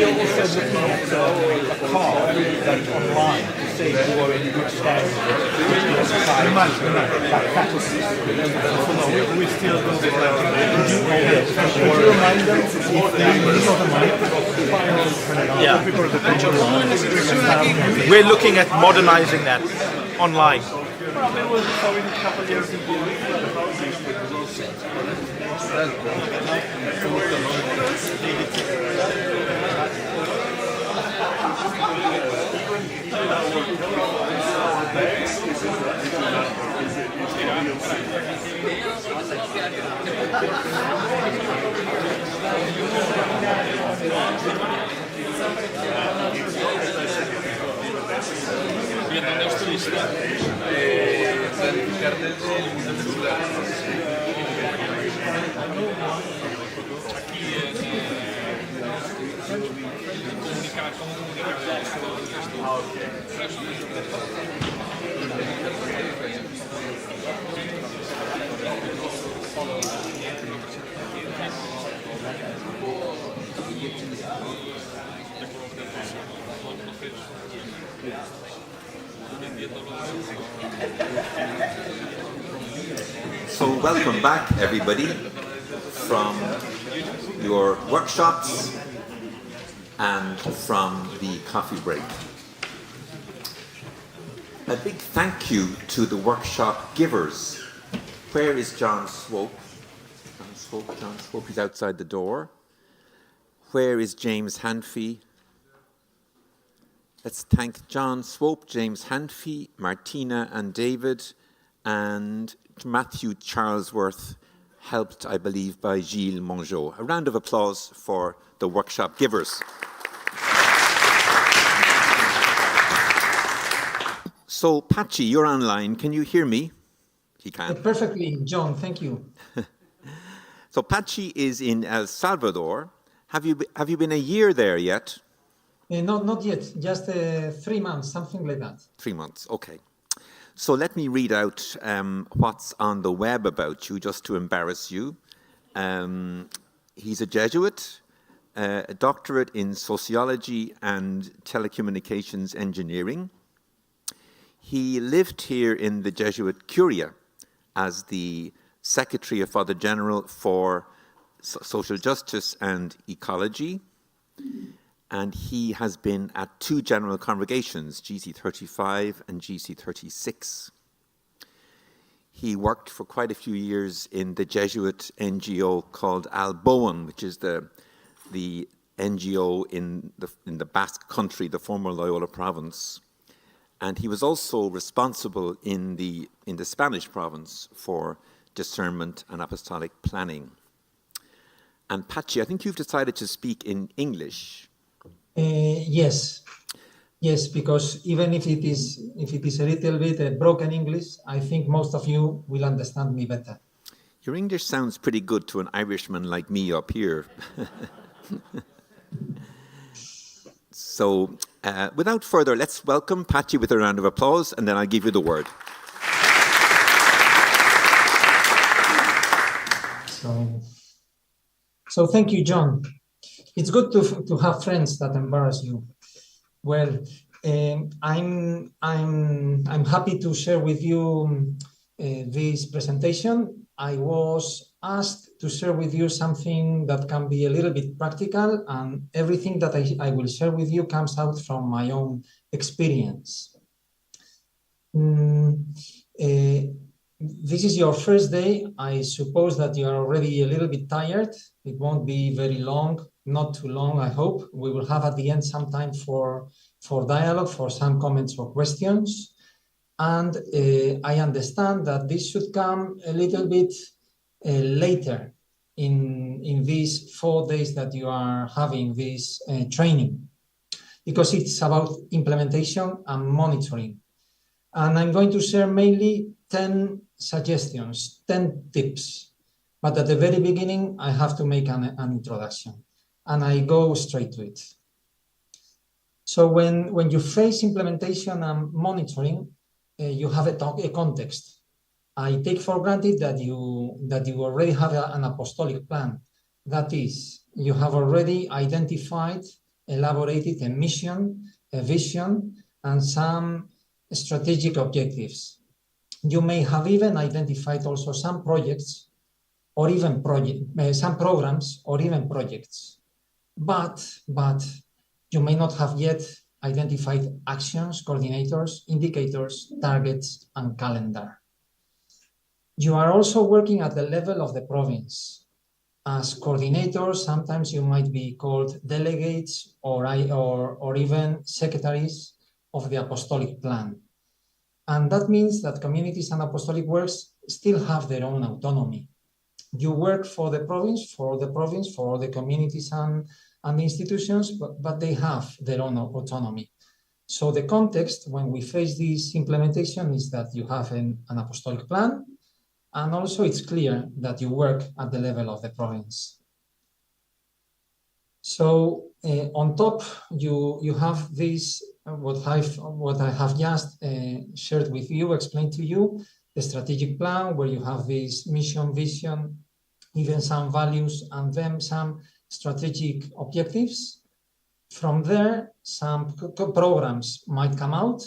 also looking at a card like online to say you are in good standing with your society. We still do Could you remind them if they need the mic? Yeah. We're looking at modernizing that online. So welcome back, everybody, from your workshops and from the coffee break. A big thank you to the workshop givers. Where is John Swope? John Swope is outside the door. Where is James Hanfey? Let's thank John Swope, James Hanfey, Martina and David, and Matthew Charlesworth, helped, I believe, by Gilles Mongeau. A round of applause for the workshop givers. So, Patchy, you're online. Can you hear me? He can. Perfectly, John. Thank you. So, Patchy is in El Salvador. Have you been a year there yet? Not yet. Just 3 months, something like that. 3 months. Okay. So let me read out what's on the web about you, just to embarrass you. He's a Jesuit, a doctorate in sociology and telecommunications engineering. He lived here in the Jesuit Curia as the Secretary of Father General for Social Justice and Ecology. and he has been at 2 general congregations, GC35 and GC36. He worked for quite a few years in the Jesuit NGO called Alboan, which is the NGO in the Basque Country, the former Loyola province. And he was also responsible in the Spanish province for discernment and apostolic planning. And Pachi, I think you've decided to speak in English. Yes, because even if it is a little bit broken English, I think most of you will understand me better. Your English sounds pretty good to an Irishman like me up here. So, without further, let's welcome Pachi with a round of applause, and then I'll give you the word. So thank you, John. It's good to have friends that embarrass you. Well, I'm happy to share with you this presentation. I was asked to share with you something that can be a little bit practical, and everything that I will share with you comes out from my own experience. This is your first day. I suppose that you are already a little bit tired. It won't be very long, not too long, I hope. We will have at the end some time for dialogue, for some comments or questions. And I understand that this should come a little bit later in these 4 days that you are having this training, because it's about implementation and monitoring. And I'm going to share mainly 10 suggestions, 10 tips. But at the very beginning, I have to make an introduction, and I go straight to it. So when you face implementation and monitoring, you have a context. I take for granted that you already have an apostolic plan. That is, you have already identified, elaborated a mission, a vision, and some strategic objectives. You may have even identified also some projects, or even some programs, or even projects. But you may not have yet identified actions, coordinators, indicators, targets, and calendar. You are also working at the level of the province. As coordinators, sometimes you might be called delegates or even secretaries of the apostolic plan. And that means that communities and apostolic works still have their own autonomy. You work for the province, for the communities and the institutions, but they have their own autonomy. So the context when we face this implementation is that you have an apostolic plan, and also it's clear that you work at the level of the province. So on top, you have this, what I have just shared with you, explained to you, the strategic plan, where you have this mission, vision, even some values, and then some strategic objectives. From there, some programs might come out,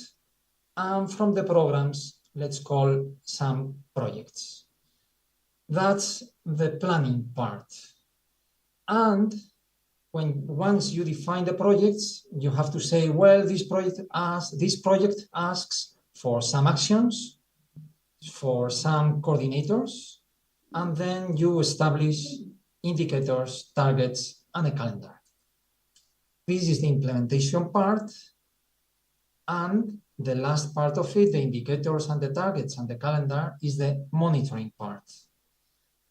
and from the programs, let's call some projects. That's the planning part. And once you define the projects, you have to say, well, this project asks for some actions, for some coordinators, and then you establish indicators, targets, and a calendar. This is the implementation part. And the last part of it, the indicators and the targets and the calendar, is the monitoring part.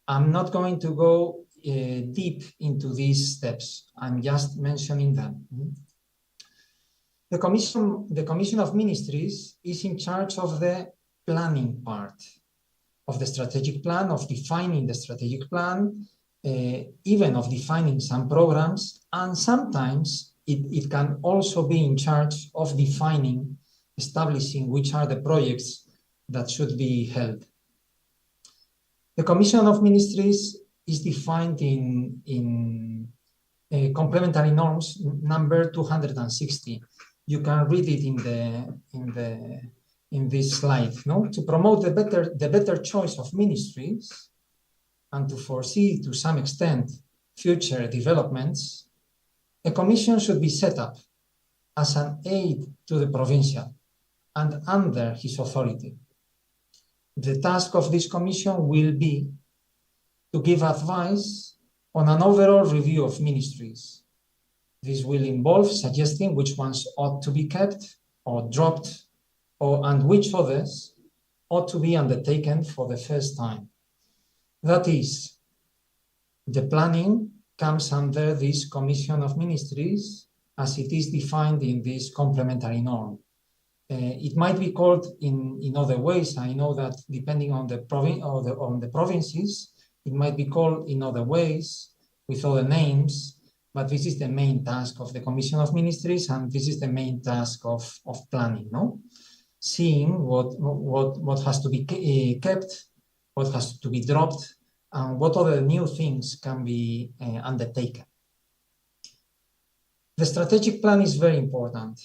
I'm not going to go deep into these steps. I'm just mentioning them. The Commission of Ministries is in charge of the planning part of the strategic plan, of defining the strategic plan, even of defining some programs, and sometimes it can also be in charge of establishing which are the projects that should be held. The Commission of Ministries is defined in complementary norms number 260. You can read it in this slide. No? To promote the better choice of ministries and to foresee to some extent future developments, A commission should be set up as an aid to the provincial and under his authority. The task of this commission will be to give advice on an overall review of ministries. This will involve suggesting which ones ought to be kept or dropped, and which others ought to be undertaken for the first time. That is, the planning comes under this Commission of Ministries as it is defined in this complementary norm. It might be called in other ways. I know that depending on the provinces, it might be called in other ways with other names, but this is the main task of the Commission of Ministries, and this is the main task of planning, no? Seeing what has to be kept, what has to be dropped, and what other new things can be undertaken. The strategic plan is very important.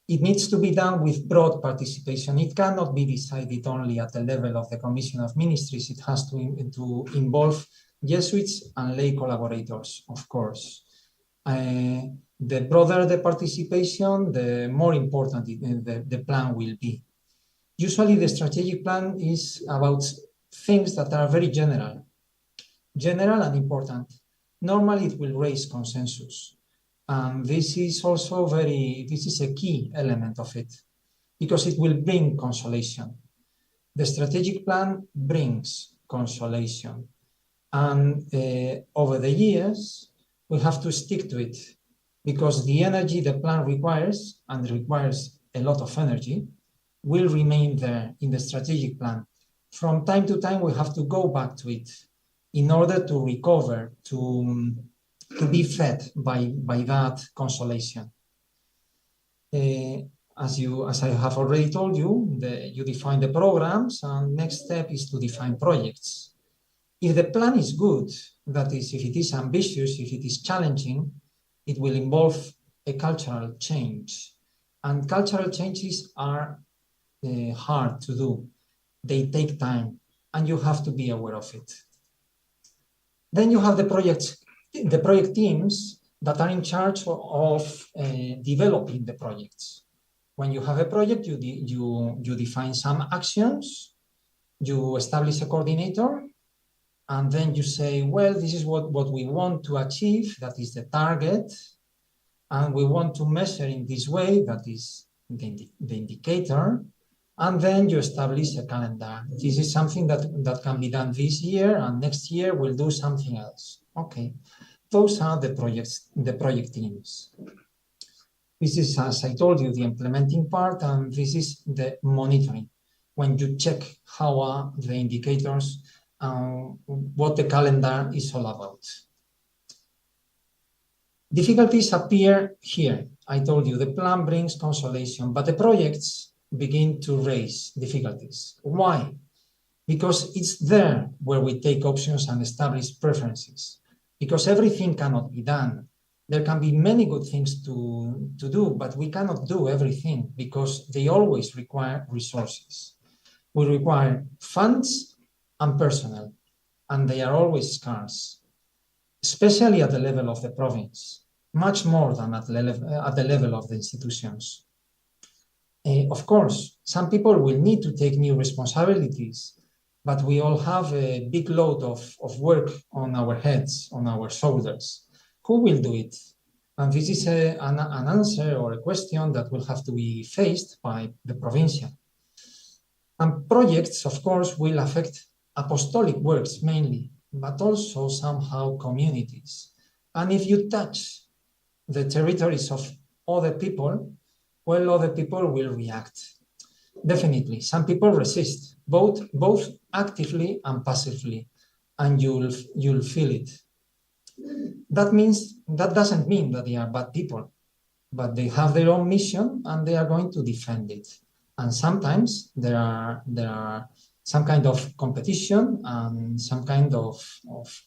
It needs to be done with broad participation. It cannot be decided only at the level of the Commission of Ministries. It has to involve Jesuits and lay collaborators, of course. The broader the participation, the more important the plan will be. Usually the strategic plan is about things that are very general and important. Normally it will raise consensus. And this is also this is a key element of it, because it will bring consolation. The strategic plan brings consolation. And over the years, we have to stick to it, because the energy the plan requires, and requires a lot of energy, will remain there in the strategic plan. From time to time, we have to go back to it in order to recover, to be fed by that consolation. As I have already told you, you define the programs, and next step is to define projects. If the plan is good, that is, if it is ambitious, if it is challenging, it will involve a cultural change. And cultural changes are hard to do. They take time, and you have to be aware of it. Then you have the project teams that are in charge of developing the projects. When you have a project, you define some actions, you establish a coordinator, and then you say, well, this is what we want to achieve, that is the target, and we want to measure in this way, that is the indicator, and then you establish a calendar. This is something that can be done this year, and next year we'll do something else. Okay, those are the project teams. This is, as I told you, the implementing part, and this is the monitoring, when you check how are the indicators, what the calendar is all about. Difficulties appear here. I told you the plan brings consolation, but the projects begin to raise difficulties. Why? Because it's there where we take options and establish preferences. Because everything cannot be done. There can be many good things to do, but we cannot do everything because they always require resources. We require funds and personnel, and they are always scarce, especially at the level of the province, much more than at the level of the institutions. Of course, some people will need to take new responsibilities, but we all have a big load of work on our heads, on our shoulders. Who will do it? And this is an answer or a question that will have to be faced by the provincial. And projects, of course, will affect apostolic works mainly, but also somehow communities. And if you touch the territories of other people, well, other people will react. Definitely, some people resist, both actively and passively, and you'll feel it. That doesn't mean that they are bad people, but they have their own mission and they are going to defend it. And sometimes there are some kind of competition and some kind of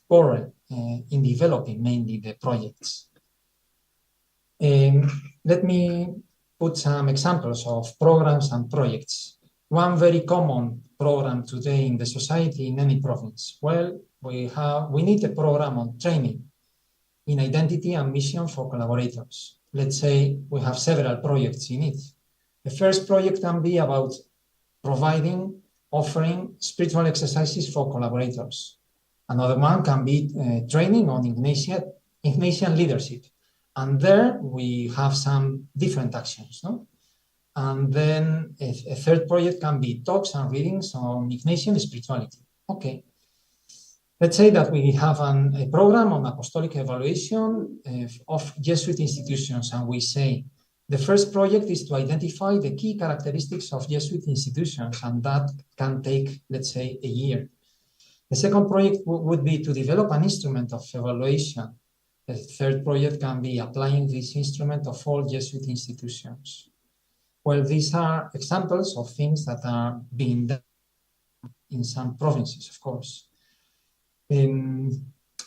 quarrel in developing mainly the projects. Let me put some examples of programs and projects. One very common program today in the society in any province. Well, we need a program on training. in identity and mission for collaborators. Let's say we have several projects in it. The first project can be about offering spiritual exercises for collaborators. Another one can be training on Ignatian leadership. And there we have some different actions, no? And then a third project can be talks and readings on Ignatian spirituality. Okay. Let's say that we have a program on apostolic evaluation of Jesuit institutions, and we say the first project is to identify the key characteristics of Jesuit institutions, and that can take, let's say, a year. The second project would be to develop an instrument of evaluation. The third project can be applying this instrument of all Jesuit institutions. Well, these are examples of things that are being done in some provinces, of course.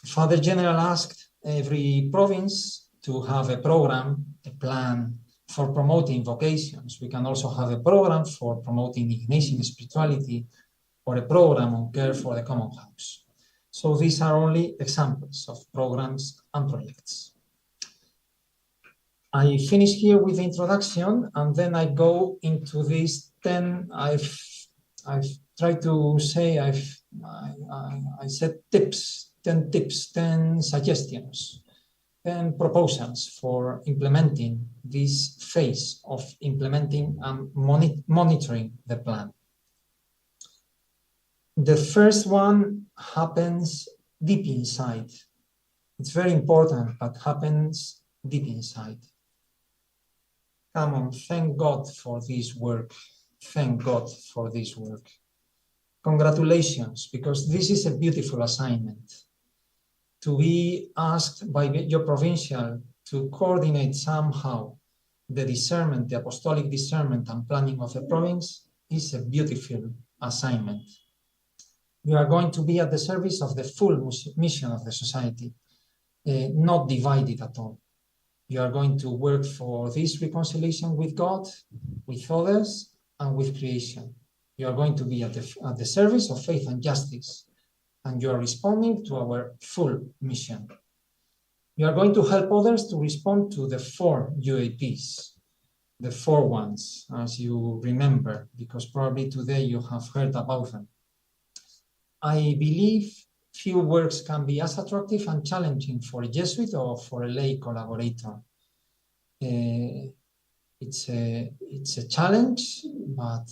Father General asked every province to have a program, a plan for promoting vocations. We can also have a program for promoting Ignatian spirituality or a program on care for the common house. So these are only examples of programs and projects. I finish here with the introduction, and then I go into these 10. I've tried to say I said tips, 10 tips, 10 suggestions, 10 proposals for implementing this phase of implementing and monitoring the plan. The first one happens deep inside. It's very important, but happens deep inside. Come on, thank God for this work. Thank God for this work. Congratulations, because this is a beautiful assignment. To be asked by your provincial to coordinate somehow the discernment, the apostolic discernment and planning of the province is a beautiful assignment. You are going to be at the service of the full mission of the society, not divided at all. You are going to work for this reconciliation with God, with others, and with creation. You are going to be at the service of faith and justice, and you are responding to our full mission. You are going to help others to respond to the 4 UAPs, the 4 ones, as you remember, because probably today you have heard about them. I believe few works can be as attractive and challenging for a Jesuit or for a lay collaborator. It's a challenge, but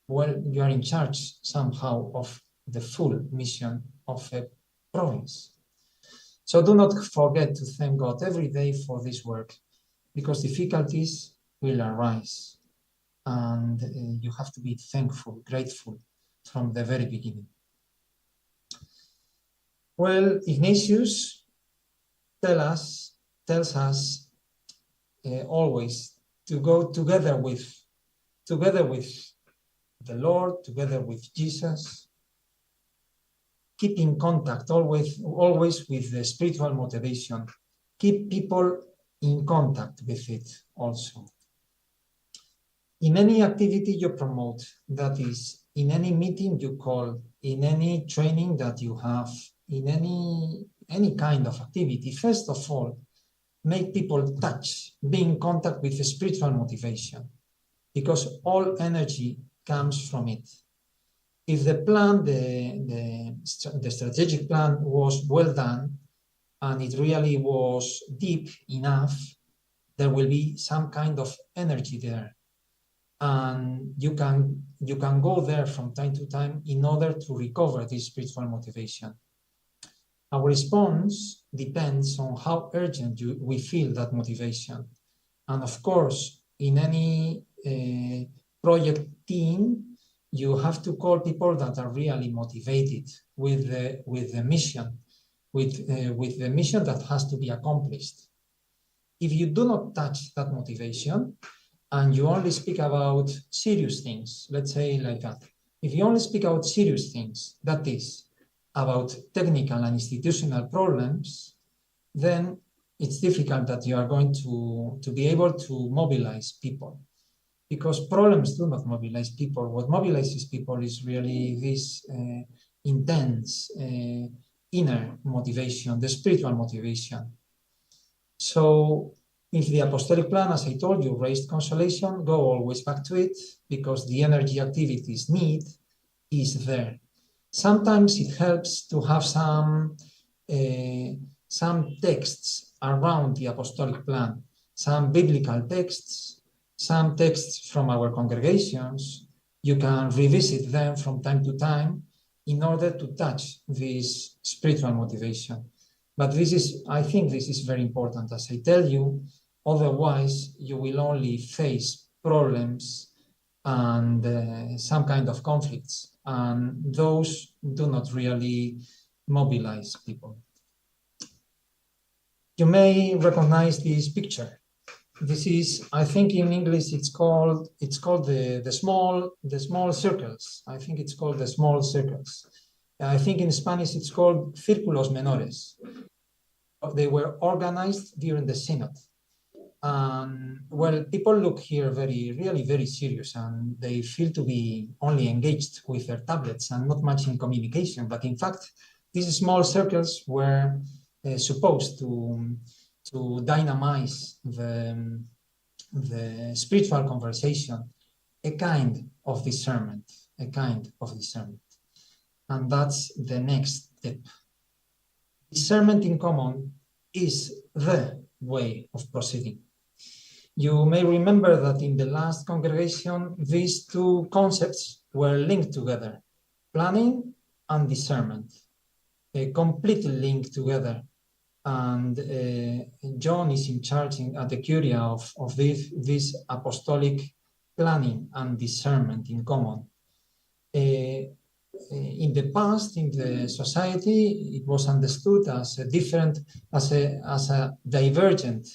well, you are in charge somehow of the full mission of a province. So do not forget to thank God every day for this work, because difficulties will arise, and you have to be thankful, grateful from the very beginning. Well, Ignatius tells us always to go together with the Lord, together with Jesus. Keep in contact always with the spiritual motivation. Keep people in contact with it also. In any activity you promote, that is, in any meeting you call, in any training that you have, in any kind of activity, first of all, make people be in contact with the spiritual motivation, because all energy comes from it. If the plan, the strategic plan was well done, and it really was deep enough, there will be some kind of energy there. And you can go there from time to time in order to recover this spiritual motivation. Our response depends on how urgent we feel that motivation. And of course, in any project team, you have to call people that are really motivated with the mission, with the mission that has to be accomplished. If you do not touch that motivation, and you only speak about serious things, let's say like that. If you only speak about serious things, that is, about technical and institutional problems, then it's difficult that you are going to be able to mobilize people. Because problems do not mobilize people. What mobilizes people is really this intense inner motivation, the spiritual motivation. So if the apostolic plan, as I told you, raised consolation, go always back to it, because the energy activities need is there. Sometimes it helps to have some texts around the apostolic plan, some biblical texts, some texts from our congregations. You can revisit them from time to time in order to touch this spiritual motivation. But I think this is very important, as I tell you, otherwise you will only face problems and some kind of conflicts, and those do not really mobilize people. You may recognize this picture. This is, I think in English it's called the small circles. I think it's called the small circles. I think in Spanish it's called círculos menores. They were organized during the synod. Well, people look here really very serious, and they feel to be only engaged with their tablets and not much in communication. But in fact, these small circles were supposed to dynamize the spiritual conversation, a kind of discernment. And that's the next step. Discernment in common is the way of proceeding. You may remember that in the last congregation, these two concepts were linked together, planning and discernment, completely linked together. And John is in charge at the Curia of this apostolic planning and discernment in common. In the past, in the society, it was understood as a divergent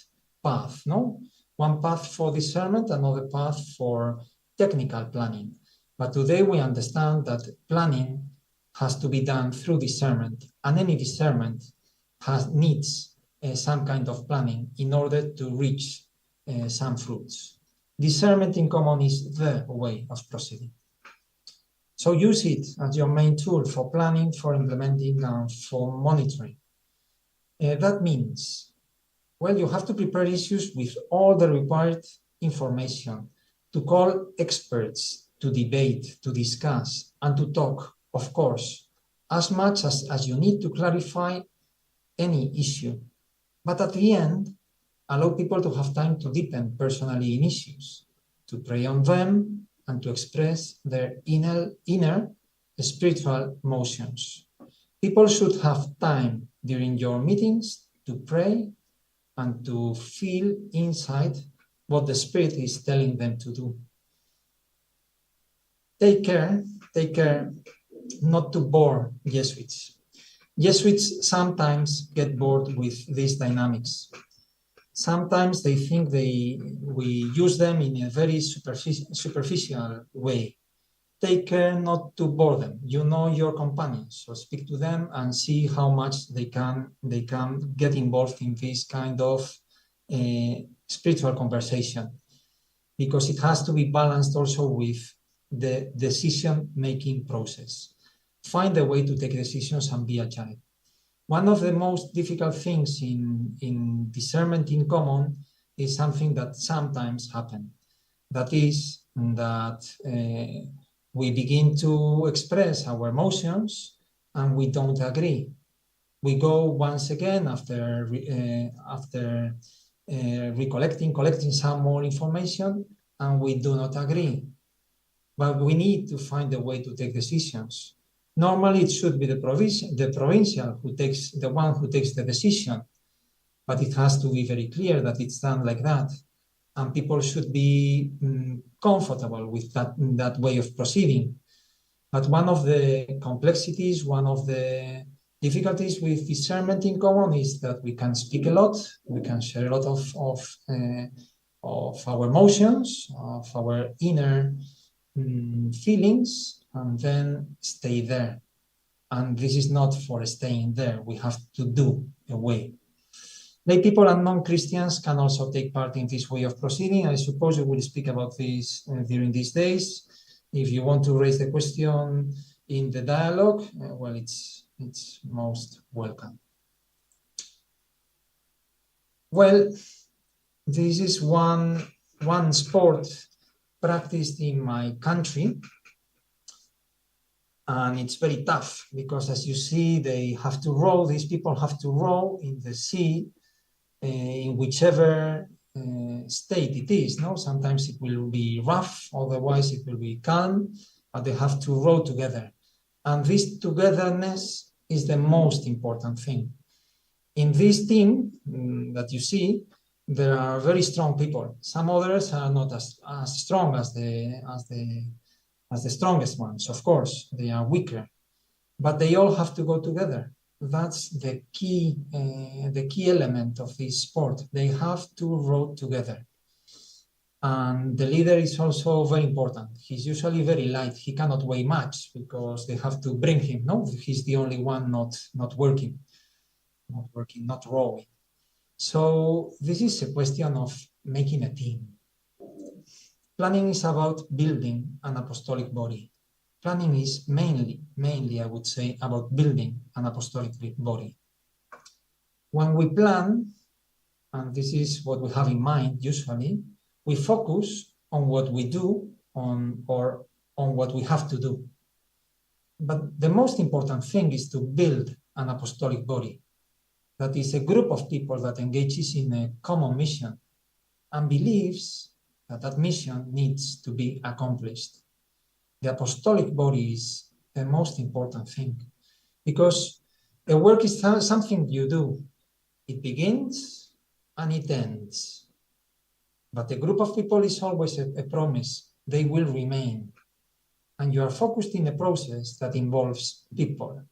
path, no? One path for discernment, another path for technical planning. But today we understand that planning has to be done through discernment, and any discernment needs some kind of planning in order to reach some fruits. Discernment in common is the way of proceeding. So use it as your main tool for planning, for implementing, and for monitoring. That means, well, you have to prepare issues with all the required information, to call experts, to debate, to discuss, and to talk, of course, as much as you need to clarify any issue. But at the end, allow people to have time to deepen personally in issues, to pray on them, and to express their inner spiritual motions. People should have time during your meetings to pray and to feel inside what the Spirit is telling them to do. Take care not to bore Jesuits. Jesuits sometimes get bored with these dynamics. Sometimes they think we use them in a very superficial way. Take care not to bore them. You know your companions, so speak to them and see how much they can get involved in this kind of spiritual conversation, because it has to be balanced also with the decision-making process. Find a way to take decisions and be agile. One of the most difficult things in discernment in common is something that sometimes happens. That is that we begin to express our emotions and we don't agree. We go once again after collecting some more information, and we do not agree. But we need to find a way to take decisions. Normally, it should be the provincial who takes the decision, but it has to be very clear that it's done like that, and people should be comfortable with that way of proceeding. But one of the complexities, one of the difficulties with discernment in common is that we can speak a lot, we can share a lot of our emotions, of our inner feelings, and then stay there. And this is not for staying there. We have to do a way. Lay people and non-Christians can also take part in this way of proceeding. I suppose we will speak about this during these days. If you want to raise the question in the dialogue, well, it's most welcome. Well, this is one sport practiced in my country, and it's very tough because, as you see, they have to row. These people have to row in the sea, in whichever state it is. No, sometimes it will be rough, otherwise it will be calm, but they have to row together, and this togetherness is the most important thing. In this team that you see, there are very strong people. Some others are not as strong as the strongest ones. Of course, they are weaker, but they all have to go together. That's the key element of this sport. They have to row together. And the leader is also very important. He's usually very light. He cannot weigh much because they have to bring him. No, he's the only one not working, not rowing. So this is a question of making a team. Planning is about building an apostolic body. Planning is mainly, I would say, about building an apostolic body. When we plan, and this is what we have in mind usually, we focus on what we do, or on what we have to do. But the most important thing is to build an apostolic body. That is a group of people that engages in a common mission and believes that that mission needs to be accomplished. The apostolic body is the most important thing, because a work is something you do. It begins and it ends. But a group of people is always a promise. They will remain. And you are focused in a process that involves people.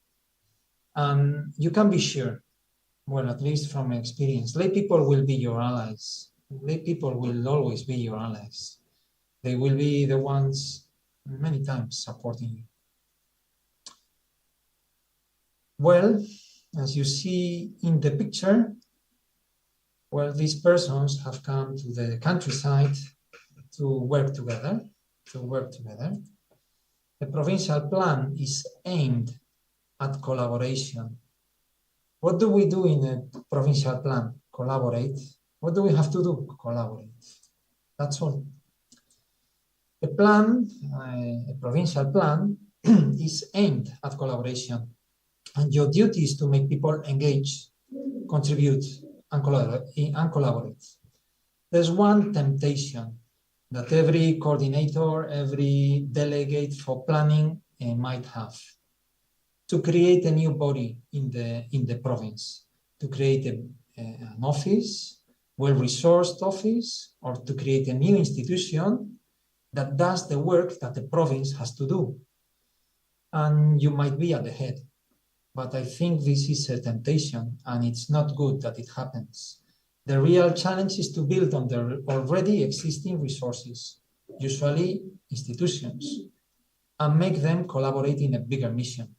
And you can be sure, well, at least from experience, lay people will be your allies. Lay people will always be your allies. They will be the ones many times supporting you. Well, as you see in the picture, well, these persons have come to the countryside to work together. The provincial plan is aimed at collaboration. What do we do in a provincial plan? Collaborate. What do we have to do? Collaborate. That's all. A plan, a provincial plan, is aimed at collaboration. And your duty is to make people engage, contribute, and collaborate. There's one temptation that every coordinator, every delegate for planning might have: to create a new body in the province, to create an office, well-resourced office, or to create a new institution that does the work that the province has to do. And you might be at the head, but I think this is a temptation, and it's not good that it happens. The real challenge is to build on the already existing resources, usually institutions, and make them collaborate in a bigger mission.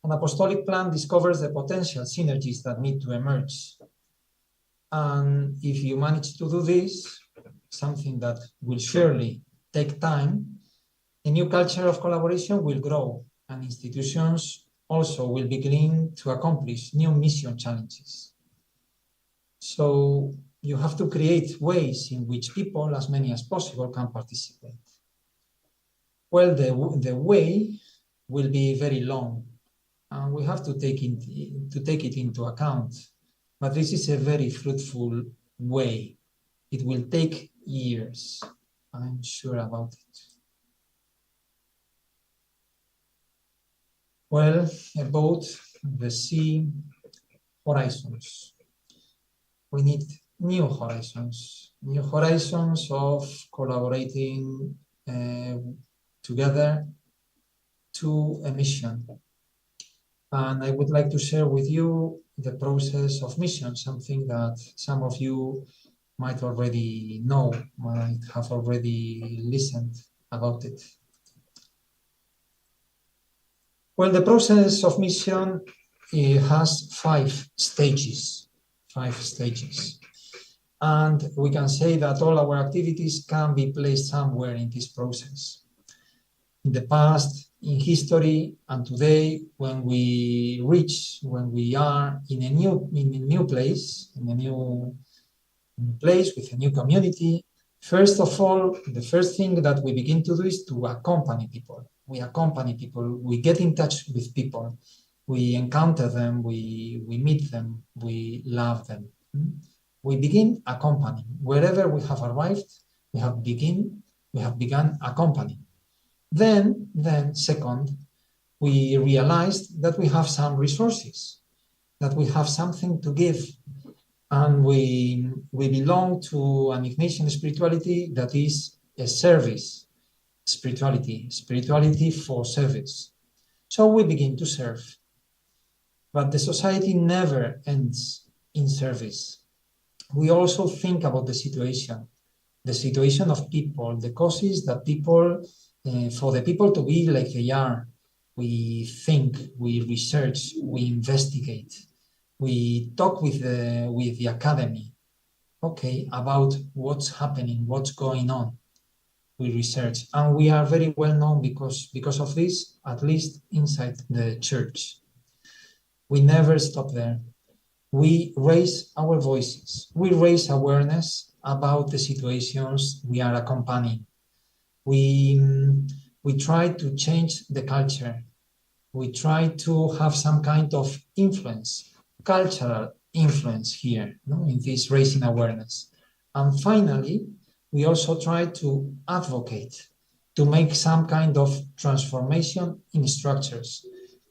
An apostolic plan discovers the potential synergies that need to emerge. And if you manage to do this, something that will surely take time, a new culture of collaboration will grow, and institutions also will begin to accomplish new mission challenges. So you have to create ways in which people, as many as possible, can participate. Well, the way will be very long, and we have to take it into account. But this is a very fruitful way. It will take years. I'm sure about it. Well, about the sea horizons. We need new horizons of collaborating together to a mission. And I would like to share with you the process of mission, something that some of you might already know, might have already listened about it. Well, the process of mission, it has 5 stages. And we can say that all our activities can be placed somewhere in this process. In the past, in history and today, when we are in a new place, with a new community, first of all, the first thing that we begin to do is to accompany people. We accompany people, we get in touch with people, we encounter them, we meet them, we love them. We begin accompanying. Wherever we have arrived, we have begun accompanying. Then second, we realized that we have some resources, that we have something to give, and we belong to an Ignatian spirituality that is a service spirituality for service. So we begin to serve. But the society never ends in service. We also think about the situation of people, the causes that people, for the people to be like they are. We think, we research, we investigate, we talk with the academy, about what's happening, what's going on. We research, and we are very well known because of this, at least inside the church. We never stop there. We raise our voices. We raise awareness about the situations we are accompanying. We try to change the culture. We try to have some kind of influence, cultural influence here, in this raising awareness. And finally, we also try to advocate, to make some kind of transformation in structures.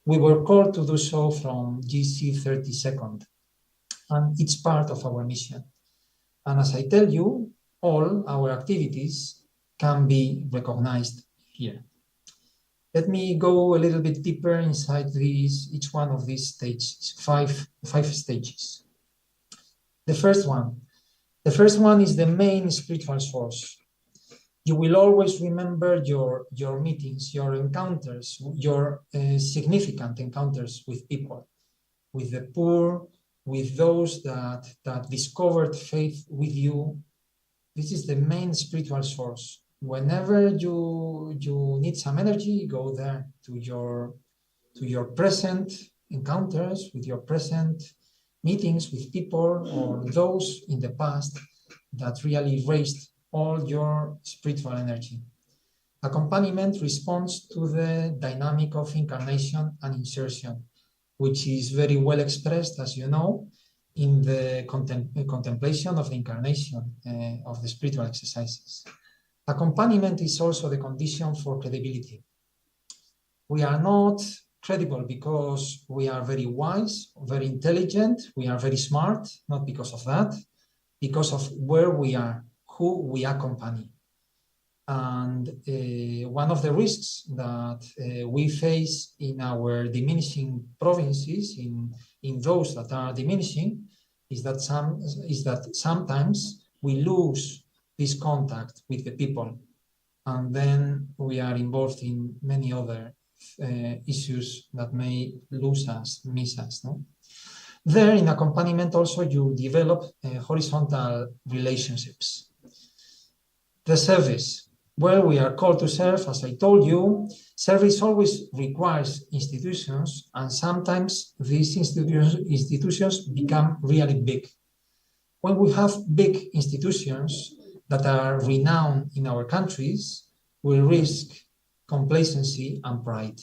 We were called to do so from GC 32nd, and it's part of our mission. And as I tell you, all our activities can be recognized here. Let me go a little bit deeper inside each one of these stages, five stages. The first one is the main spiritual source. You will always remember your meetings, your encounters, your significant encounters with people, with the poor, with those that discovered faith with you. This is the main spiritual source. Whenever you need some energy, go there to your present encounters, with your present meetings with people, or those in the past that really raised all your spiritual energy. Accompaniment responds to the dynamic of incarnation and insertion, which is very well expressed, as you know, in the contemplation of the incarnation of the spiritual exercises. Accompaniment is also the condition for credibility. We are not credible because we are very wise, very intelligent, we are very smart, not because of that, because of where we are, who we accompany. And one of the risks that we face in our diminishing provinces, in those that are diminishing, is that sometimes we lose this contact with the people, and then we are involved in many other issues that may lose us, miss us. No? There, in accompaniment, also you develop horizontal relationships. The service, where we are called to serve, as I told you, service always requires institutions, and sometimes these institutions become really big. When we have big institutions that are renowned in our countries, we risk complacency and pride.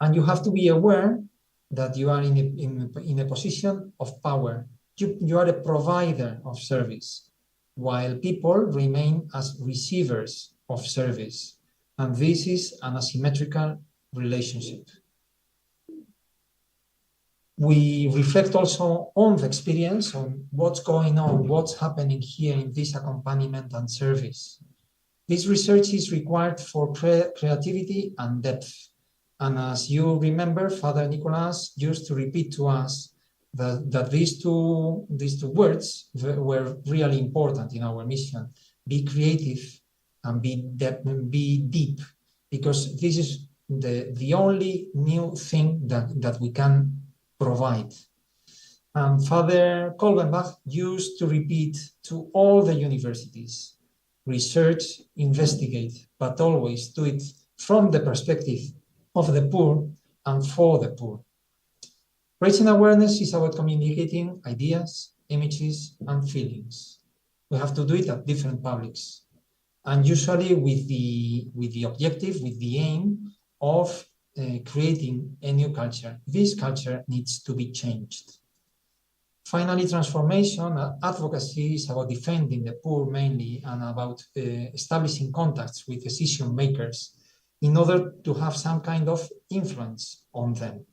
And you have to be aware that you are in a position of power. You are a provider of service, while people remain as receivers of service. And this is an asymmetrical relationship. We reflect also on the experience, on what's going on, what's happening here in this accompaniment and service. This research is required for creativity and depth. And as you remember, Father Nicolas used to repeat to us that these two words were really important in our mission. Be creative and be deep, because this is the only new thing that we can provide. And Father Kolbenbach used to repeat to all the universities, research, investigate, but always do it from the perspective of the poor and for the poor. Raising awareness is about communicating ideas, images, and feelings. We have to do it at different publics, and usually with the objective, with the aim of creating a new culture. This culture needs to be changed. Finally, transformation, advocacy is about defending the poor mainly and about establishing contacts with decision makers in order to have some kind of influence on them.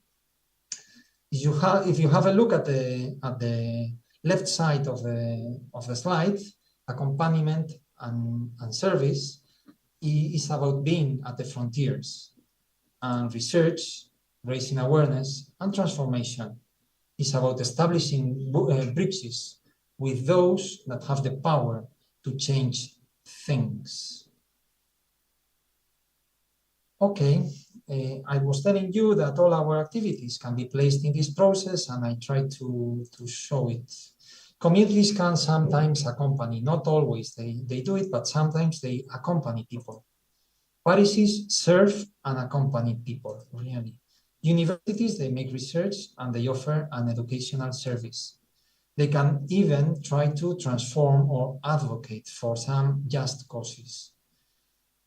If you have a look at the left side of the slide, accompaniment and service is about being at the frontiers, and research, raising awareness, and transformation is about establishing bridges with those that have the power to change things. Okay, I was telling you that all our activities can be placed in this process, and I try to show it. Communities can sometimes accompany, not always they do it, but sometimes they accompany people. Parishes serve and accompany people, really. Universities, they make research and they offer an educational service. They can even try to transform or advocate for some just causes.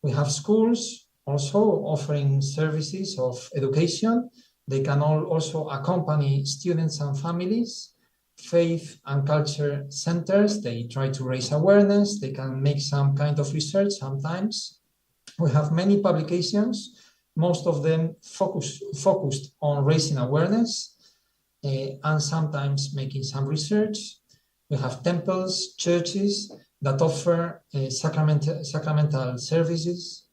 We have schools also offering services of education. They can also accompany students and families. Faith and culture centers, they try to raise awareness. They can make some kind of research sometimes. We have many publications, most of them focused on raising awareness and sometimes making some research. We have temples, churches that offer sacramental services.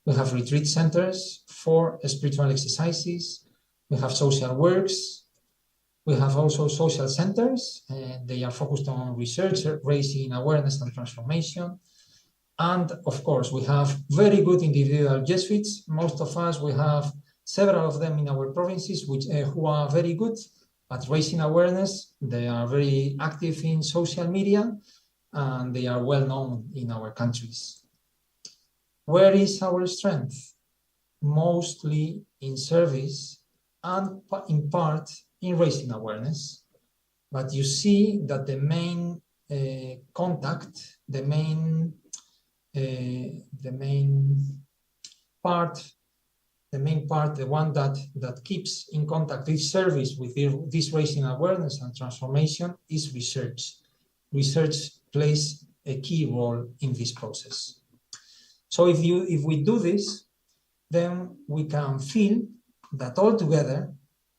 We have retreat centers for spiritual exercises. We have social works. We have also social centers. They are focused on research, raising awareness and transformation. And of course, we have very good individual Jesuits. Most of us, we have several of them in our provinces who are very good at raising awareness. They are very active in social media and they are well known in our countries. Where is our strength? Mostly in service and in part in raising awareness. But you see that the main contact, the main part, the one that keeps in contact this service with this raising awareness and transformation is research. Research plays a key role in this process. So if we do this, then we can feel that all together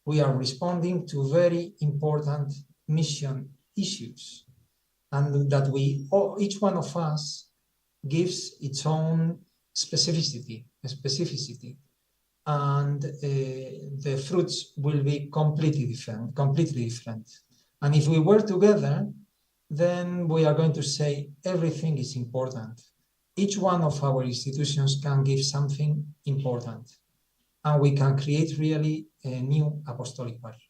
we are responding to very important mission issues, and that each one of us gives its own specificity, and the fruits will be completely different. And if we work together, then we are going to say everything is important. Each one of our institutions can give something important, and we can create really a new apostolic body.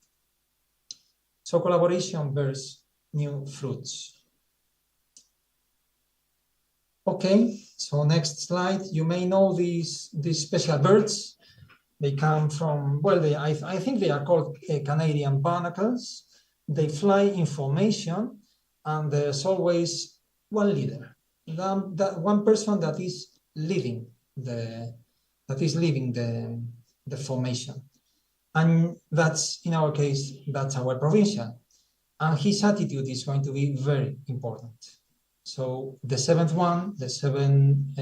So collaboration bears new fruits. Okay, so next slide. You may know these special birds. They come from, well, I think they are called Canadian barnacles. They fly in formation, and there's always one leader, that one person that is leading the formation. And that's, in our case, that's our provincial. And his attitude is going to be very important. So the seventh one, the seventh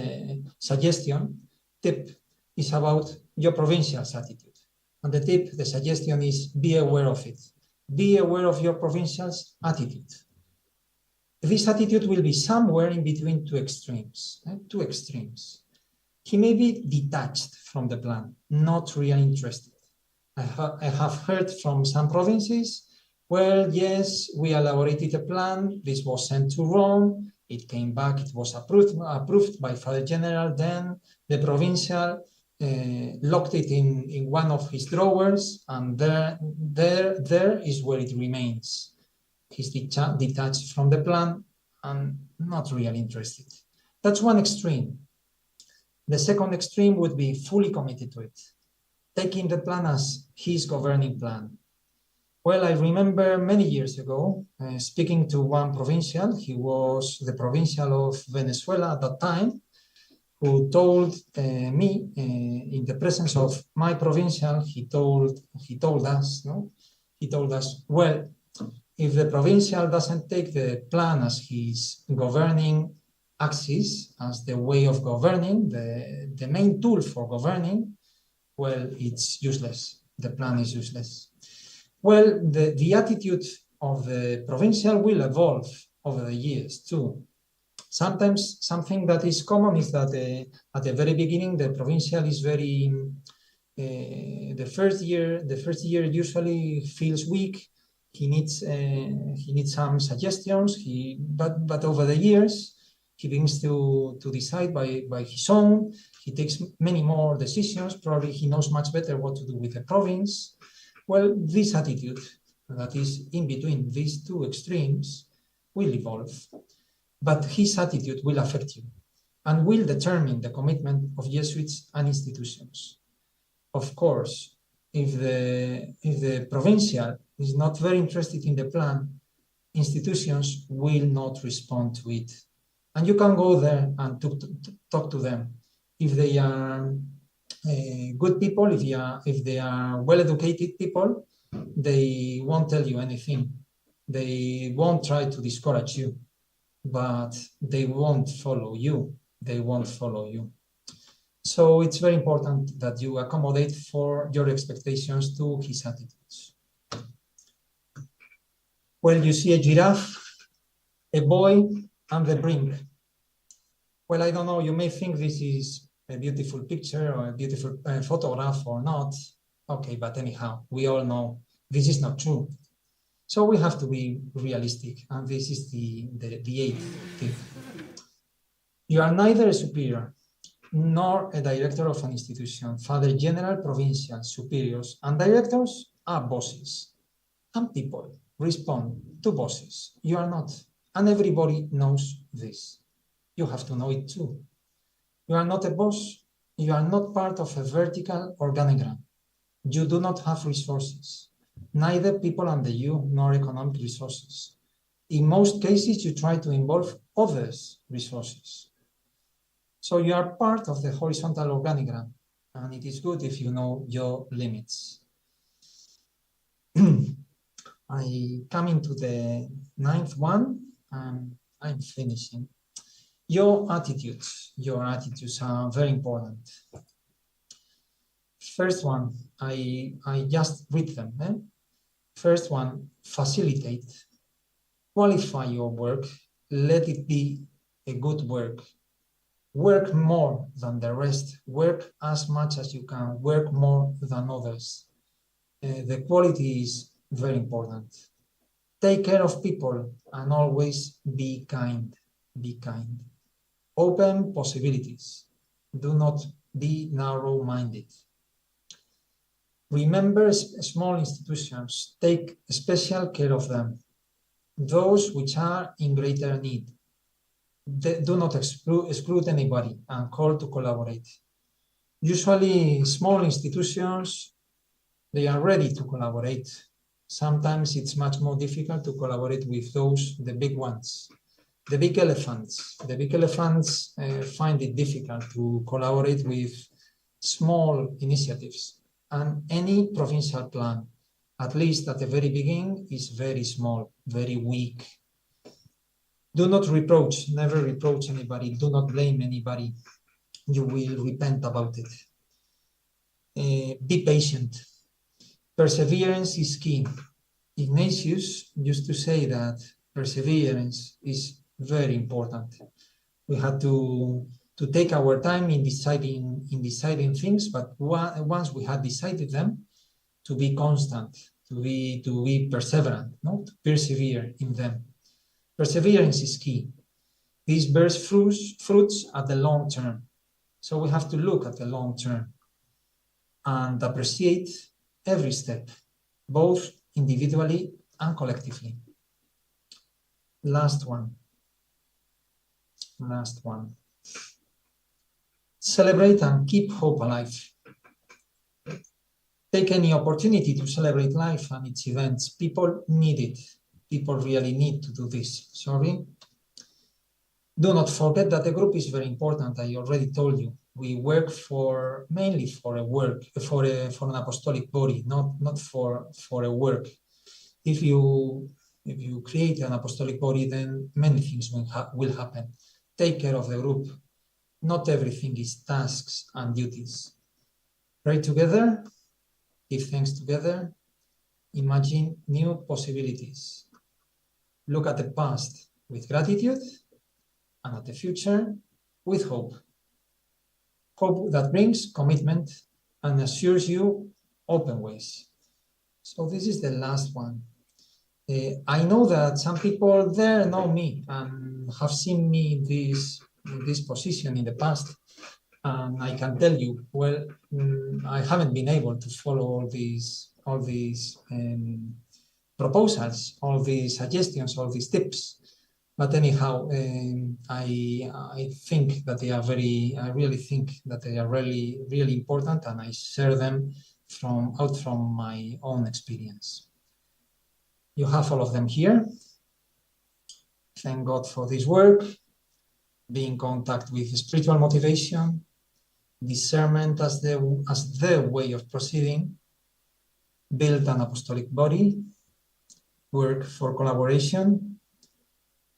suggestion, tip, is about your provincial's attitude. And the tip, the suggestion is be aware of it. Be aware of your provincial's attitude. This attitude will be somewhere in between two extremes. He may be detached from the plan, not really interested. I have heard from some provinces, well, yes, we elaborated a plan, this was sent to Rome, it came back, it was approved by Father General, then the provincial locked it in one of his drawers, and there is where it remains. He's detached from the plan and not really interested. That's one extreme. The second extreme would be fully committed to it, taking the plan as his governing plan. Well, I remember many years ago speaking to one provincial. He was the provincial of Venezuela at that time, who told me in the presence of my provincial, he told us, well, if the provincial doesn't take the plan as his governing axis, as the way of governing, the main tool for governing, well, it's useless. The plan is useless. Well, the attitude of the provincial will evolve over the years too. Sometimes something that is common is that at the very beginning, the provincial is very, the first year usually feels weak. He needs some suggestions. But over the years, he begins to decide by his own. He takes many more decisions. Probably he knows much better what to do with the province. Well, this attitude that is in between these two extremes will evolve, but his attitude will affect you and will determine the commitment of Jesuits and institutions. Of course, if the provincial is not very interested in the plan, institutions will not respond to it. And you can go there and talk to them. If they are good people, if they are well-educated people, they won't tell you anything. They won't try to discourage you, but they won't follow you. They won't follow you. So it's very important that you accommodate for your expectations to his attitudes. Well, you see a giraffe, a boy, and the brink. Well, I don't know, you may think this is a beautiful picture or a beautiful photograph or not. Okay, but anyhow, we all know this is not true. So we have to be realistic, and this is the eighth tip. You are neither a superior nor a director of an institution. Father General, provincial, superiors, and directors are bosses. And people respond to bosses. You are not, and everybody knows this. You have to know it too. You are not a boss. You are not part of a vertical organogram. You do not have resources, neither people under you nor economic resources. In most cases, you try to involve others' resources. So you are part of the horizontal organogram, and it is good if you know your limits. I come into the ninth one, and I'm finishing. Your attitudes are very important. First one, I just read them. First one, facilitate, qualify your work, let it be a good work. Work more than the rest, work as much as you can, work more than others. The quality is very important. Take care of people and always be kind, be kind. Open possibilities, do not be narrow-minded. Remember small institutions, take special care of them. Those which are in greater need. Do not exclude anybody and call to collaborate. Usually small institutions, they are ready to collaborate. Sometimes it's much more difficult to collaborate with the big ones. The big elephants find it difficult to collaborate with small initiatives. And any provincial plan, at least at the very beginning, is very small, very weak. Do not reproach, never reproach anybody. Do not blame anybody. You will repent about it. Be patient. Perseverance is key. Ignatius used to say that perseverance is very important. We had to take our time in deciding things, but once we had decided them, to be constant, to be perseverant, to persevere in them. Perseverance is key. This bears fruits at the long term. So we have to look at the long term and appreciate every step, both individually and collectively. Last one. celebrate and keep hope alive. Take any opportunity to celebrate life and its events. People need it. People really need to do this. Sorry. Do not forget that the group is very important. I already told you. We work mainly for an apostolic body, not for a work. If you create an apostolic body, then many things will happen. Take care of the group. Not everything is tasks and duties. Pray together, give thanks together, imagine new possibilities. Look at the past with gratitude and at the future with hope. Hope that brings commitment and assures you open ways. So this is the last one. I know that some people there know me and have seen me in this position in the past. And I can tell you, well, I haven't been able to follow all these proposals, all these suggestions, all these tips. But anyhow, I think that they are I really think that they are really, really important, and I share them from my own experience. You have all of them here. Thank God for this work. Be in contact with spiritual motivation, discernment as the way of proceeding, build an apostolic body, work for collaboration,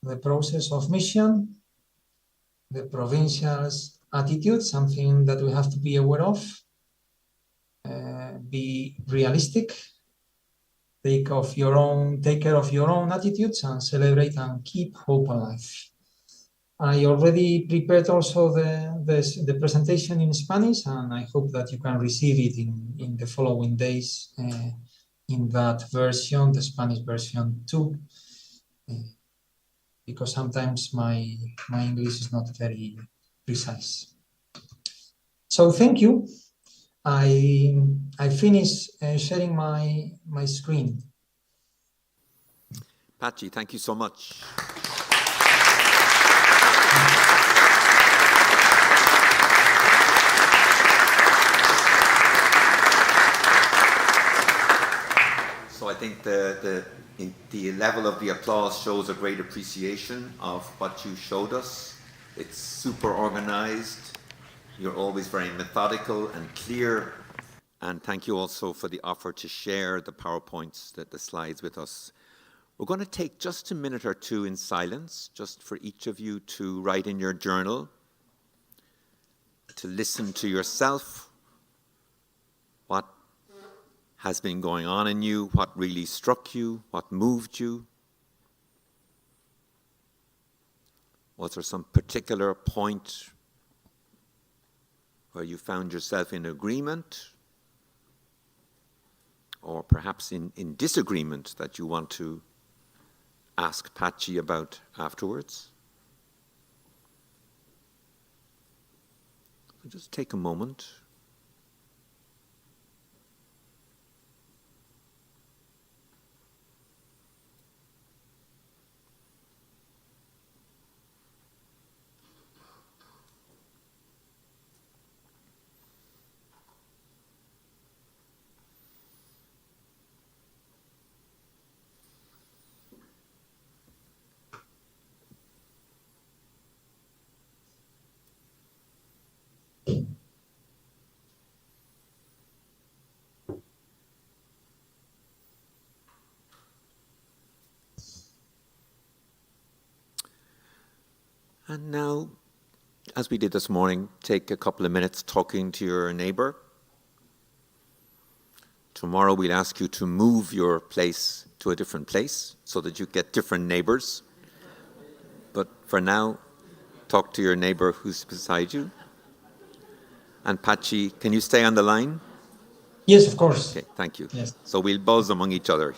the process of mission, the provincial's attitude, something that we have to be aware of, be realistic, take care of your own attitudes, and celebrate and keep hope alive. I already prepared also the presentation in Spanish, and I hope that you can receive it in the following days in that version, the Spanish version too, because sometimes my English is not very precise. So thank you. I finish sharing my screen. Pachi, thank you so much. So I think the level of the applause shows a great appreciation of what you showed us. It's super organized. You're always very methodical and clear. And thank you also for the offer to share the PowerPoints, the slides with us. We're going to take just a minute or two in silence, just for each of you to write in your journal, to listen to yourself, what has been going on in you, what really struck you, what moved you. Was there some particular point where you found yourself in agreement, or perhaps in disagreement that you want to ask Pachi about afterwards? So just take a moment. And now, as we did this morning, take a couple of minutes talking to your neighbor. Tomorrow we'll ask you to move your place to a different place so that you get different neighbors. But for now, talk to your neighbor who's beside you. And Pachi, can you stay on the line? Yes, of course. Okay, thank you. Yes. So we'll buzz among each other.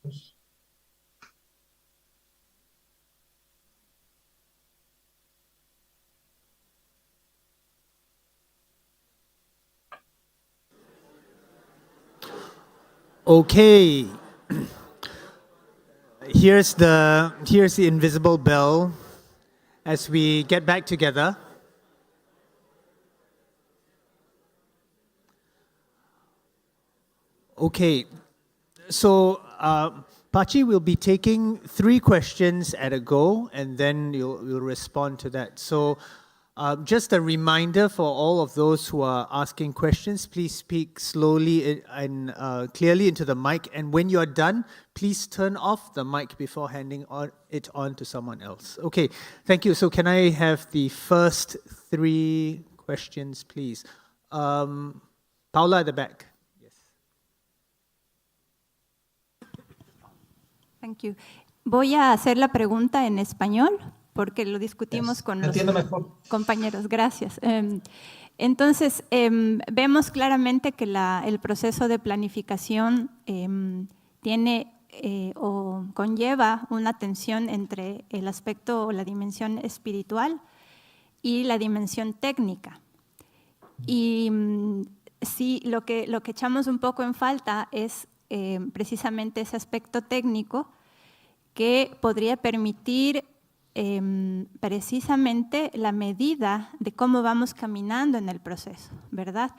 pues. Okay. Here's the invisible bell as we get back together. Okay. So Pachi will be taking 3 questions at a go, and then you'll respond to that. So just a reminder for all of those who are asking questions, please speak slowly and clearly into the mic. And when you are done, please turn off the mic before handing it on to someone else. Okay, thank you. So can I have the first 3 questions, please? Paula at the back. Thank you. Voy a hacer la pregunta en español porque lo discutimos con los compañeros. Gracias. Entonces, vemos claramente que el proceso de planificación tiene o conlleva una tensión entre el aspecto o la dimensión espiritual y la dimensión técnica. Y sí, lo que echamos un poco en falta es precisamente ese aspecto técnico que podría permitir precisamente la medida de cómo vamos caminando en el proceso, ¿verdad?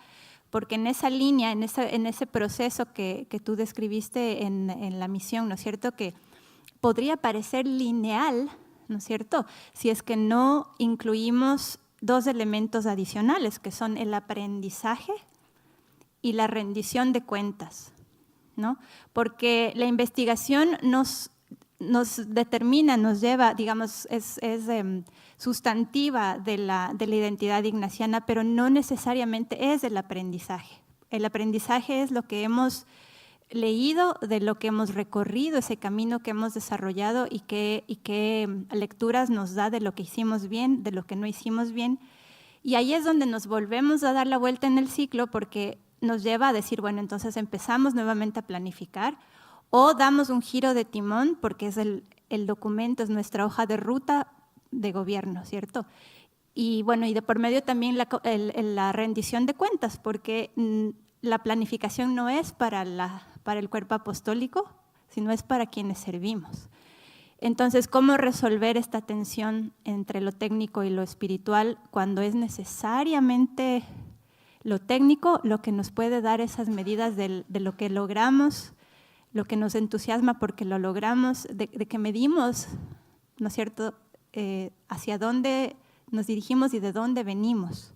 Porque en esa línea, en ese proceso que tú describiste en la misión, ¿no es cierto?, que podría parecer lineal, ¿no es cierto?, si es que no incluimos 2 elementos adicionales, que son el aprendizaje y la rendición de cuentas, ¿no? Porque la investigación nos determina, nos lleva, digamos, es sustantiva de la identidad ignaciana, pero no necesariamente es el aprendizaje. El aprendizaje es lo que hemos leído, de lo que hemos recorrido, ese camino que hemos desarrollado y qué lecturas nos da de lo que hicimos bien, de lo que no hicimos bien. Y ahí es donde nos volvemos a dar la vuelta en el ciclo, porque nos lleva a decir, bueno, entonces empezamos nuevamente a planificar o damos un giro de timón porque es el documento, es nuestra hoja de ruta de gobierno, ¿cierto? Y bueno, y de por medio también la rendición de cuentas, porque la planificación no es para el cuerpo apostólico, sino es para quienes servimos. Entonces, ¿cómo resolver esta tensión entre lo técnico y lo espiritual cuando es necesariamente lo técnico lo que nos puede dar esas medidas de lo que logramos, lo que nos entusiasma porque lo logramos, de que medimos, ¿no es cierto?, hacia dónde nos dirigimos y de dónde venimos?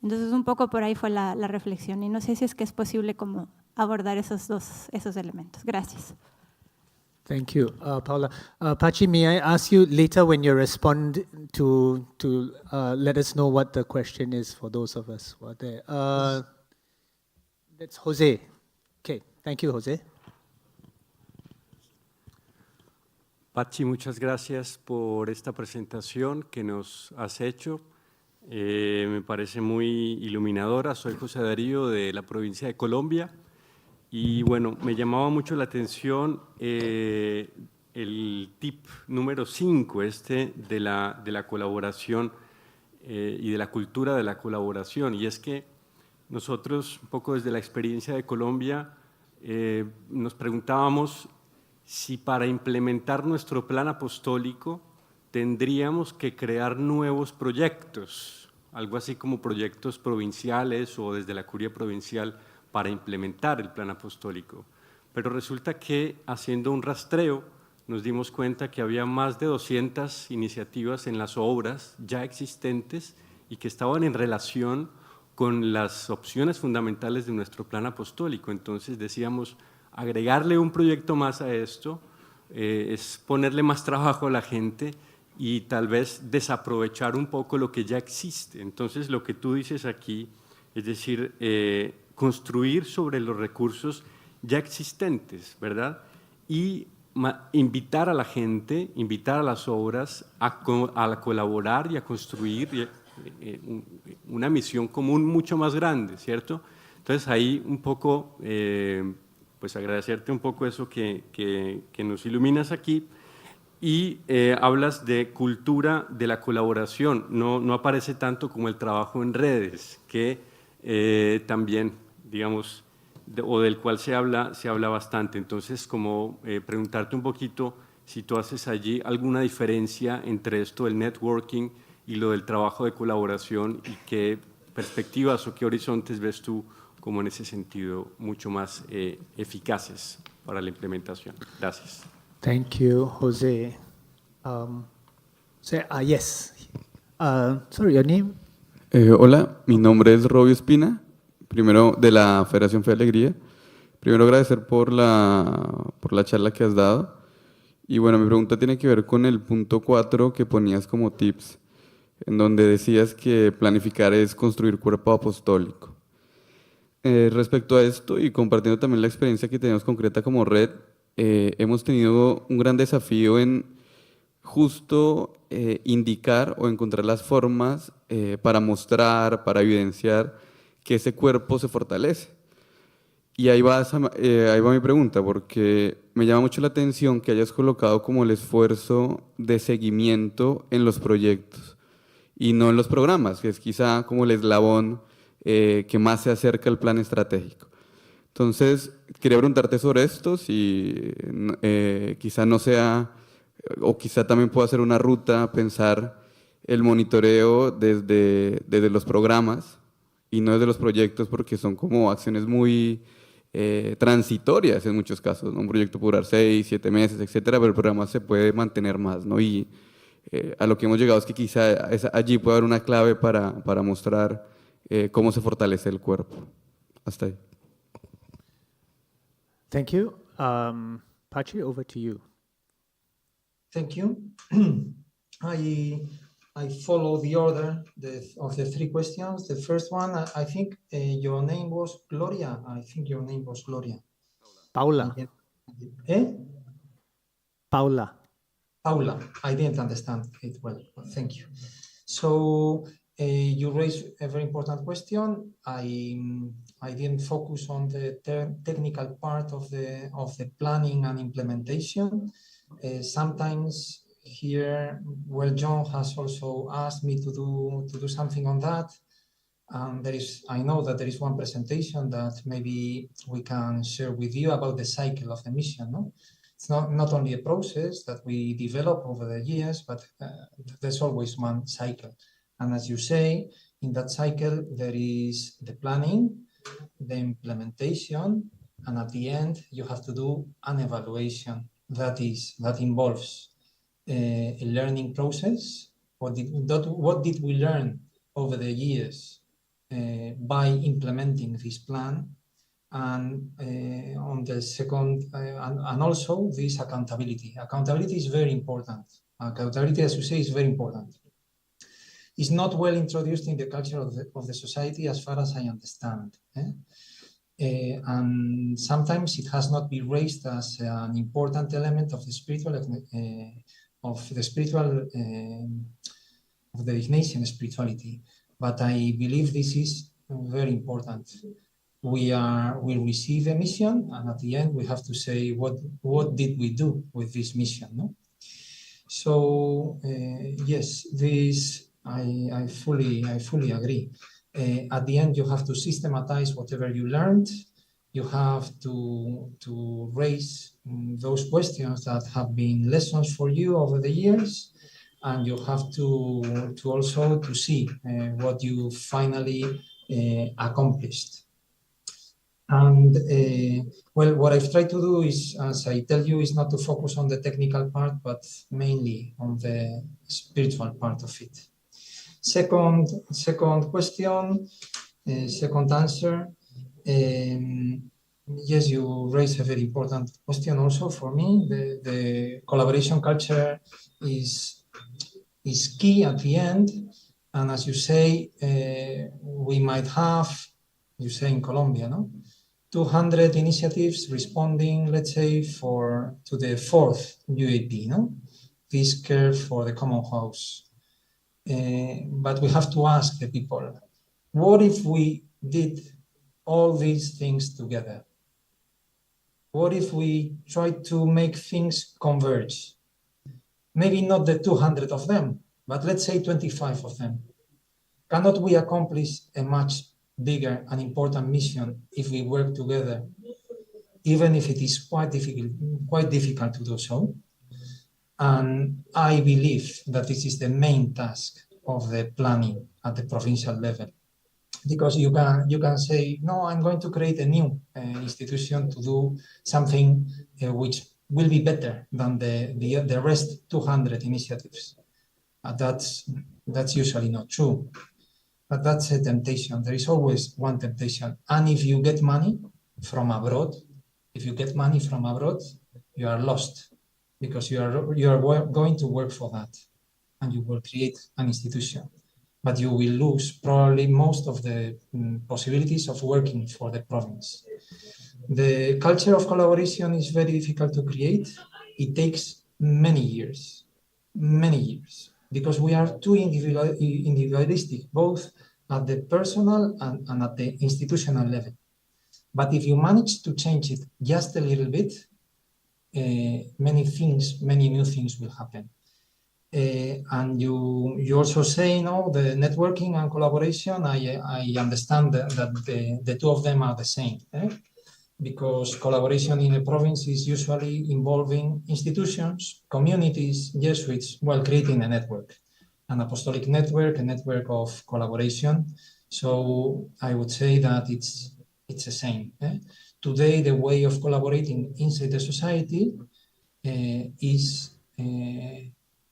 Entonces, un poco por ahí fue la reflexión y no sé si es que es posible como abordar esos elementos. Gracias. Thank you, Paula. Pachi, may I ask you later when you respond to let us know what the question is for those of us who are there. That's Jose. Okay, thank you, Jose. Pachi, muchas gracias por esta presentación que nos has hecho. Me parece muy iluminadora. Soy José Darío de la provincia de Colombia. Y bueno, me llamaba mucho la atención el tip número 5, de la colaboración y de la cultura de la colaboración. Y es que nosotros, un poco desde la experiencia de Colombia, nos preguntábamos si para implementar nuestro plan apostólico tendríamos que crear nuevos proyectos, algo así como proyectos provinciales o desde la curia provincial, para implementar el plan apostólico. Pero resulta que haciendo un rastreo nos dimos cuenta que había más de 200 iniciativas en las obras ya existentes y que estaban en relación con las opciones fundamentales de nuestro plan apostólico. Entonces decíamos, agregarle un proyecto más a esto es ponerle más trabajo a la gente y tal vez desaprovechar un poco lo que ya existe. Entonces lo que tú dices aquí, es decir, construir sobre los recursos ya existentes, ¿verdad? Y invitar a la gente, invitar a las obras a colaborar y a construir una misión común mucho más grande, ¿cierto? Entonces ahí un poco pues agradecerte un poco eso que nos iluminas aquí. Y hablas de cultura de la colaboración, no aparece tanto como el trabajo en redes, que también, digamos, o del cual se habla bastante. Entonces, como preguntarte un poquito si tú haces allí alguna diferencia entre esto del networking y lo del trabajo de colaboración, y qué perspectivas o qué horizontes ves tú como en ese sentido mucho más eficaces para la implementación. Gracias. Thank you, Jose. Yes. Sorry, your name? Hola, mi nombre es Robio Espina, primero de la Federación Fe y Alegría. Primero agradecer por la charla que has dado. Y bueno, mi pregunta tiene que ver con el punto 4 que ponías como tips, en donde decías que planificar es construir cuerpo apostólico. Respecto a esto, y compartiendo también la experiencia que tenemos concreta como red, hemos tenido un gran desafío en justo indicar o encontrar las formas para mostrar, para evidenciar que ese cuerpo se fortalece. Y ahí va mi pregunta, porque me llama mucho la atención que hayas colocado como el esfuerzo de seguimiento en los proyectos y no en los programas, que es quizá como el eslabón que más se acerca al plan estratégico. Entonces, quería preguntarte sobre esto, si quizá no sea, o quizá también pueda ser una ruta, pensar el monitoreo desde los programas y no desde los proyectos, porque son como acciones muy transitorias en muchos casos, ¿no? Un proyecto puede durar 6, 7 meses, etcétera, pero el programa se puede mantener más, ¿no? Y a lo que hemos llegado es que quizá allí puede haber una clave para mostrar cómo se fortalece el cuerpo. Hasta ahí. Thank you. Pachi, over to you. Thank you. I follow the order of the three questions. The first one, I think your name was Gloria. I think your name was Gloria. Paula. Paula. Paula. I didn't understand it well. Thank you. So you raised a very important question. I didn't focus on the technical part of the planning and implementation. Sometimes here, well, John has also asked me to do something on that. I know that there is one presentation that maybe we can share with you about the cycle of the mission. No? It's not only a process that we develop over the years, but there's always one cycle. And as you say, in that cycle, there is the planning, the implementation, and at the end, you have to do an evaluation that involves a learning process. What did we learn over the years by implementing this plan? And on the second, and also this accountability. Accountability is very important. Accountability, as you say, is very important. It's not well introduced in the culture of the society, as far as I understand. And sometimes it has not been raised as an important element of the spiritual of the Ignatian spirituality. But I believe this is very important. We receive a mission, and at the end we have to say what did we do with this mission, no? So yes, this I fully agree. At the end, you have to systematize whatever you learned. You have to raise those questions that have been lessons for you over the years, and you have to also to see what you finally accomplished. And well, what I've tried to do is, as I tell you, is not to focus on the technical part, but mainly on the spiritual part of it. Second question, second answer. Yes, you raised a very important question also for me. The collaboration culture is key at the end. And as you say, we might have, you say in Colombia, no? 200 initiatives responding, let's say, to the fourth UAP, no? This care for the common house. But we have to ask the people, what if we did all these things together? What if we try to make things converge? Maybe not the 200 of them, but let's say 25 of them. Cannot we accomplish a much bigger and important mission if we work together, even if it is quite difficult to do so? And I believe that this is the main task of the planning at the provincial level. Because you can say, no, I'm going to create a new institution to do something which will be better than the rest 200 initiatives. That's usually not true. But that's a temptation. There is always one temptation. And if you get money from abroad, you are lost, because you are going to work for that, and you will create an institution. But you will lose probably most of the possibilities of working for the province. The culture of collaboration is very difficult to create. It takes many years, because we are too individualistic, both at the personal and at the institutional level. But if you manage to change it just a little bit, many new things will happen. And you also say, no, the networking and collaboration, I understand that the two of them are the same, because collaboration in a province is usually involving institutions, communities, Jesuits, while creating a network, an apostolic network, a network of collaboration. So I would say that it's the same. Today, the way of collaborating inside the society is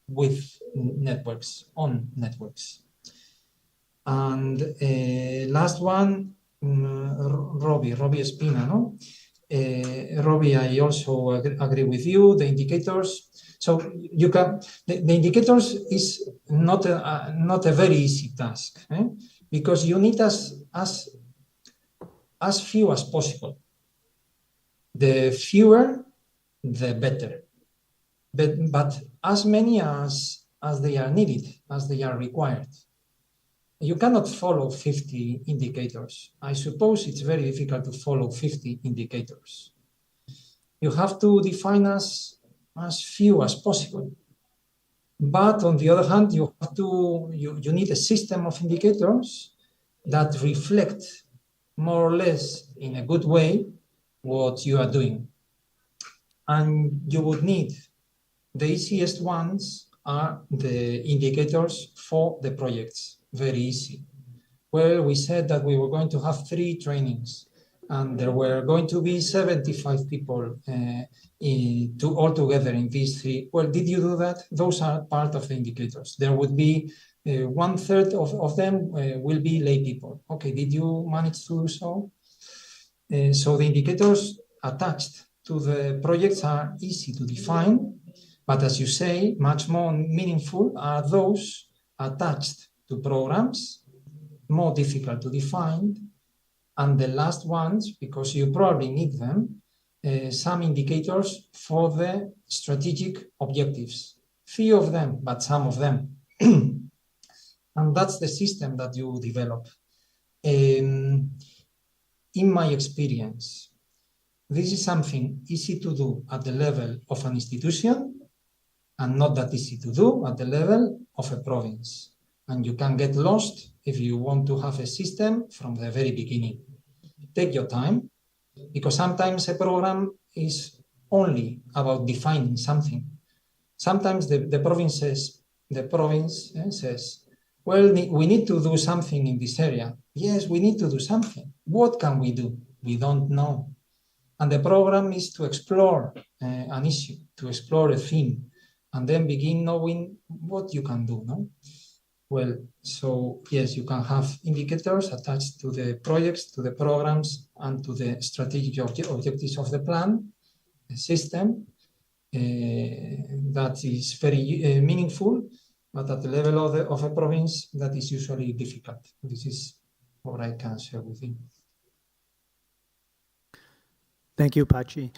with networks, on networks. And last one, Robbie Espina, no? Robbie, I also agree with you. The indicators. So you can. The indicators is not a very easy task, because you need as few as possible. The fewer, the better. But as many as they are needed, as they are required. You cannot follow 50 indicators. I suppose it's very difficult to follow 50 indicators. You have to define as few as possible. But on the other hand, you need a system of indicators that reflect more or less in a good way what you are doing. And you would need, the easiest ones are the indicators for the projects. Very easy. Well, we said that we were going to have 3 trainings, and there were going to be 75 people all together in these 3. Well, did you do that? Those are part of the indicators. There would be 1/3 of them will be lay people. Okay, did you manage to do so? So the indicators attached to the projects are easy to define, but as you say, much more meaningful are those attached to programs, more difficult to define, and the last ones, because you probably need them, some indicators for the strategic objectives. Few of them, but some of them. And that's the system that you develop. In my experience, this is something easy to do at the level of an institution and not that easy to do at the level of a province. And you can get lost if you want to have a system from the very beginning. Take your time, because sometimes a program is only about defining something. Sometimes the province says, well, we need to do something in this area. Yes, we need to do something. What can we do? We don't know. And the program is to explore an issue, to explore a theme, and then begin knowing what you can do, no? Well, so yes, you can have indicators attached to the projects, to the programs, and to the strategic objectives of the plan, the system. That is very meaningful, but at the level of a province, that is usually difficult. This is what I can share with you. Thank you, Pachi.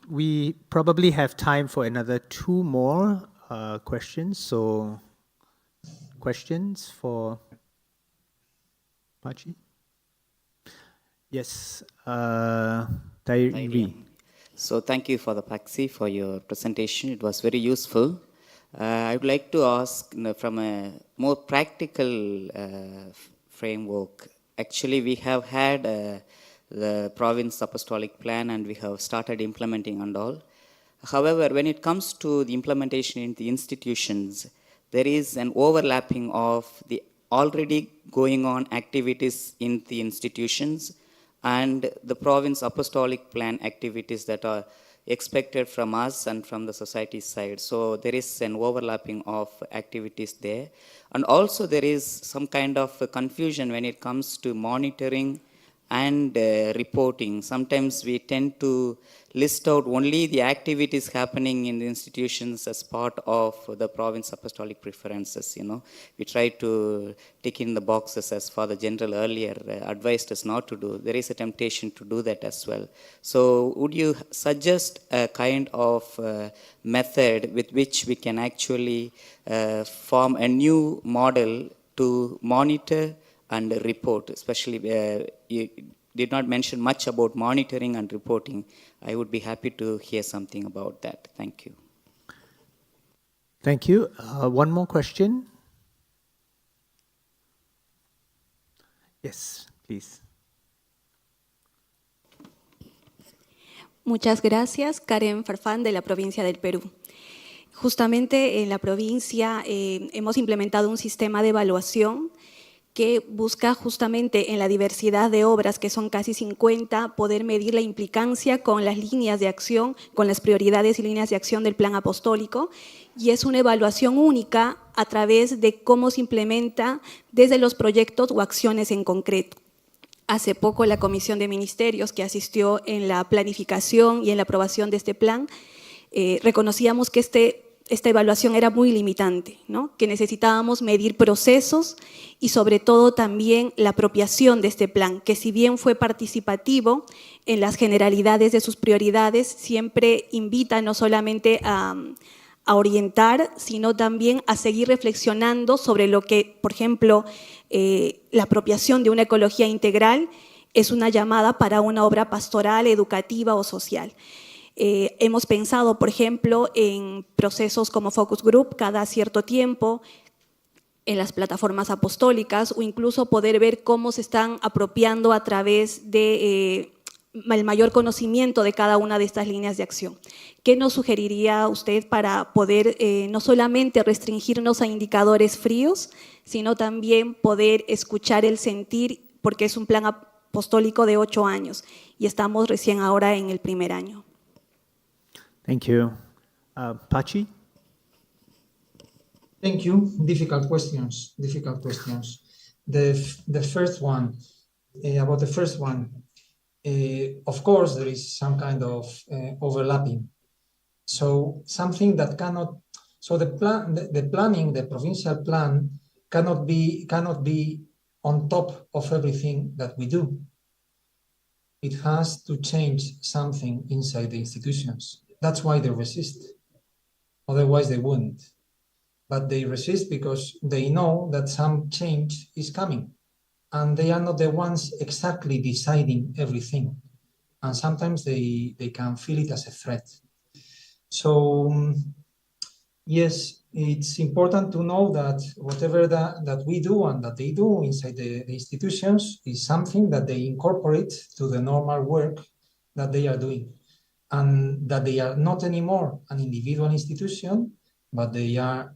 We probably have time for another 2 more questions. So, questions for Pachi? Yes, Tyree. So thank you for the Paxi for your presentation. It was very useful. I would like to ask from a more practical framework. Actually, we have had the province apostolic plan and we have started implementing and all. However, when it comes to the implementation in the institutions, there is an overlapping of the already going on activities in the institutions and the province apostolic plan activities that are expected from us and from the society side. So there is an overlapping of activities there. And also there is some kind of confusion when it comes to monitoring and reporting. Sometimes we tend to list out only the activities happening in the institutions as part of the province apostolic preferences. We try to tick in the boxes as Father General earlier advised us not to do. There is a temptation to do that as well. So would you suggest a kind of method with which we can actually form a new model to monitor and report, especially you did not mention much about monitoring and reporting. I would be happy to hear something about that. Thank you. Thank you. One more question. Yes, please. Muchas gracias, Karen Farfán de la provincia del Perú. Justamente en la provincia hemos implementado un sistema de evaluación que busca justamente en la diversidad de obras, que son casi 50, poder medir la implicancia con las líneas de acción, con las prioridades y líneas de acción del plan apostólico, y es una evaluación única a través de cómo se implementa desde los proyectos o acciones en concreto. Hace poco la Comisión de Ministerios, que asistió en la planificación y en la aprobación de este plan, reconocíamos que esta evaluación era muy limitante, ¿no? Que necesitábamos medir procesos y sobre todo también la apropiación de este plan, que si bien fue participativo en las generalidades de sus prioridades, siempre invita no solamente a orientar, sino también a seguir reflexionando sobre lo que, por ejemplo, la apropiación de una ecología integral es una llamada para una obra pastoral, educativa o social. Hemos pensado, por ejemplo, en procesos como focus group cada cierto tiempo, en las plataformas apostólicas o incluso poder ver cómo se están apropiando a través de el mayor conocimiento de cada una de estas líneas de acción. ¿Qué nos sugeriría usted para poder no solamente restringirnos a indicadores fríos, sino también poder escuchar el sentir, porque es un plan apostólico de 8 años y estamos recién ahora en el primer año? Thank you. Pachi? Thank you. Difficult questions. The first one, about the first one, of course, there is some kind of overlapping. So something that cannot, so the planning, the provincial plan cannot be on top of everything that we do. It has to change something inside the institutions. That's why they resist. Otherwise, they wouldn't. But they resist because they know that some change is coming. And they are not the ones exactly deciding everything. And sometimes they can feel it as a threat. So, yes, it's important to know that whatever that we do and that they do inside the institutions is something that they incorporate to the normal work that they are doing. And that they are not anymore an individual institution, but they are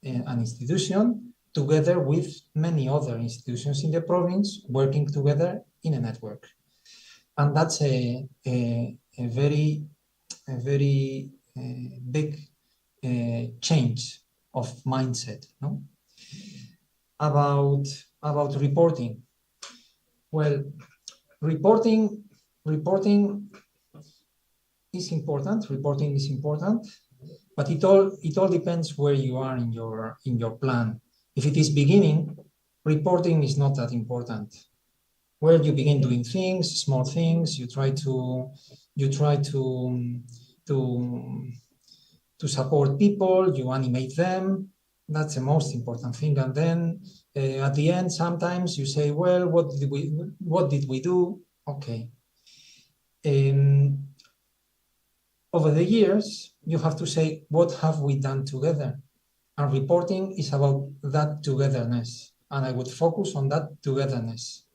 an institution together with many other institutions in the province working together in a network. And that's a very big change of mindset. No? About reporting. Well, reporting is important. Reporting is important, but it all depends where you are in your plan. If it is beginning, reporting is not that important. Where you begin doing things, small things, you try to support people, you animate them. That's the most important thing. And then at the end, sometimes you say, well, what did we do? Okay. Over the years, you have to say, what have we done together? And reporting is about that togetherness. And I would focus on that togetherness.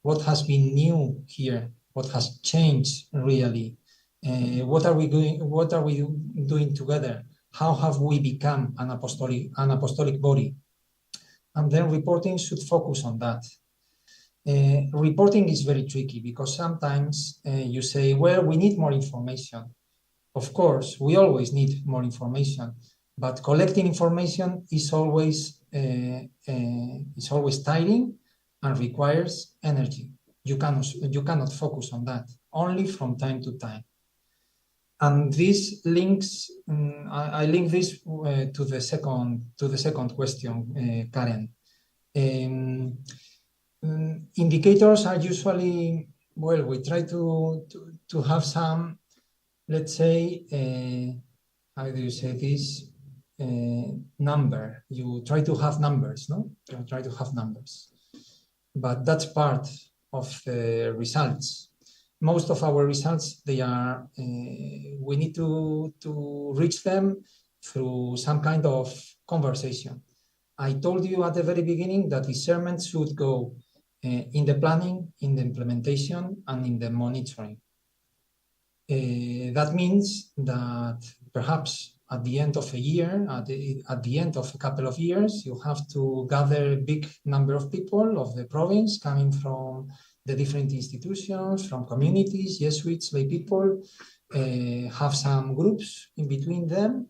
What has been new here? What has changed really? What are we doing together? How have we become an apostolic body? And then reporting should focus on that. Reporting is very tricky because sometimes you say, well, we need more information. Of course, we always need more information, but collecting information is always tiring and requires energy. You cannot focus on that, only from time to time. And this links. I link this to the second question, Karen. Indicators are usually, well, we try to have some, let's say, how do you say this? Number. You try to have numbers, no? You try to have numbers. But that's part of the results. Most of our results, they are, we need to reach them through some kind of conversation. I told you at the very beginning that discernment should go in the planning, in the implementation, and in the monitoring. That means that perhaps at the end of a year, at the end of a couple of years, you have to gather a big number of people of the province coming from the different institutions, from communities, Jesuits, lay people, have some groups in between them,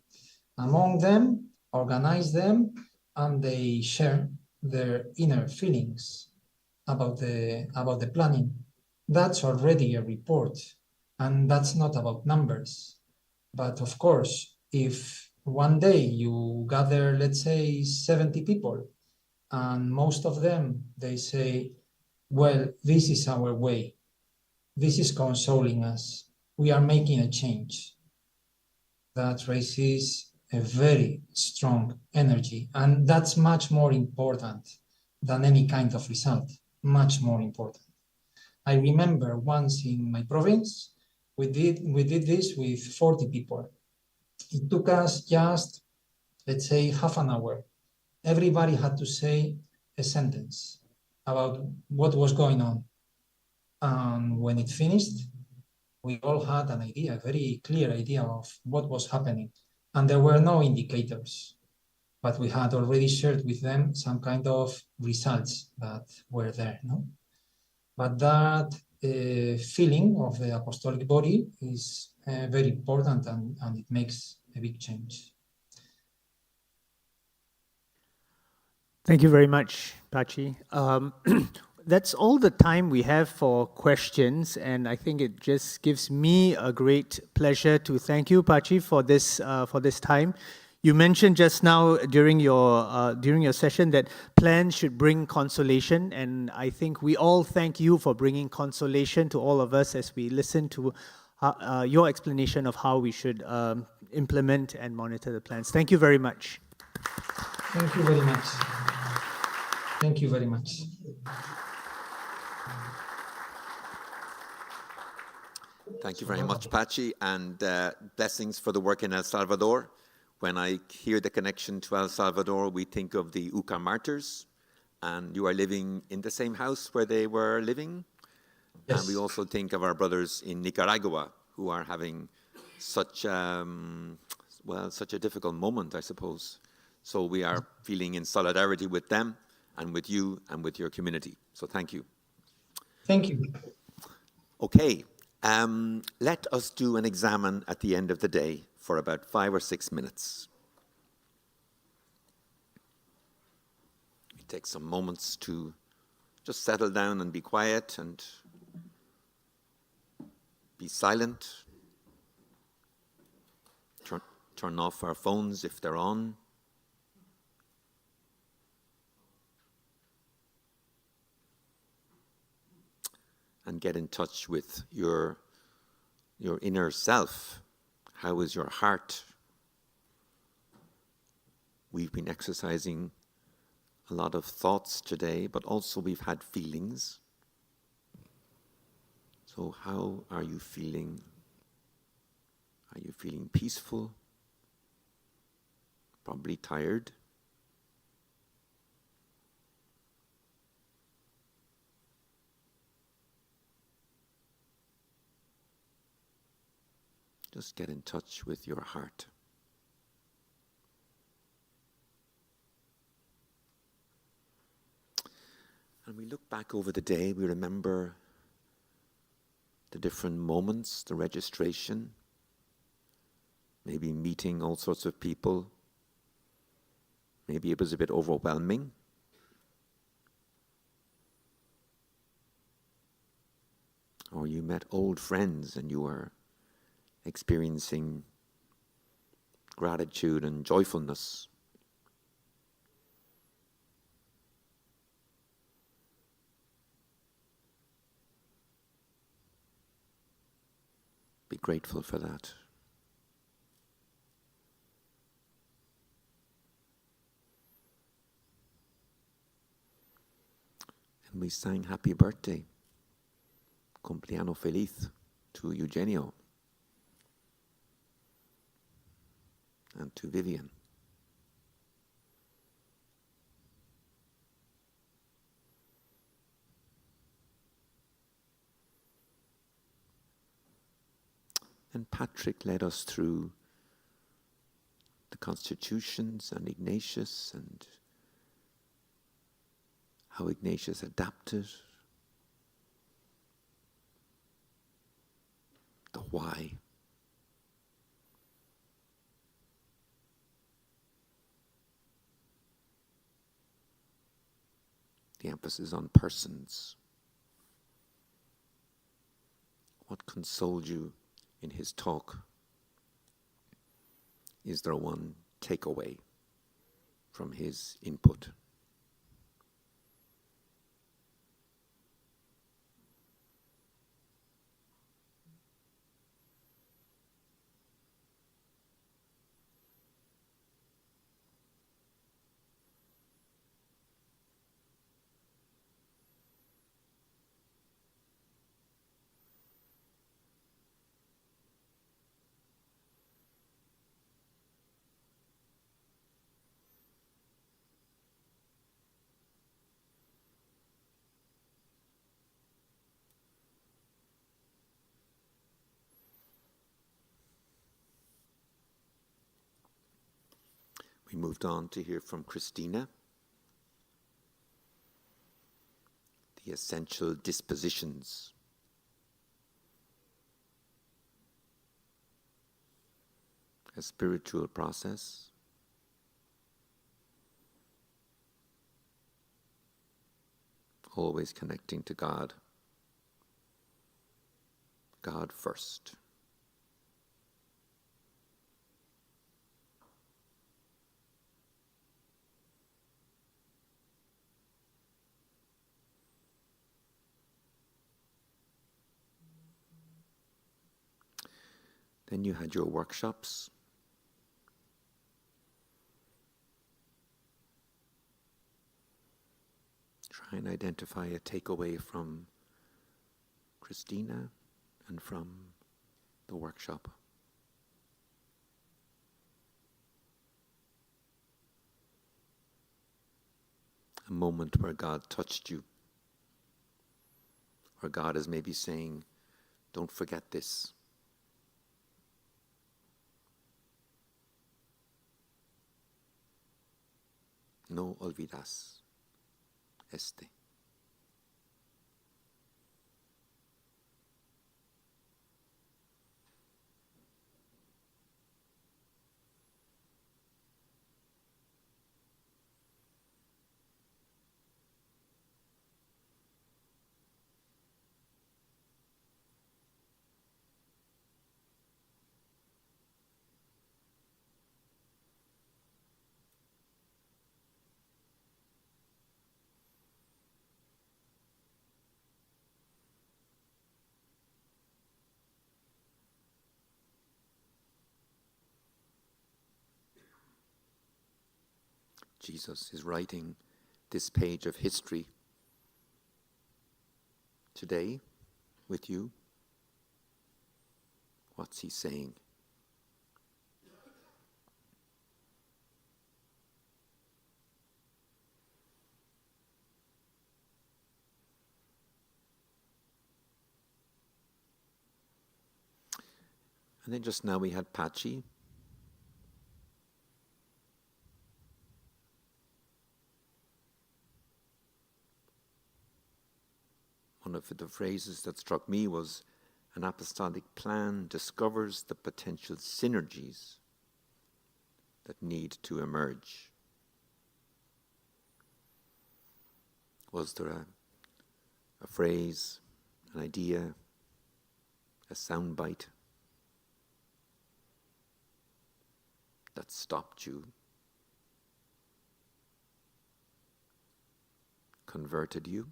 among them, organize them, and they share their inner feelings about the planning. That's already a report, and that's not about numbers. But of course, if one day you gather, let's say, 70 people, and most of them, they say, well, this is our way. This is consoling us. We are making a change. That raises a very strong energy, and that's much more important than any kind of result, much more important. I remember once in my province, we did this with 40 people. It took us just, let's say, half an hour. Everybody had to say a sentence about what was going on. And when it finished, we all had an idea, a very clear idea of what was happening. And there were no indicators, but we had already shared with them some kind of results that were there, no? But that feeling of the apostolic body is very important, and it makes a big change. Thank you very much, Pachi. That's all the time we have for questions, and I think it just gives me a great pleasure to thank you, Pachi, for this time. You mentioned just now during your session that plans should bring consolation, and I think we all thank you for bringing consolation to all of us as we listen to your explanation of how we should implement and monitor the plans. Thank you very much. Thank you very much. Thank you very much. Thank you very much, Pachi, and blessings for the work in El Salvador. When I hear the connection to El Salvador, we think of the UCA martyrs, and you are living in the same house where they were living. Yes. And we also think of our brothers in Nicaragua who are having such such a difficult moment, I suppose. So we are feeling in solidarity with them and with you and with your community. So thank you. Thank you. Okay. Let us do an examen at the end of the day for about 5 or 6 minutes. We take some moments to just settle down and be quiet and be silent. Turn off our phones if they're on. And get in touch with your inner self. How is your heart? We've been exercising a lot of thoughts today, but also we've had feelings. So how are you feeling? Are you feeling peaceful? Probably tired? Just get in touch with your heart. And we look back over the day, we remember the different moments, the registration, maybe meeting all sorts of people. Maybe it was a bit overwhelming. Or you met old friends and you were experiencing gratitude and joyfulness. Be grateful for that. And we sang happy birthday, cumpleaños feliz to Eugenio and to Vivian. And Patrick led us through the constitutions and Ignatius and how Ignatius adapted, the why. The emphasis on persons. What consoled you in his talk? Is there one takeaway from his input? We moved on to hear from Christina. The essential dispositions. A spiritual process. Always connecting to God. God first. Then you had your workshops. Try and identify a takeaway from Christina and from the workshop. A moment where God touched you. Where God is maybe saying, don't forget this. No olvidas este. Jesus is writing this page of history today with you What's he saying? And then just now we had Pachi. One of the phrases that struck me was, an apostolic plan discovers the potential synergies that need to emerge. Was there a phrase, an idea, a soundbite that stopped you, converted you?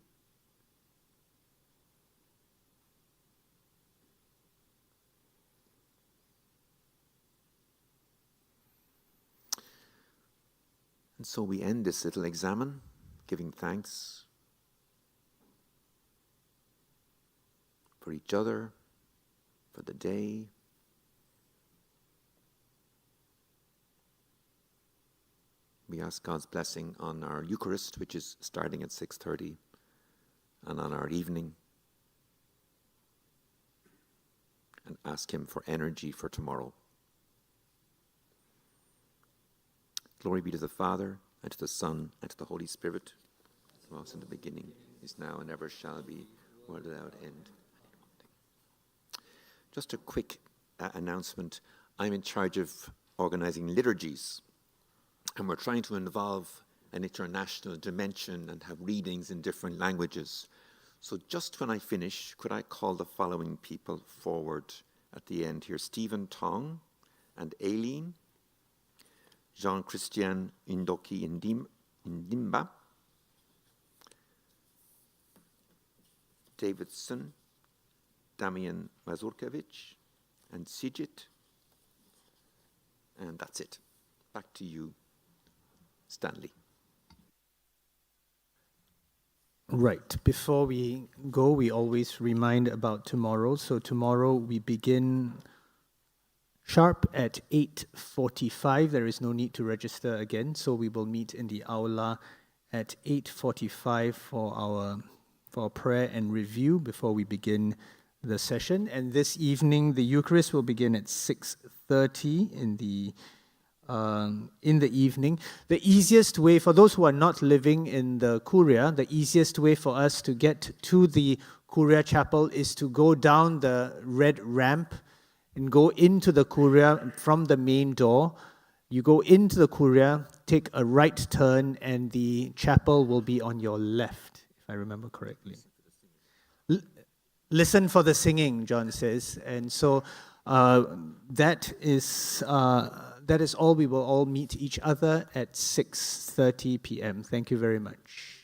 And so we end this little examen, giving thanks for each other, for the day. We ask God's blessing on our Eucharist, which is starting at 6:30, and on our evening, and ask Him for energy for tomorrow. Glory be to the Father, and to the Son, and to the Holy Spirit, as was in the beginning, is now, and ever shall be, world without end. Just a quick announcement. I'm in charge of organizing liturgies, and we're trying to involve an international dimension and have readings in different languages. So just when I finish, could I call the following people forward at the end here? Stephen Tong and Aileen, Jean-Christian Indoki Ndimba, Davidson, Damian Mazurkevich, and Sijit. And that's it. Back to you, Stanley. Right. Before we go, we always remind about tomorrow. So tomorrow we begin sharp at 8:45. There is no need to register again. So we will meet in the aula at 8:45 for our prayer and review before we begin the session. And this evening, the Eucharist will begin at 6:30 in the evening. The easiest way, for those who are not living in the Kuria, the easiest way for us to get to the Kuria Chapel is to go down the red ramp and go into the Kuria from the main door. You go into the Kuria, take a right turn, and the chapel will be on your left, if I remember correctly. Listen for the singing, John says. And so that is all. We will all meet each other at 6:30 p.m. Thank you very much.